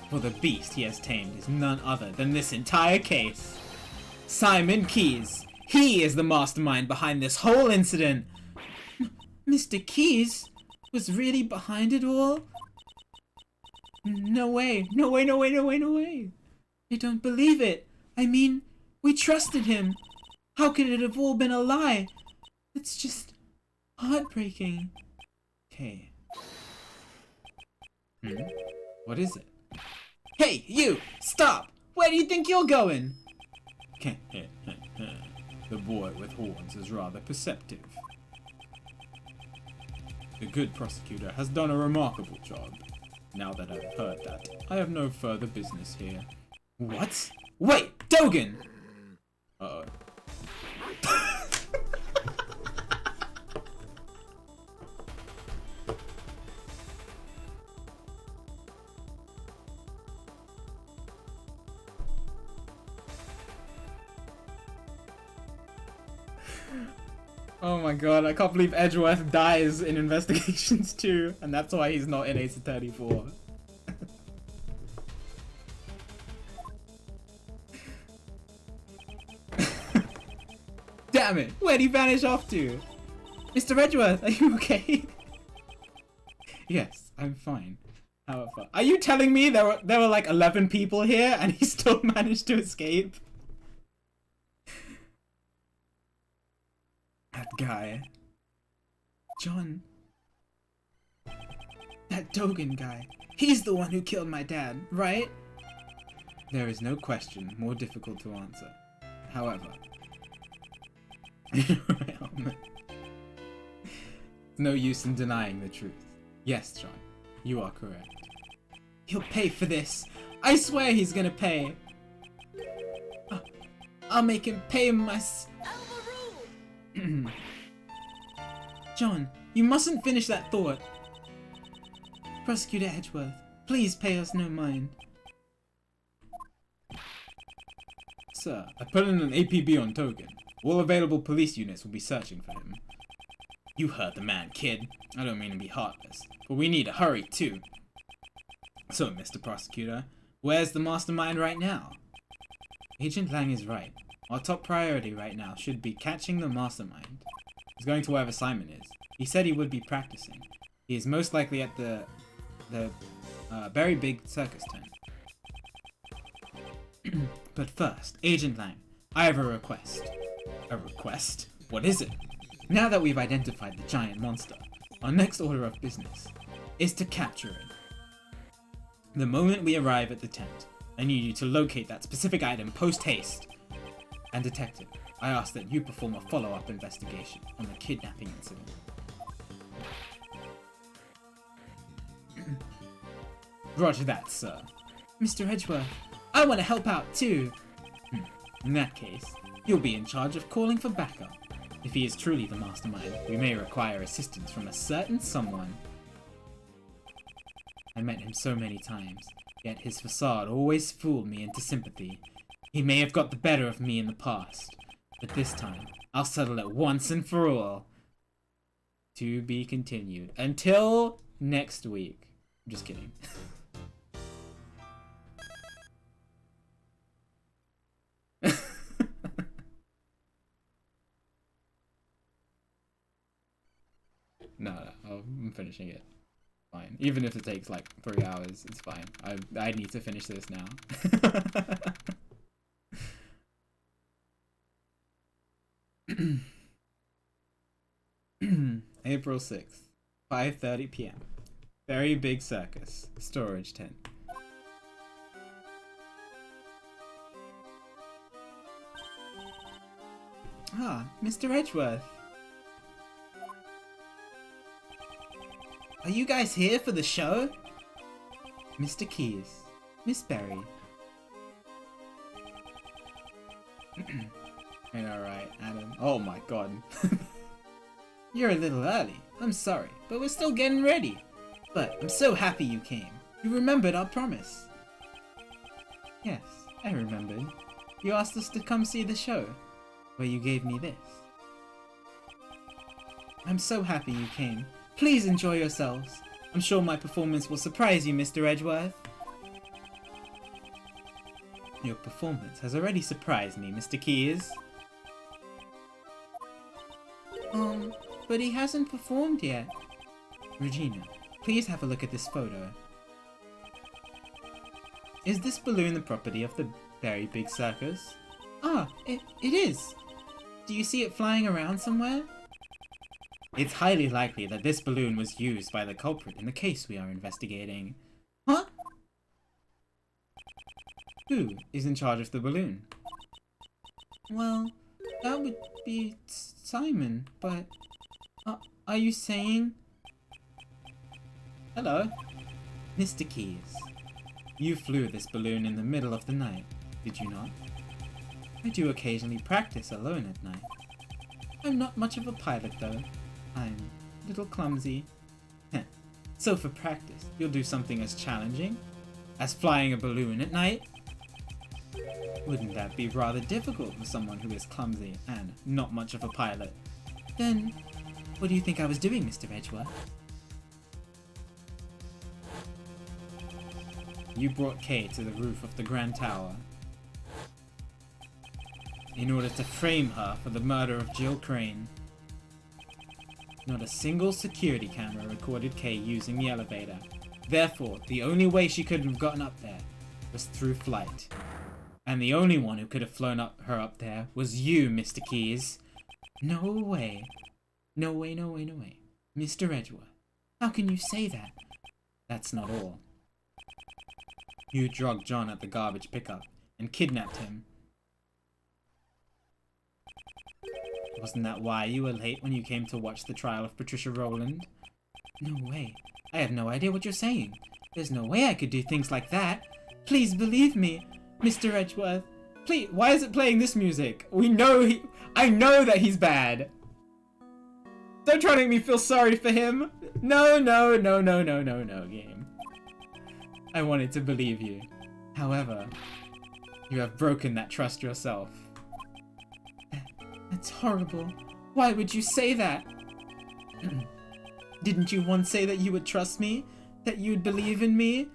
For the beast he has tamed is none other than this entire case. Simon Keyes. He is the mastermind behind this whole incident. Mr. Keyes was really behind it all? No way. No way, no way, no way, no way. I don't believe it. I mean, we trusted him. How could it have all been a lie? It's just heartbreaking. Okay. What is it? Hey, you! Stop! Where do you think you're going? The boy with horns is rather perceptive. The good prosecutor has done a remarkable job. Now that I've heard that, I have no further business here. What? Wait! Dogen! Uh-oh. Oh my god, I can't believe Edgeworth dies in Investigations 2, and that's why he's not in Ace of 34. Damn it, where'd he vanish off to? Mr. Edgeworth, are you okay? Yes, I'm fine. However, are you telling me there were like 11 people here and he still managed to escape? That guy. John. That Dogen guy. He's the one who killed my dad, right? There is no question more difficult to answer. However. It's no use in denying the truth. Yes, John. You are correct. He'll pay for this. I swear he's gonna pay. I'll make him pay John, you mustn't finish that thought. Prosecutor Edgeworth, please pay us no mind. Sir, I put in an APB on Dogen. All available police units will be searching for him. You heard the man, kid. I don't mean to be heartless, but we need to hurry too. So, Mr. Prosecutor, where's the mastermind right now? Agent Lang is right. Our top priority right now should be catching the mastermind. He's going to wherever Simon is. He said he would be practicing. He is most likely at the very big circus tent. But first, Agent Lang, I have a request. A request? What is it? Now that we've identified the giant monster, our next order of business is to capture it. The moment we arrive at the tent, I need you to locate that specific item post-haste. And Detective, I ask that you perform a follow-up investigation on the kidnapping incident. Roger that, sir. Mr. Edgeworth, I want to help out too. In that case, you'll be in charge of calling for backup. If he is truly the mastermind, we may require assistance from a certain someone. I met him so many times, yet his facade always fooled me into sympathy. He may have got the better of me in the past, but this time, I'll settle it once and for all. To be continued. Until next week. I'm just kidding. No, I'm finishing it. Fine. Even if it takes like 3 hours, it's fine. I need to finish this now. April 6th, 5:30 p.m. Very big circus. Storage tent. Ah, Mr. Edgeworth. Are you guys here for the show? Mr. Keys. Miss Berry. Alright, Adam. Oh my god. You're a little early. I'm sorry, but we're still getting ready. But I'm so happy you came. You remembered our promise. Yes, I remembered. You asked us to come see the show, where you gave me this. I'm so happy you came. Please enjoy yourselves. I'm sure my performance will surprise you, Mr. Edgeworth. Your performance has already surprised me, Mr. Keys. But he hasn't performed yet. Regina, please have a look at this photo. Is this balloon the property of the very big circus? Ah, it is. Do you see it flying around somewhere? It's highly likely that this balloon was used by the culprit in the case we are investigating. Huh? Who is in charge of the balloon? Well, that would be Simon, but... are you saying... Hello? Mr. Keys. You flew this balloon in the middle of the night, did you not? I do occasionally practice alone at night. I'm not much of a pilot though. I'm a little clumsy. So for practice, you'll do something as challenging as flying a balloon at night? Wouldn't that be rather difficult for someone who is clumsy and not much of a pilot? Then, what do you think I was doing, Mr. Edgeworth? You brought Kay to the roof of the Grand Tower in order to frame her for the murder of Jill Crane. Not a single security camera recorded Kay using the elevator. Therefore, the only way she could have gotten up there was through flight. And the only one who could have flown her up there was you, Mr. Keys. No way. No way, no way, no way. Mr. Edgeworth, how can you say that? That's not all. You drugged John at the garbage pickup and kidnapped him. Wasn't that why you were late when you came to watch the trial of Patricia Rowland? No way. I have no idea what you're saying. There's no way I could do things like that. Please believe me, Mr. Edgeworth. Please, why is it playing this music? I know that he's bad. Don't try to make me feel sorry for him. No, game. I wanted to believe you. However, you have broken that trust yourself. That's horrible. Why would you say that? Didn't you once say that you would trust me? That you'd believe in me?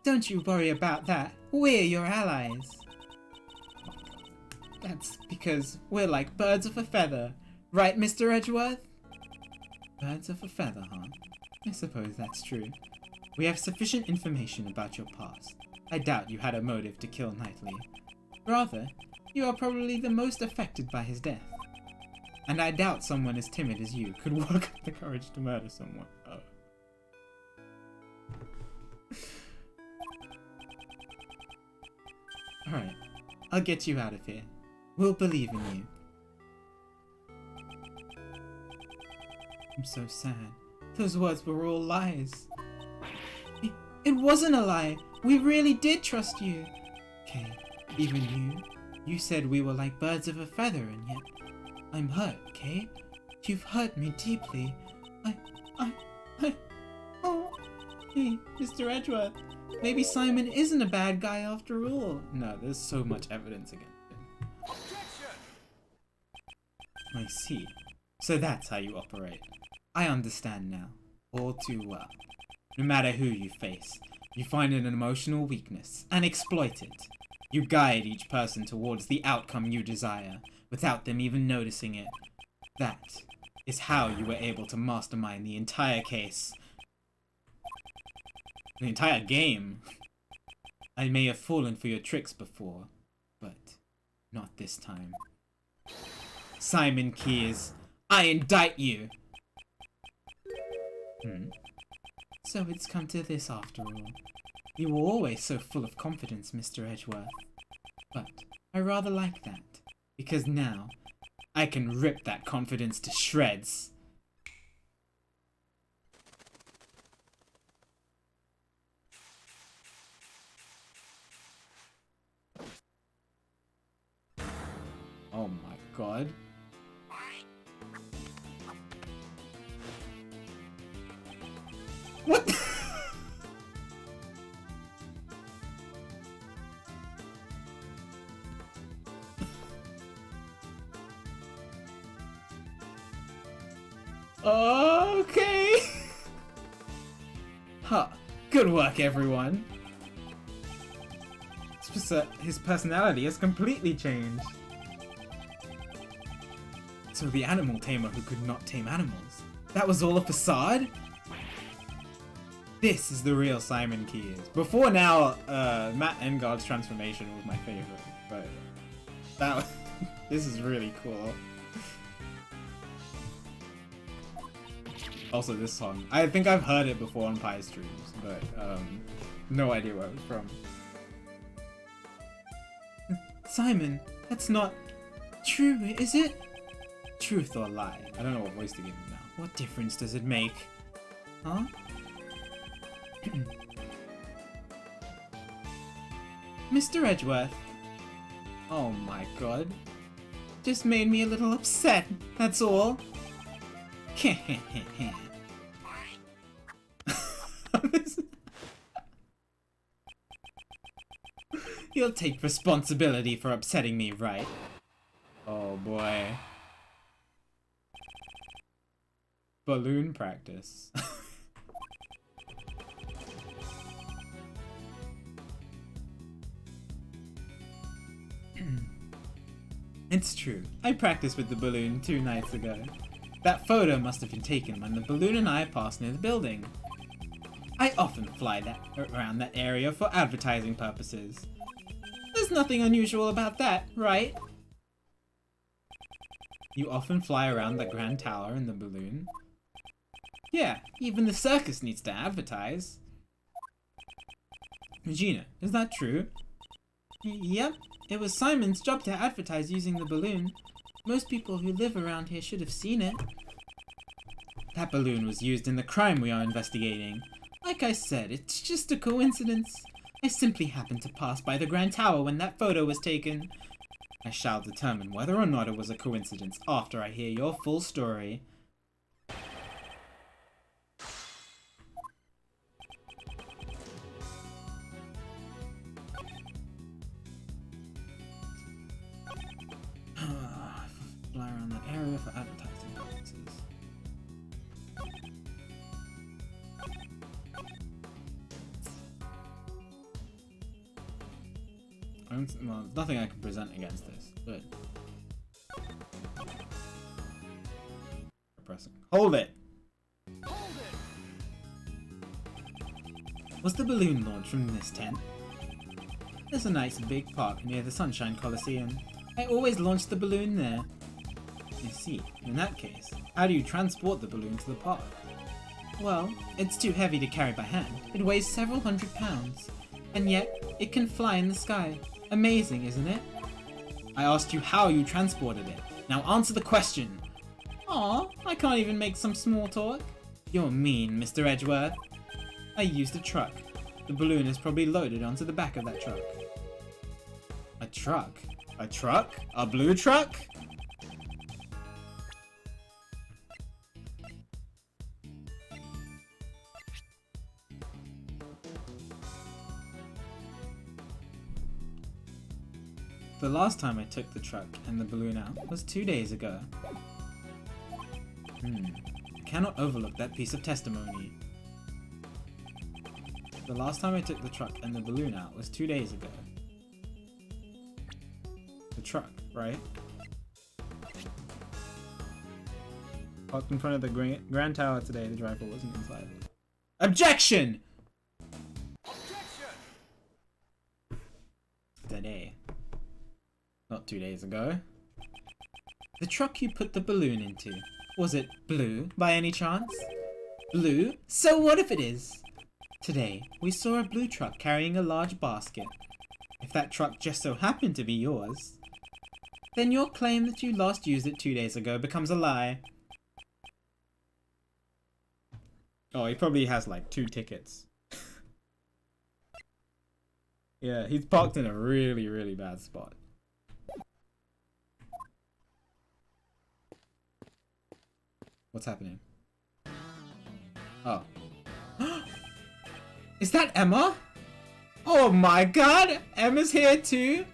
Don't you worry about that. We're your allies. That's because we're like birds of a feather. Right, Mr. Edgeworth? Birds of a feather, huh? I suppose that's true. We have sufficient information about your past. I doubt you had a motive to kill Knightley. Rather, you are probably the most affected by his death. And I doubt someone as timid as you could work up the courage to murder someone. Oh. Alright, I'll get you out of here. We'll believe in you. I'm so sad. Those words were all lies. It wasn't a lie. We really did trust you. Okay, even you said we were like birds of a feather, and yet I'm hurt, okay? You've hurt me deeply. Oh, hey, Mr. Edgeworth. Maybe Simon isn't a bad guy after all. No, there's so much evidence against him. Objection! I see. So that's how you operate. I understand now, all too well. No matter who you face, you find an emotional weakness and exploit it. You guide each person towards the outcome you desire, without them even noticing it. That is how you were able to mastermind the entire case. The entire game. I may have fallen for your tricks before, but not this time. Simon Keyes, I indict you! So it's come to this after all. You were always so full of confidence, Mr. Edgeworth. But I rather like that, because now I can rip that confidence to shreds. Oh my god. What? Okay. Huh. Good work, everyone. His personality has completely changed. So the animal tamer who could not tame animals. That was all a facade? This is the real Simon Keyes. Before now, Matt Engard's transformation was my favorite, but that was, this is really cool. Also, this song. I think I've heard it before on Pie streams, but no idea where it was from. Simon, that's not true, is it? Truth or lie? I don't know what voice to give him now. What difference does it make? Huh? Mr. Edgeworth. Oh my god. Just made me a little upset, that's all. You'll take responsibility for upsetting me, right? Oh boy. Balloon practice. It's true. I practiced with the balloon 2 nights ago. That photo must have been taken when the balloon and I passed near the building. I often fly around that area for advertising purposes. There's nothing unusual about that, right? You often fly around the Grand Tower in the balloon? Yeah, even the circus needs to advertise. Regina, is that true? Yep, it was Simon's job to advertise using the balloon. Most people who live around here should have seen it. That balloon was used in the crime we are investigating. Like I said, it's just a coincidence. I simply happened to pass by the Grand Tower when that photo was taken. I shall determine whether or not it was a coincidence after I hear your full story. Fly around that area for advertising purposes. Well, there's nothing I can present against this, but... Pressing. Hold it! Hold it! Was the balloon launched from this tent? There's a nice big park near the Sunshine Coliseum. I always launch the balloon there. I see. In that case, how do you transport the balloon to the park? Well, it's too heavy to carry by hand. It weighs several hundred pounds. And yet, it can fly in the sky. Amazing, isn't it? I asked you how you transported it. Now answer the question. Aw, I can't even make some small talk. You're mean, Mr. Edgeworth. I used a truck. The balloon is probably loaded onto the back of that truck. A truck? A truck? A blue truck? The last time I took the truck and the balloon out was 2 days ago. I cannot overlook that piece of testimony. The last time I took the truck and the balloon out was 2 days ago. The truck, right? Parked in front of the Grand Tower today. The driver wasn't inside. Objection! Today. Not 2 days ago. The truck you put the balloon into. Was it blue, by any chance? Blue? So what if it is? Today, we saw a blue truck carrying a large basket. If that truck just so happened to be yours, then your claim that you last used it 2 days ago becomes a lie. Oh, he probably has like 2 tickets. Yeah, he's parked in a really, really bad spot. What's happening? Oh. Is that Emma? Oh my god! Emma's here too?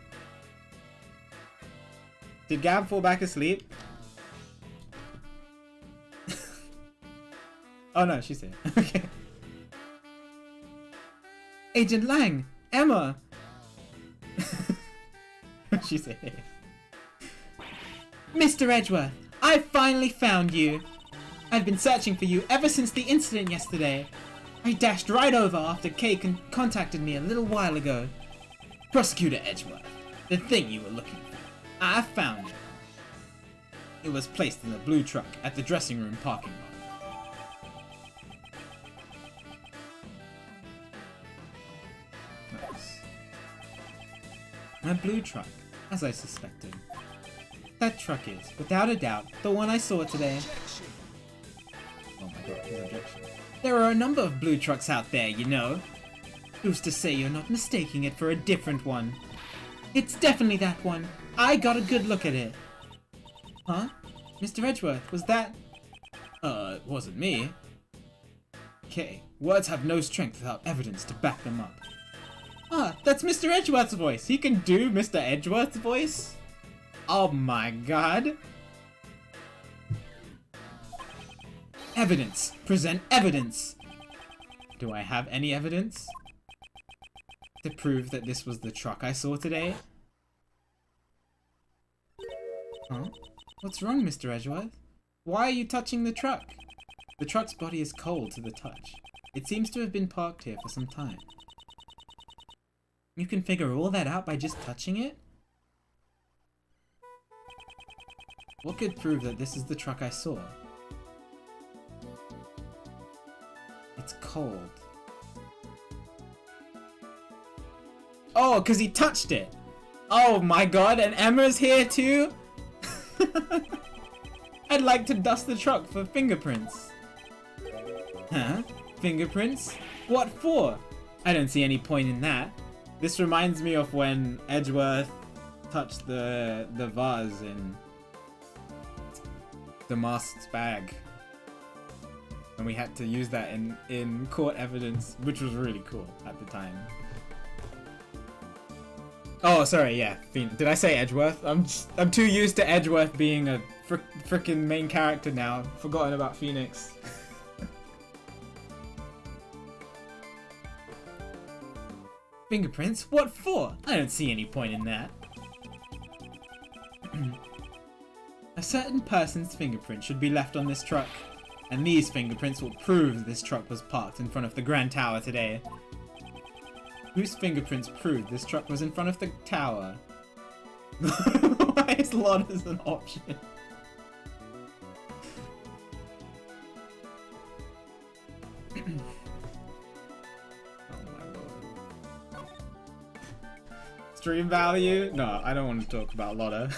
Did Gab fall back asleep? Oh no, she's here. Okay. Agent Lang! Emma! She's here. Mr. Edgeworth, I finally found you! I've been searching for you ever since the incident yesterday. I dashed right over after Kay contacted me a little while ago. Prosecutor Edgeworth, the thing you were looking for. I found it. It was placed in the blue truck at the dressing room parking lot. Nice. A blue truck, as I suspected. That truck is, without a doubt, the one I saw today. Oh my god, no objection. There are a number of blue trucks out there, you know. Who's to say you're not mistaking it for a different one? It's definitely that one. I got a good look at it. Huh? Mr. Edgeworth, was that... it wasn't me. Okay, words have no strength without evidence to back them up. Ah, that's Mr. Edgeworth's voice. He can do Mr. Edgeworth's voice? Oh my god. Evidence! Present evidence! Do I have any evidence? To prove that this was the truck I saw today? Huh? What's wrong, Mr. Edgeworth? Why are you touching the truck? The truck's body is cold to the touch. It seems to have been parked here for some time. You can figure all that out by just touching it? What could prove that this is the truck I saw? It's cold. Oh, because he touched it! Oh my god, and Emma's here too? I'd like to dust the truck for fingerprints. Huh? Fingerprints? What for? I don't see any point in that. This reminds me of when Edgeworth touched the vase in the mask's bag. And we had to use that in court evidence, which was really cool at the time. Oh, sorry, yeah. Did I say Edgeworth? I'm too used to Edgeworth being a frickin' main character now. Forgotten about Phoenix. Fingerprints? What for? I don't see any point in that. A certain person's fingerprint should be left on this truck, and these fingerprints will prove this truck was parked in front of the Grand Tower today. Whose fingerprints proved this truck was in front of the tower? Why is Lotta's an option? Oh my lord. Stream value? No, I don't want to talk about Lotta.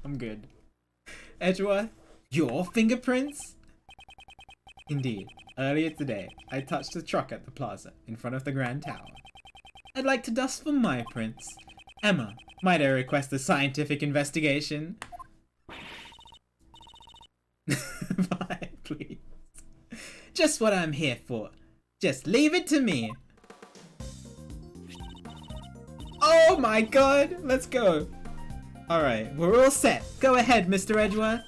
I'm good. Edgeworth? Your fingerprints? Indeed. Earlier today, I touched the truck at the plaza, in front of the Grand Tower. I'd like to dust for my prints. Emma, might I request a scientific investigation? Bye, please. Just what I'm here for. Just leave it to me. Oh my god! Let's go. Alright, we're all set. Go ahead, Mr. Edgeworth.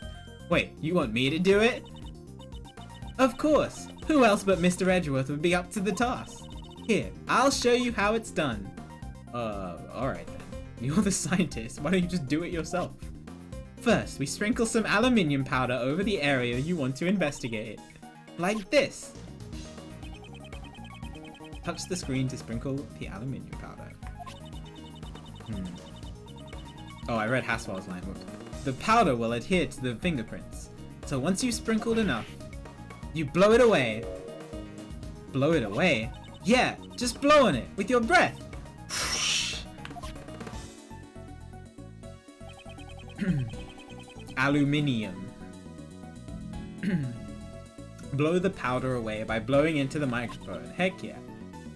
Wait, you want me to do it? Of course. Who else but Mr. Edgeworth would be up to the task? Here, I'll show you how it's done. Alright then. You're the scientist. Why don't you just do it yourself? First, we sprinkle some aluminium powder over the area you want to investigate. Like this. Touch the screen to sprinkle the aluminium powder. Oh, I read Haswell's line. Whoops. The powder will adhere to the fingerprints. So once you've sprinkled enough, you blow it away. Blow it away? Yeah, just blow on it with your breath. Aluminium. Blow the powder away by blowing into the microphone. Heck yeah.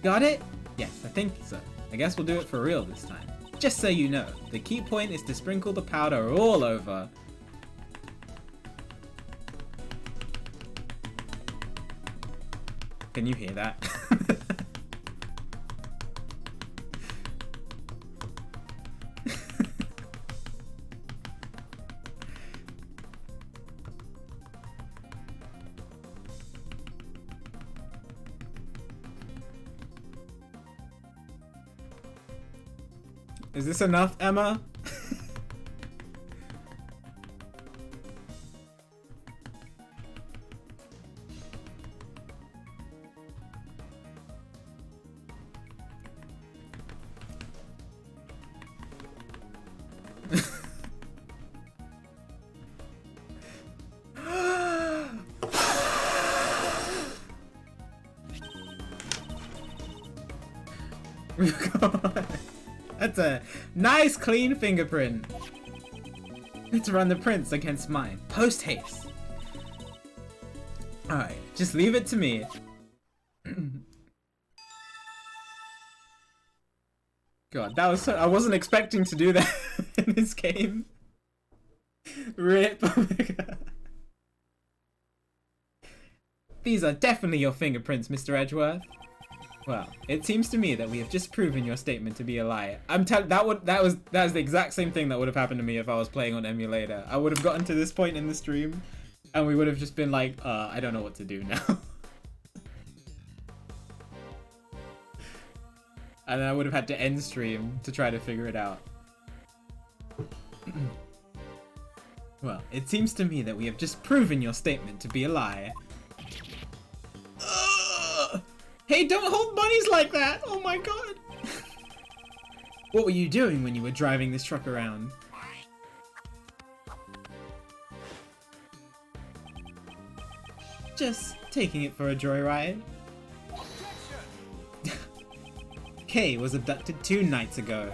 Got it? Yes, I think so. I guess we'll do it for real this time. Just so you know, the key point is to sprinkle the powder all over. Can you hear that? Is this enough, Emma? That's a nice clean fingerprint. Let's run the prints against mine. Post haste. Alright, just leave it to me. God, that was so, I wasn't expecting to do that in this game. Rip. These are definitely your fingerprints, Mr. Edgeworth. Well, it seems to me that we have just proven your statement to be a lie. That was the exact same thing that would have happened to me if I was playing on emulator. I would have gotten to this point in the stream, and we would have just been like, I don't know what to do now. And then I would have had to end stream to try to figure it out. Well, it seems to me that we have just proven your statement to be a lie. Hey, don't hold bunnies like that! Oh my god! What were you doing when you were driving this truck around? Just taking it for a joyride. Kay was abducted 2 nights ago.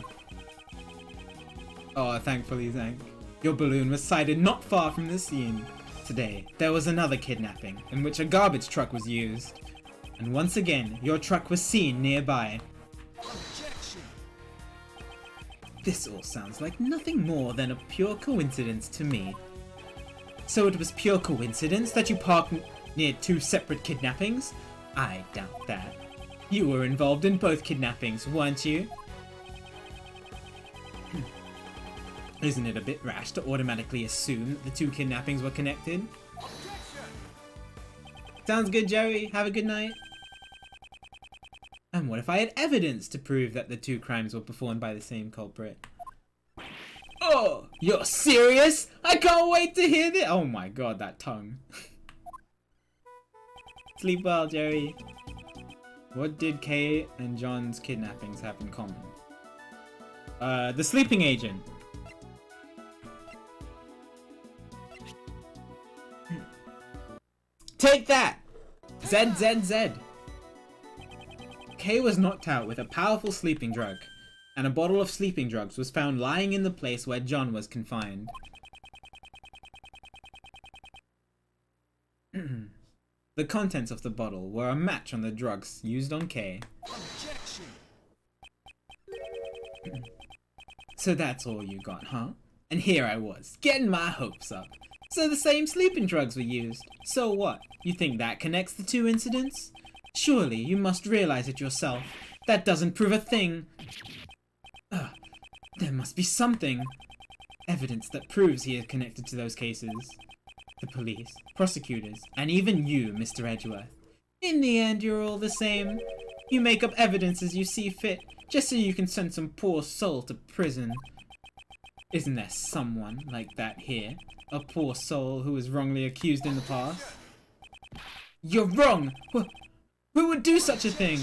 Oh, thankfully, Zank. Your balloon was sighted not far from the scene. Today, there was another kidnapping, in which a garbage truck was used. And once again, your truck was seen nearby. Objection. This all sounds like nothing more than a pure coincidence to me. So it was pure coincidence that you parked near 2 separate kidnappings? I doubt that. You were involved in both kidnappings, weren't you? Isn't it a bit rash to automatically assume that the 2 kidnappings were connected? Sounds good, Joey. Have a good night. And what if I had evidence to prove that the 2 crimes were performed by the same culprit? Oh, you're serious? I can't wait to hear this. Oh my god, that tongue. Sleep well, Jerry. What did Kay and John's kidnappings have in common? The sleeping agent. Take that! ZZZ. Kay was knocked out with a powerful sleeping drug, and a bottle of sleeping drugs was found lying in the place where John was confined. The contents of the bottle were a match on the drugs used on Kay. Objection. So that's all you got, huh? And here I was, getting my hopes up. So the same sleeping drugs were used. So what? You think that connects the 2 incidents? Surely you must realize it yourself. That doesn't prove a thing. There must be something. Evidence that proves he is connected to those cases. The police, prosecutors, and even you, Mr. Edgeworth. In the end, you're all the same. You make up evidence as you see fit, just so you can send some poor soul to prison. Isn't there someone like that here? A poor soul who was wrongly accused in the past? You're wrong! Who would do such a thing?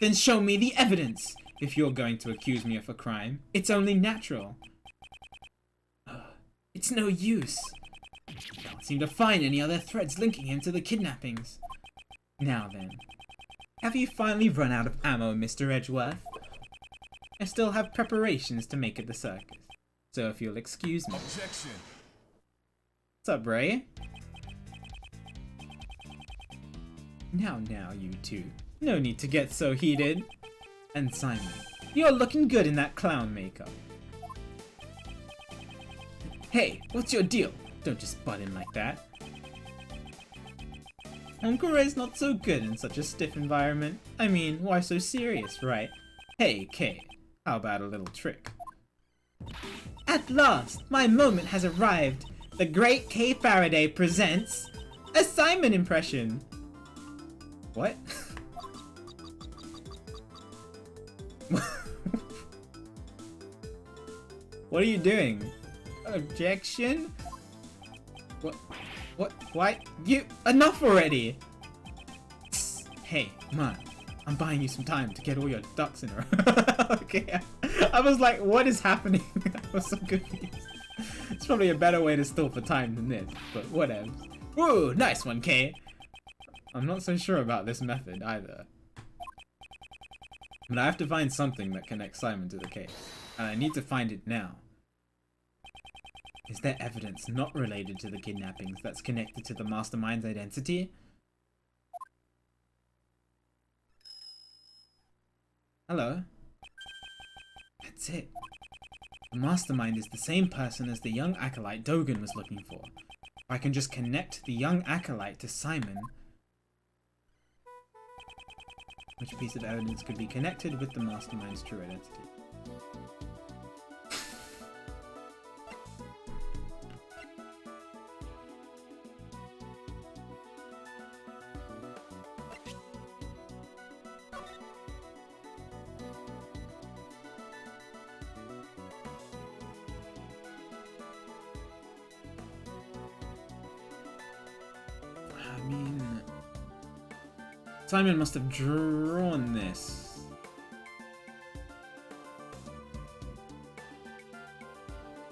Then show me the evidence! If you're going to accuse me of a crime, it's only natural. It's no use. I can't seem to find any other threads linking him to the kidnappings. Now then, have you finally run out of ammo, Mr. Edgeworth? I still have preparations to make at the circus, so if you'll excuse me. Objection. What's up, Ray? Now, you two. No need to get so heated. And Simon, you're looking good in that clown makeup. Hey, what's your deal? Don't just butt in like that. Uncle Ray's not so good in such a stiff environment. I mean, why so serious, right? Hey, Kay, how about a little trick? At last, my moment has arrived. The great Kay Faraday presents a Simon impression. What? What are you doing? Objection? What? Why? You- Enough already! Hey, man, I'm buying you some time to get all your ducks in a row. Okay, I was like, what is happening? I was so confused. It's probably a better way to stall for time than this, but whatever. Woo, nice one, Kay. I'm not so sure about this method either. But I have to find something that connects Simon to the case, and I need to find it now. Is there evidence not related to the kidnappings that's connected to the mastermind's identity? Hello? That's it. The mastermind is the same person as the young acolyte Dogen was looking for. If I can just connect the young acolyte to Simon, which piece of evidence could be connected with the mastermind's true identity? I mean, Simon must have drawn this.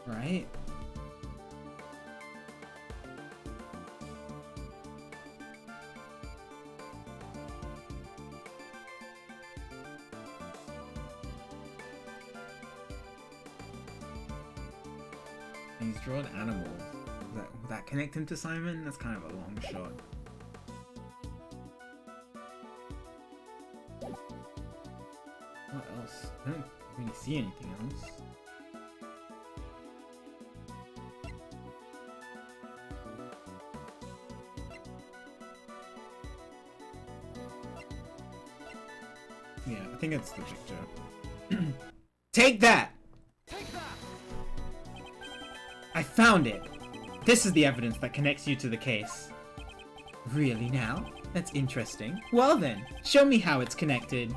Right? He's drawn animals. Would that connect him to Simon? That's kind of a long shot. What else? I don't really see anything else. Yeah, I think it's the picture. Take that! Take that. I found it! This is the evidence that connects you to the case. Really now? That's interesting. Well then, show me how it's connected.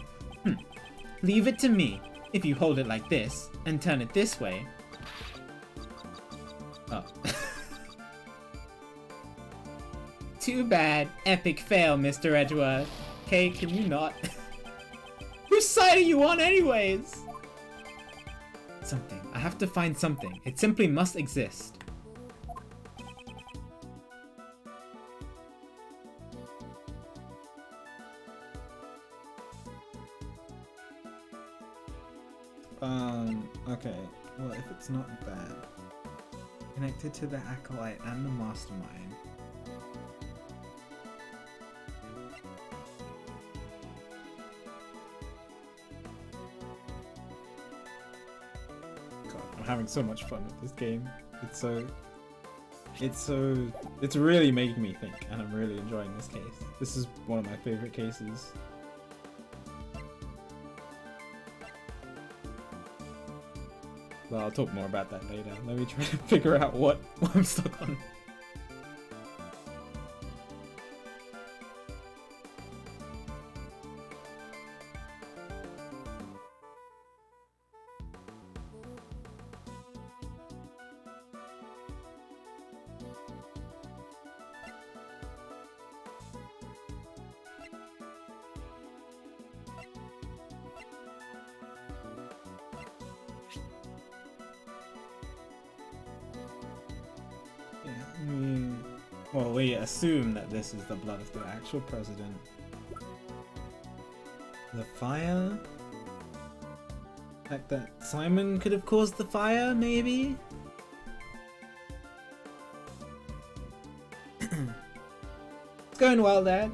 Leave it to me. If you hold it like this, and turn it this way. Oh. Too bad. Epic fail, Mr. Edgeworth. Okay, can you not? Whose side are you on anyways? Something. I have to find something. It simply must exist. Okay. Well, if it's not that. Connected to the acolyte and the mastermind. God, I'm having so much fun with this game. It's really making me think, and I'm really enjoying this case. This is one of my favorite cases. Well, I'll talk more about that later. Let me try to figure out what I'm stuck on. Well, we assume that this is the blood of the actual president. The fire? Like that Simon could have caused the fire, maybe? It's going well, Dad.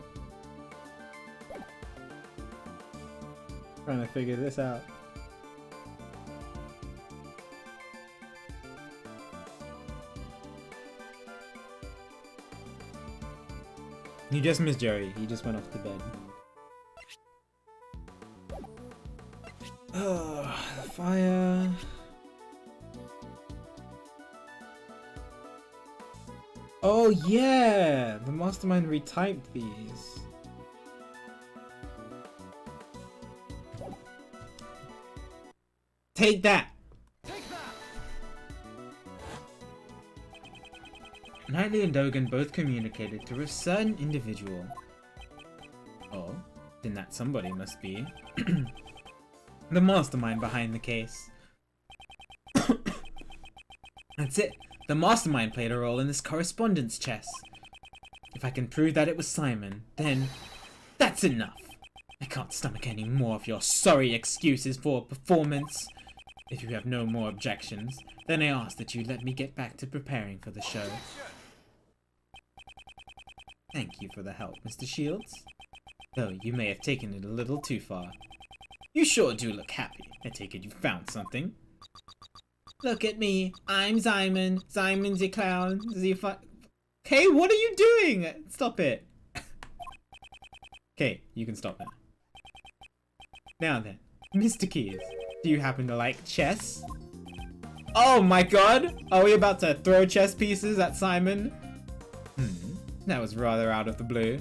Trying to figure this out. You just missed Jerry. He just went off to bed. Oh, the fire. Oh yeah! The mastermind retyped these. Take that! Knightley and Dogan both communicated through a certain individual. Oh, then that somebody must be the mastermind behind the case. That's it. The mastermind played a role in this correspondence chess. If I can prove that it was Simon, then that's enough. I can't stomach any more of your sorry excuses for performance. If you have no more objections, then I ask that you let me get back to preparing for the show. Thank you for the help, Mr. Shields. Though you may have taken it a little too far. You sure do look happy. I take it you found something. Look at me. I'm Simon. Simon's a clown. Okay, what are you doing? Stop it. Okay, you can stop now. Now then, Mr. Keys, do you happen to like chess? Oh my god! Are we about to throw chess pieces at Simon? That was rather out of the blue.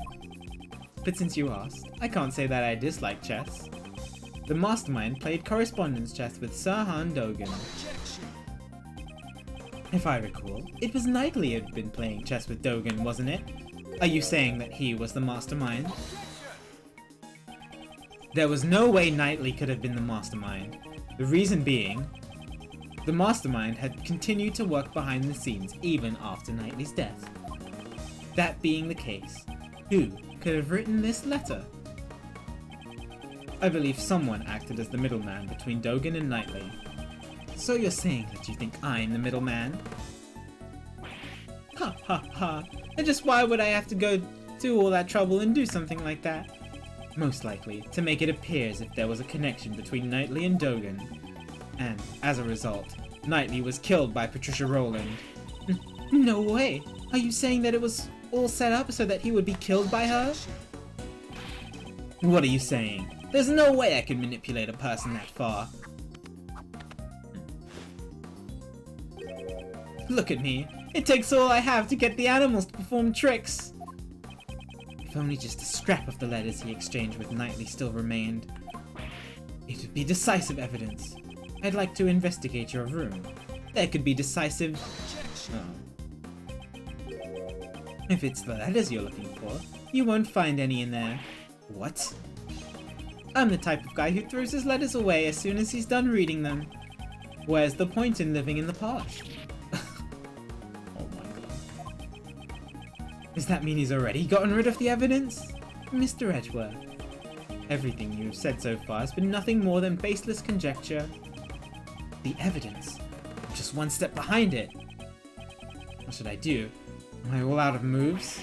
But since you asked, I can't say that I dislike chess. The mastermind played correspondence chess with Sirhan Dogan. If I recall, it was Knightley who had been playing chess with Dogan, wasn't it? Are you saying that he was the mastermind? There was no way Knightley could have been the mastermind. The reason being, the mastermind had continued to work behind the scenes even after Knightley's death. That being the case, who could have written this letter? I believe someone acted as the middleman between Dogan and Knightley. So you're saying that you think I'm the middleman? Ha ha ha, and just why would I have to go to all that trouble and do something like that? Most likely, to make it appear as if there was a connection between Knightley and Dogan. And, as a result, Knightley was killed by Patricia Rowland. No way! Are you saying that it was all set up so that he would be killed by her? What are you saying? There's no way I can manipulate a person that far. Look at me. It takes all I have to get the animals to perform tricks. If only just a scrap of the letters he exchanged with Knightley still remained. It would be decisive evidence. I'd like to investigate your room. There could be decisive... Oh. If it's the letters you're looking for, you won't find any in there. What? I'm the type of guy who throws his letters away as soon as he's done reading them. Where's the point in living in the past? Oh my god. Does that mean he's already gotten rid of the evidence? Mr. Edgeworth, everything you've said so far has been nothing more than baseless conjecture. The evidence. Just one step behind it. What should I do? Am I all out of moves?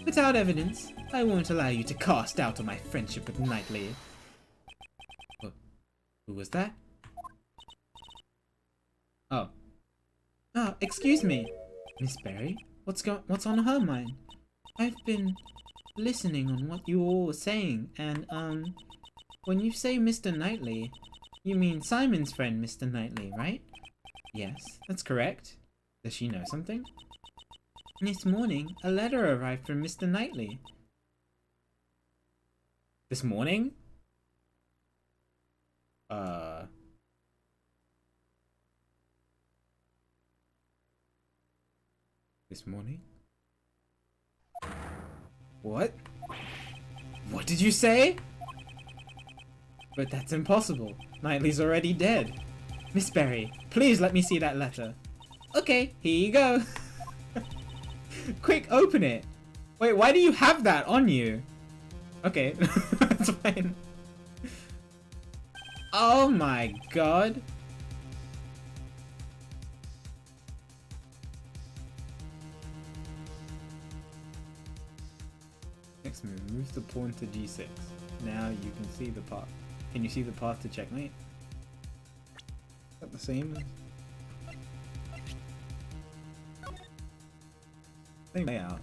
Without evidence, I won't allow you to cast doubt on my friendship with Knightley. Who was that? Oh. Oh, excuse me. Miss Berry, what's on her mind? I've been listening on what you all were saying, and, when you say Mr. Knightley, you mean Simon's friend, Mr. Knightley, right? Yes, that's correct. Does she know something? This morning, a letter arrived from Mr. Knightley. This morning? This morning? What? What did you say? But that's impossible. Knightley's already dead. Miss Berry, please let me see that letter. Okay, here you go. Quick, open it! Wait, why do you have that on you? Okay, that's fine. Oh my god. Next move, move the pawn to g6. Now you can see the path. Can you see the path to checkmate? Is that the same? Same layout.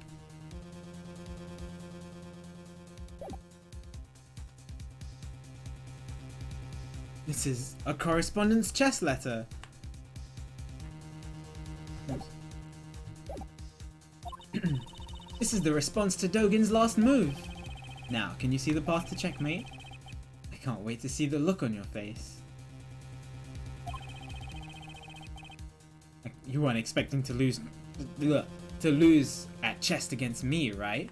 This is a correspondence chess letter. This is the response to Dogen's last move. Now, can you see the path to checkmate? I can't wait to see the look on your face. You weren't expecting to lose at chess against me, right?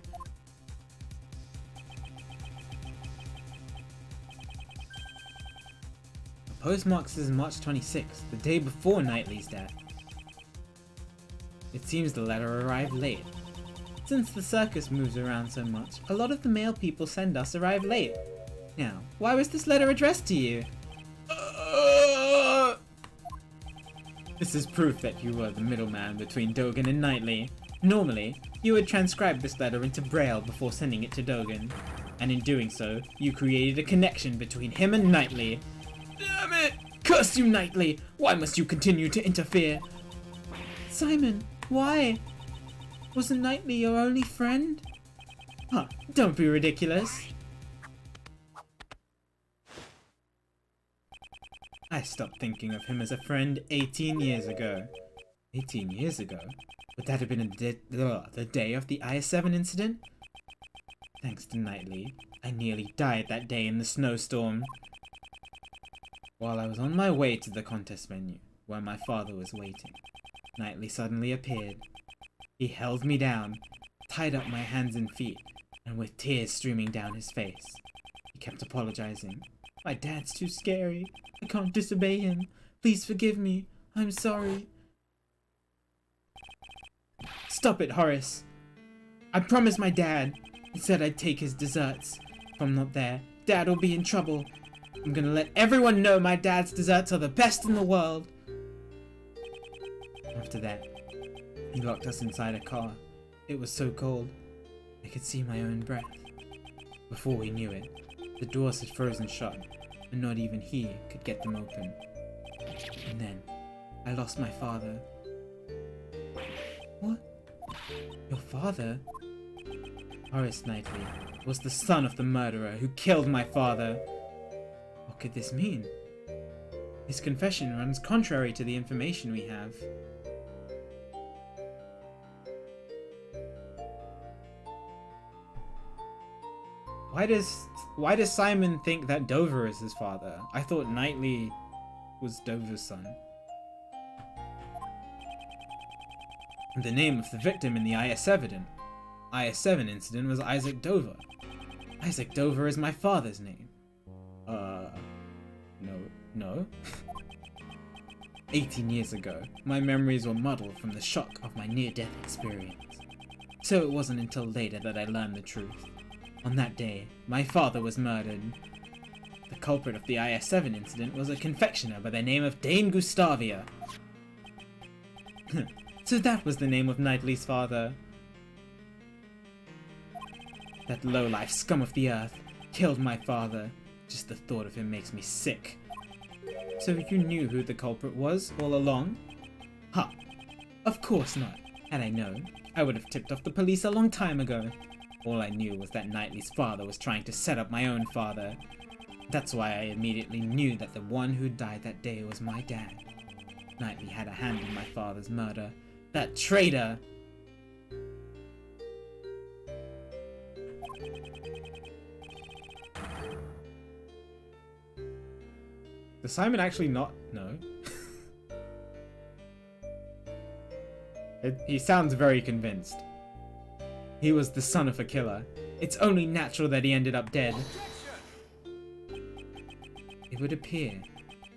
The postmark says March 26th, the day before Knightley's death. It seems the letter arrived late. Since the circus moves around so much, a lot of the mail people send us arrive late. Now, why was this letter addressed to you? This is proof that you were the middleman between Dogen and Knightley. Normally, you would transcribe this letter into Braille before sending it to Dogen, and in doing so, you created a connection between him and Knightley. Damn it! Curse you, Knightley! Why must you continue to interfere? Simon, why? Wasn't Knightley your only friend? Huh, don't be ridiculous. I stopped thinking of him as a friend 18 years ago. 18 years ago? Would that have been the day of the IS-7 incident? Thanks to Knightley, I nearly died that day in the snowstorm. While I was on my way to the contest venue, where my father was waiting, Knightley suddenly appeared. He held me down, tied up my hands and feet, and with tears streaming down his face. He kept apologizing. My dad's too scary. I can't disobey him. Please forgive me. I'm sorry. Stop it, Horace. I promised my dad. He said I'd take his desserts. If I'm not there, Dad will be in trouble. I'm gonna let everyone know my dad's desserts are the best in the world. After that, he locked us inside a car. It was so cold, I could see my own breath. Before we knew it, the doors had frozen shut, and not even he could get them open. And then, I lost my father. What? Your father? Horace Knightley was the son of the murderer who killed my father. What could this mean? His confession runs contrary to the information we have. Why does Simon think that Dover is his father? I thought Knightley was Dover's son. The name of the victim in the IS-7 incident was Isaac Dover. Isaac Dover is my father's name. No. 18 years ago, my memories were muddled from the shock of my near-death experience. So it wasn't until later that I learned the truth. On that day, my father was murdered. The culprit of the IS-7 incident was a confectioner by the name of Dane Gustavia. So that was the name of Knightley's father. That low-life scum of the earth killed my father. Just the thought of him makes me sick. So you knew who the culprit was all along? Ha! Of course not. Had I known, I would have tipped off the police a long time ago. All I knew was that Knightley's father was trying to set up my own father. That's why I immediately knew that the one who died that day was my dad. Knightley had a hand in my father's murder. That traitor! Does Simon actually not know? He sounds very convinced. He was the son of a killer. It's only natural that he ended up dead. It would appear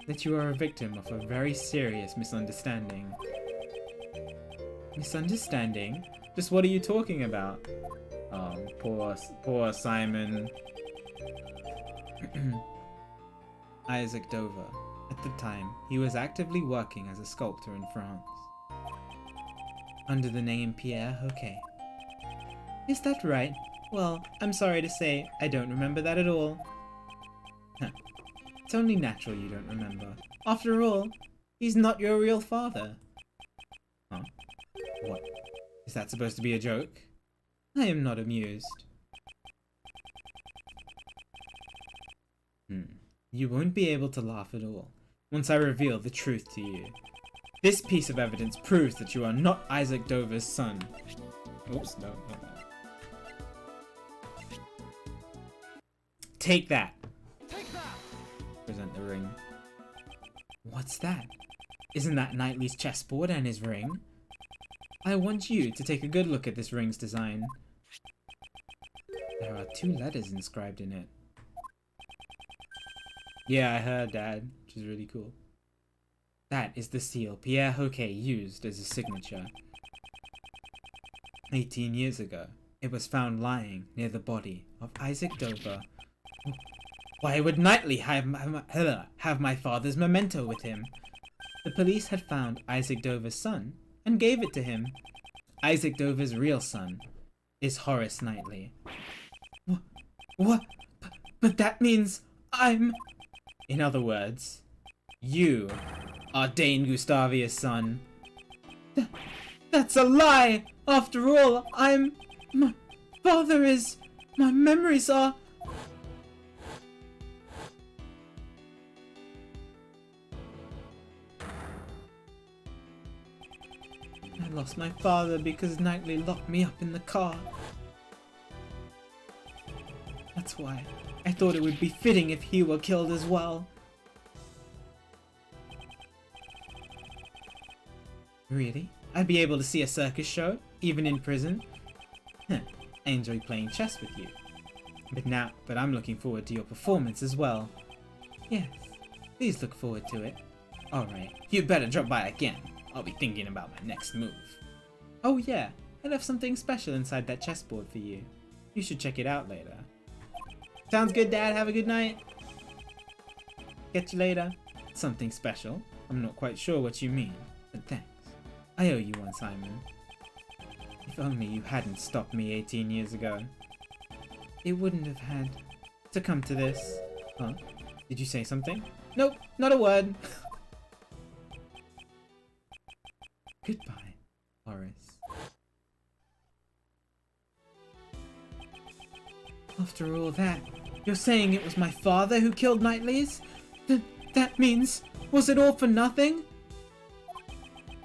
that you are a victim of a very serious misunderstanding. Misunderstanding? Just what are you talking about? Oh, poor Simon. Isaac Dover. At the time, he was actively working as a sculptor in France. Under the name Pierre Hoquet. Is that right? Well, I'm sorry to say, I don't remember that at all. Huh. It's only natural you don't remember. After all, he's not your real father. Huh? What? Is that supposed to be a joke? I am not amused. You won't be able to laugh at all once I reveal the truth to you. This piece of evidence proves that you are not Isaac Dover's son. Oops, no, not that. Take that! Take that! Present the ring. What's that? Isn't that Knightley's chessboard and his ring? I want you to take a good look at this ring's design. There are 2 letters inscribed in it. Yeah, I heard, Dad, which is really cool. That is the seal Pierre Hoquet used as a signature. 18 years ago, it was found lying near the body of Isaac Dover. Why would Knightley have my father's memento with him? The police had found Isaac Dover's son and gave it to him. Isaac Dover's real son is Horace Knightley. What? But that means I'm... In other words, you are Dane Gustavia's son. That's a lie! After all, my father is... My memories are... I lost my father because Knightley locked me up in the car. That's why I thought it would be fitting if he were killed as well. Really? I'd be able to see a circus show, even in prison? I enjoy playing chess with you. But I'm looking forward to your performance as well. Yes, please look forward to it. Alright, you'd better drop by again. I'll be thinking about my next move. Oh yeah, I left something special inside that chessboard for you. You should check it out later. Sounds good, Dad. Have a good night. Catch you later. Something special? I'm not quite sure what you mean, but thanks. I owe you one, Simon. If only you hadn't stopped me 18 years ago. It wouldn't have had to come to this. Huh? Did you say something? Nope, not a word. Goodbye, Horace. After all that, you're saying it was my father who killed Knightley's? That means, was it all for nothing?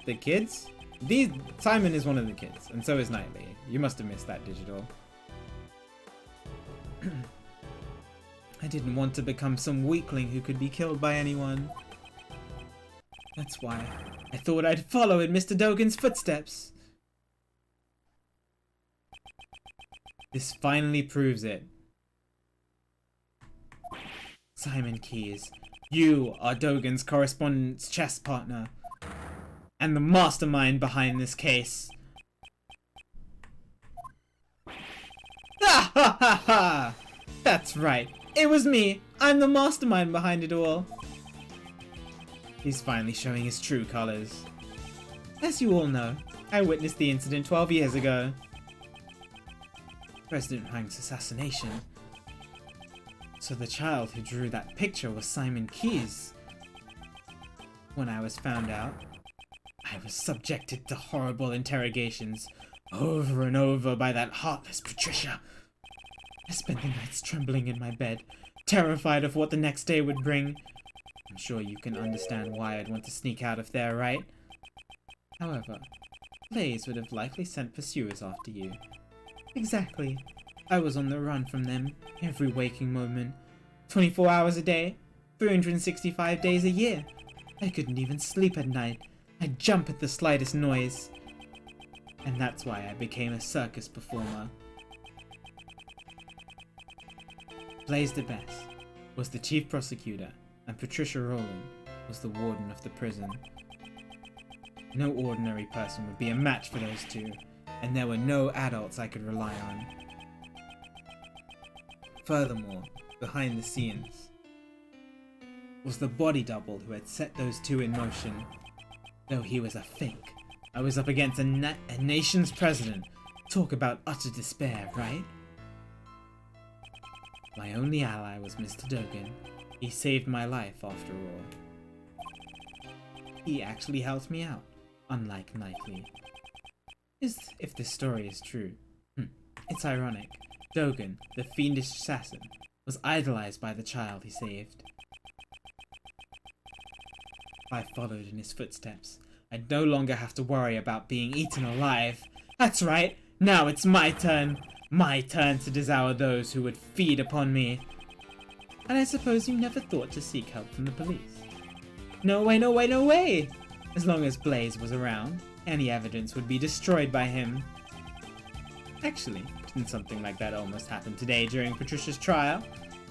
The kids? Simon is one of the kids, and so is Knightley. You must have missed that, Digital. I didn't want to become some weakling who could be killed by anyone. That's why I thought I'd follow in Mr. Dogan's footsteps. This finally proves it. Simon Keyes, you are Dogan's correspondence chess partner, and the mastermind behind this case. Ha ha ha ha! That's right, it was me. I'm the mastermind behind it all. He's finally showing his true colors. As you all know, I witnessed the incident 12 years ago. President Huang's assassination. So the child who drew that picture was Simon Keyes. When I was found out, I was subjected to horrible interrogations over and over by that heartless Patricia. I spent the nights trembling in my bed, terrified of what the next day would bring. I'm sure you can understand why I'd want to sneak out of there, right? However, Blaze would have likely sent pursuers after you. Exactly. I was on the run from them every waking moment. 24 hours a day, 365 days a year. I couldn't even sleep at night. I'd jump at the slightest noise. And that's why I became a circus performer. Blaise de Best was the chief prosecutor, and Patricia Rowland was the warden of the prison. No ordinary person would be a match for those two. and there were no adults I could rely on. Furthermore, behind the scenes, was the body double who had set those two in motion. Though he was a fake, I was up against a nation's president. Talk about utter despair, right? My only ally was Mr. Dogan. He saved my life after all. He actually helped me out, unlike Knightley. If this story is true. It's ironic. Dogan, the fiendish assassin, was idolized by the child he saved. I followed in his footsteps. I'd no longer have to worry about being eaten alive. That's right, now it's my turn. My turn to devour those who would feed upon me. And I suppose you never thought to seek help from the police? No way, no way, no way! As long as Blaze was around, any evidence would be destroyed by him. Actually, didn't something like that almost happen today during Patricia's trial?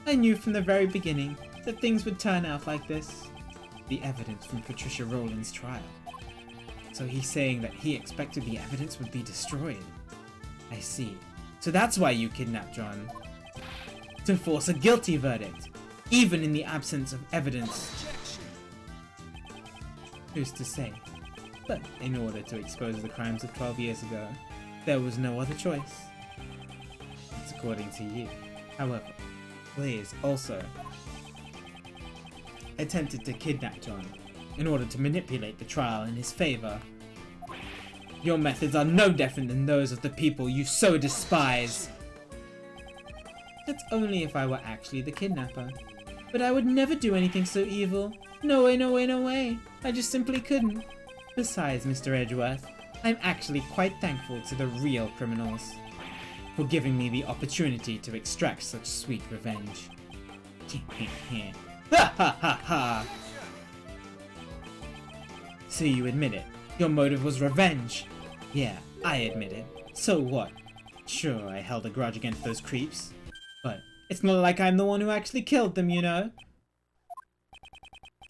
I knew from the very beginning that things would turn out like this. The evidence from Patricia Rowland's trial. So he's saying that he expected the evidence would be destroyed. I see. So that's why you kidnapped John. To force a guilty verdict, even in the absence of evidence. Who's to say? But in order to expose the crimes of 12 years ago, there was no other choice. That's according to you. However, Blaze also attempted to kidnap John in order to manipulate the trial in his favor. Your methods are no different than those of the people you so despise. That's only if I were actually the kidnapper. But I would never do anything so evil. No way, no way, no way. I just simply couldn't. Besides, Mr. Edgeworth, I'm actually quite thankful to the real criminals for giving me the opportunity to extract such sweet revenge. Ha ha ha ha! So you admit it. Your motive was revenge. Yeah, I admit it. So what? Sure, I held a grudge against those creeps. But it's not like I'm the one who actually killed them, you know?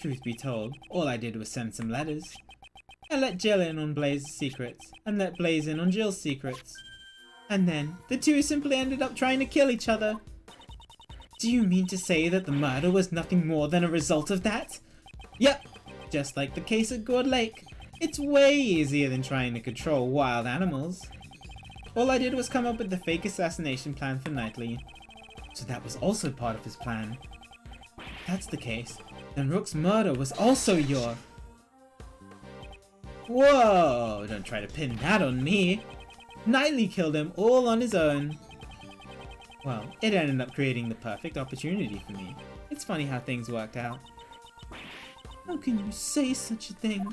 Truth be told, all I did was send some letters. I let Jill in on Blaze's secrets, and let Blaze in on Jill's secrets. And then, the two simply ended up trying to kill each other. Do you mean to say that the murder was nothing more than a result of that? Yep, just like the case at Gourd Lake. It's way easier than trying to control wild animals. All I did was come up with the fake assassination plan for Knightley. So that was also part of his plan. If that's the case, then Rook's murder was also your... Whoa, don't try to pin that on me. Knightley killed him all on his own. Well, it ended up creating the perfect opportunity for me. It's funny how things worked out. How can you say such a thing?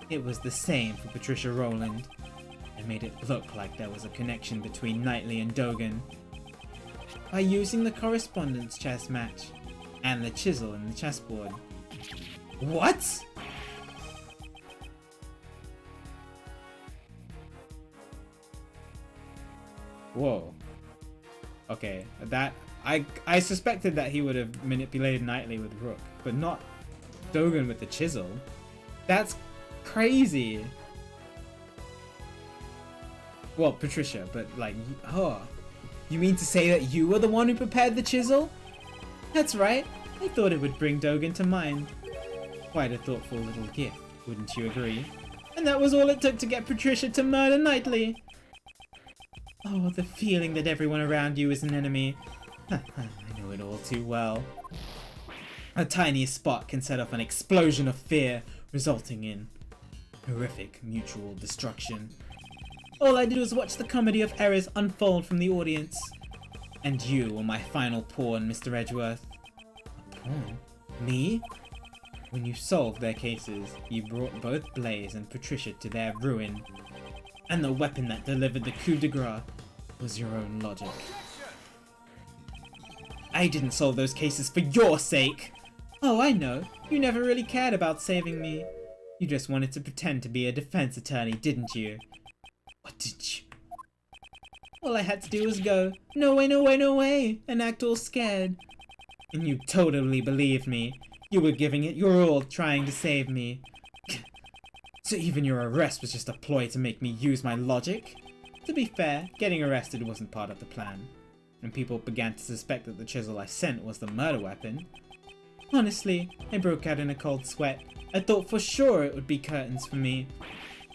It was the same for Patricia Rowland. I made it look like there was a connection between Knightley and Dogan. By using the correspondence chess match and the chisel in the chessboard. What? Whoa. Okay, that I suspected that he would have manipulated Knightley with Rook, but not Dogan with the chisel. That's crazy. Well, Patricia, but like, oh, you mean to say that you were the one who prepared the chisel? That's right. I thought it would bring Dogan to mind. Quite a thoughtful little gift, wouldn't you agree? And that was all it took to get Patricia to murder Knightley. Oh, the feeling that everyone around you is an enemy. I know it all too well. A tiny spark can set off an explosion of fear, resulting in horrific mutual destruction. All I did was watch the comedy of errors unfold from the audience. And you were my final pawn, Mr. Edgeworth. A pawn? Me? When you solved their cases, you brought both Blaze and Patricia to their ruin. And the weapon that delivered the coup de grace was your own logic. I didn't solve those cases for your sake! Oh, I know. You never really cared about saving me. You just wanted to pretend to be a defense attorney, didn't you? What did you? All I had to do was go, no way, no way, no way, and act all scared. And you totally believed me. You were giving it your all trying to save me. So even your arrest was just a ploy to make me use my logic? To be fair, getting arrested wasn't part of the plan. When people began to suspect that the chisel I sent was the murder weapon, honestly, I broke out in a cold sweat. I thought for sure it would be curtains for me.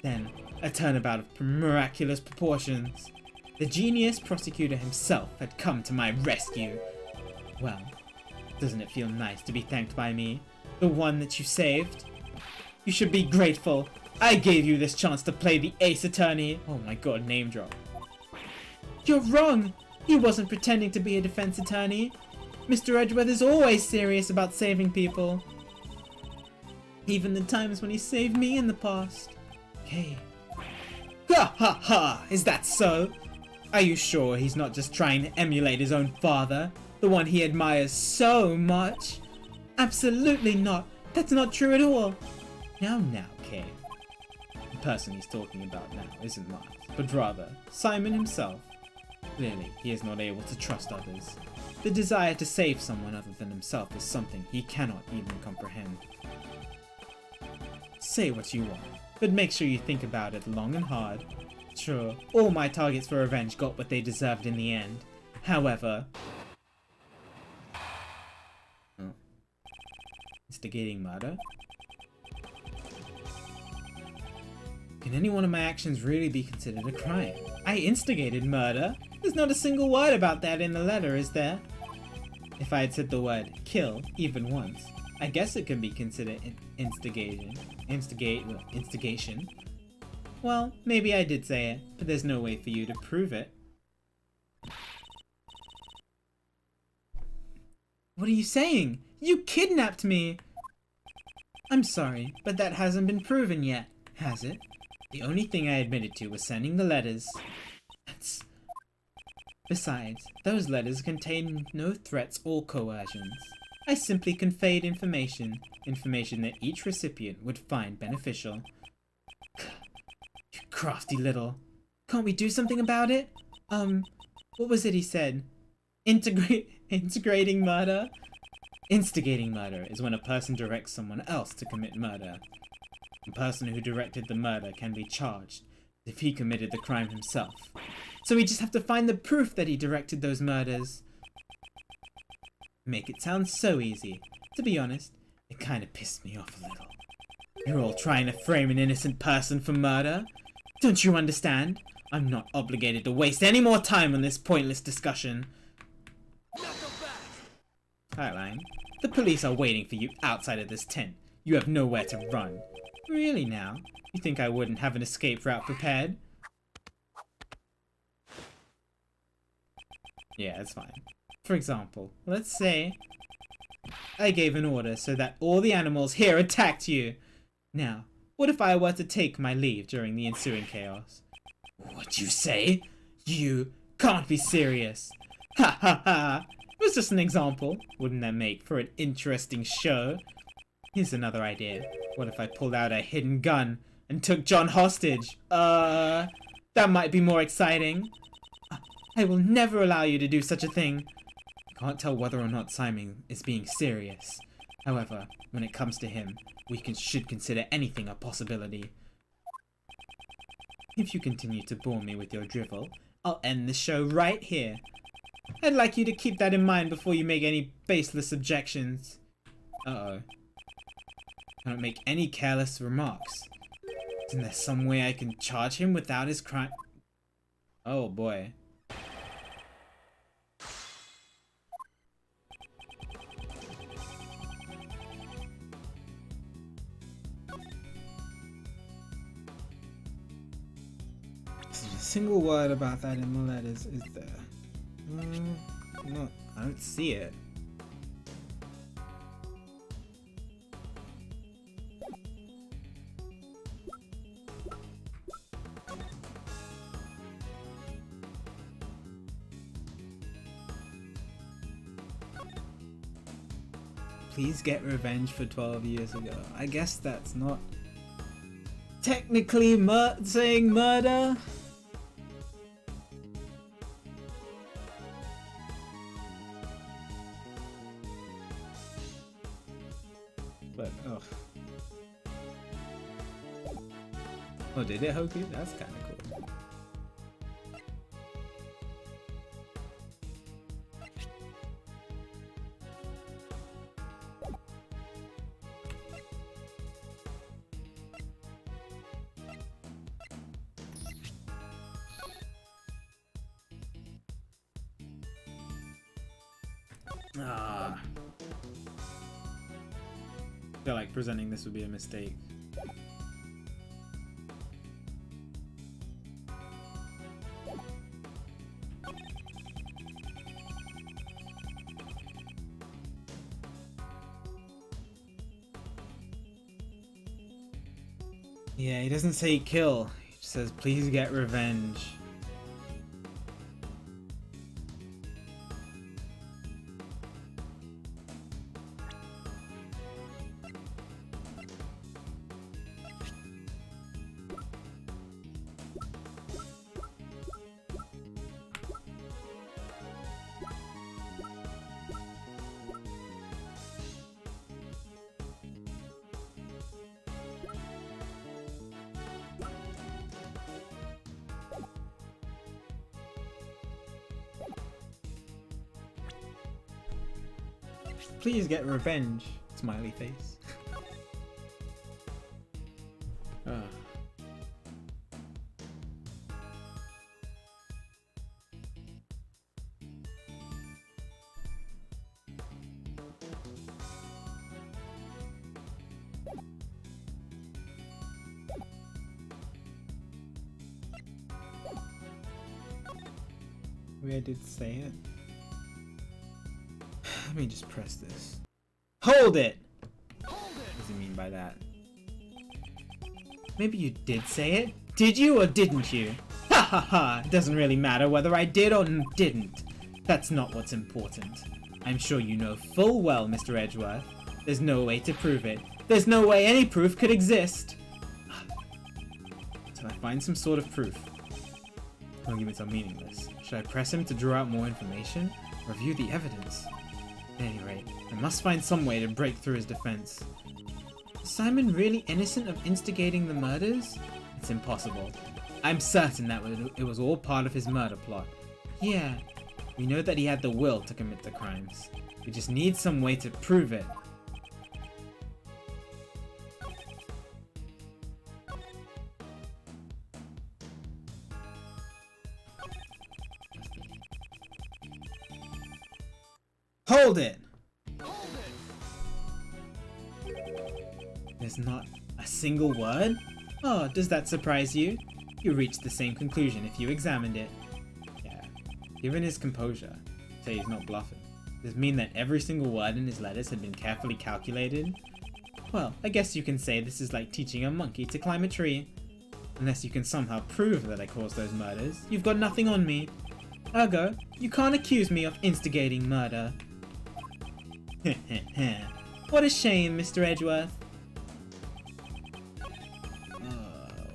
Then, a turnabout of miraculous proportions. The genius prosecutor himself had come to my rescue. Well, doesn't it feel nice to be thanked by me? The one that you saved? You should be grateful. I gave you this chance to play the ace attorney. Oh my god, name drop. You're wrong. He wasn't pretending to be a defense attorney. Mr. Edgeworth is always serious about saving people. Even the times when he saved me in the past. Okay. Ha ha ha! Is that so? Are you sure he's not just trying to emulate his own father? The one he admires so much? Absolutely not. That's not true at all. Now, Kay. The person he's talking about now isn't Mars, but rather Simon himself. Clearly, he is not able to trust others. The desire to save someone other than himself is something he cannot even comprehend. Say what you want, but make sure you think about it long and hard. Sure, all my targets for revenge got what they deserved in the end. However... Instigating murder? Can any one of my actions really be considered a crime? I instigated murder? There's not a single word about that in the letter, is there? If I had said the word kill even once, I guess it could be considered instigation. Well, maybe I did say it, but there's no way for you to prove it. What are you saying? You kidnapped me! I'm sorry, but that hasn't been proven yet, has it? The only thing I admitted to was sending the letters. Besides, those letters contained no threats or coercions. I simply conveyed information that each recipient would find beneficial. You crafty little... Can't we do something about it? What was it he said? Integrating murder? Instigating murder is when a person directs someone else to commit murder. The person who directed the murder can be charged if he committed the crime himself. So we just have to find the proof that he directed those murders. Make it sound so easy. To be honest, it kind of pissed me off a little. You're all trying to frame an innocent person for murder. Don't you understand? I'm not obligated to waste any more time on this pointless discussion. Caroline, the police are waiting for you outside of this tent. You have nowhere to run. Really now? You think I wouldn't have an escape route prepared? Yeah, that's fine. For example, let's say I gave an order so that all the animals here attacked you. Now, what if I were to take my leave during the ensuing chaos? What'd you say? You can't be serious. Ha ha ha! It was just an example. Wouldn't that make for an interesting show? Here's another idea. What if I pulled out a hidden gun and took John hostage? That might be more exciting. I will never allow you to do such a thing. I can't tell whether or not Simon is being serious. However, when it comes to him, we should consider anything a possibility. If you continue to bore me with your drivel, I'll end the show right here. I'd like you to keep that in mind before you make any baseless objections. Uh-oh. I don't make any careless remarks. Isn't there some way I can charge him without his crime? Oh boy. There's a single word about that in the letters, is there? No, I don't see it. Please get revenge for 12 years ago. I guess that's not technically saying murder. But, ugh. Oh, did it, Hoku? That's kind of cool. Ah. I feel like presenting this would be a mistake. Yeah, he doesn't say kill. He just says, please get revenge. Please get revenge. Smiley face. Where did it say it? Let me just press this. Hold it! What does he mean by that? Maybe you did say it? Did you or didn't you? Ha ha ha! It doesn't really matter whether I did or didn't. That's not what's important. I'm sure you know full well, Mr. Edgeworth. There's no way to prove it. There's no way any proof could exist. Till I find some sort of proof. Arguments are meaningless. Should I press him to draw out more information? Review the evidence? At any rate, I must find some way to break through his defense. Is Simon really innocent of instigating the murders? It's impossible. I'm certain that it was all part of his murder plot. Yeah, we know that he had the will to commit the crimes. We just need some way to prove it. Hold it! There's not a single word? Oh, does that surprise you? You reached the same conclusion if you examined it. Yeah, given his composure, say he's not bluffing. Does it mean that every single word in his letters had been carefully calculated? Well, I guess you can say this is like teaching a monkey to climb a tree. Unless you can somehow prove that I caused those murders, you've got nothing on me. Ergo, you can't accuse me of instigating murder. What a shame, Mr. Edgeworth.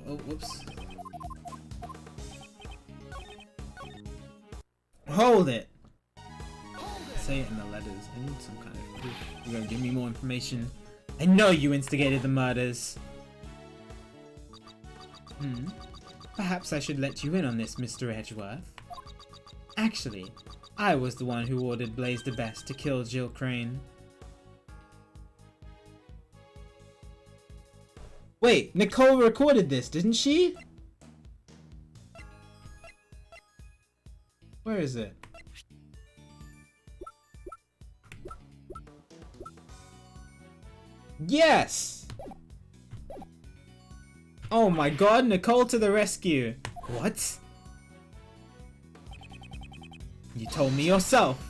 Oh, whoops. Hold it! Say it in the letters. I need some kind of proof. You're gonna give me more information. I know you instigated the murders. Perhaps I should let you in on this, Mr. Edgeworth. Actually, I was the one who ordered Blaze the Best to kill Jill Crane. Wait, Nicole recorded this, didn't she? Where is it? Yes! Oh my god, Nicole to the rescue! What? You told me yourself!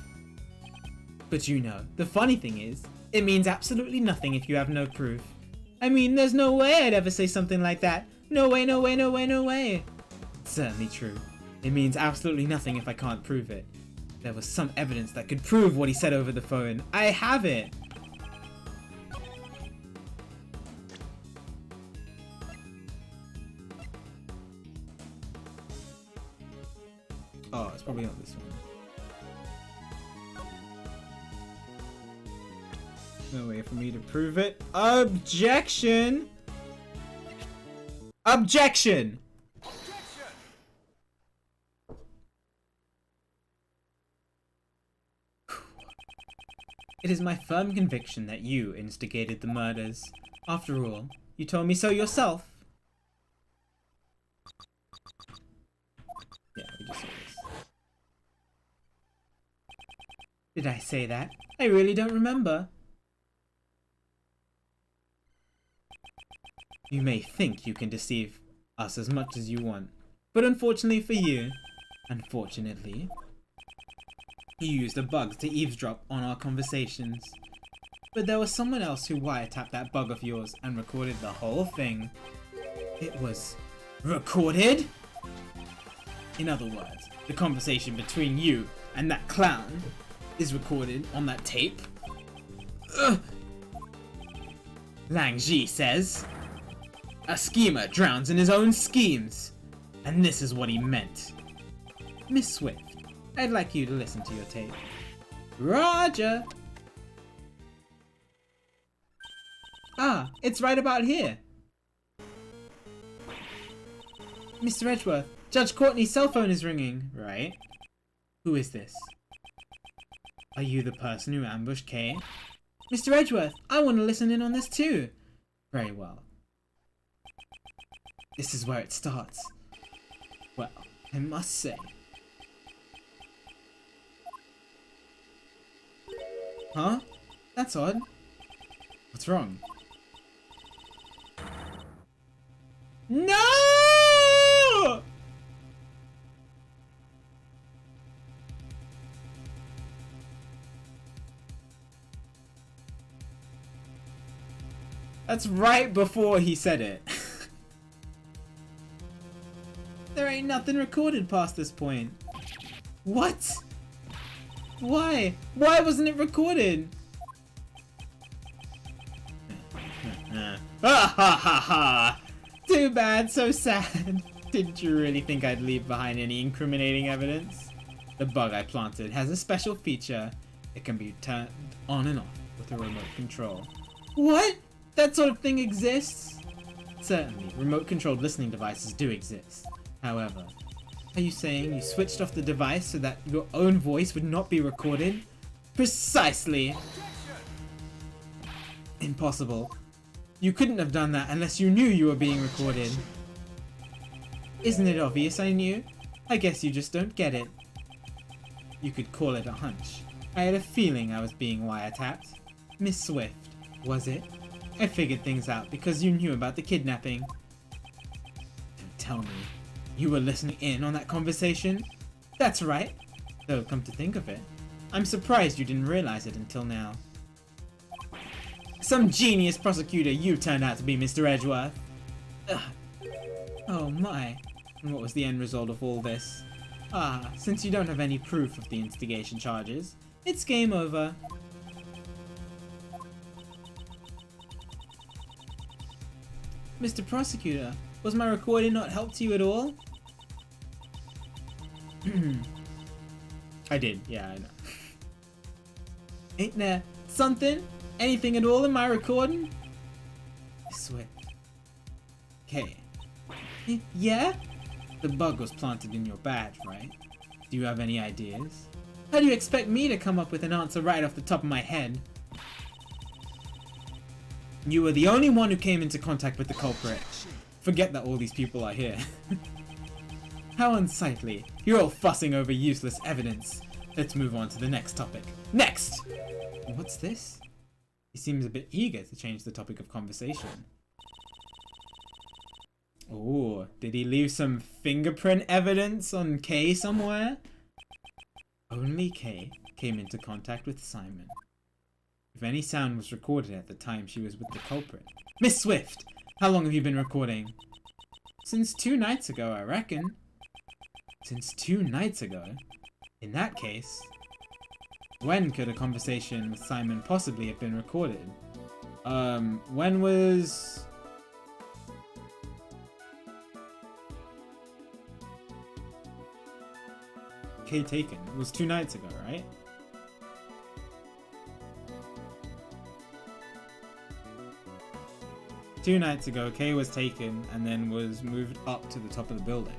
But you know, the funny thing is, it means absolutely nothing if you have no proof. I mean, there's no way I'd ever say something like that. No way, no way, no way, no way. It's certainly true. It means absolutely nothing if I can't prove it. There was some evidence that could prove what he said over the phone. I have it! Oh, it's probably not this one. No way for me to prove it. Objection! Objection! It is my firm conviction that you instigated the murders. After all, you told me so yourself. Yeah, we just saw this. Did I say that? I really don't remember. You may think you can deceive us as much as you want, but unfortunately for you, you used a bug to eavesdrop on our conversations. But there was someone else who wiretapped that bug of yours and recorded the whole thing. It was recorded? In other words, the conversation between you and that clown is recorded on that tape. Ugh. Lang Ji says, a schemer drowns in his own schemes. And this is what he meant. Miss Swift, I'd like you to listen to your tape. Roger! Ah, it's right about here. Mr. Edgeworth, Judge Courtney's cell phone is ringing. Right. Who is this? Are you the person who ambushed Kay? Mr. Edgeworth, I want to listen in on this too. Very well. This is where it starts. Well, I must say. Huh? That's odd. What's wrong? No! That's right before he said it. There ain't nothing recorded past this point. What? Why? Why wasn't it recorded? Ha ha ha ha! Too bad, so sad. Didn't you really think I'd leave behind any incriminating evidence? The bug I planted has a special feature. It can be turned on and off with a remote control. What? That sort of thing exists? Certainly, remote-controlled listening devices do exist. However, are you saying you switched off the device so that your own voice would not be recorded? Precisely! Impossible. You couldn't have done that unless you knew you were being recorded. Isn't it obvious I knew? I guess you just don't get it. You could call it a hunch. I had a feeling I was being wiretapped. Miss Swift, was it? I figured things out because you knew about the kidnapping. Don't tell me. You were listening in on that conversation? That's right. Though, come to think of it, I'm surprised you didn't realize it until now. Some genius prosecutor you turned out to be, Mr. Edgeworth. Ugh. Oh my. And what was the end result of all this? Ah, since you don't have any proof of the instigation charges, it's game over. Mr. Prosecutor, was my recording not help to you at all? I did, yeah, I know. Ain't there something? Anything at all in my recording? Swift. Okay. Yeah? The bug was planted in your badge, right? Do you have any ideas? How do you expect me to come up with an answer right off the top of my head? You were the only one who came into contact with the culprit. Forget that all these people are here. How unsightly. You're all fussing over useless evidence. Let's move on to the next topic. Next! What's this? He seems a bit eager to change the topic of conversation. Oh, did he leave some fingerprint evidence on Kay somewhere? Only Kay came into contact with Simon. If any sound was recorded at the time she was with the culprit. Miss Swift! How long have you been recording? Since 2 nights ago, I reckon. Since 2 nights ago? In that case, when could a conversation with Simon possibly have been recorded? When was... Kay taken? It was 2 nights ago, right? 2 nights ago, Kay was taken and then was moved up to the top of the building.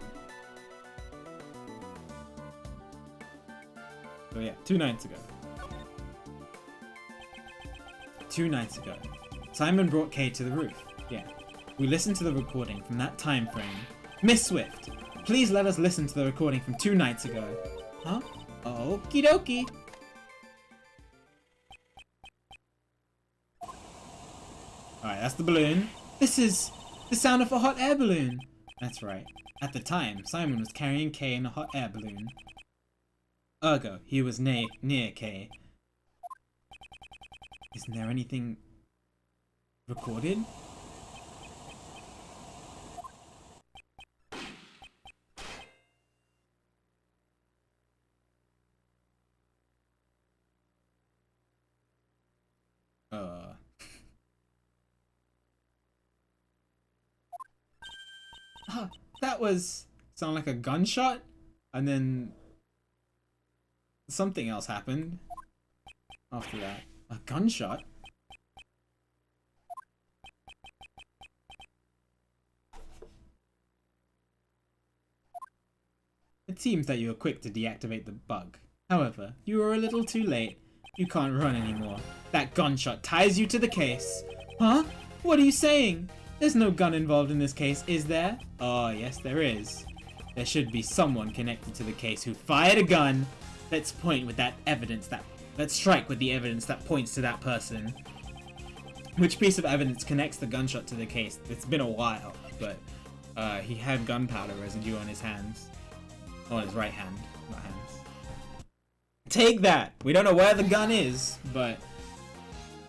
So yeah, 2 nights ago. 2 nights ago, Simon brought Kay to the roof. Yeah. We listened to the recording from that time frame. Miss Swift, please let us listen to the recording from 2 nights ago. Huh? Okie dokie. Alright, that's the balloon. This is the sound of a hot air balloon. That's right. At the time, Simon was carrying Kay in a hot air balloon. Ergo, he was near Kay. Isn't there anything recorded? That was sound like a gunshot, and then something else happened after that. A gunshot? It seems that you were quick to deactivate the bug. However, you were a little too late. You can't run anymore. That gunshot ties you to the case. Huh? What are you saying? There's no gun involved in this case, is there? Oh, yes there is. There should be someone connected to the case who fired a gun. Let's point with that evidence let's strike with the evidence that points to that person. Which piece of evidence connects the gunshot to the case? It's been a while, but he had gunpowder residue on his hands. On his right hand, not hands. Take that! We don't know where the gun is, but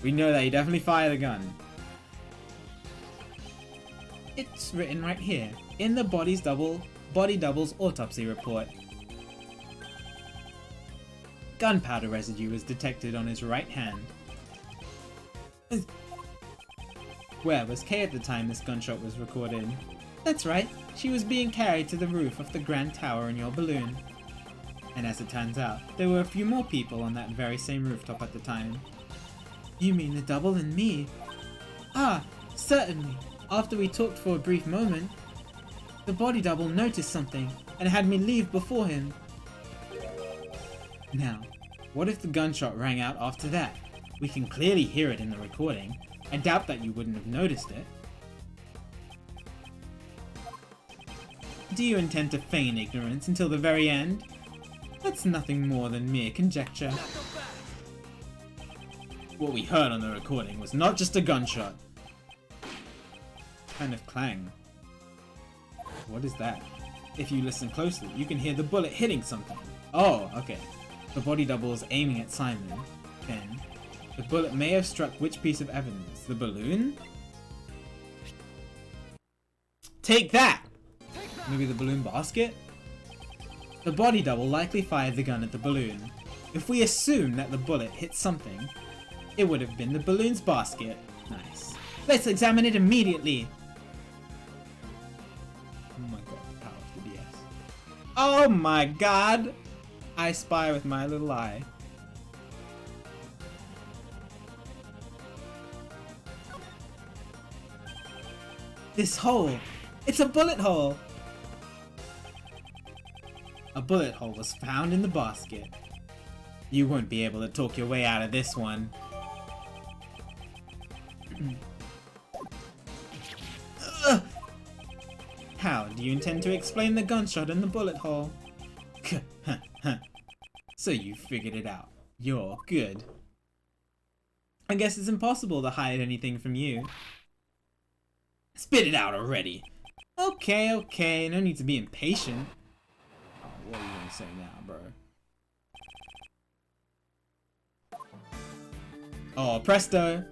we know that he definitely fired a gun. It's written right here, in the body double's autopsy report. Gunpowder residue was detected on his right hand. Where was Kay at the time this gunshot was recorded? That's right, she was being carried to the roof of the Grand Tower in your balloon. And as it turns out, there were a few more people on that very same rooftop at the time. You mean the double and me? Ah, certainly. After we talked for a brief moment, the body double noticed something and had me leave before him. Now, what if the gunshot rang out after that? We can clearly hear it in the recording. I doubt that you wouldn't have noticed it. Do you intend to feign ignorance until the very end? That's nothing more than mere conjecture. What we heard on the recording was not just a gunshot. Kind of clang. What is that? If you listen closely, you can hear the bullet hitting something. Oh, okay. The body double is aiming at Simon. Then, the bullet may have struck which piece of evidence? The balloon? Take that! Maybe the balloon basket? The body double likely fired the gun at the balloon. If we assume that the bullet hit something, it would have been the balloon's basket. Nice. Let's examine it immediately! Oh my god, the power of the DS. Oh my god! I spy with my little eye. This hole! It's a bullet hole! A bullet hole was found in the basket. You won't be able to talk your way out of this one. How do you intend to explain the gunshot and the bullet hole? So you figured it out. You're good. I guess it's impossible to hide anything from you. Spit it out already. Okay, okay, no need to be impatient. Oh, what are you gonna say now, bro? Oh, presto!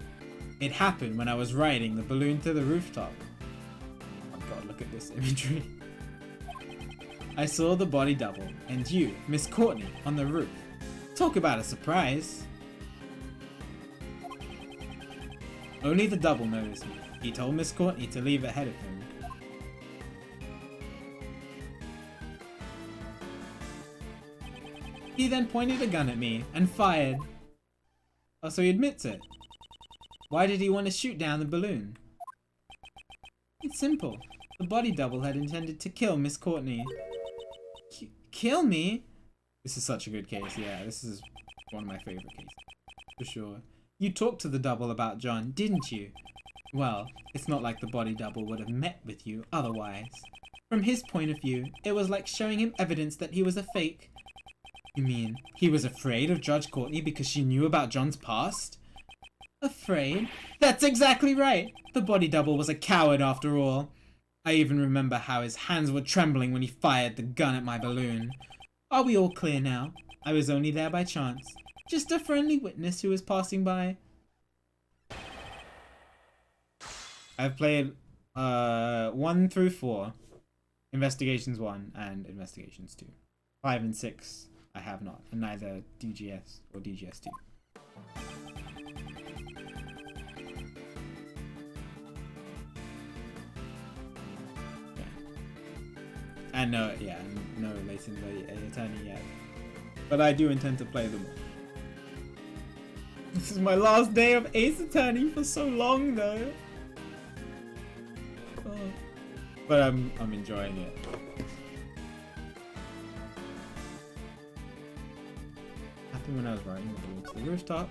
It happened when I was riding the balloon to the rooftop. Oh my god, look at this imagery. I saw the body double, and you, Miss Courtney, on the roof. Talk about a surprise. Only the double noticed me. He told Miss Courtney to leave ahead of him. He then pointed a gun at me and fired. Oh, so he admits it. Why did he want to shoot down the balloon? It's simple. The body double had intended to kill Miss Courtney. Kill me? This is such a good case, yeah. This is one of my favorite cases. For sure. You talked to the double about John, didn't you? Well, it's not like the body double would have met with you otherwise. From his point of view, it was like showing him evidence that he was a fake. You mean, he was afraid of Judge Courtney because she knew about John's past? Afraid? That's exactly right! The body double was a coward after all. I even remember how his hands were trembling when he fired the gun at my balloon. Are we all clear now? I was only there by chance. Just a friendly witness who was passing by. I've played 1 through 4. Investigations 1 and Investigations 2. 5 and 6 I have not, and neither DGS or DGS 2. And no Layton the Attorney yet. But I do intend to play them all. This is my last day of Ace Attorney for so long though. Oh. But I'm enjoying it. Happened when I was riding the balloon to the rooftop.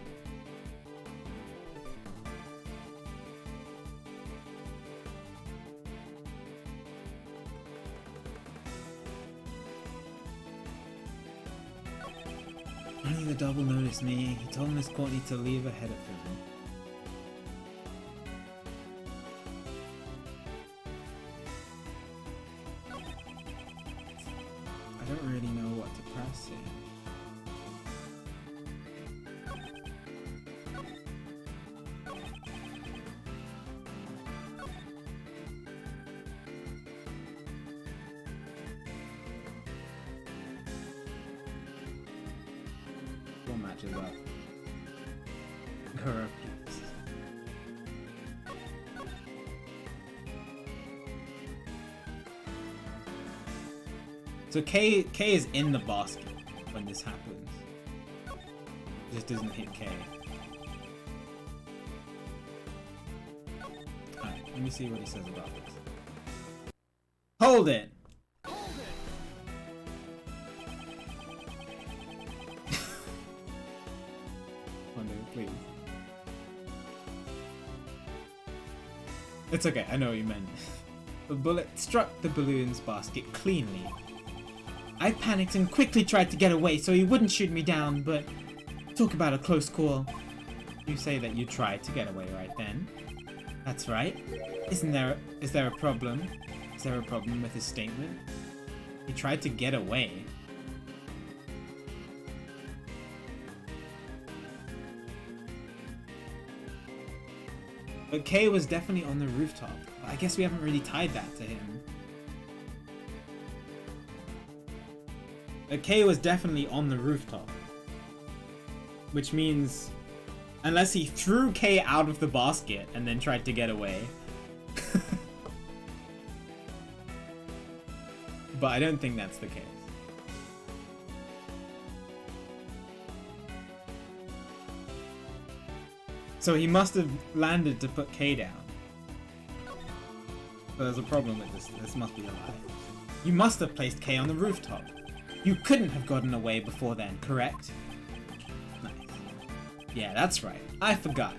Only the double noticed me. He told Miss Courtney to leave ahead of him. I don't really know what to press here. What matches up? Her piece. So K is in the basket when this happens. It just doesn't hit K. Alright, let me see what he says about this. Hold it! Please. It's okay, I know what you meant. The bullet struck the balloon's basket cleanly. I panicked and quickly tried to get away so he wouldn't shoot me down, but talk about a close call. You say that you tried to get away right then? That's right. Is there a problem? Is there a problem with his statement? He tried to get away. But Kay was definitely on the rooftop. But I guess we haven't really tied that to him. But Kay was definitely on the rooftop. Which means, unless he threw Kay out of the basket and then tried to get away. But I don't think that's the case. So he must have landed to put K down. So there's a problem with this. This must be a lie. You must have placed K on the rooftop. You couldn't have gotten away before then, correct? Nice. Yeah, that's right. I forgot.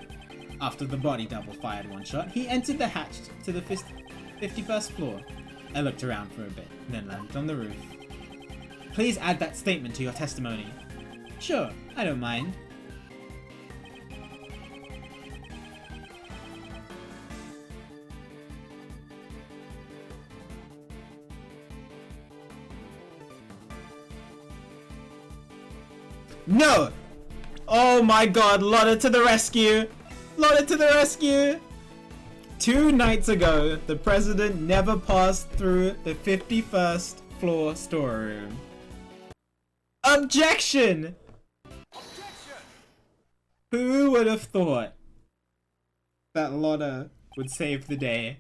After the body double fired one shot, he entered the hatch to the 51st floor. I looked around for a bit, then landed on the roof. Please add that statement to your testimony. Sure, I don't mind. No! Oh my god, Lotta to the rescue! Lotta to the rescue! 2 nights ago, the president never passed through the 51st floor storeroom. Objection! Objection! Who would have thought that Lotta would save the day?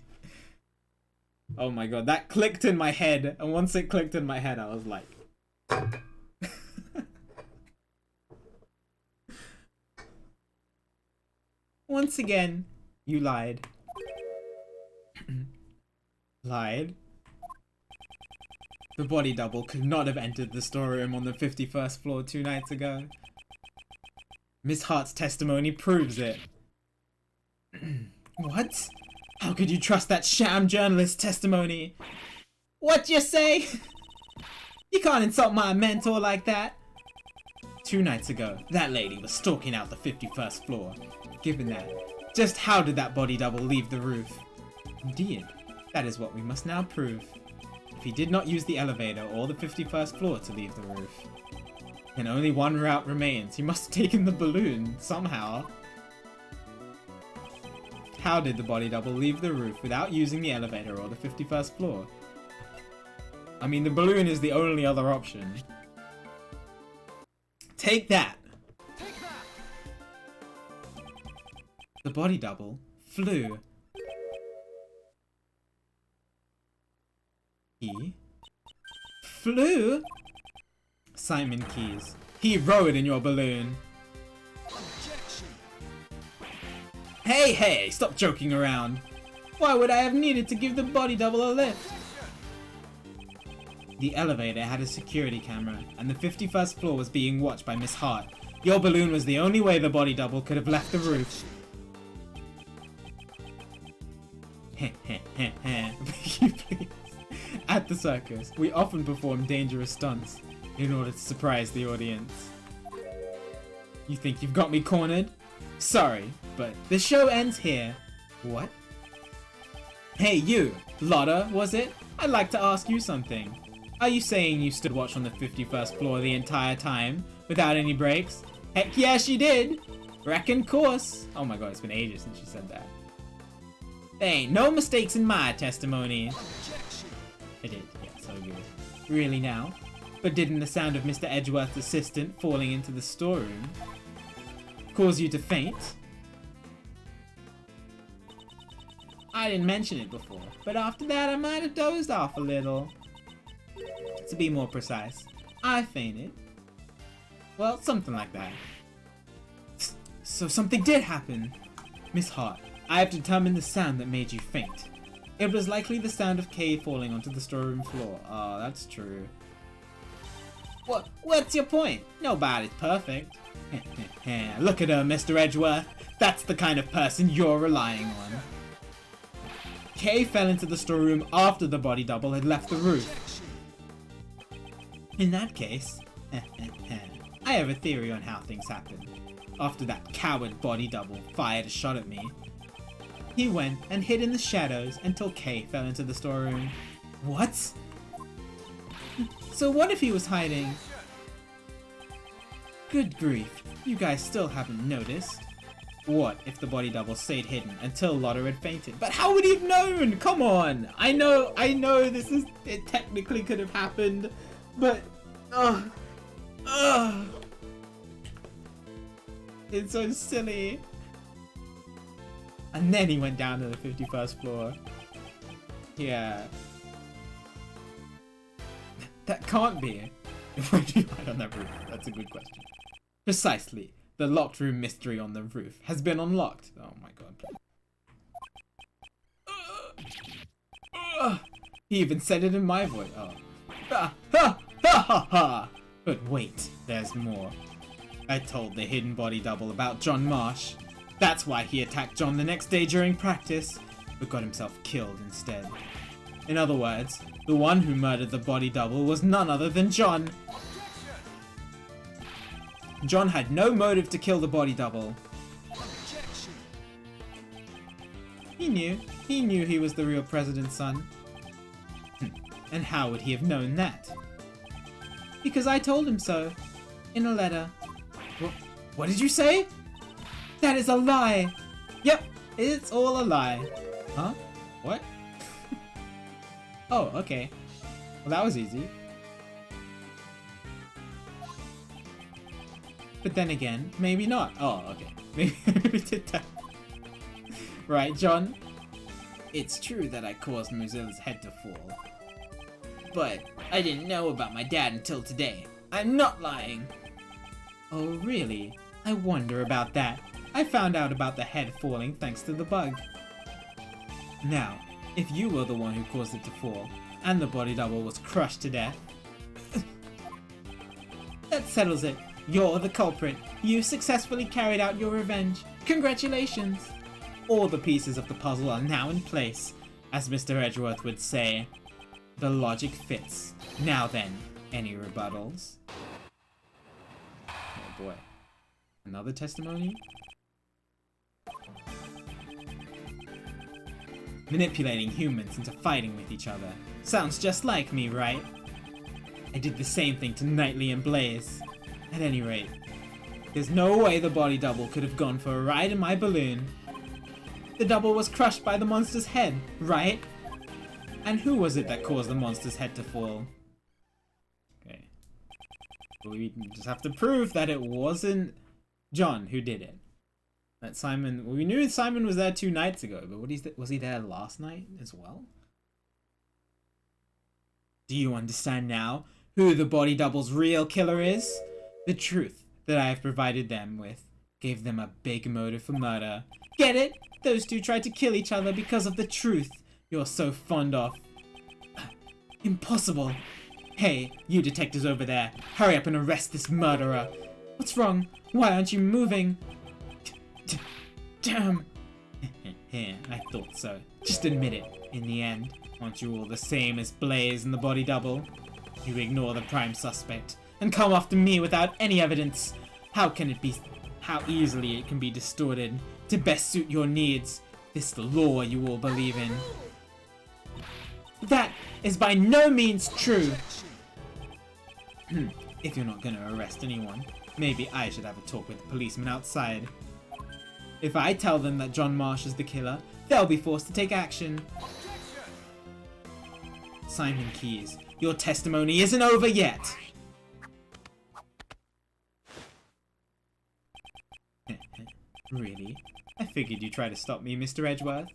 Oh my god, that clicked in my head, and once it clicked in my head, I was like... Once again, you lied. Lied. The body double could not have entered the storeroom on the 51st floor 2 nights ago. Miss Hart's testimony proves it. What? How could you trust that sham journalist's testimony? What you say? You can't insult my mentor like that. 2 nights ago, that lady was stalking out the 51st floor. Given that, just how did that body double leave the roof? Indeed, that is what we must now prove. If he did not use the elevator or the 51st floor to leave the roof, then only one route remains. He must have taken the balloon, somehow. How did the body double leave the roof without using the elevator or the 51st floor? I mean, the balloon is the only other option. Take that! The body double flew. He flew? Simon Keys. He rode in your balloon. Hey, stop joking around. Why would I have needed to give the body double a lift? The elevator had a security camera, and the 51st floor was being watched by Miss Hart. Your balloon was the only way the body double could have left the roof. Please. At the circus, we often perform dangerous stunts in order to surprise the audience. You think you've got me cornered? Sorry, but the show ends here. What? Hey you, Lotta, was it? I'd like to ask you something. Are you saying you stood watch on the 51st floor the entire time, without any breaks? Heck yeah, she did! Reckon course. Oh my god, it's been ages since she said that. There ain't no mistakes in my testimony. I did, yeah, so good. Really now? But didn't the sound of Mr. Edgeworth's assistant falling into the storeroom cause you to faint? I didn't mention it before, but after that I might have dozed off a little. To be more precise, I fainted. Well, something like that. So something did happen. Miss Hart, I have determined the sound that made you faint. It was likely the sound of Kay falling onto the storeroom floor. Oh, that's true. What's your point? Nobody's perfect. Look at her, Mr. Edgeworth. That's the kind of person you're relying on. Kay fell into the storeroom after the body double had left the roof. In that case, I have a theory on how things happened. After that coward body double fired a shot at me, he went and hid in the shadows until Kay fell into the storeroom. What? So what if he was hiding? Good grief, you guys still haven't noticed. What if the body double stayed hidden until Lotta had fainted? But how would he have known? Come on! I know it technically could have happened, but it's so silly. And then he went down to the 51st floor. Yeah. That can't be. Where do you hide on that roof? That's a good question. Precisely. The locked room mystery on the roof has been unlocked. Oh my god. He even said it in my voice. Oh. Ha ha ha ha ha! But wait, there's more. I told the hidden body double about John Marsh. That's why he attacked John the next day during practice, but got himself killed instead. In other words, the one who murdered the body double was none other than John. John had no motive to kill the body double. He knew he was the real president's son. And how would he have known that? Because I told him so. In a letter. What did you say? That is a lie! Yep, it's all a lie. Huh? What? Oh, okay. Well, that was easy. But then again, maybe not. Oh, okay. Maybe we did that. Right, John? It's true that I caused Mozilla's head to fall. But I didn't know about my dad until today. I'm not lying. Oh, really? I wonder about that. I found out about the head falling thanks to the bug. Now, if you were the one who caused it to fall, and the body double was crushed to death. That settles it. You're the culprit. You successfully carried out your revenge. Congratulations! All the pieces of the puzzle are now in place. As Mr. Edgeworth would say, the logic fits. Now then, any rebuttals? Oh boy. Another testimony? Manipulating humans into fighting with each other. Sounds just like me, right? I did the same thing to Knightley and Blaze. At any rate, there's no way the body double could have gone for a ride in my balloon. The double was crushed by the monster's head, right? And who was it that caused the monster's head to fall? Okay. We just have to prove that it wasn't John who did it. That Simon... We knew Simon was there 2 nights ago, but was he there last night as well? Do you understand now who the body double's real killer is? The truth that I have provided them with gave them a big motive for murder. Get it? Those two tried to kill each other because of the truth you're so fond of. Impossible. Hey, you detectives over there, hurry up and arrest this murderer. What's wrong? Why aren't you moving? Damn. I thought so. Just admit it. In the end, aren't you all the same as Blaze and the body double? You ignore the prime suspect and come after me without any evidence. How easily it can be distorted to best suit your needs. This the law you all believe in. That is by no means true. If you're not gonna arrest anyone, maybe I should have a talk with the policeman outside. If I tell them that John Marsh is the killer, they'll be forced to take action. Simon Keyes, your testimony isn't over yet. Really? I figured you'd try to stop me, Mr. Edgeworth.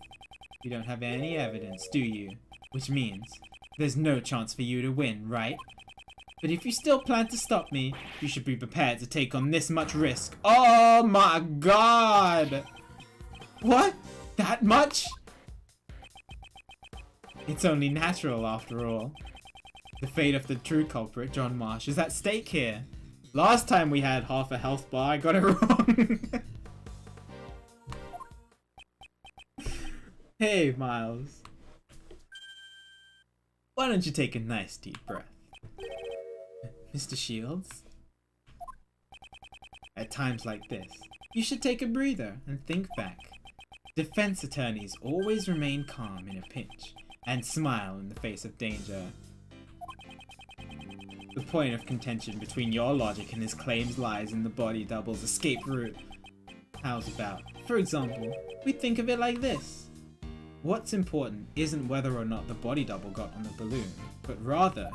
You don't have any evidence, do you? Which means there's no chance for you to win, right? But if you still plan to stop me, you should be prepared to take on this much risk. Oh my god! What? That much? It's only natural, after all. The fate of the true culprit, John Marsh, is at stake here. Last time we had half a health bar, I got it wrong. Hey, Miles. Why don't you take a nice deep breath? Mr. Shields? At times like this, you should take a breather and think back. Defense attorneys always remain calm in a pinch and smile in the face of danger. The point of contention between your logic and his claims lies in the body double's escape route. How's about, for example, we think of it like this. What's important isn't whether or not the body double got on the balloon, but rather,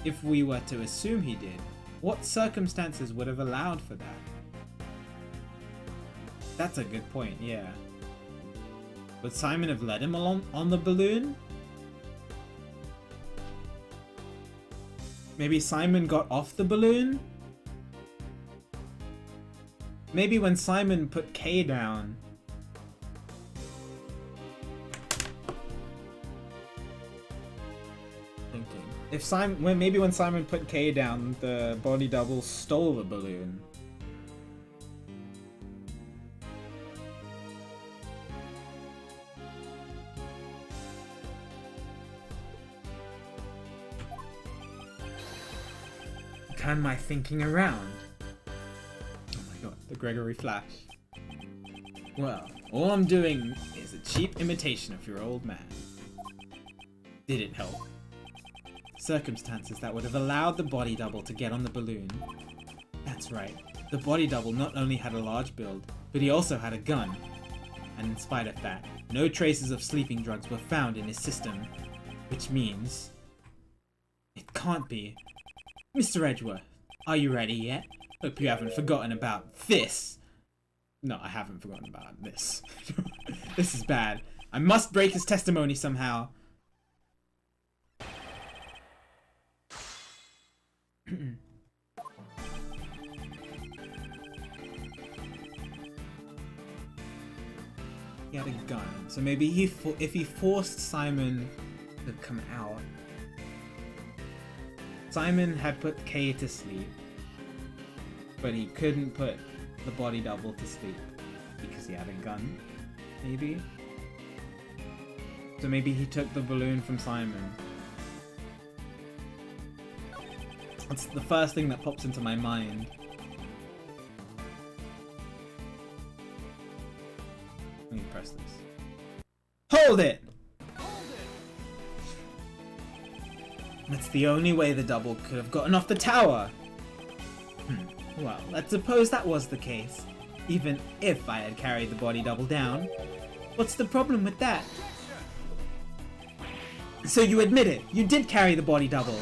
if we were to assume he did, what circumstances would have allowed for that? That's a good point, yeah. Would Simon have let him along on the balloon? Maybe Simon got off the balloon? Maybe when Simon put Kay down. If maybe when Simon put Kay down, the body double stole the balloon. Turn my thinking around. Oh my god, the Gregory Flash. Well, all I'm doing is a cheap imitation of your old man. Did it help? Circumstances that would have allowed the body double to get on the balloon. That's right, the body double not only had a large build, but he also had a gun. And in spite of that, no traces of sleeping drugs were found in his system. Which means... it can't be. Mr. Edgeworth, are you ready yet? Hope you haven't forgotten about this. No, I haven't forgotten about this. This is bad. I must break his testimony somehow. He had a gun. So maybe if he forced Simon to come out. Simon had put Kay to sleep, but he couldn't put the body double to sleep because he had a gun, maybe? So maybe he took the balloon from Simon. That's the first thing that pops into my mind. Let me press this. Hold it! That's the only way the double could have gotten off the tower. Well, let's suppose that was the case. Even if I had carried the body double down. What's the problem with that? So you admit it, you did carry the body double.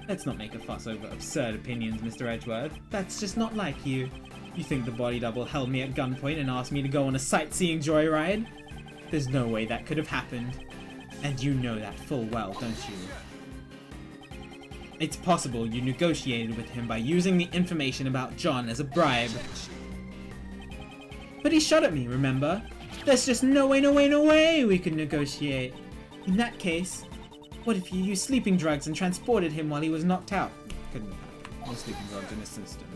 Let's not make a fuss over absurd opinions, Mr. Edgeworth. That's just not like you. You think the body double held me at gunpoint and asked me to go on a sightseeing joyride? There's no way that could have happened. And you know that full well, don't you? It's possible you negotiated with him by using the information about John as a bribe. But he shot at me, remember? There's just no way we could negotiate. In that case, what if you used sleeping drugs and transported him while he was knocked out? Couldn't have happened. No sleeping drugs in his system.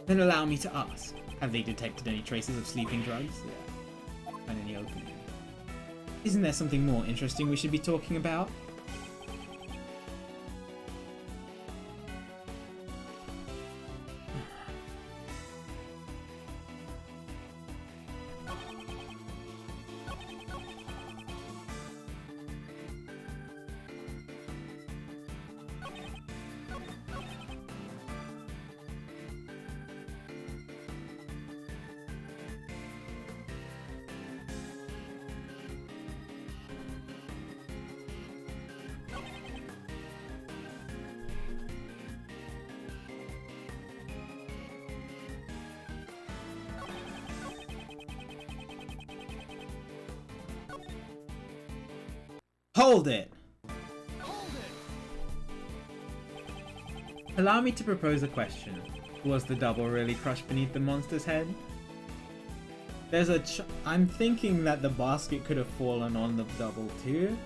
Then allow me to ask, have they detected any traces of sleeping drugs? Yeah. And any opening? Isn't there something more interesting we should be talking about? Hold it! Allow me to propose a question. Was the double really crushed beneath the monster's head? I'm thinking that the basket could have fallen on the double too.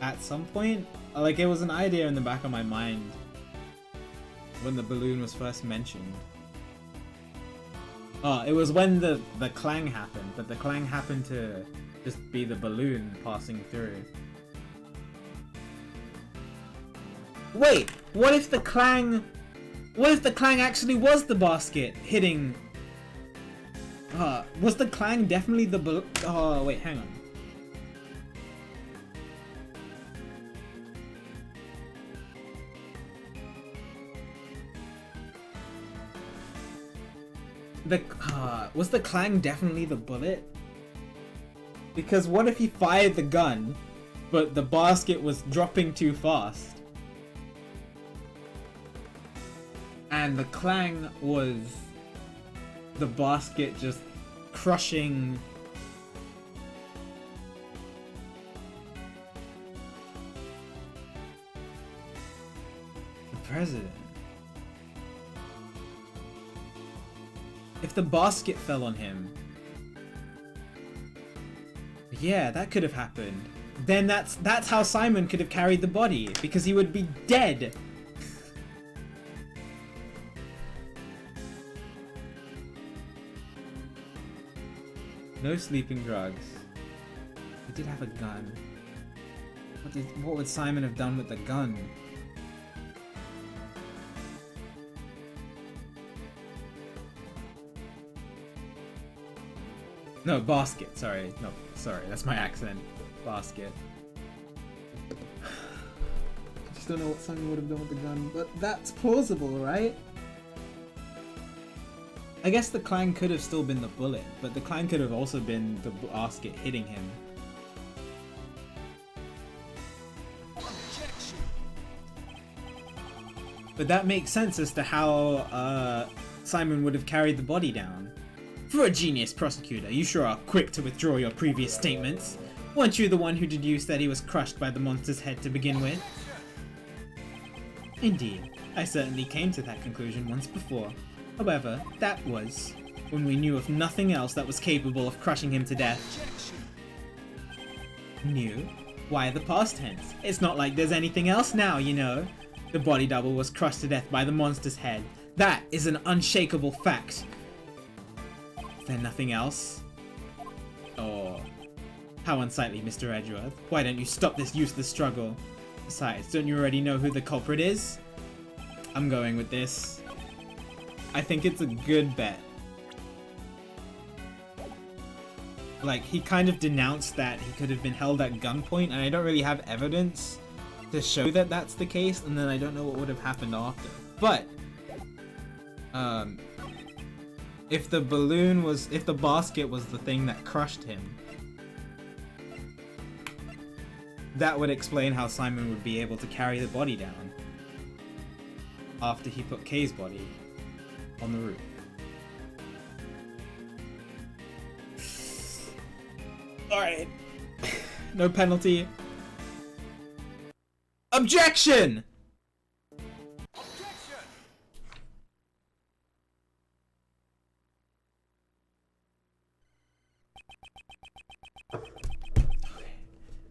At some point. Like, it was an idea in the back of my mind when the balloon was first mentioned. Oh, it was when the clang happened, but the clang happened to just be the balloon passing through. Wait, what if the clang actually was the basket hitting? Was the clang definitely the oh, wait, hang on. Was the clang definitely the bullet? Because what if he fired the gun, but the basket was dropping too fast? And the clang was the basket just crushing the president. If the basket fell on him, yeah, that could have happened. Then that's how Simon could have carried the body, because he would be dead. No sleeping drugs. He did have a gun. What would Simon have done with the gun? No, basket. Sorry. No, sorry. That's my accent. Basket. I just don't know what Simon would have done with the gun, but that's plausible, right? I guess the clang could have still been the bullet, but the clang could have also been the basket hitting him. But that makes sense as to how Simon would have carried the body down. For a genius prosecutor, you sure are quick to withdraw your previous statements. Weren't you the one who deduced that he was crushed by the monster's head to begin with? Indeed, I certainly came to that conclusion once before. However, that was when we knew of nothing else that was capable of crushing him to death. Knew? Why the past tense? It's not like there's anything else now, you know. The body double was crushed to death by the monster's head. That is an unshakable fact. Is there nothing else? Oh, how unsightly, Mr. Edgeworth. Why don't you stop this useless struggle? Besides, don't you already know who the culprit is? I'm going with this. I think it's a good bet. Like, he kind of denounced that he could have been held at gunpoint, and I don't really have evidence to show that that's the case, and then I don't know what would have happened after. But, if the basket was the thing that crushed him, that would explain how Simon would be able to carry the body down after he put Kay's body on the roof. Alright. No penalty. Objection!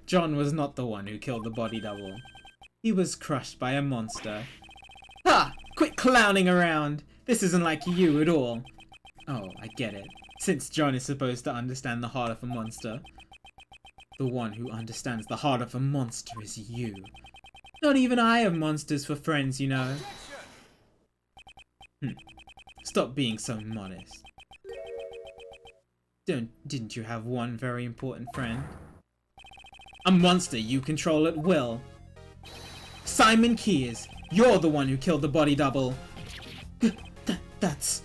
John was not the one who killed the body double. He was crushed by a monster. Ha! Quit clowning around! This isn't like you at all. Oh, I get it. Since John is supposed to understand the heart of a monster, the one who understands the heart of a monster is you. Not even I have monsters for friends, you know. Stop being so modest. Didn't you have one very important friend? A monster you control at will. Simon Keyes, you're the one who killed the body double. That's...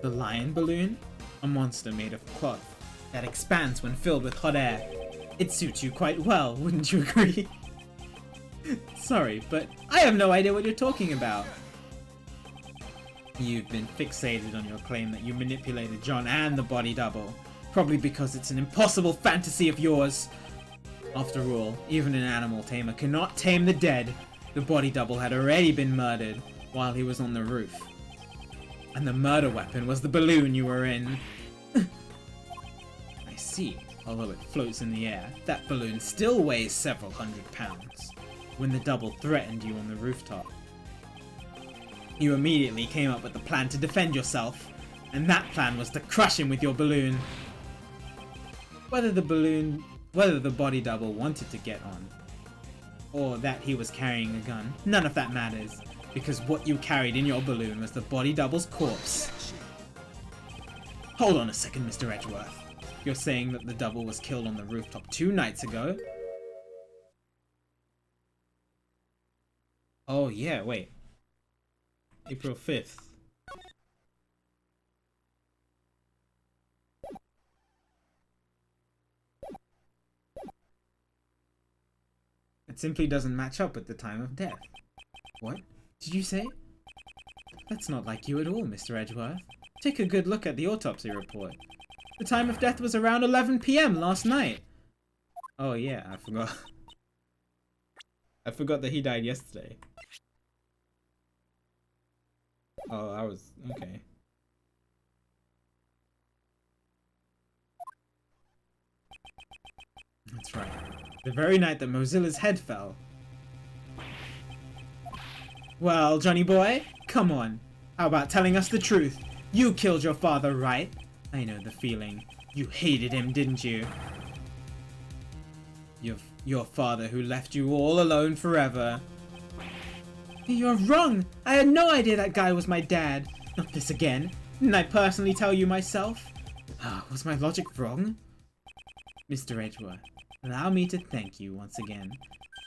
The lion balloon? A monster made of cloth that expands when filled with hot air. It suits you quite well, wouldn't you agree? Sorry, but I have no idea what you're talking about. You've been fixated on your claim that you manipulated John and the body double. Probably because it's an impossible fantasy of yours. After all, even an animal tamer cannot tame the dead. The body double had already been murdered while he was on the roof. And the murder weapon was the balloon you were in. I see. Although it floats in the air, that balloon still weighs several hundred pounds. When the double threatened you on the rooftop, you immediately came up with a plan to defend yourself, and that plan was to crush him with your balloon. Whether the body double wanted to get on, or that he was carrying a gun, none of that matters, because what you carried in your balloon was the body double's corpse. Hold on a second, Mr. Edgeworth. You're saying that the double was killed on the rooftop 2 nights ago? Oh yeah, wait. April 5th. It simply doesn't match up with the time of death. What did you say? That's not like you at all, Mr. Edgeworth. Take a good look at the autopsy report. The time of death was around 11 PM last night. Oh yeah, I forgot. I forgot that he died yesterday. Oh, I was... okay. That's right. The very night that Mozilla's head fell. Well, Johnny boy, come on. How about telling us the truth? You killed your father, right? I know the feeling. You hated him, didn't you? Your father who left you all alone forever. You're wrong! I had no idea that guy was my dad. Not this again. Didn't I personally tell you myself? Was my logic wrong? Mr. Edgeworth, allow me to thank you once again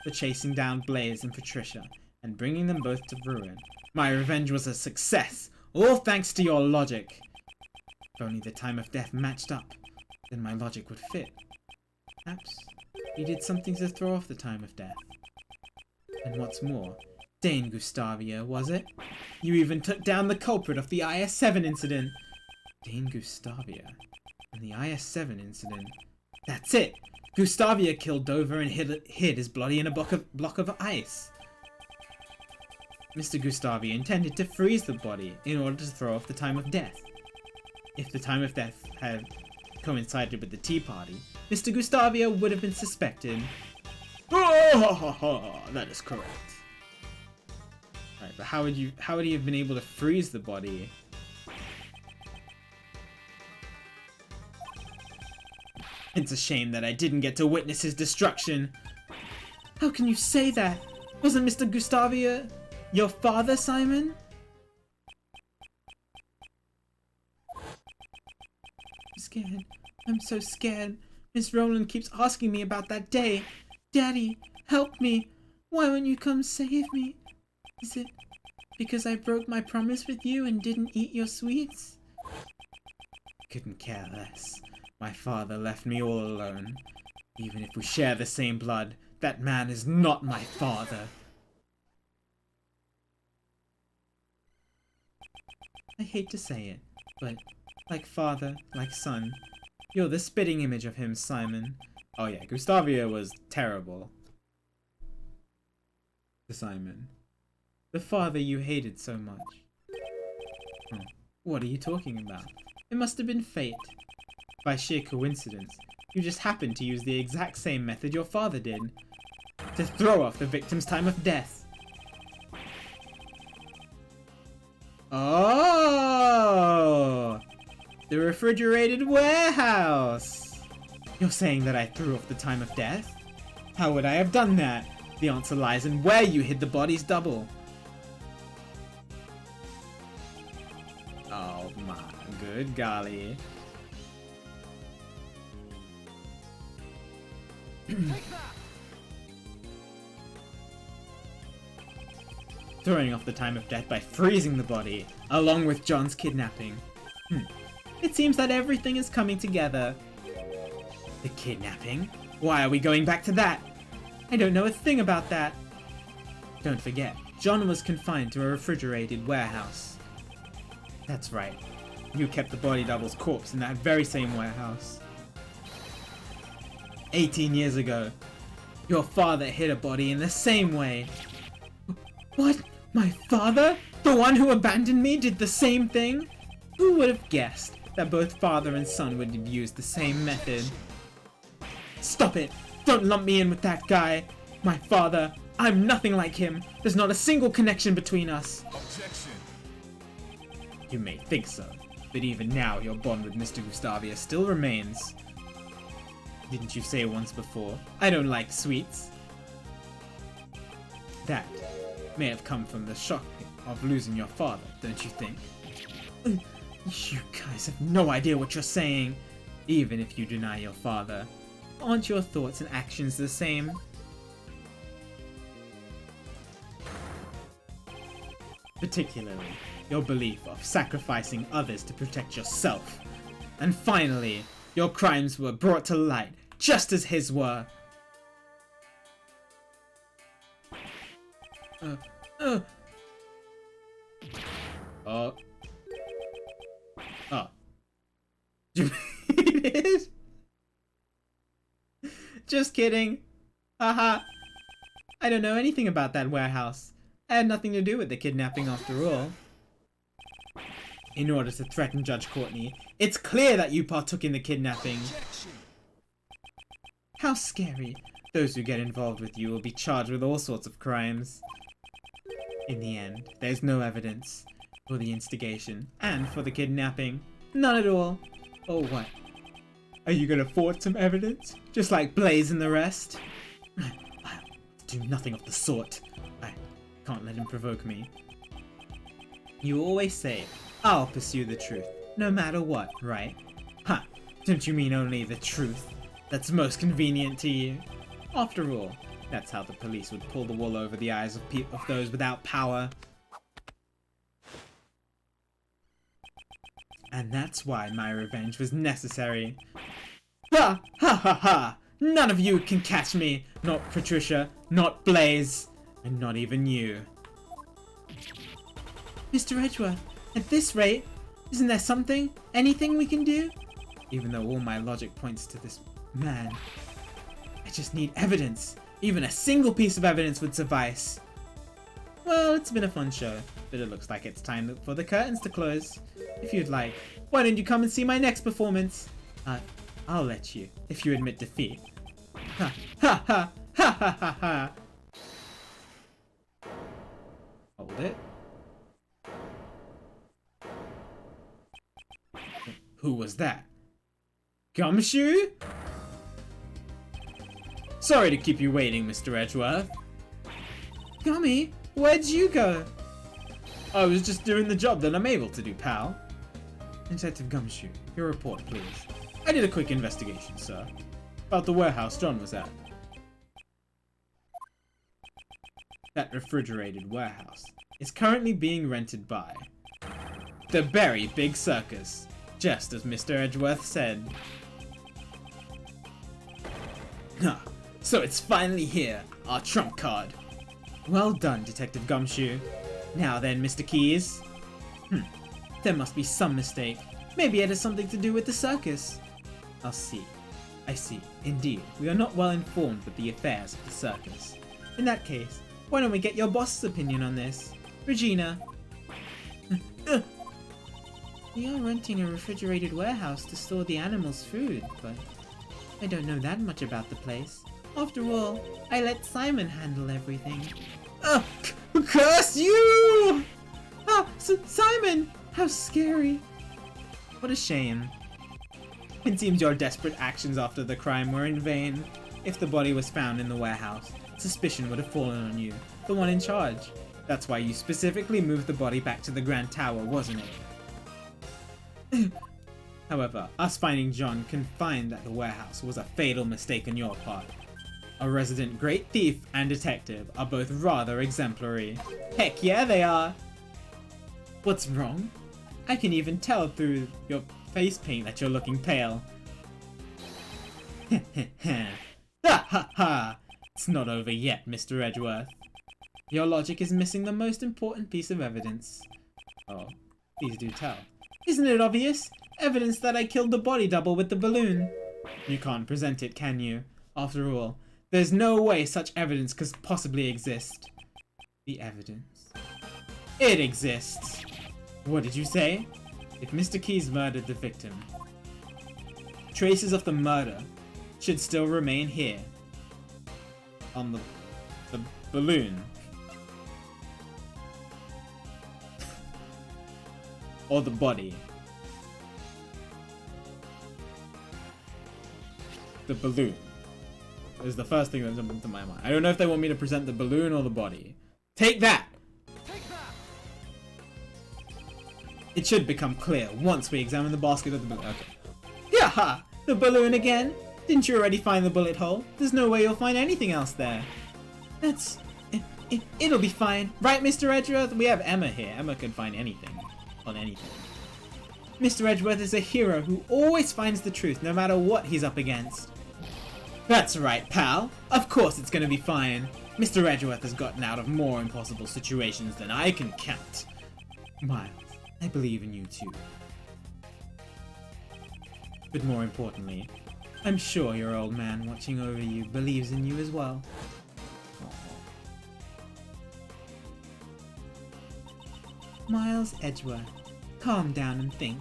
for chasing down Blaze and Patricia and bringing them both to ruin. My revenge was a success, all thanks to your logic. If only the time of death matched up, then my logic would fit. Perhaps you did something to throw off the time of death. And what's more, Dane Gustavia, was it? You even took down the culprit of the IS-7 incident. Dane Gustavia and the IS-7 incident. That's it! Gustavia killed Dover and hid his body in a block of ice. Mr. Gustavia intended to freeze the body in order to throw off the time of death. If the time of death had coincided with the tea party, Mr. Gustavia would have been suspected. Oh, that is correct. Right, but how would he have been able to freeze the body? It's a shame that I didn't get to witness his destruction. How can you say that? Wasn't Mr. Gustavia your father, Simon? I'm scared. I'm so scared. Miss Rowland keeps asking me about that day. Daddy, help me. Why won't you come save me? Is it because I broke my promise with you and didn't eat your sweets? Couldn't care less. My father left me all alone. Even if we share the same blood, that man is not my father. I hate to say it, but like father, like son, you're the spitting image of him, Simon. Oh yeah, Gustavia was terrible to Simon. The father you hated so much. Oh, what are you talking about? It must have been fate. By sheer coincidence, you just happened to use the exact same method your father did. To throw off the victim's time of death. Oh! The refrigerated warehouse! You're saying that I threw off the time of death? How would I have done that? The answer lies in where you hid the bodies double. Oh my good golly. Throwing off the time of death by freezing the body, along with John's kidnapping. It seems that everything is coming together. The kidnapping? Why are we going back to that? I don't know a thing about that. Don't forget, John was confined to a refrigerated warehouse. That's right. You kept the body double's corpse in that very same warehouse. 18 years ago, your father hid a body in the same way. What? My father? The one who abandoned me did the same thing? Who would have guessed that both father and son would have used the same method? Stop it! Don't lump me in with that guy! My father, I'm nothing like him. There's not a single connection between us. Objection. You may think so, but even now your bond with Mr. Gustavia still remains. Didn't you say once before, I don't like sweets? That may have come from the shock of losing your father, don't you think? You guys have no idea what you're saying. Even if you deny your father, aren't your thoughts and actions the same? Particularly, your belief of sacrificing others to protect yourself. And finally, your crimes were brought to light, just as his were. Oh. You made it? Just kidding. Haha. I don't know anything about that warehouse. I had nothing to do with the kidnapping after all. In order to threaten Judge Courtney, it's clear that you partook in the kidnapping. How scary. Those who get involved with you will be charged with all sorts of crimes. In the end, there's no evidence for the instigation and for the kidnapping. None at all. Or what? Are you gonna forge some evidence? Just like Blaze and the rest? I'll do nothing of the sort. I can't let him provoke me. You always say, I'll pursue the truth, no matter what, right? Ha! Don't you mean only the truth that's most convenient to you? After all, that's how the police would pull the wool over the eyes of those without power. And that's why my revenge was necessary. Ha! Ha ha ha! None of you can catch me! Not Patricia, not Blaze, and not even you. Mr. Edgeworth, at this rate, isn't there something, anything we can do? Even though all my logic points to this man, I just need evidence. Even a single piece of evidence would suffice. Well, it's been a fun show, but it looks like it's time for the curtains to close. If you'd like, why don't you come and see my next performance? I'll let you, if you admit defeat. Ha ha ha ha ha ha ha! Hold it. Who was that? Gumshoe? Sorry to keep you waiting, Mr. Edgeworth. Gummy, where'd you go? I was just doing the job that I'm able to do, pal. Detective Gumshoe, your report, please. I did a quick investigation, sir. About the warehouse John was at. That refrigerated warehouse is currently being rented by the Berry Big Circus, just as Mr. Edgeworth said. Huh, so it's finally here, our trump card. Well done, Detective Gumshoe. Now then, Mr. Keys. There must be some mistake. Maybe it has something to do with the circus. I'll see. I see. Indeed, we are not well informed with the affairs of the circus. In that case, why don't we get your boss's opinion on this? Regina. We are renting a refrigerated warehouse to store the animals' food, but I don't know that much about the place. After all, I let Simon handle everything. Curse you! Simon! How scary. What a shame. It seems your desperate actions after the crime were in vain. If the body was found in the warehouse, suspicion would have fallen on you, the one in charge. That's why you specifically moved the body back to the Grand Tower, wasn't it? However, us finding John confined at the warehouse was a fatal mistake on your part. A resident great thief and detective are both rather exemplary. Heck yeah, they are! What's wrong? I can even tell through your face paint that you're looking pale. Ha ha ha! It's not over yet, Mr. Edgeworth. Your logic is missing the most important piece of evidence. Oh, please do tell. Isn't it obvious? Evidence that I killed the body double with the balloon. You can't present it, can you? After all, there's no way such evidence could possibly exist. The evidence. It exists! What did you say? If Mr. Keys murdered the victim, traces of the murder should still remain here. On the balloon. Or the body. The balloon is the first thing that jumped into my mind. I don't know if they want me to present the balloon or the body. Take that! It should become clear once we examine the basket of the balloon. Okay. Yaha! The balloon again? Didn't you already find the bullet hole? There's no way you'll find anything else there. It'll be fine. Right, Mr. Edgeworth? We have Emma here. Emma can find anything. On anything. Mr. Edgeworth is a hero who always finds the truth no matter what he's up against. That's right, pal. Of course it's gonna be fine. Mr. Edgeworth has gotten out of more impossible situations than I can count. Miles, I believe in you too. But more importantly, I'm sure your old man watching over you believes in you as well. Miles Edgeworth, calm down and think.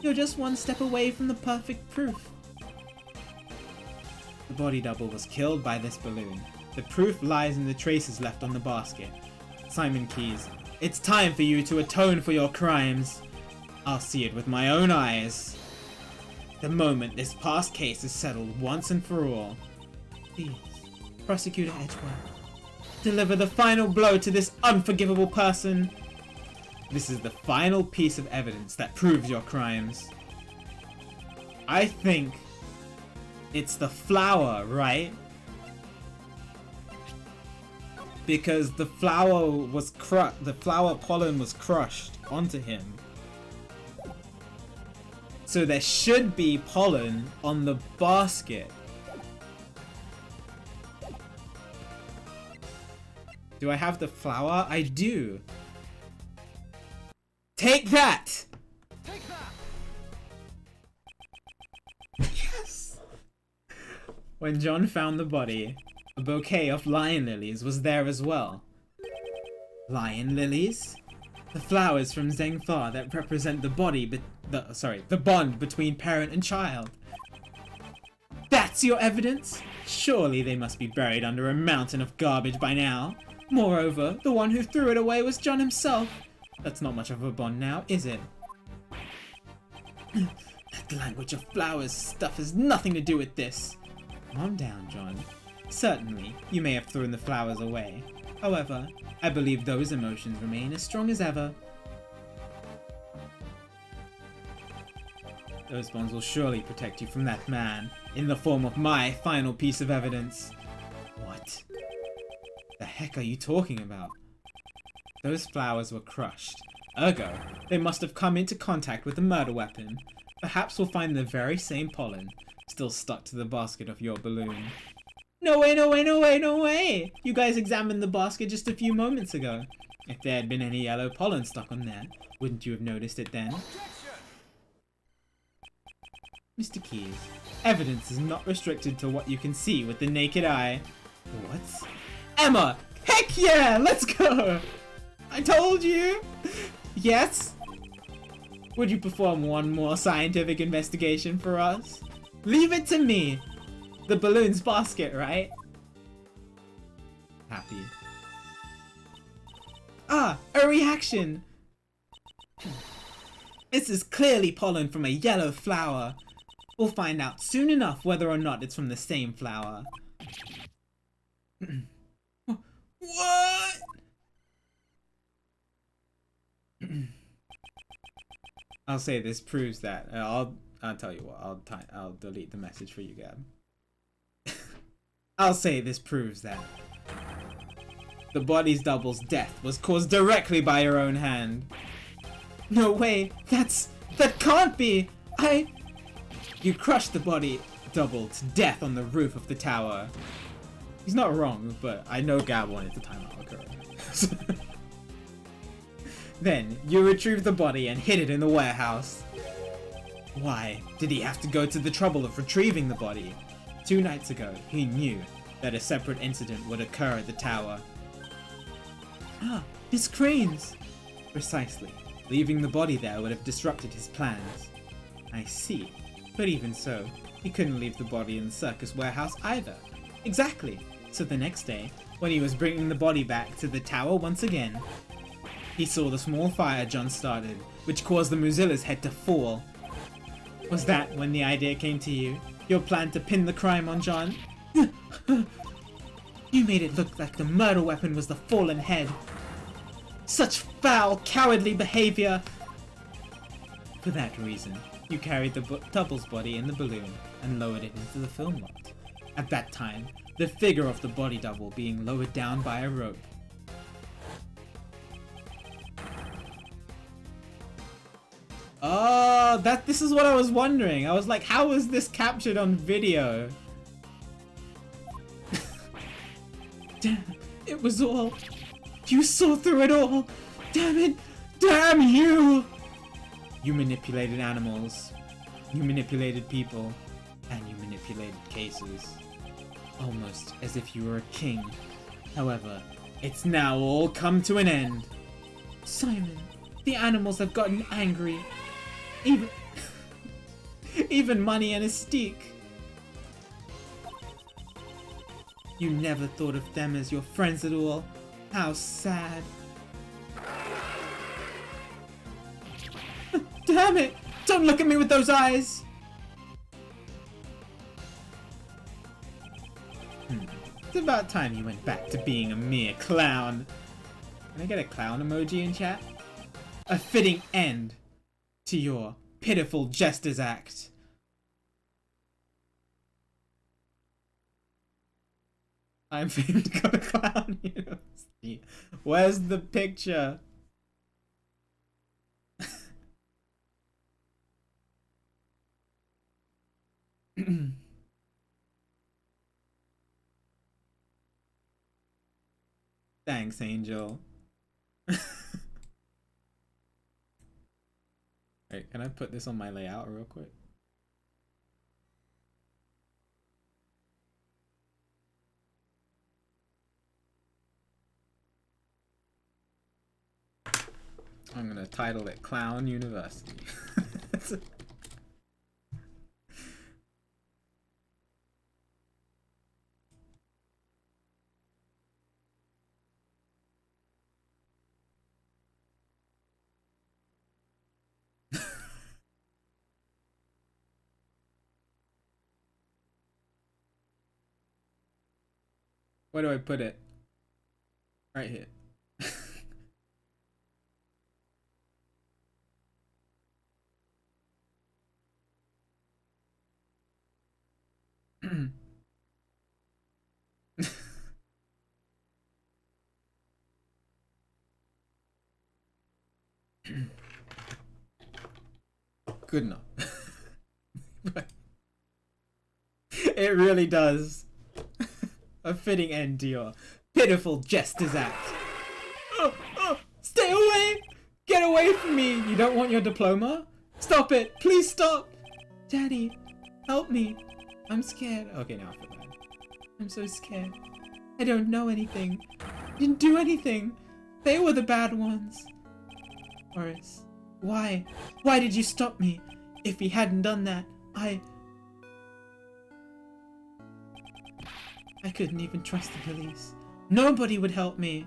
You're just one step away from the perfect proof. The body double was killed by this balloon. The proof lies in the traces left on the basket. Simon Keys, it's time for you to atone for your crimes. I'll see it with my own eyes. The moment this past case is settled once and for all. Please, Prosecutor Edgeworth, deliver the final blow to this unforgivable person. This is the final piece of evidence that proves your crimes. I think it's the flower, right? Because the flower was the flower pollen was crushed onto him. So there should be pollen on the basket. Do I have the flower? I do. Take that! Take that! Yes! When John found the body, a bouquet of lion lilies was there as well. Lion lilies? The flowers from Zhengfa that represent the the bond between parent and child. That's your evidence? Surely they must be buried under a mountain of garbage by now. Moreover, the one who threw it away was John himself. That's not much of a bond now, is it? That language of flowers stuff has nothing to do with this. Calm down, John. Certainly, you may have thrown the flowers away. However, I believe those emotions remain as strong as ever. Those bonds will surely protect you from that man, in the form of my final piece of evidence. What the heck are you talking about? Those flowers were crushed. Ergo, they must have come into contact with the murder weapon. Perhaps we'll find the very same pollen, still stuck to the basket of your balloon. No way, no way, no way, no way! You guys examined the basket just a few moments ago. If there had been any yellow pollen stuck on there, wouldn't you have noticed it then? Mr. Keys, evidence is not restricted to what you can see with the naked eye. What? Emma! Heck yeah! Let's go! I told you! Yes? Would you perform one more scientific investigation for us? Leave it to me! The balloon's basket, right? Happy. Ah! A reaction! This is clearly pollen from a yellow flower. We'll find out soon enough whether or not it's from the same flower. What? I'll say this proves that. I'll tell you what. I'll delete the message for you, Gab. I'll say this proves that the body's double's death was caused directly by your own hand. No way. That can't be. You crushed the body double to death on the roof of the tower. He's not wrong, but I know Gab wanted the timeout occur. Then, you retrieved the body and hid it in the warehouse. Why did he have to go to the trouble of retrieving the body? 2 nights ago, he knew that a separate incident would occur at the tower. Ah, his cranes! Precisely. Leaving the body there would have disrupted his plans. I see. But even so, he couldn't leave the body in the circus warehouse either. Exactly. So the next day, when he was bringing the body back to the tower once again, he saw the small fire John started, which caused the Mozilla's head to fall. Was that when the idea came to you? Your plan to pin the crime on John? You made it look like the murder weapon was the fallen head. Such foul, cowardly behavior! For that reason, you carried the double's body in the balloon and lowered it into the film lot. At that time, the figure of the body double being lowered down by a rope. Oh, this is what I was wondering. I was like, how was this captured on video? Damn, it was all. You saw through it all. Damn it. Damn you. You manipulated animals. You manipulated people. And you manipulated cases. Almost as if you were a king. However, it's now all come to an end. Simon, the animals have gotten angry. Even Money and Mystique. You never thought of them as your friends at all. How sad. Damn it! Don't look at me with those eyes! It's about time you went back to being a mere clown. Can I get a clown emoji in chat? A fitting end to your pitiful jester's act. I'm famed to go to Clown University. Where's the picture? Thanks, Angel. Wait, can I put this on my layout real quick? I'm gonna title it Clown University. Where do I put it? Right here. Good enough. It really does. A fitting end to your pitiful jester's act. Oh, oh, stay away! Get away from me! You don't want your diploma? Stop it! Please stop! Daddy, help me. I'm scared. Okay, now I feel bad. I'm so scared. I don't know anything. Didn't do anything. They were the bad ones. Horace, why? Why did you stop me? If he hadn't done that, I couldn't even trust the police. Nobody would help me.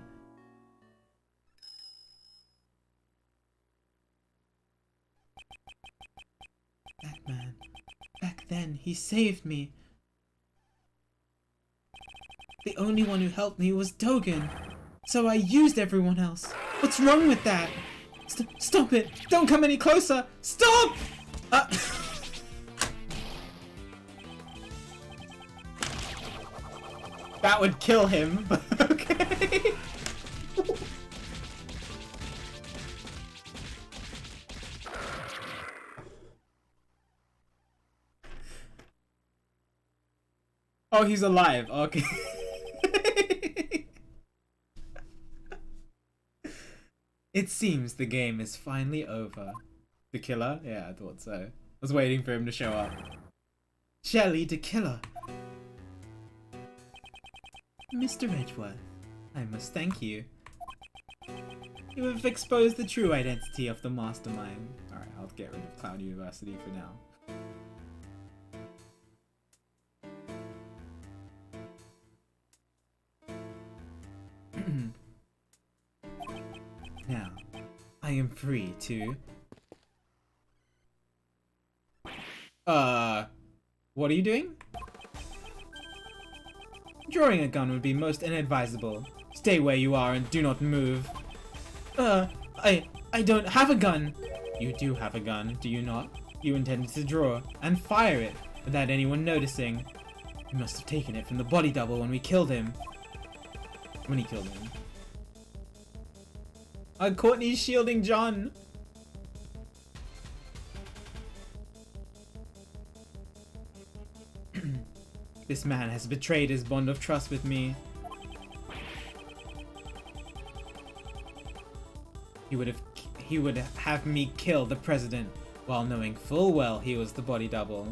That man, back then, he saved me. The only one who helped me was Dogen. So I used everyone else. What's wrong with that? Stop it! Don't come any closer! Stop! That would kill him, but okay. Oh, he's alive. Okay. It seems the game is finally over. The killer? Yeah, I thought so. I was waiting for him to show up. Shelly the killer. Mr. Edgeworth, I must thank you. You have exposed the true identity of the mastermind. Alright, I'll get rid of Clown University for now. Now, I am free to... What are you doing? Drawing a gun would be most inadvisable. Stay where you are and do not move. I don't have a gun. You do have a gun, do you not? You intended to draw and fire it without anyone noticing. You must have taken it from the body double when we killed him. When he killed him. Courtney's shielding John. This man has betrayed his bond of trust with me. He would have me kill the president while knowing full well he was the body double.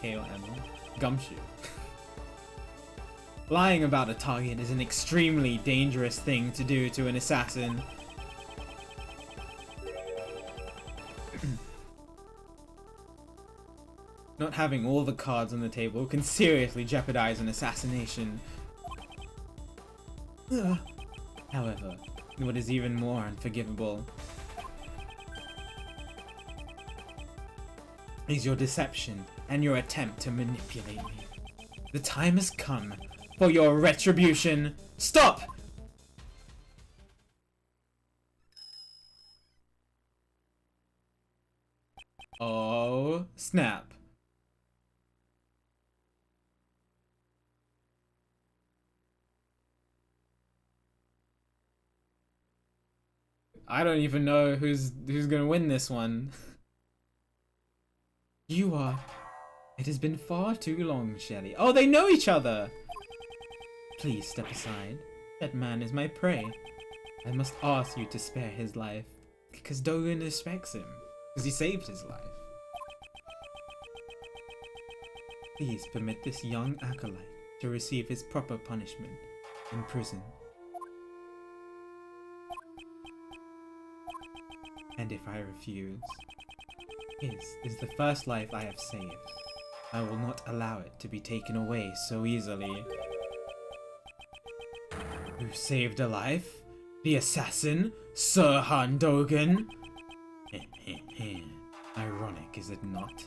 KOM. Gumshoe. Lying about a target is an extremely dangerous thing to do to an assassin. Not having all the cards on the table can seriously jeopardize an assassination. However, what is even more unforgivable is your deception and your attempt to manipulate me. The time has come for your retribution. Stop! Oh, snap. I don't even know who's gonna win this one. You are. It has been far too long, Shelley. Oh, they know each other! Please step aside. That man is my prey. I must ask you to spare his life. Because Dogen respects him. Because he saved his life. Please permit this young acolyte to receive his proper punishment in prison. And if I refuse, his is the first life I have saved. I will not allow it to be taken away so easily. You saved a life? The assassin, Sir Handogan? Ironic, is it not?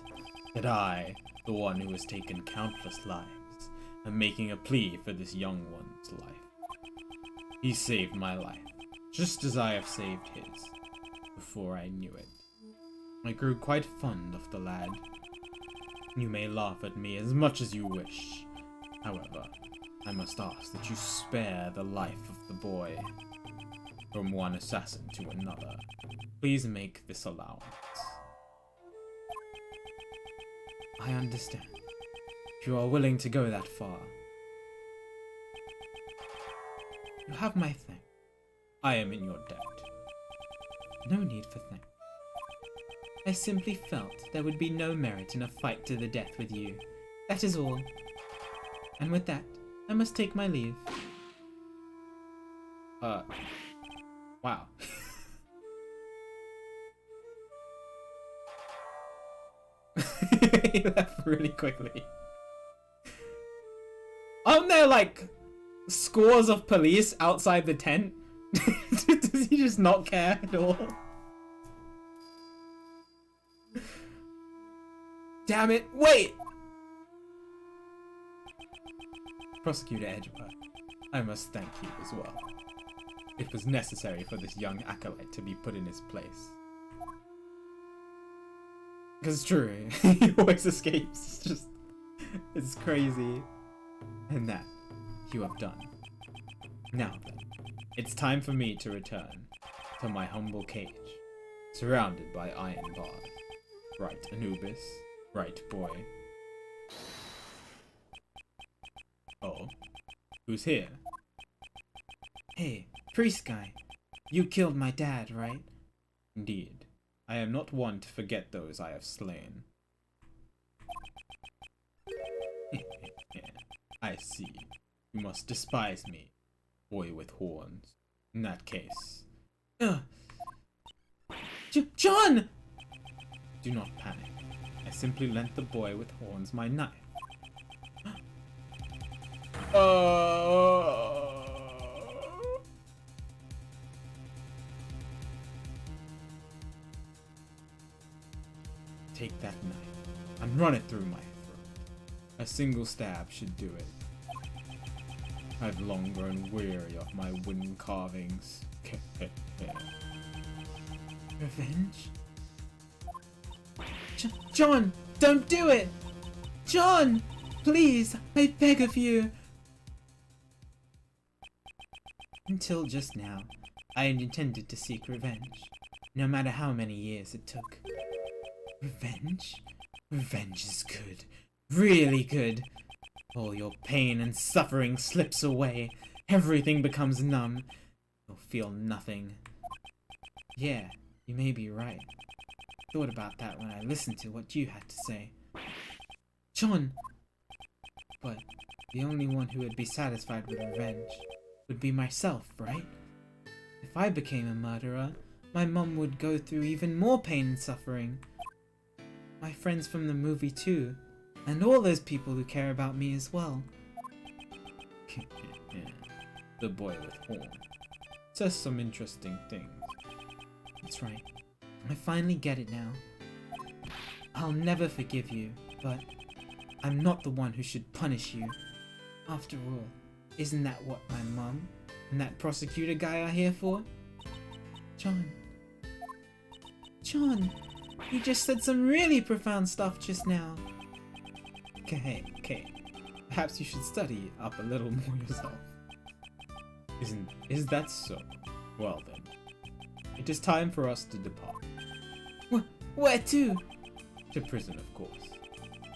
That I, the one who has taken countless lives, am making a plea for this young one's life. He saved my life, just as I have saved his, before I knew it. I grew quite fond of the lad. You may laugh at me as much as you wish. However, I must ask that you spare the life of the boy. From one assassin to another, please make this allowance. I understand. If you are willing to go that far. You have my thanks. I am in your debt. No need for thanks. I simply felt there would be no merit in a fight to the death with you. That is all. And with that, I must take my leave. Wow. He left really quickly. Aren't there like scores of police outside the tent? Does he just not care at all? Damn it, wait! Prosecutor Edgeworth, I must thank you as well. It was necessary for this young acolyte to be put in his place. Because it's true, he always escapes. It's crazy. And that you have done. Now then, it's time for me to return to my humble cage, surrounded by iron bars. Right, Anubis? Right, boy. Oh, who's here? Hey, priest guy. You killed my dad, right? Indeed. I am not one to forget those I have slain. I see. You must despise me, boy with horns. In that case... John! Do not panic. I simply lent the boy with horns my knife. Take that knife and run it through my throat. A single stab should do it. I've long grown weary of my wooden carvings. Revenge? John, don't do it! John! Please, I beg of you! Until just now, I had intended to seek revenge, no matter how many years it took. Revenge? Revenge is good. Really good. All your pain and suffering slips away. Everything becomes numb. You'll feel nothing. Yeah, you may be right. Thought about that when I listened to what you had to say. John! But the only one who would be satisfied with revenge would be myself, right? If I became a murderer, my mum would go through even more pain and suffering. My friends from the movie too, and all those people who care about me as well. The boy with horn says some interesting things. That's right. I finally get it now. I'll never forgive you, but I'm not the one who should punish you. After all, isn't that what my mum and that prosecutor guy are here for? John. John, you just said some really profound stuff just now. Okay. Perhaps you should study up a little more yourself. Is that so? Well then, it is time for us to depart. Where to? To prison, of course.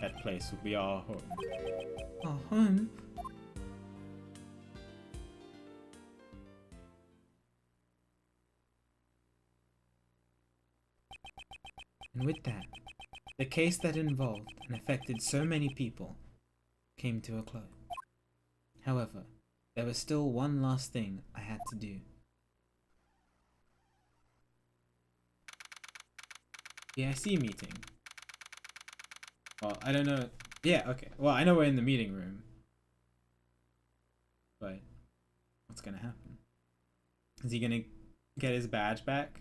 That place will be our home. Our home? And with that, the case that involved and affected so many people came to a close. However, there was still one last thing I had to do. PIC meeting. Well, I don't know. Yeah, okay. Well, I know we're in the meeting room. But what's gonna happen? Is he gonna get his badge back?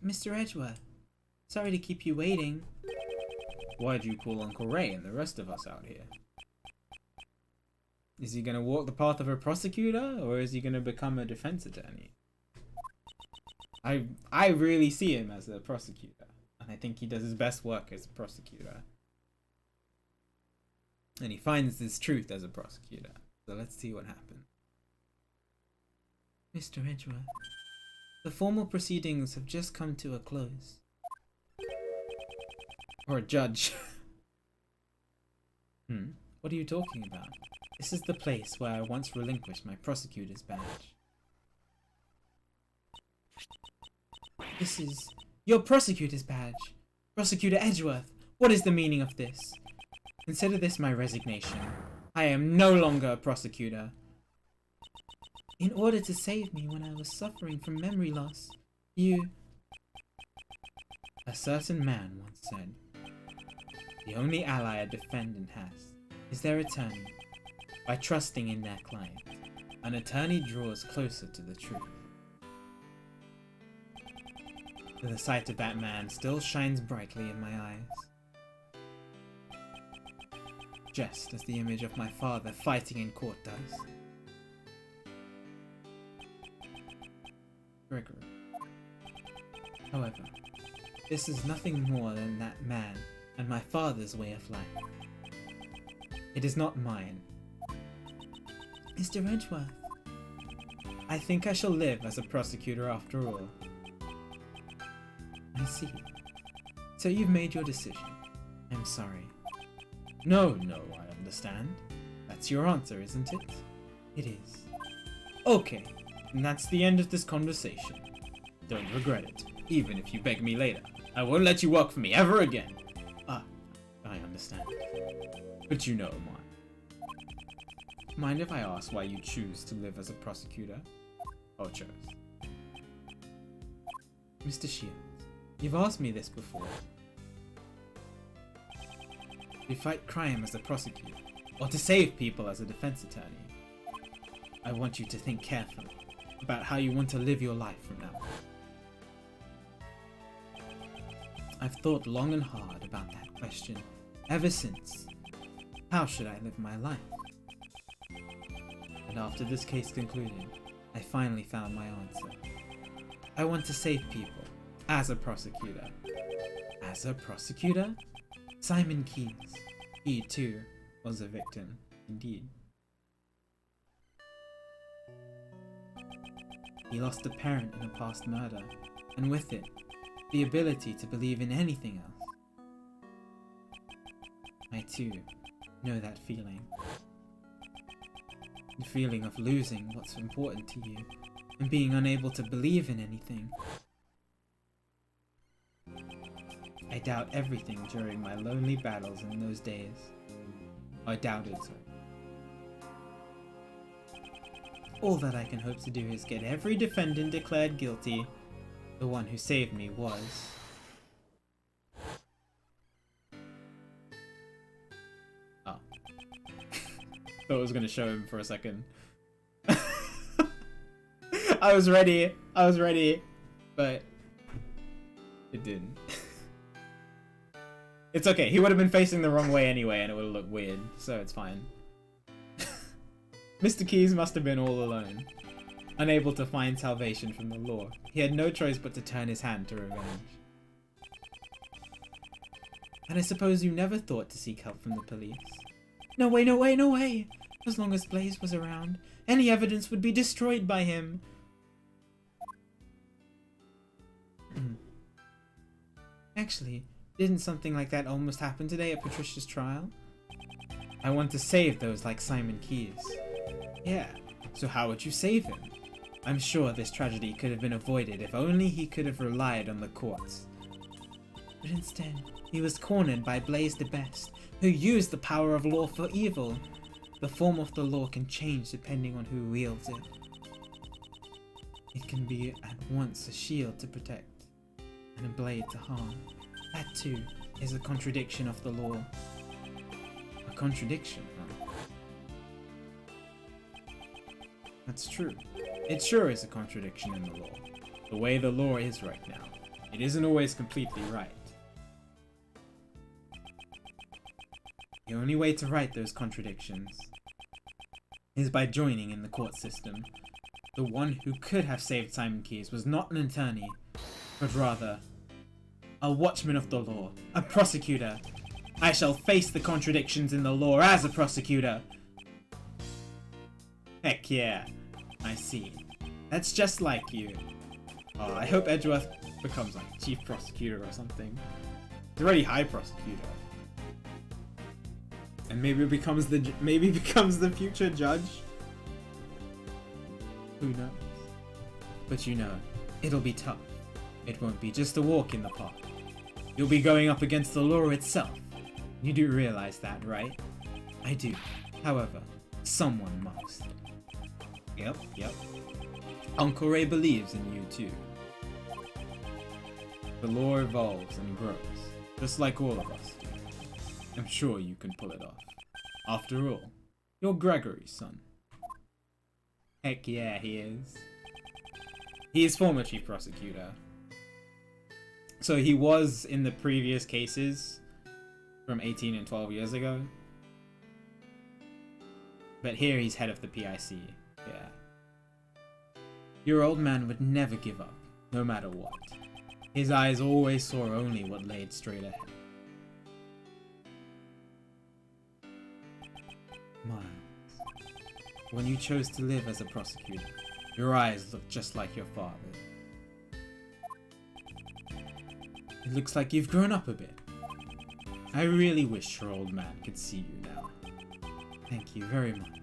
Mr. Edgeworth, sorry to keep you waiting. Why'd you call Uncle Ray and the rest of us out here? Is he gonna walk the path of a prosecutor, or is he gonna become a defense attorney? I really see him as a prosecutor, and I think he does his best work as a prosecutor. And he finds this truth as a prosecutor. So let's see what happens. Mr. Edgeworth, the formal proceedings have just come to a close. Or a judge. What are you talking about? This is the place where I once relinquished my prosecutor's badge. This is your prosecutor's badge. Prosecutor Edgeworth, what is the meaning of this? Consider this my resignation. I am no longer a prosecutor. In order to save me when I was suffering from memory loss, you... A certain man once said, the only ally a defendant has is their attorney. By trusting in their client, an attorney draws closer to the truth. The sight of that man still shines brightly in my eyes, just as the image of my father fighting in court does. Gregory. However, this is nothing more than that man and my father's way of life. It is not mine. Mr. Edgeworth, I think I shall live as a prosecutor after all. I see. So you've made your decision. I'm sorry. No, I understand. That's your answer, isn't it? It is. Okay, and that's the end of this conversation. Don't regret it, even if you beg me later. I won't let you work for me ever again. Ah, I understand. But you know why. Mind if I ask why you choose to live as a prosecutor? Or chose? Mr. Shields, you've asked me this before. To fight crime as a prosecutor, or to save people as a defense attorney. I want you to think carefully about how you want to live your life from now on. I've thought long and hard about that question ever since. How should I live my life? And after this case concluded, I finally found my answer. I want to save people, as a prosecutor. As a prosecutor? Simon Keyes. He too was a victim, indeed. He lost a parent in a past murder, and with it, the ability to believe in anything else. I too know that feeling. The feeling of losing what's important to you, and being unable to believe in anything. I doubt everything during my lonely battles in those days. I doubted, sorry. All that I can hope to do is get every defendant declared guilty. The one who saved me was... Oh. Thought I was gonna show him for a second. I was ready, but it didn't. It's okay, he would have been facing the wrong way anyway and it would have looked weird, so it's fine. Mr. Keyes must have been all alone, unable to find salvation from the law. He had no choice but to turn his hand to revenge. And I suppose you never thought to seek help from the police? No way, no way, no way! As long as Blaze was around, any evidence would be destroyed by him. Actually, didn't something like that almost happen today at Patricia's trial? I want to save those like Simon Keyes. Yeah, so how would you save him? I'm sure this tragedy could have been avoided if only he could have relied on the courts. But instead, he was cornered by Blaze the Best, who used the power of law for evil. The form of the law can change depending on who wields it. It can be at once a shield to protect and a blade to harm. That too is a contradiction of the law. A contradiction, huh? That's true. It sure is a contradiction in the law. The way the law is right now. It isn't always completely right. The only way to right those contradictions is by joining in the court system. The one who could have saved Simon Keyes was not an attorney, but rather a watchman of the law, a prosecutor. I shall face the contradictions in the law as a prosecutor. Heck yeah, I see. That's just like you. Oh, I hope Edgeworth becomes like chief prosecutor or something. He's already high prosecutor. And maybe becomes the future judge. Who knows? But you know, it'll be tough. It won't be just a walk in the park. You'll be going up against the law itself. You do realize that, right? I do. However, someone must. Yep. Uncle Ray believes in you too. The law evolves and grows, just like all of us do. I'm sure you can pull it off. After all, you're Gregory's son. Heck yeah, he is. He is former chief prosecutor. So he was in the previous cases from 18 and 12 years ago. But here he's head of the PIC. Yeah. Your old man would never give up, no matter what. His eyes always saw only what laid straight ahead. Miles, when you chose to live as a prosecutor, your eyes looked just like your father's. It looks like you've grown up a bit. I really wish your old man could see you now. Thank you very much,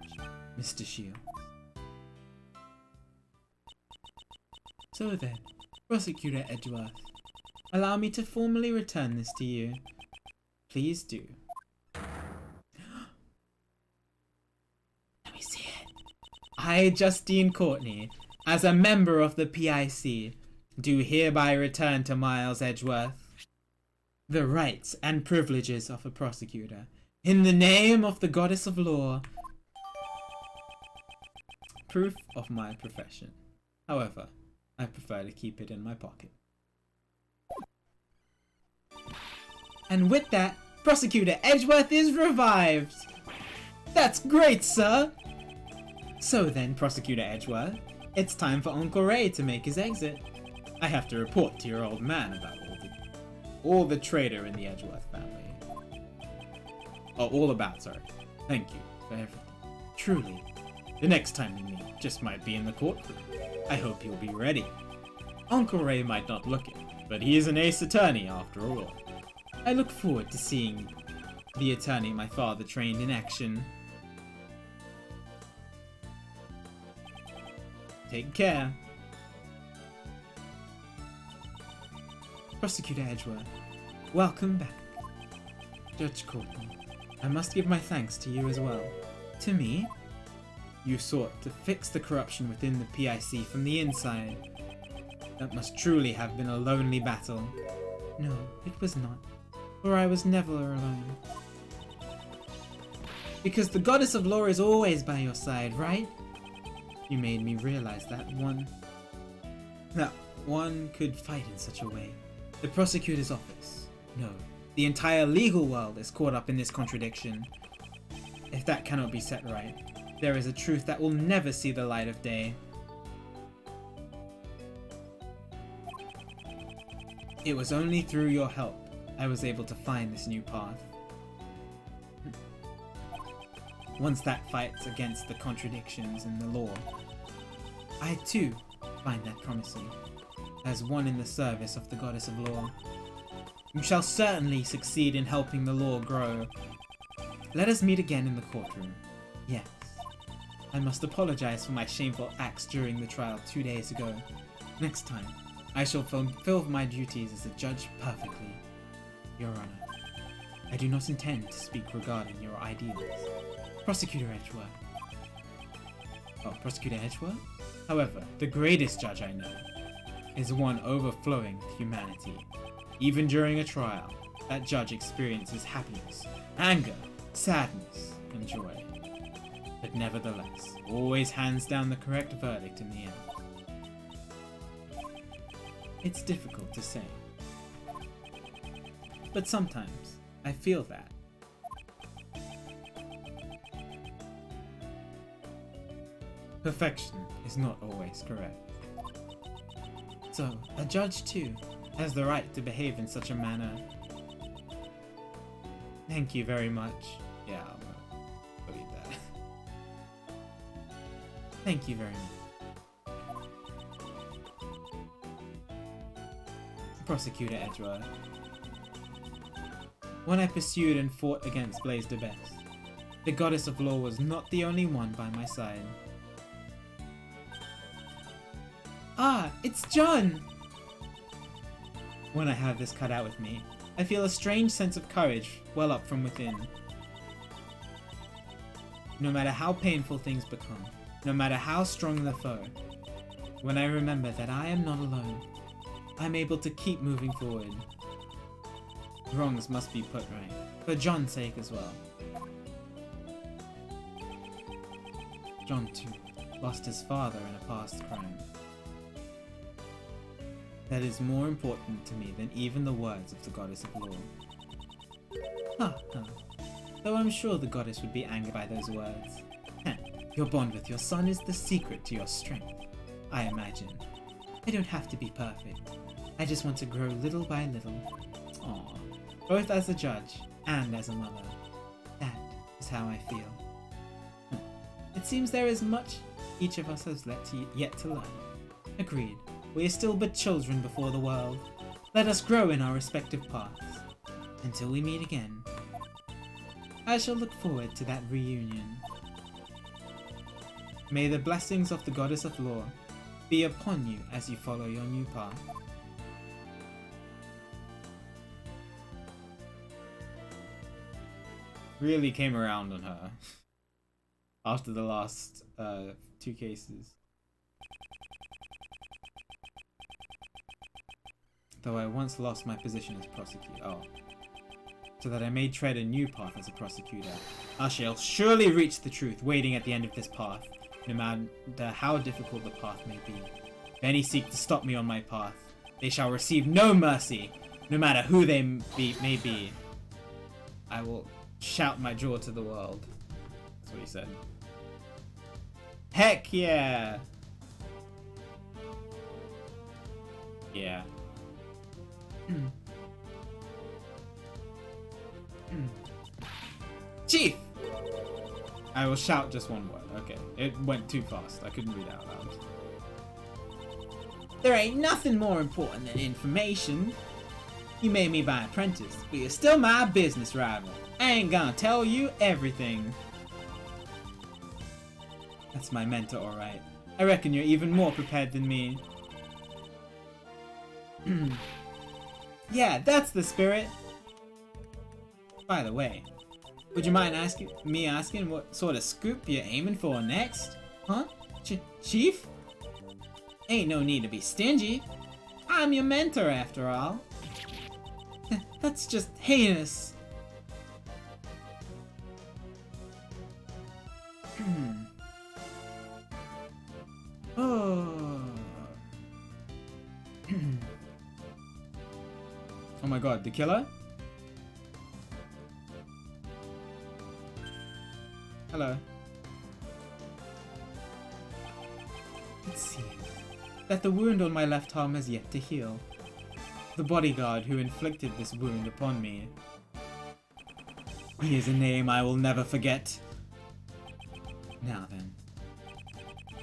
Mr. Shields. So then, Prosecutor Edgeworth, allow me to formally return this to you. Please do. Let me see it. I, Justine Courtney, as a member of the PIC, do hereby return to Miles Edgeworth the rights and privileges of a prosecutor, in the name of the Goddess of Law. Proof of my profession. However, I prefer to keep it in my pocket. And with that, Prosecutor Edgeworth is revived! That's great, sir! So then, Prosecutor Edgeworth, it's time for Uncle Ray to make his exit. I have to report to your old man about all the traitor in the Edgeworth family. Oh, all about, sorry. Thank you for everything. Truly, the next time we meet just might be in the courtroom. I hope you'll be ready. Uncle Ray might not look it, but he is an ace attorney after all. I look forward to seeing the attorney my father trained in action. Take care. Prosecutor Edgeworth, welcome back. Judge Courtney, I must give my thanks to you as well. To me? You sought to fix the corruption within the PIC from the inside. That must truly have been a lonely battle. No, it was not, for I was never alone. Because the Goddess of Law is always by your side, right? You made me realize that one could fight in such a way. The prosecutor's office. No, the entire legal world is caught up in this contradiction. If that cannot be set right, there is a truth that will never see the light of day. It was only through your help I was able to find this new path. Once that fights against the contradictions in the law, I too find that promising, as one in the service of the Goddess of Law. You shall certainly succeed in helping the law grow. Let us meet again in the courtroom. Yes. I must apologize for my shameful acts during the trial 2 days ago. Next time, I shall fulfill my duties as a judge perfectly. Your Honor, I do not intend to speak regarding your ideals. Prosecutor Edgeworth. Oh, Prosecutor Edgeworth? However, the greatest judge I know is one overflowing with humanity. Even during a trial, that judge experiences happiness, anger, sadness, and joy. But nevertheless, always hands down the correct verdict in the end. It's difficult to say. But sometimes, I feel that. Perfection is not always correct. So, a judge too has the right to behave in such a manner. Thank you very much. Yeah, I'm gonna believe that. Thank you very much. Prosecutor Edgeworth. When I pursued and fought against Blaise de Best, the goddess of law was not the only one by my side. Ah, it's John! When I have this cut out with me, I feel a strange sense of courage well up from within. No matter how painful things become, no matter how strong the foe, when I remember that I am not alone, I'm able to keep moving forward. Wrongs must be put right, for John's sake as well. John, too, lost his father in a past crime. That is more important to me than even the words of the goddess of law. Ha ha. Though I'm sure the goddess would be angered by those words. Your bond with your son is the secret to your strength, I imagine. I don't have to be perfect. I just want to grow little by little. Aww. Both as a judge and as a mother. That is how I feel. It seems there is much each of us has yet to learn. Agreed. We are still but children before the world. Let us grow in our respective paths. Until we meet again. I shall look forward to that reunion. May the blessings of the goddess of law be upon you as you follow your new path. Really came around on her after the last two cases. Though I once lost my position as prosecutor. Oh. So that I may tread a new path as a prosecutor. I shall surely reach the truth waiting at the end of this path, no matter how difficult the path may be. If any seek to stop me on my path, they shall receive no mercy, no matter who they may be. I will shout my jaw to the world. That's what he said. Heck yeah! Yeah. Chief! I will shout just one word. Okay, it went too fast. I couldn't read it out loud. There ain't nothing more important than information. You made me my apprentice, but you're still my business rival. I ain't gonna tell you everything. That's my mentor, alright. I reckon you're even more prepared than me. Yeah, that's the spirit. By the way, would you mind asking what sort of scoop you're aiming for next? Huh? Chief? Ain't no need to be stingy. I'm your mentor after all. That's just heinous. Oh. Oh my god, the killer? Hello. It seems that the wound on my left arm has yet to heal. The bodyguard who inflicted this wound upon me. He is a name I will never forget. Now then.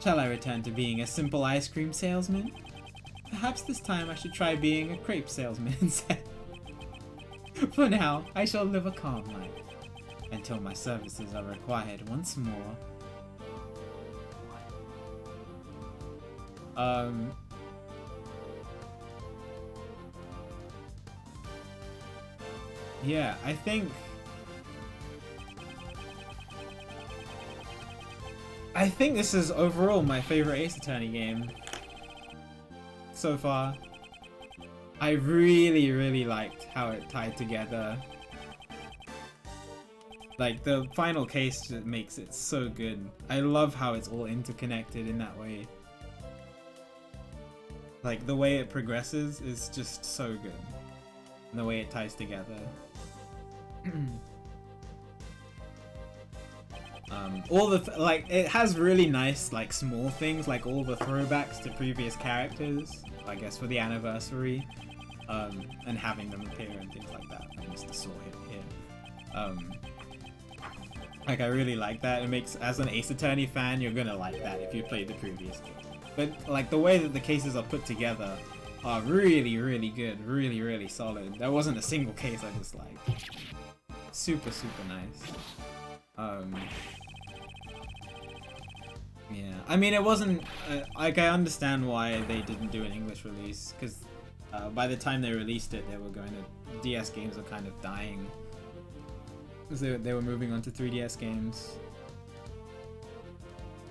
Shall I return to being a simple ice cream salesman? Perhaps this time I should try being a crepe salesman instead. For now, I shall live a calm life. Until my services are required once more. yeah, I think this is overall my favorite Ace Attorney game so far. I really, really liked how it tied together. Like, the final case just makes it so good. I love how it's all interconnected in that way. Like, the way it progresses is just so good. And the way it ties together. All the like, it has really nice like small things, like all the throwbacks to previous characters, I guess for the anniversary, and having them appear and things like that. I missed the saw here. Like, I really like that. It makes, as an Ace Attorney fan, you're gonna like that if you played the previous game. But like the way that the cases are put together are really, really good, really, really solid. There wasn't a single case I disliked. Super, super nice. Yeah, I mean, it wasn't like, I understand why they didn't do an English release, because by the time they released it, they were going to, DS games were kind of dying, because they were moving on to 3DS games.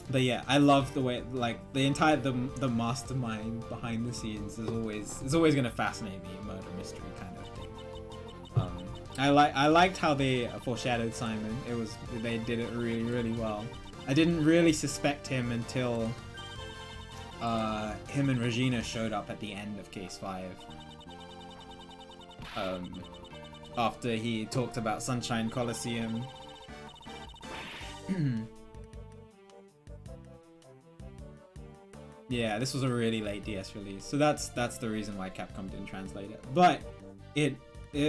But yeah, I love the way, like, the entire the mastermind behind the scenes is always gonna fascinate me. Murder mystery kind of thing. I liked how they foreshadowed Simon. They did it really, really well. I didn't really suspect him until him and Regina showed up at the end of Case 5. After he talked about Sunshine Coliseum. Yeah, this was a really late DS release, so that's the reason why Capcom didn't translate it. But it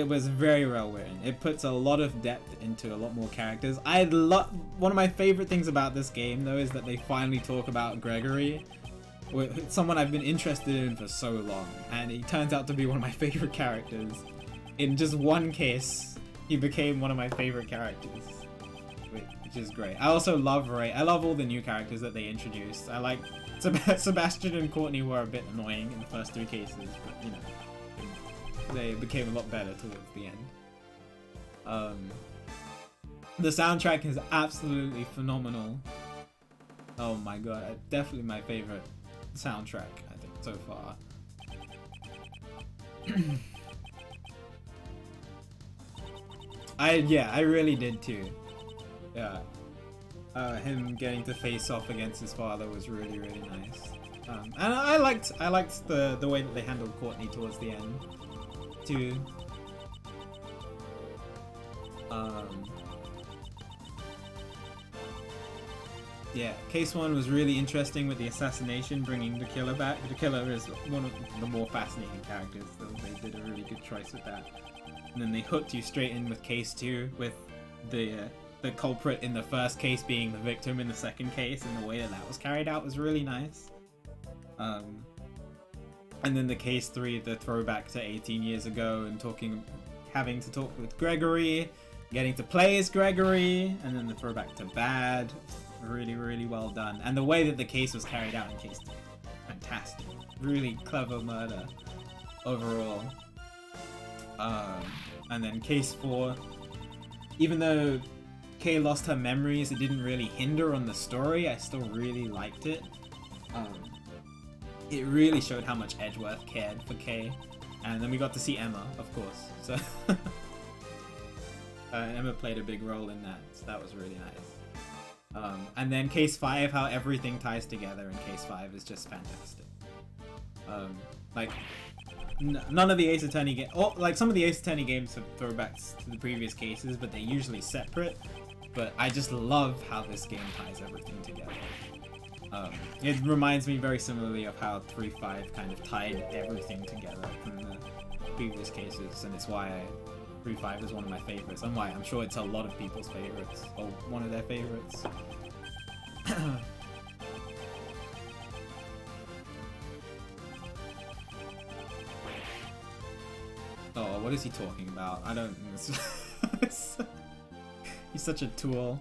was very well written. It puts a lot of depth into a lot more characters. One of my favorite things about this game, though, is that they finally talk about Gregory, someone I've been interested in for so long, and he turns out to be one of my favorite characters. In just one case, he became one of my favorite characters, which is great. I also love Ray. I love all the new characters that they introduced. I like Sebastian and Courtney were a bit annoying in the first 3 cases, but you know, they became a lot better towards the end. The soundtrack is absolutely phenomenal. Oh my god, definitely my favorite soundtrack, I think, so far. I really did too. Yeah. Him getting to face off against his father was really, really nice. And I liked the way that they handled Courtney towards the end too. Yeah, Case 1 was really interesting with the assassination, bringing the killer back. The killer is one of the more fascinating characters, though they did a really good choice with that. And then they hooked you straight in with Case 2, with the culprit in the first case being the victim in the second case, and the way that was carried out was really nice. And then the Case 3, the throwback to 18 years ago, and having to talk with Gregory, getting to play as Gregory, and then the throwback to Bad. Really, really well done. And the way that the case was carried out in Case 2, fantastic. Really clever murder overall. And then Case 4, even though Kay lost her memories, it didn't really hinder on the story. I still really liked it. It really showed how much Edgeworth cared for Kay. And then we got to see Emma, of course. So Emma played a big role in that, so that was really nice. And then Case 5, how everything ties together in Case 5 is just fantastic. Like, none of the Ace Attorney games, like some of the Ace Attorney games have throwbacks to the previous cases, but they're usually separate. But I just love how this game ties everything together. It reminds me very similarly of how 3.5 kind of tied everything together from the previous cases, and it's why 3.5 is one of my favorites, and why I'm sure it's a lot of people's favorites, or one of their favorites. Oh, what is he talking about? I don't... He's such a tool.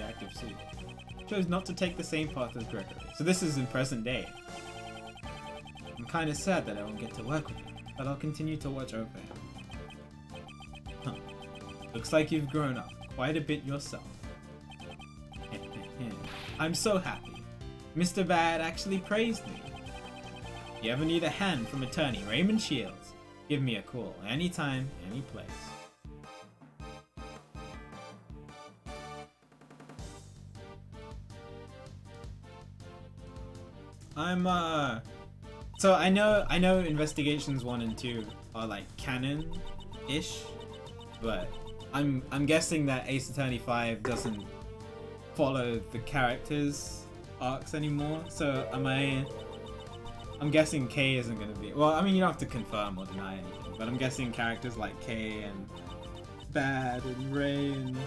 the active suit. Chose not to take the same path as Gregory. So this is in present day. I'm kinda sad that I won't get to work with him, but I'll continue to watch over him. Huh. Looks like you've grown up quite a bit yourself. I'm so happy. Mr. Bad actually praised me. If you ever need a hand from attorney Raymond Shields, give me a call anytime, any place. So I know Investigations 1 and 2 are like canon-ish, but I'm guessing that Ace Attorney 5 doesn't follow the characters' arcs anymore. So I'm guessing Kay isn't gonna be. Well, I mean, you don't have to confirm or deny anything, but I'm guessing characters like Kay and Bad and Ray and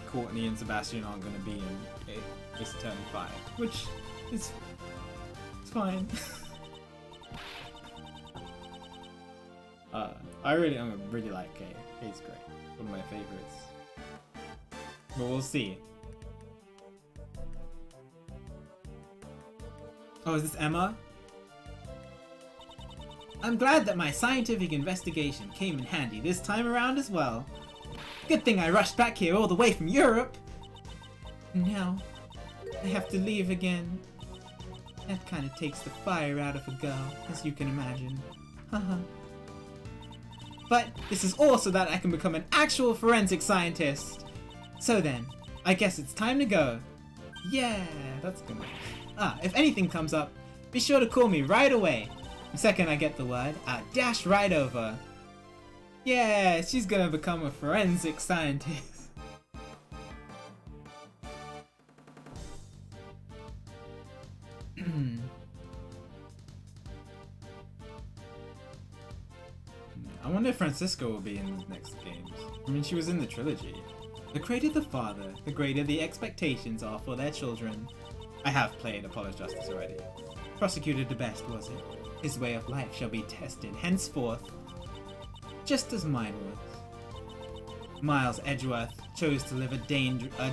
Courtney and Sebastian aren't gonna be in Ace Attorney 5, which is fine. I really like Kay. Kay's great. One of my favorites. But we'll see. Oh, is this Emma? I'm glad that my scientific investigation came in handy this time around as well. Good thing I rushed back here all the way from Europe. Now, I have to leave again. That kind of takes the fire out of a girl, as you can imagine. Haha. But this is all so that I can become an actual forensic scientist. So then, I guess it's time to go. Yeah, that's good. If anything comes up, be sure to call me right away. The second I get the word, I'll dash right over. Yeah, she's gonna become a forensic scientist. I wonder if Francisco will be in the next games. I mean, she was in the trilogy. The greater the father, the greater the expectations are for their children. I have played Apollo's Justice already. Prosecutor the best, was it? His way of life shall be tested henceforth, just as mine was. Miles Edgeworth chose to live a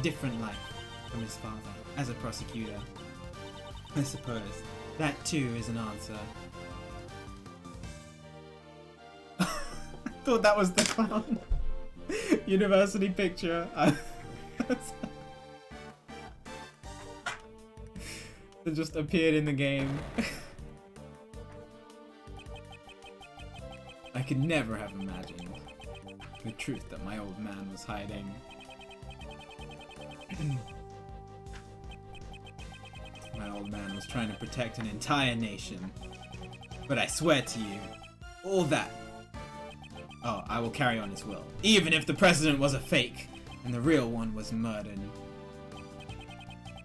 different life from his father as a prosecutor. I suppose that too is an answer. I thought that was the clown. University picture. It just appeared in the game. I could never have imagined the truth that my old man was hiding. My old man was trying to protect an entire nation. But I swear to you, all that. Oh, I will carry on his will. Even if the president was a fake and the real one was murdered.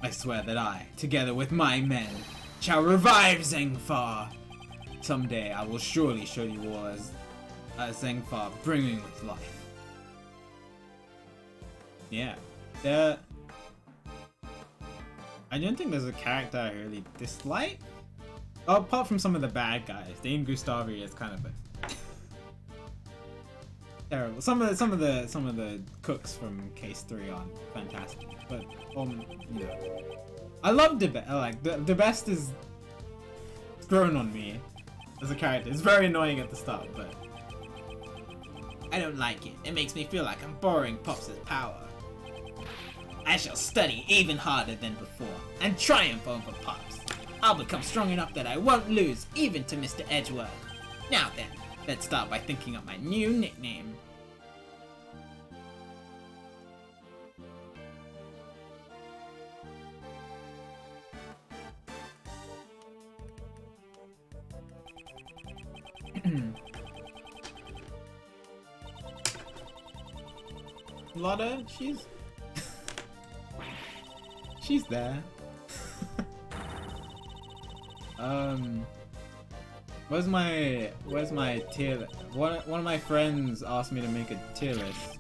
I swear that I, together with my men, shall revive Zengfar. Someday I will surely show you all as Zengfar brimming with life. Yeah. I don't think there's a character I really dislike. Oh, apart from some of the bad guys. Dane Gustavi is kind of a terrible. Some of the cooks from Case 3 aren't fantastic, but you know, I love the best is grown on me as a character. It's very annoying at the start, but I don't like it. It makes me feel like I'm borrowing Pops' power. I shall study even harder than before and triumph over Pops. I'll become strong enough that I won't lose even to Mr. Edgeworth. Now then, let's start by thinking up my new nickname. Lotta, she's there. Where's my tier list? One of my friends asked me to make a tier list.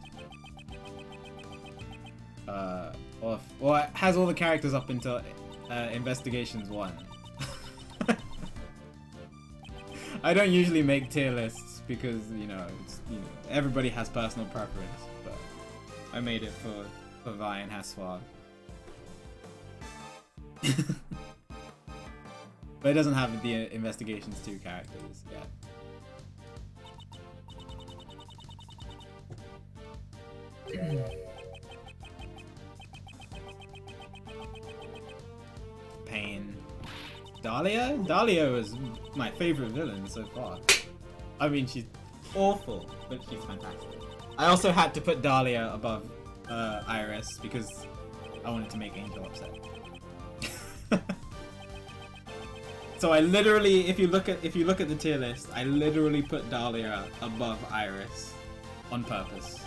Or it has all the characters up until Investigations 1. I don't usually make tier lists because, you know, everybody has personal preference, but I made it for for Vi and Haswar. But it doesn't have the Investigations 2 characters yet. Pain. Dahlia? Dahlia is my favorite villain so far. I mean, she's awful, but she's fantastic. I also had to put Dahlia above Iris because I wanted to make Angel upset. So I literally, if you look at the tier list, I literally put Dahlia above Iris on purpose.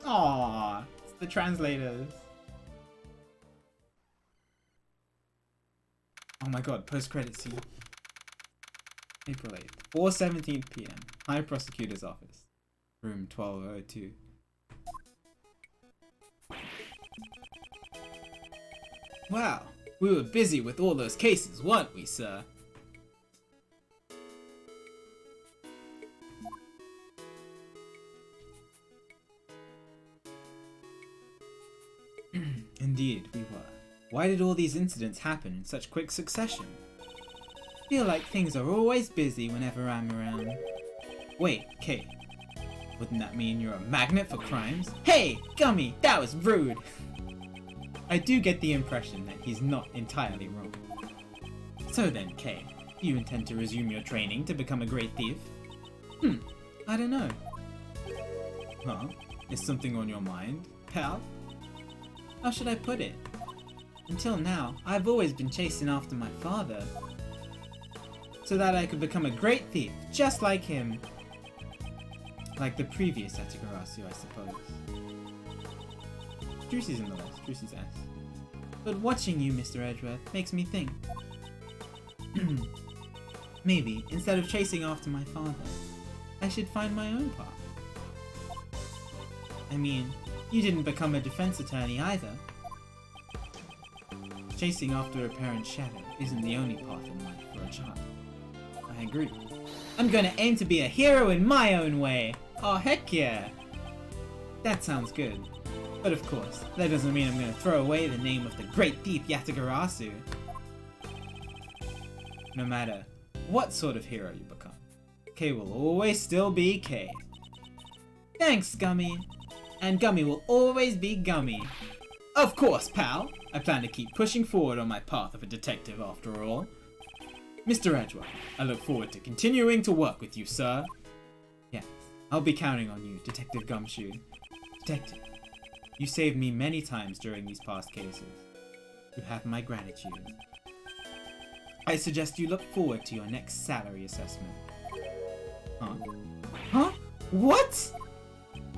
Aww, it's the translators. Oh my god, post-credit scene. April 8th, 4:17 p.m. High Prosecutor's Office. Room 1202. Wow, we were busy with all those cases, weren't we, sir? Indeed, we were. Why did all these incidents happen in such quick succession? Feel like things are always busy whenever I'm around. Wait, Kate. Wouldn't that mean you're a magnet for crimes? Hey, Gummy, that was rude! I do get the impression that he's not entirely wrong. So then, Kay, do you intend to resume your training to become a great thief? I don't know. Huh? Is something on your mind, pal? How should I put it? Until now, I've always been chasing after my father, so that I could become a great thief, just like him. Like the previous Atagarasu, I suppose. Juicy's in the list, Juicy's S. But watching you, Mr. Edgeworth, makes me think. Maybe, instead of chasing after my father, I should find my own path. I mean, you didn't become a defense attorney either. Chasing after a parent's shadow isn't the only path in life for a child. I agree. I'm gonna aim to be a hero in my own way! Oh heck yeah! That sounds good. But of course, that doesn't mean I'm gonna throw away the name of the great thief Yatagarasu. No matter what sort of hero you become, Kay will always still be Kay. Thanks, Gummy! And Gummy will always be Gummy. Of course, pal! I plan to keep pushing forward on my path of a detective after all. Mr. Edgeworth, I look forward to continuing to work with you, sir. Yes, I'll be counting on you, Detective Gumshoe. Detective, you saved me many times during these past cases. You have my gratitude. I suggest you look forward to your next salary assessment. Huh? Huh? What?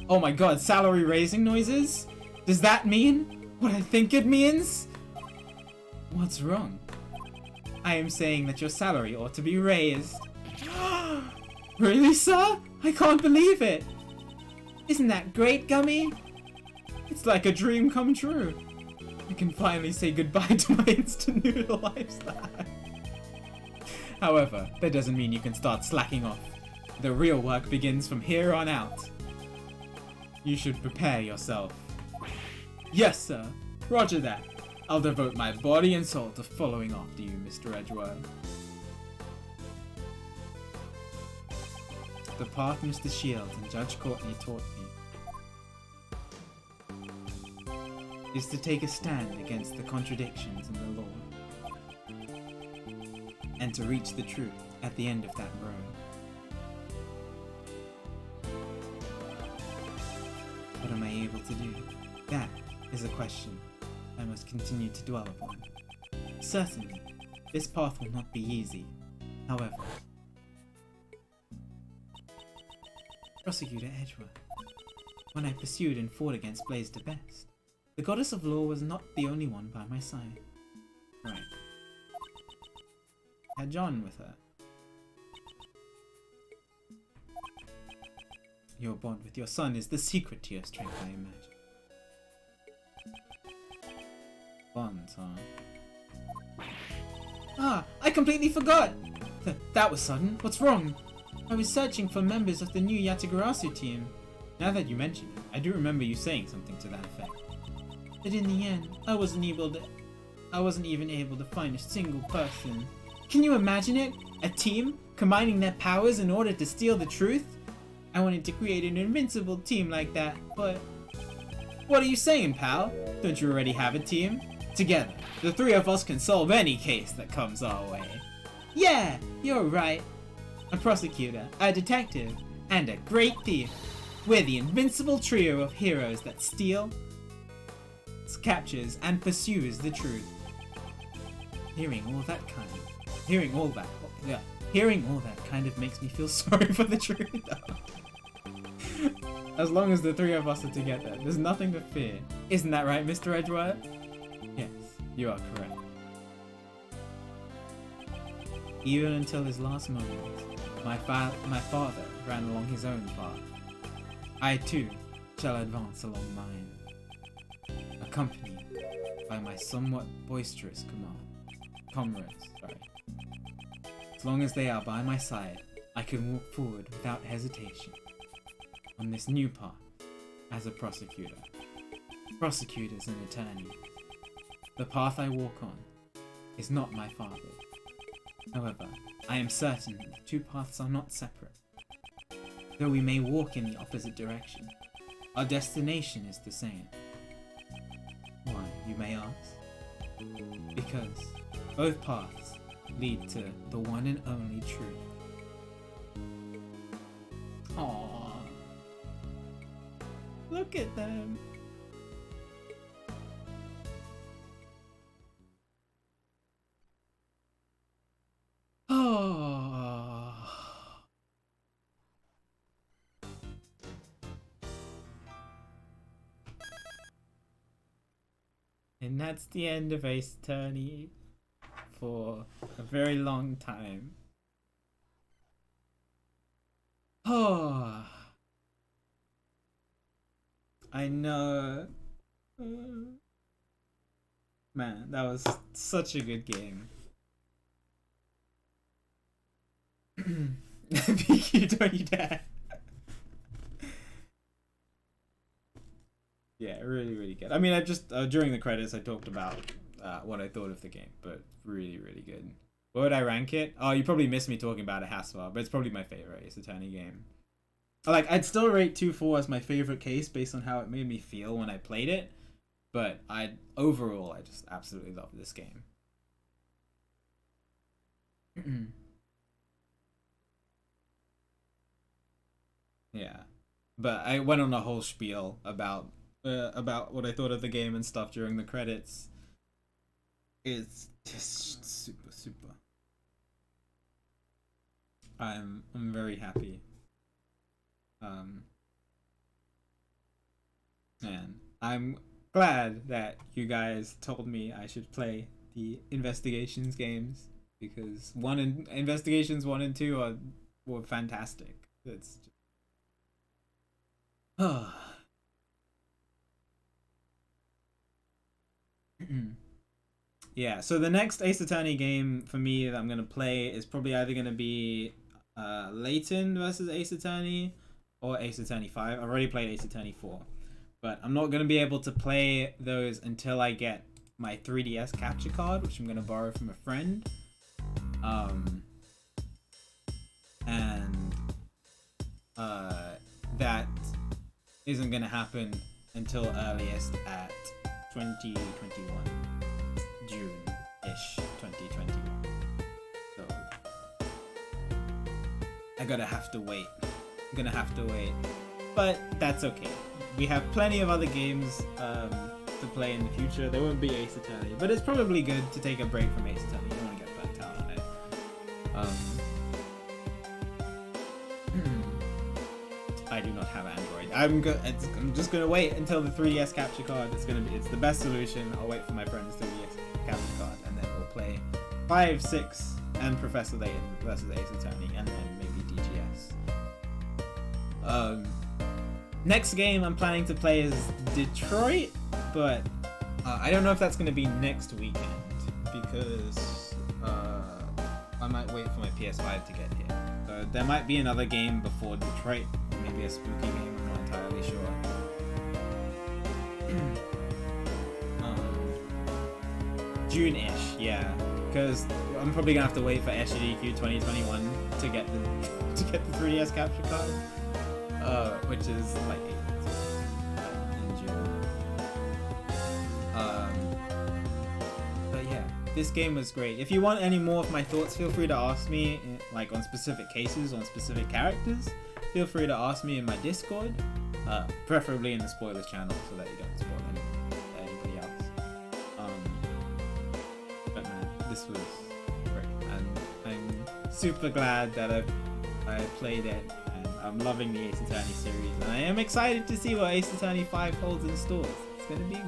Oh my god, salary raising noises? Does that mean what I think it means? What's wrong? I am saying that your salary ought to be raised. Really, sir? I can't believe it! Isn't that great, Gummy? It's like a dream come true. I can finally say goodbye to my instant noodle lifestyle. However, that doesn't mean you can start slacking off. The real work begins from here on out. You should prepare yourself. Yes, sir. Roger that. I'll devote my body and soul to following after you, Mr. Edgeworth. The path Mr. Shields and Judge Courtney taught me is to take a stand against the contradictions in the law and to reach the truth at the end of that road. What am I able to do? That is a question I must continue to dwell upon. Certainly, this path will not be easy. However, Prosecutor Edgeworth, when I pursued and fought against Blaze the Best, the Goddess of Law was not the only one by my side. Right. Had John with her. Your bond with your son is the secret to your strength, I imagine. Bonds, huh? Ah, I completely forgot! That was sudden. What's wrong? I was searching for members of the new Yatagarasu team. Now that you mention it, I do remember you saying something to that effect. But in the end, I wasn't even able to find a single person. Can you imagine it? A team combining their powers in order to steal the truth? I wanted to create an invincible team like that, but... What are you saying, pal? Don't you already have a team? Together, the three of us can solve any case that comes our way. Yeah, you're right. A prosecutor, a detective, and a great thief. We're the invincible trio of heroes that steal, captures, and pursues the truth. Hearing all that kind of makes me feel sorry for the truth. As long as the three of us are together, there's nothing to fear. Isn't that right, Mr. Edgeworth? Yes, you are correct. Even until his last moment, my father ran along his own path. I too shall advance along mine, accompanied by my somewhat boisterous comrades. As long as they are by my side, I can walk forward without hesitation on this new path as a prosecutor. Prosecutors and attorneys. The path I walk on is not my father's. However, I am certain that the two paths are not separate. Though we may walk in the opposite direction, our destination is the same. Why, you may ask? Because both paths lead to the one and only truth. Aww. Look at them. Oh. And that's the end of Ace Attorney for a very long time. Oh. I know. Man, that was such a good game. PQ, don't you dare. Yeah, really, really good. I mean, I just, during the credits, I talked about what I thought of the game, but really, really good. What would I rank it? Oh, you probably missed me talking about it, Haswa, but it's probably my favorite Ace Attorney game. Like, I'd still rate 2-4 as my favorite case based on how it made me feel when I played it, but overall, I just absolutely love this game. Yeah, but I went on a whole spiel about what I thought of the game and stuff during the credits. It's just super. I'm very happy. And I'm glad that you guys told me I should play the Investigations games, because Investigations 1 and 2 were fantastic. It's just... Yeah, so the next Ace Attorney game for me that I'm going to play is probably either going to be Layton versus Ace Attorney or Ace Attorney 5. I've already played Ace Attorney 4, but I'm not going to be able to play those until I get my 3DS capture card, which I'm going to borrow from a friend. And that isn't going to happen until earliest at 2021. June-ish 2021. So I'm gonna have to wait. But that's okay. We have plenty of other games to play in the future. There won't be Ace Attorney, but it's probably good to take a break from Ace Attorney. You don't want to get burnt out on it. I do not have Android. I'm just gonna wait until the 3DS capture card. It's the best solution. I'll wait for my friend's 3DS capture card, and then we'll play 5, 6, and Professor Layton versus Ace Attorney, and then maybe DGS. Next game I'm planning to play is Detroit, but I don't know if that's going to be next weekend because I might wait for my PS5 to get here. There might be another game before Detroit, maybe a spooky game. I'm not entirely sure. June-ish, yeah, because I'm probably gonna have to wait for SGDQ 2021 to get the 3DS capture card, which is like 8 in June. But yeah, this game was great. If you want any more of my thoughts, feel free to ask me, like on specific cases, on specific characters. Feel free to ask me in my Discord, preferably in the spoilers channel, so that you don't spoil anybody else. But man, this was great, and I'm super glad that I played it, and I'm loving the Ace Attorney series, and I am excited to see what Ace Attorney 5 holds in store. It's gonna be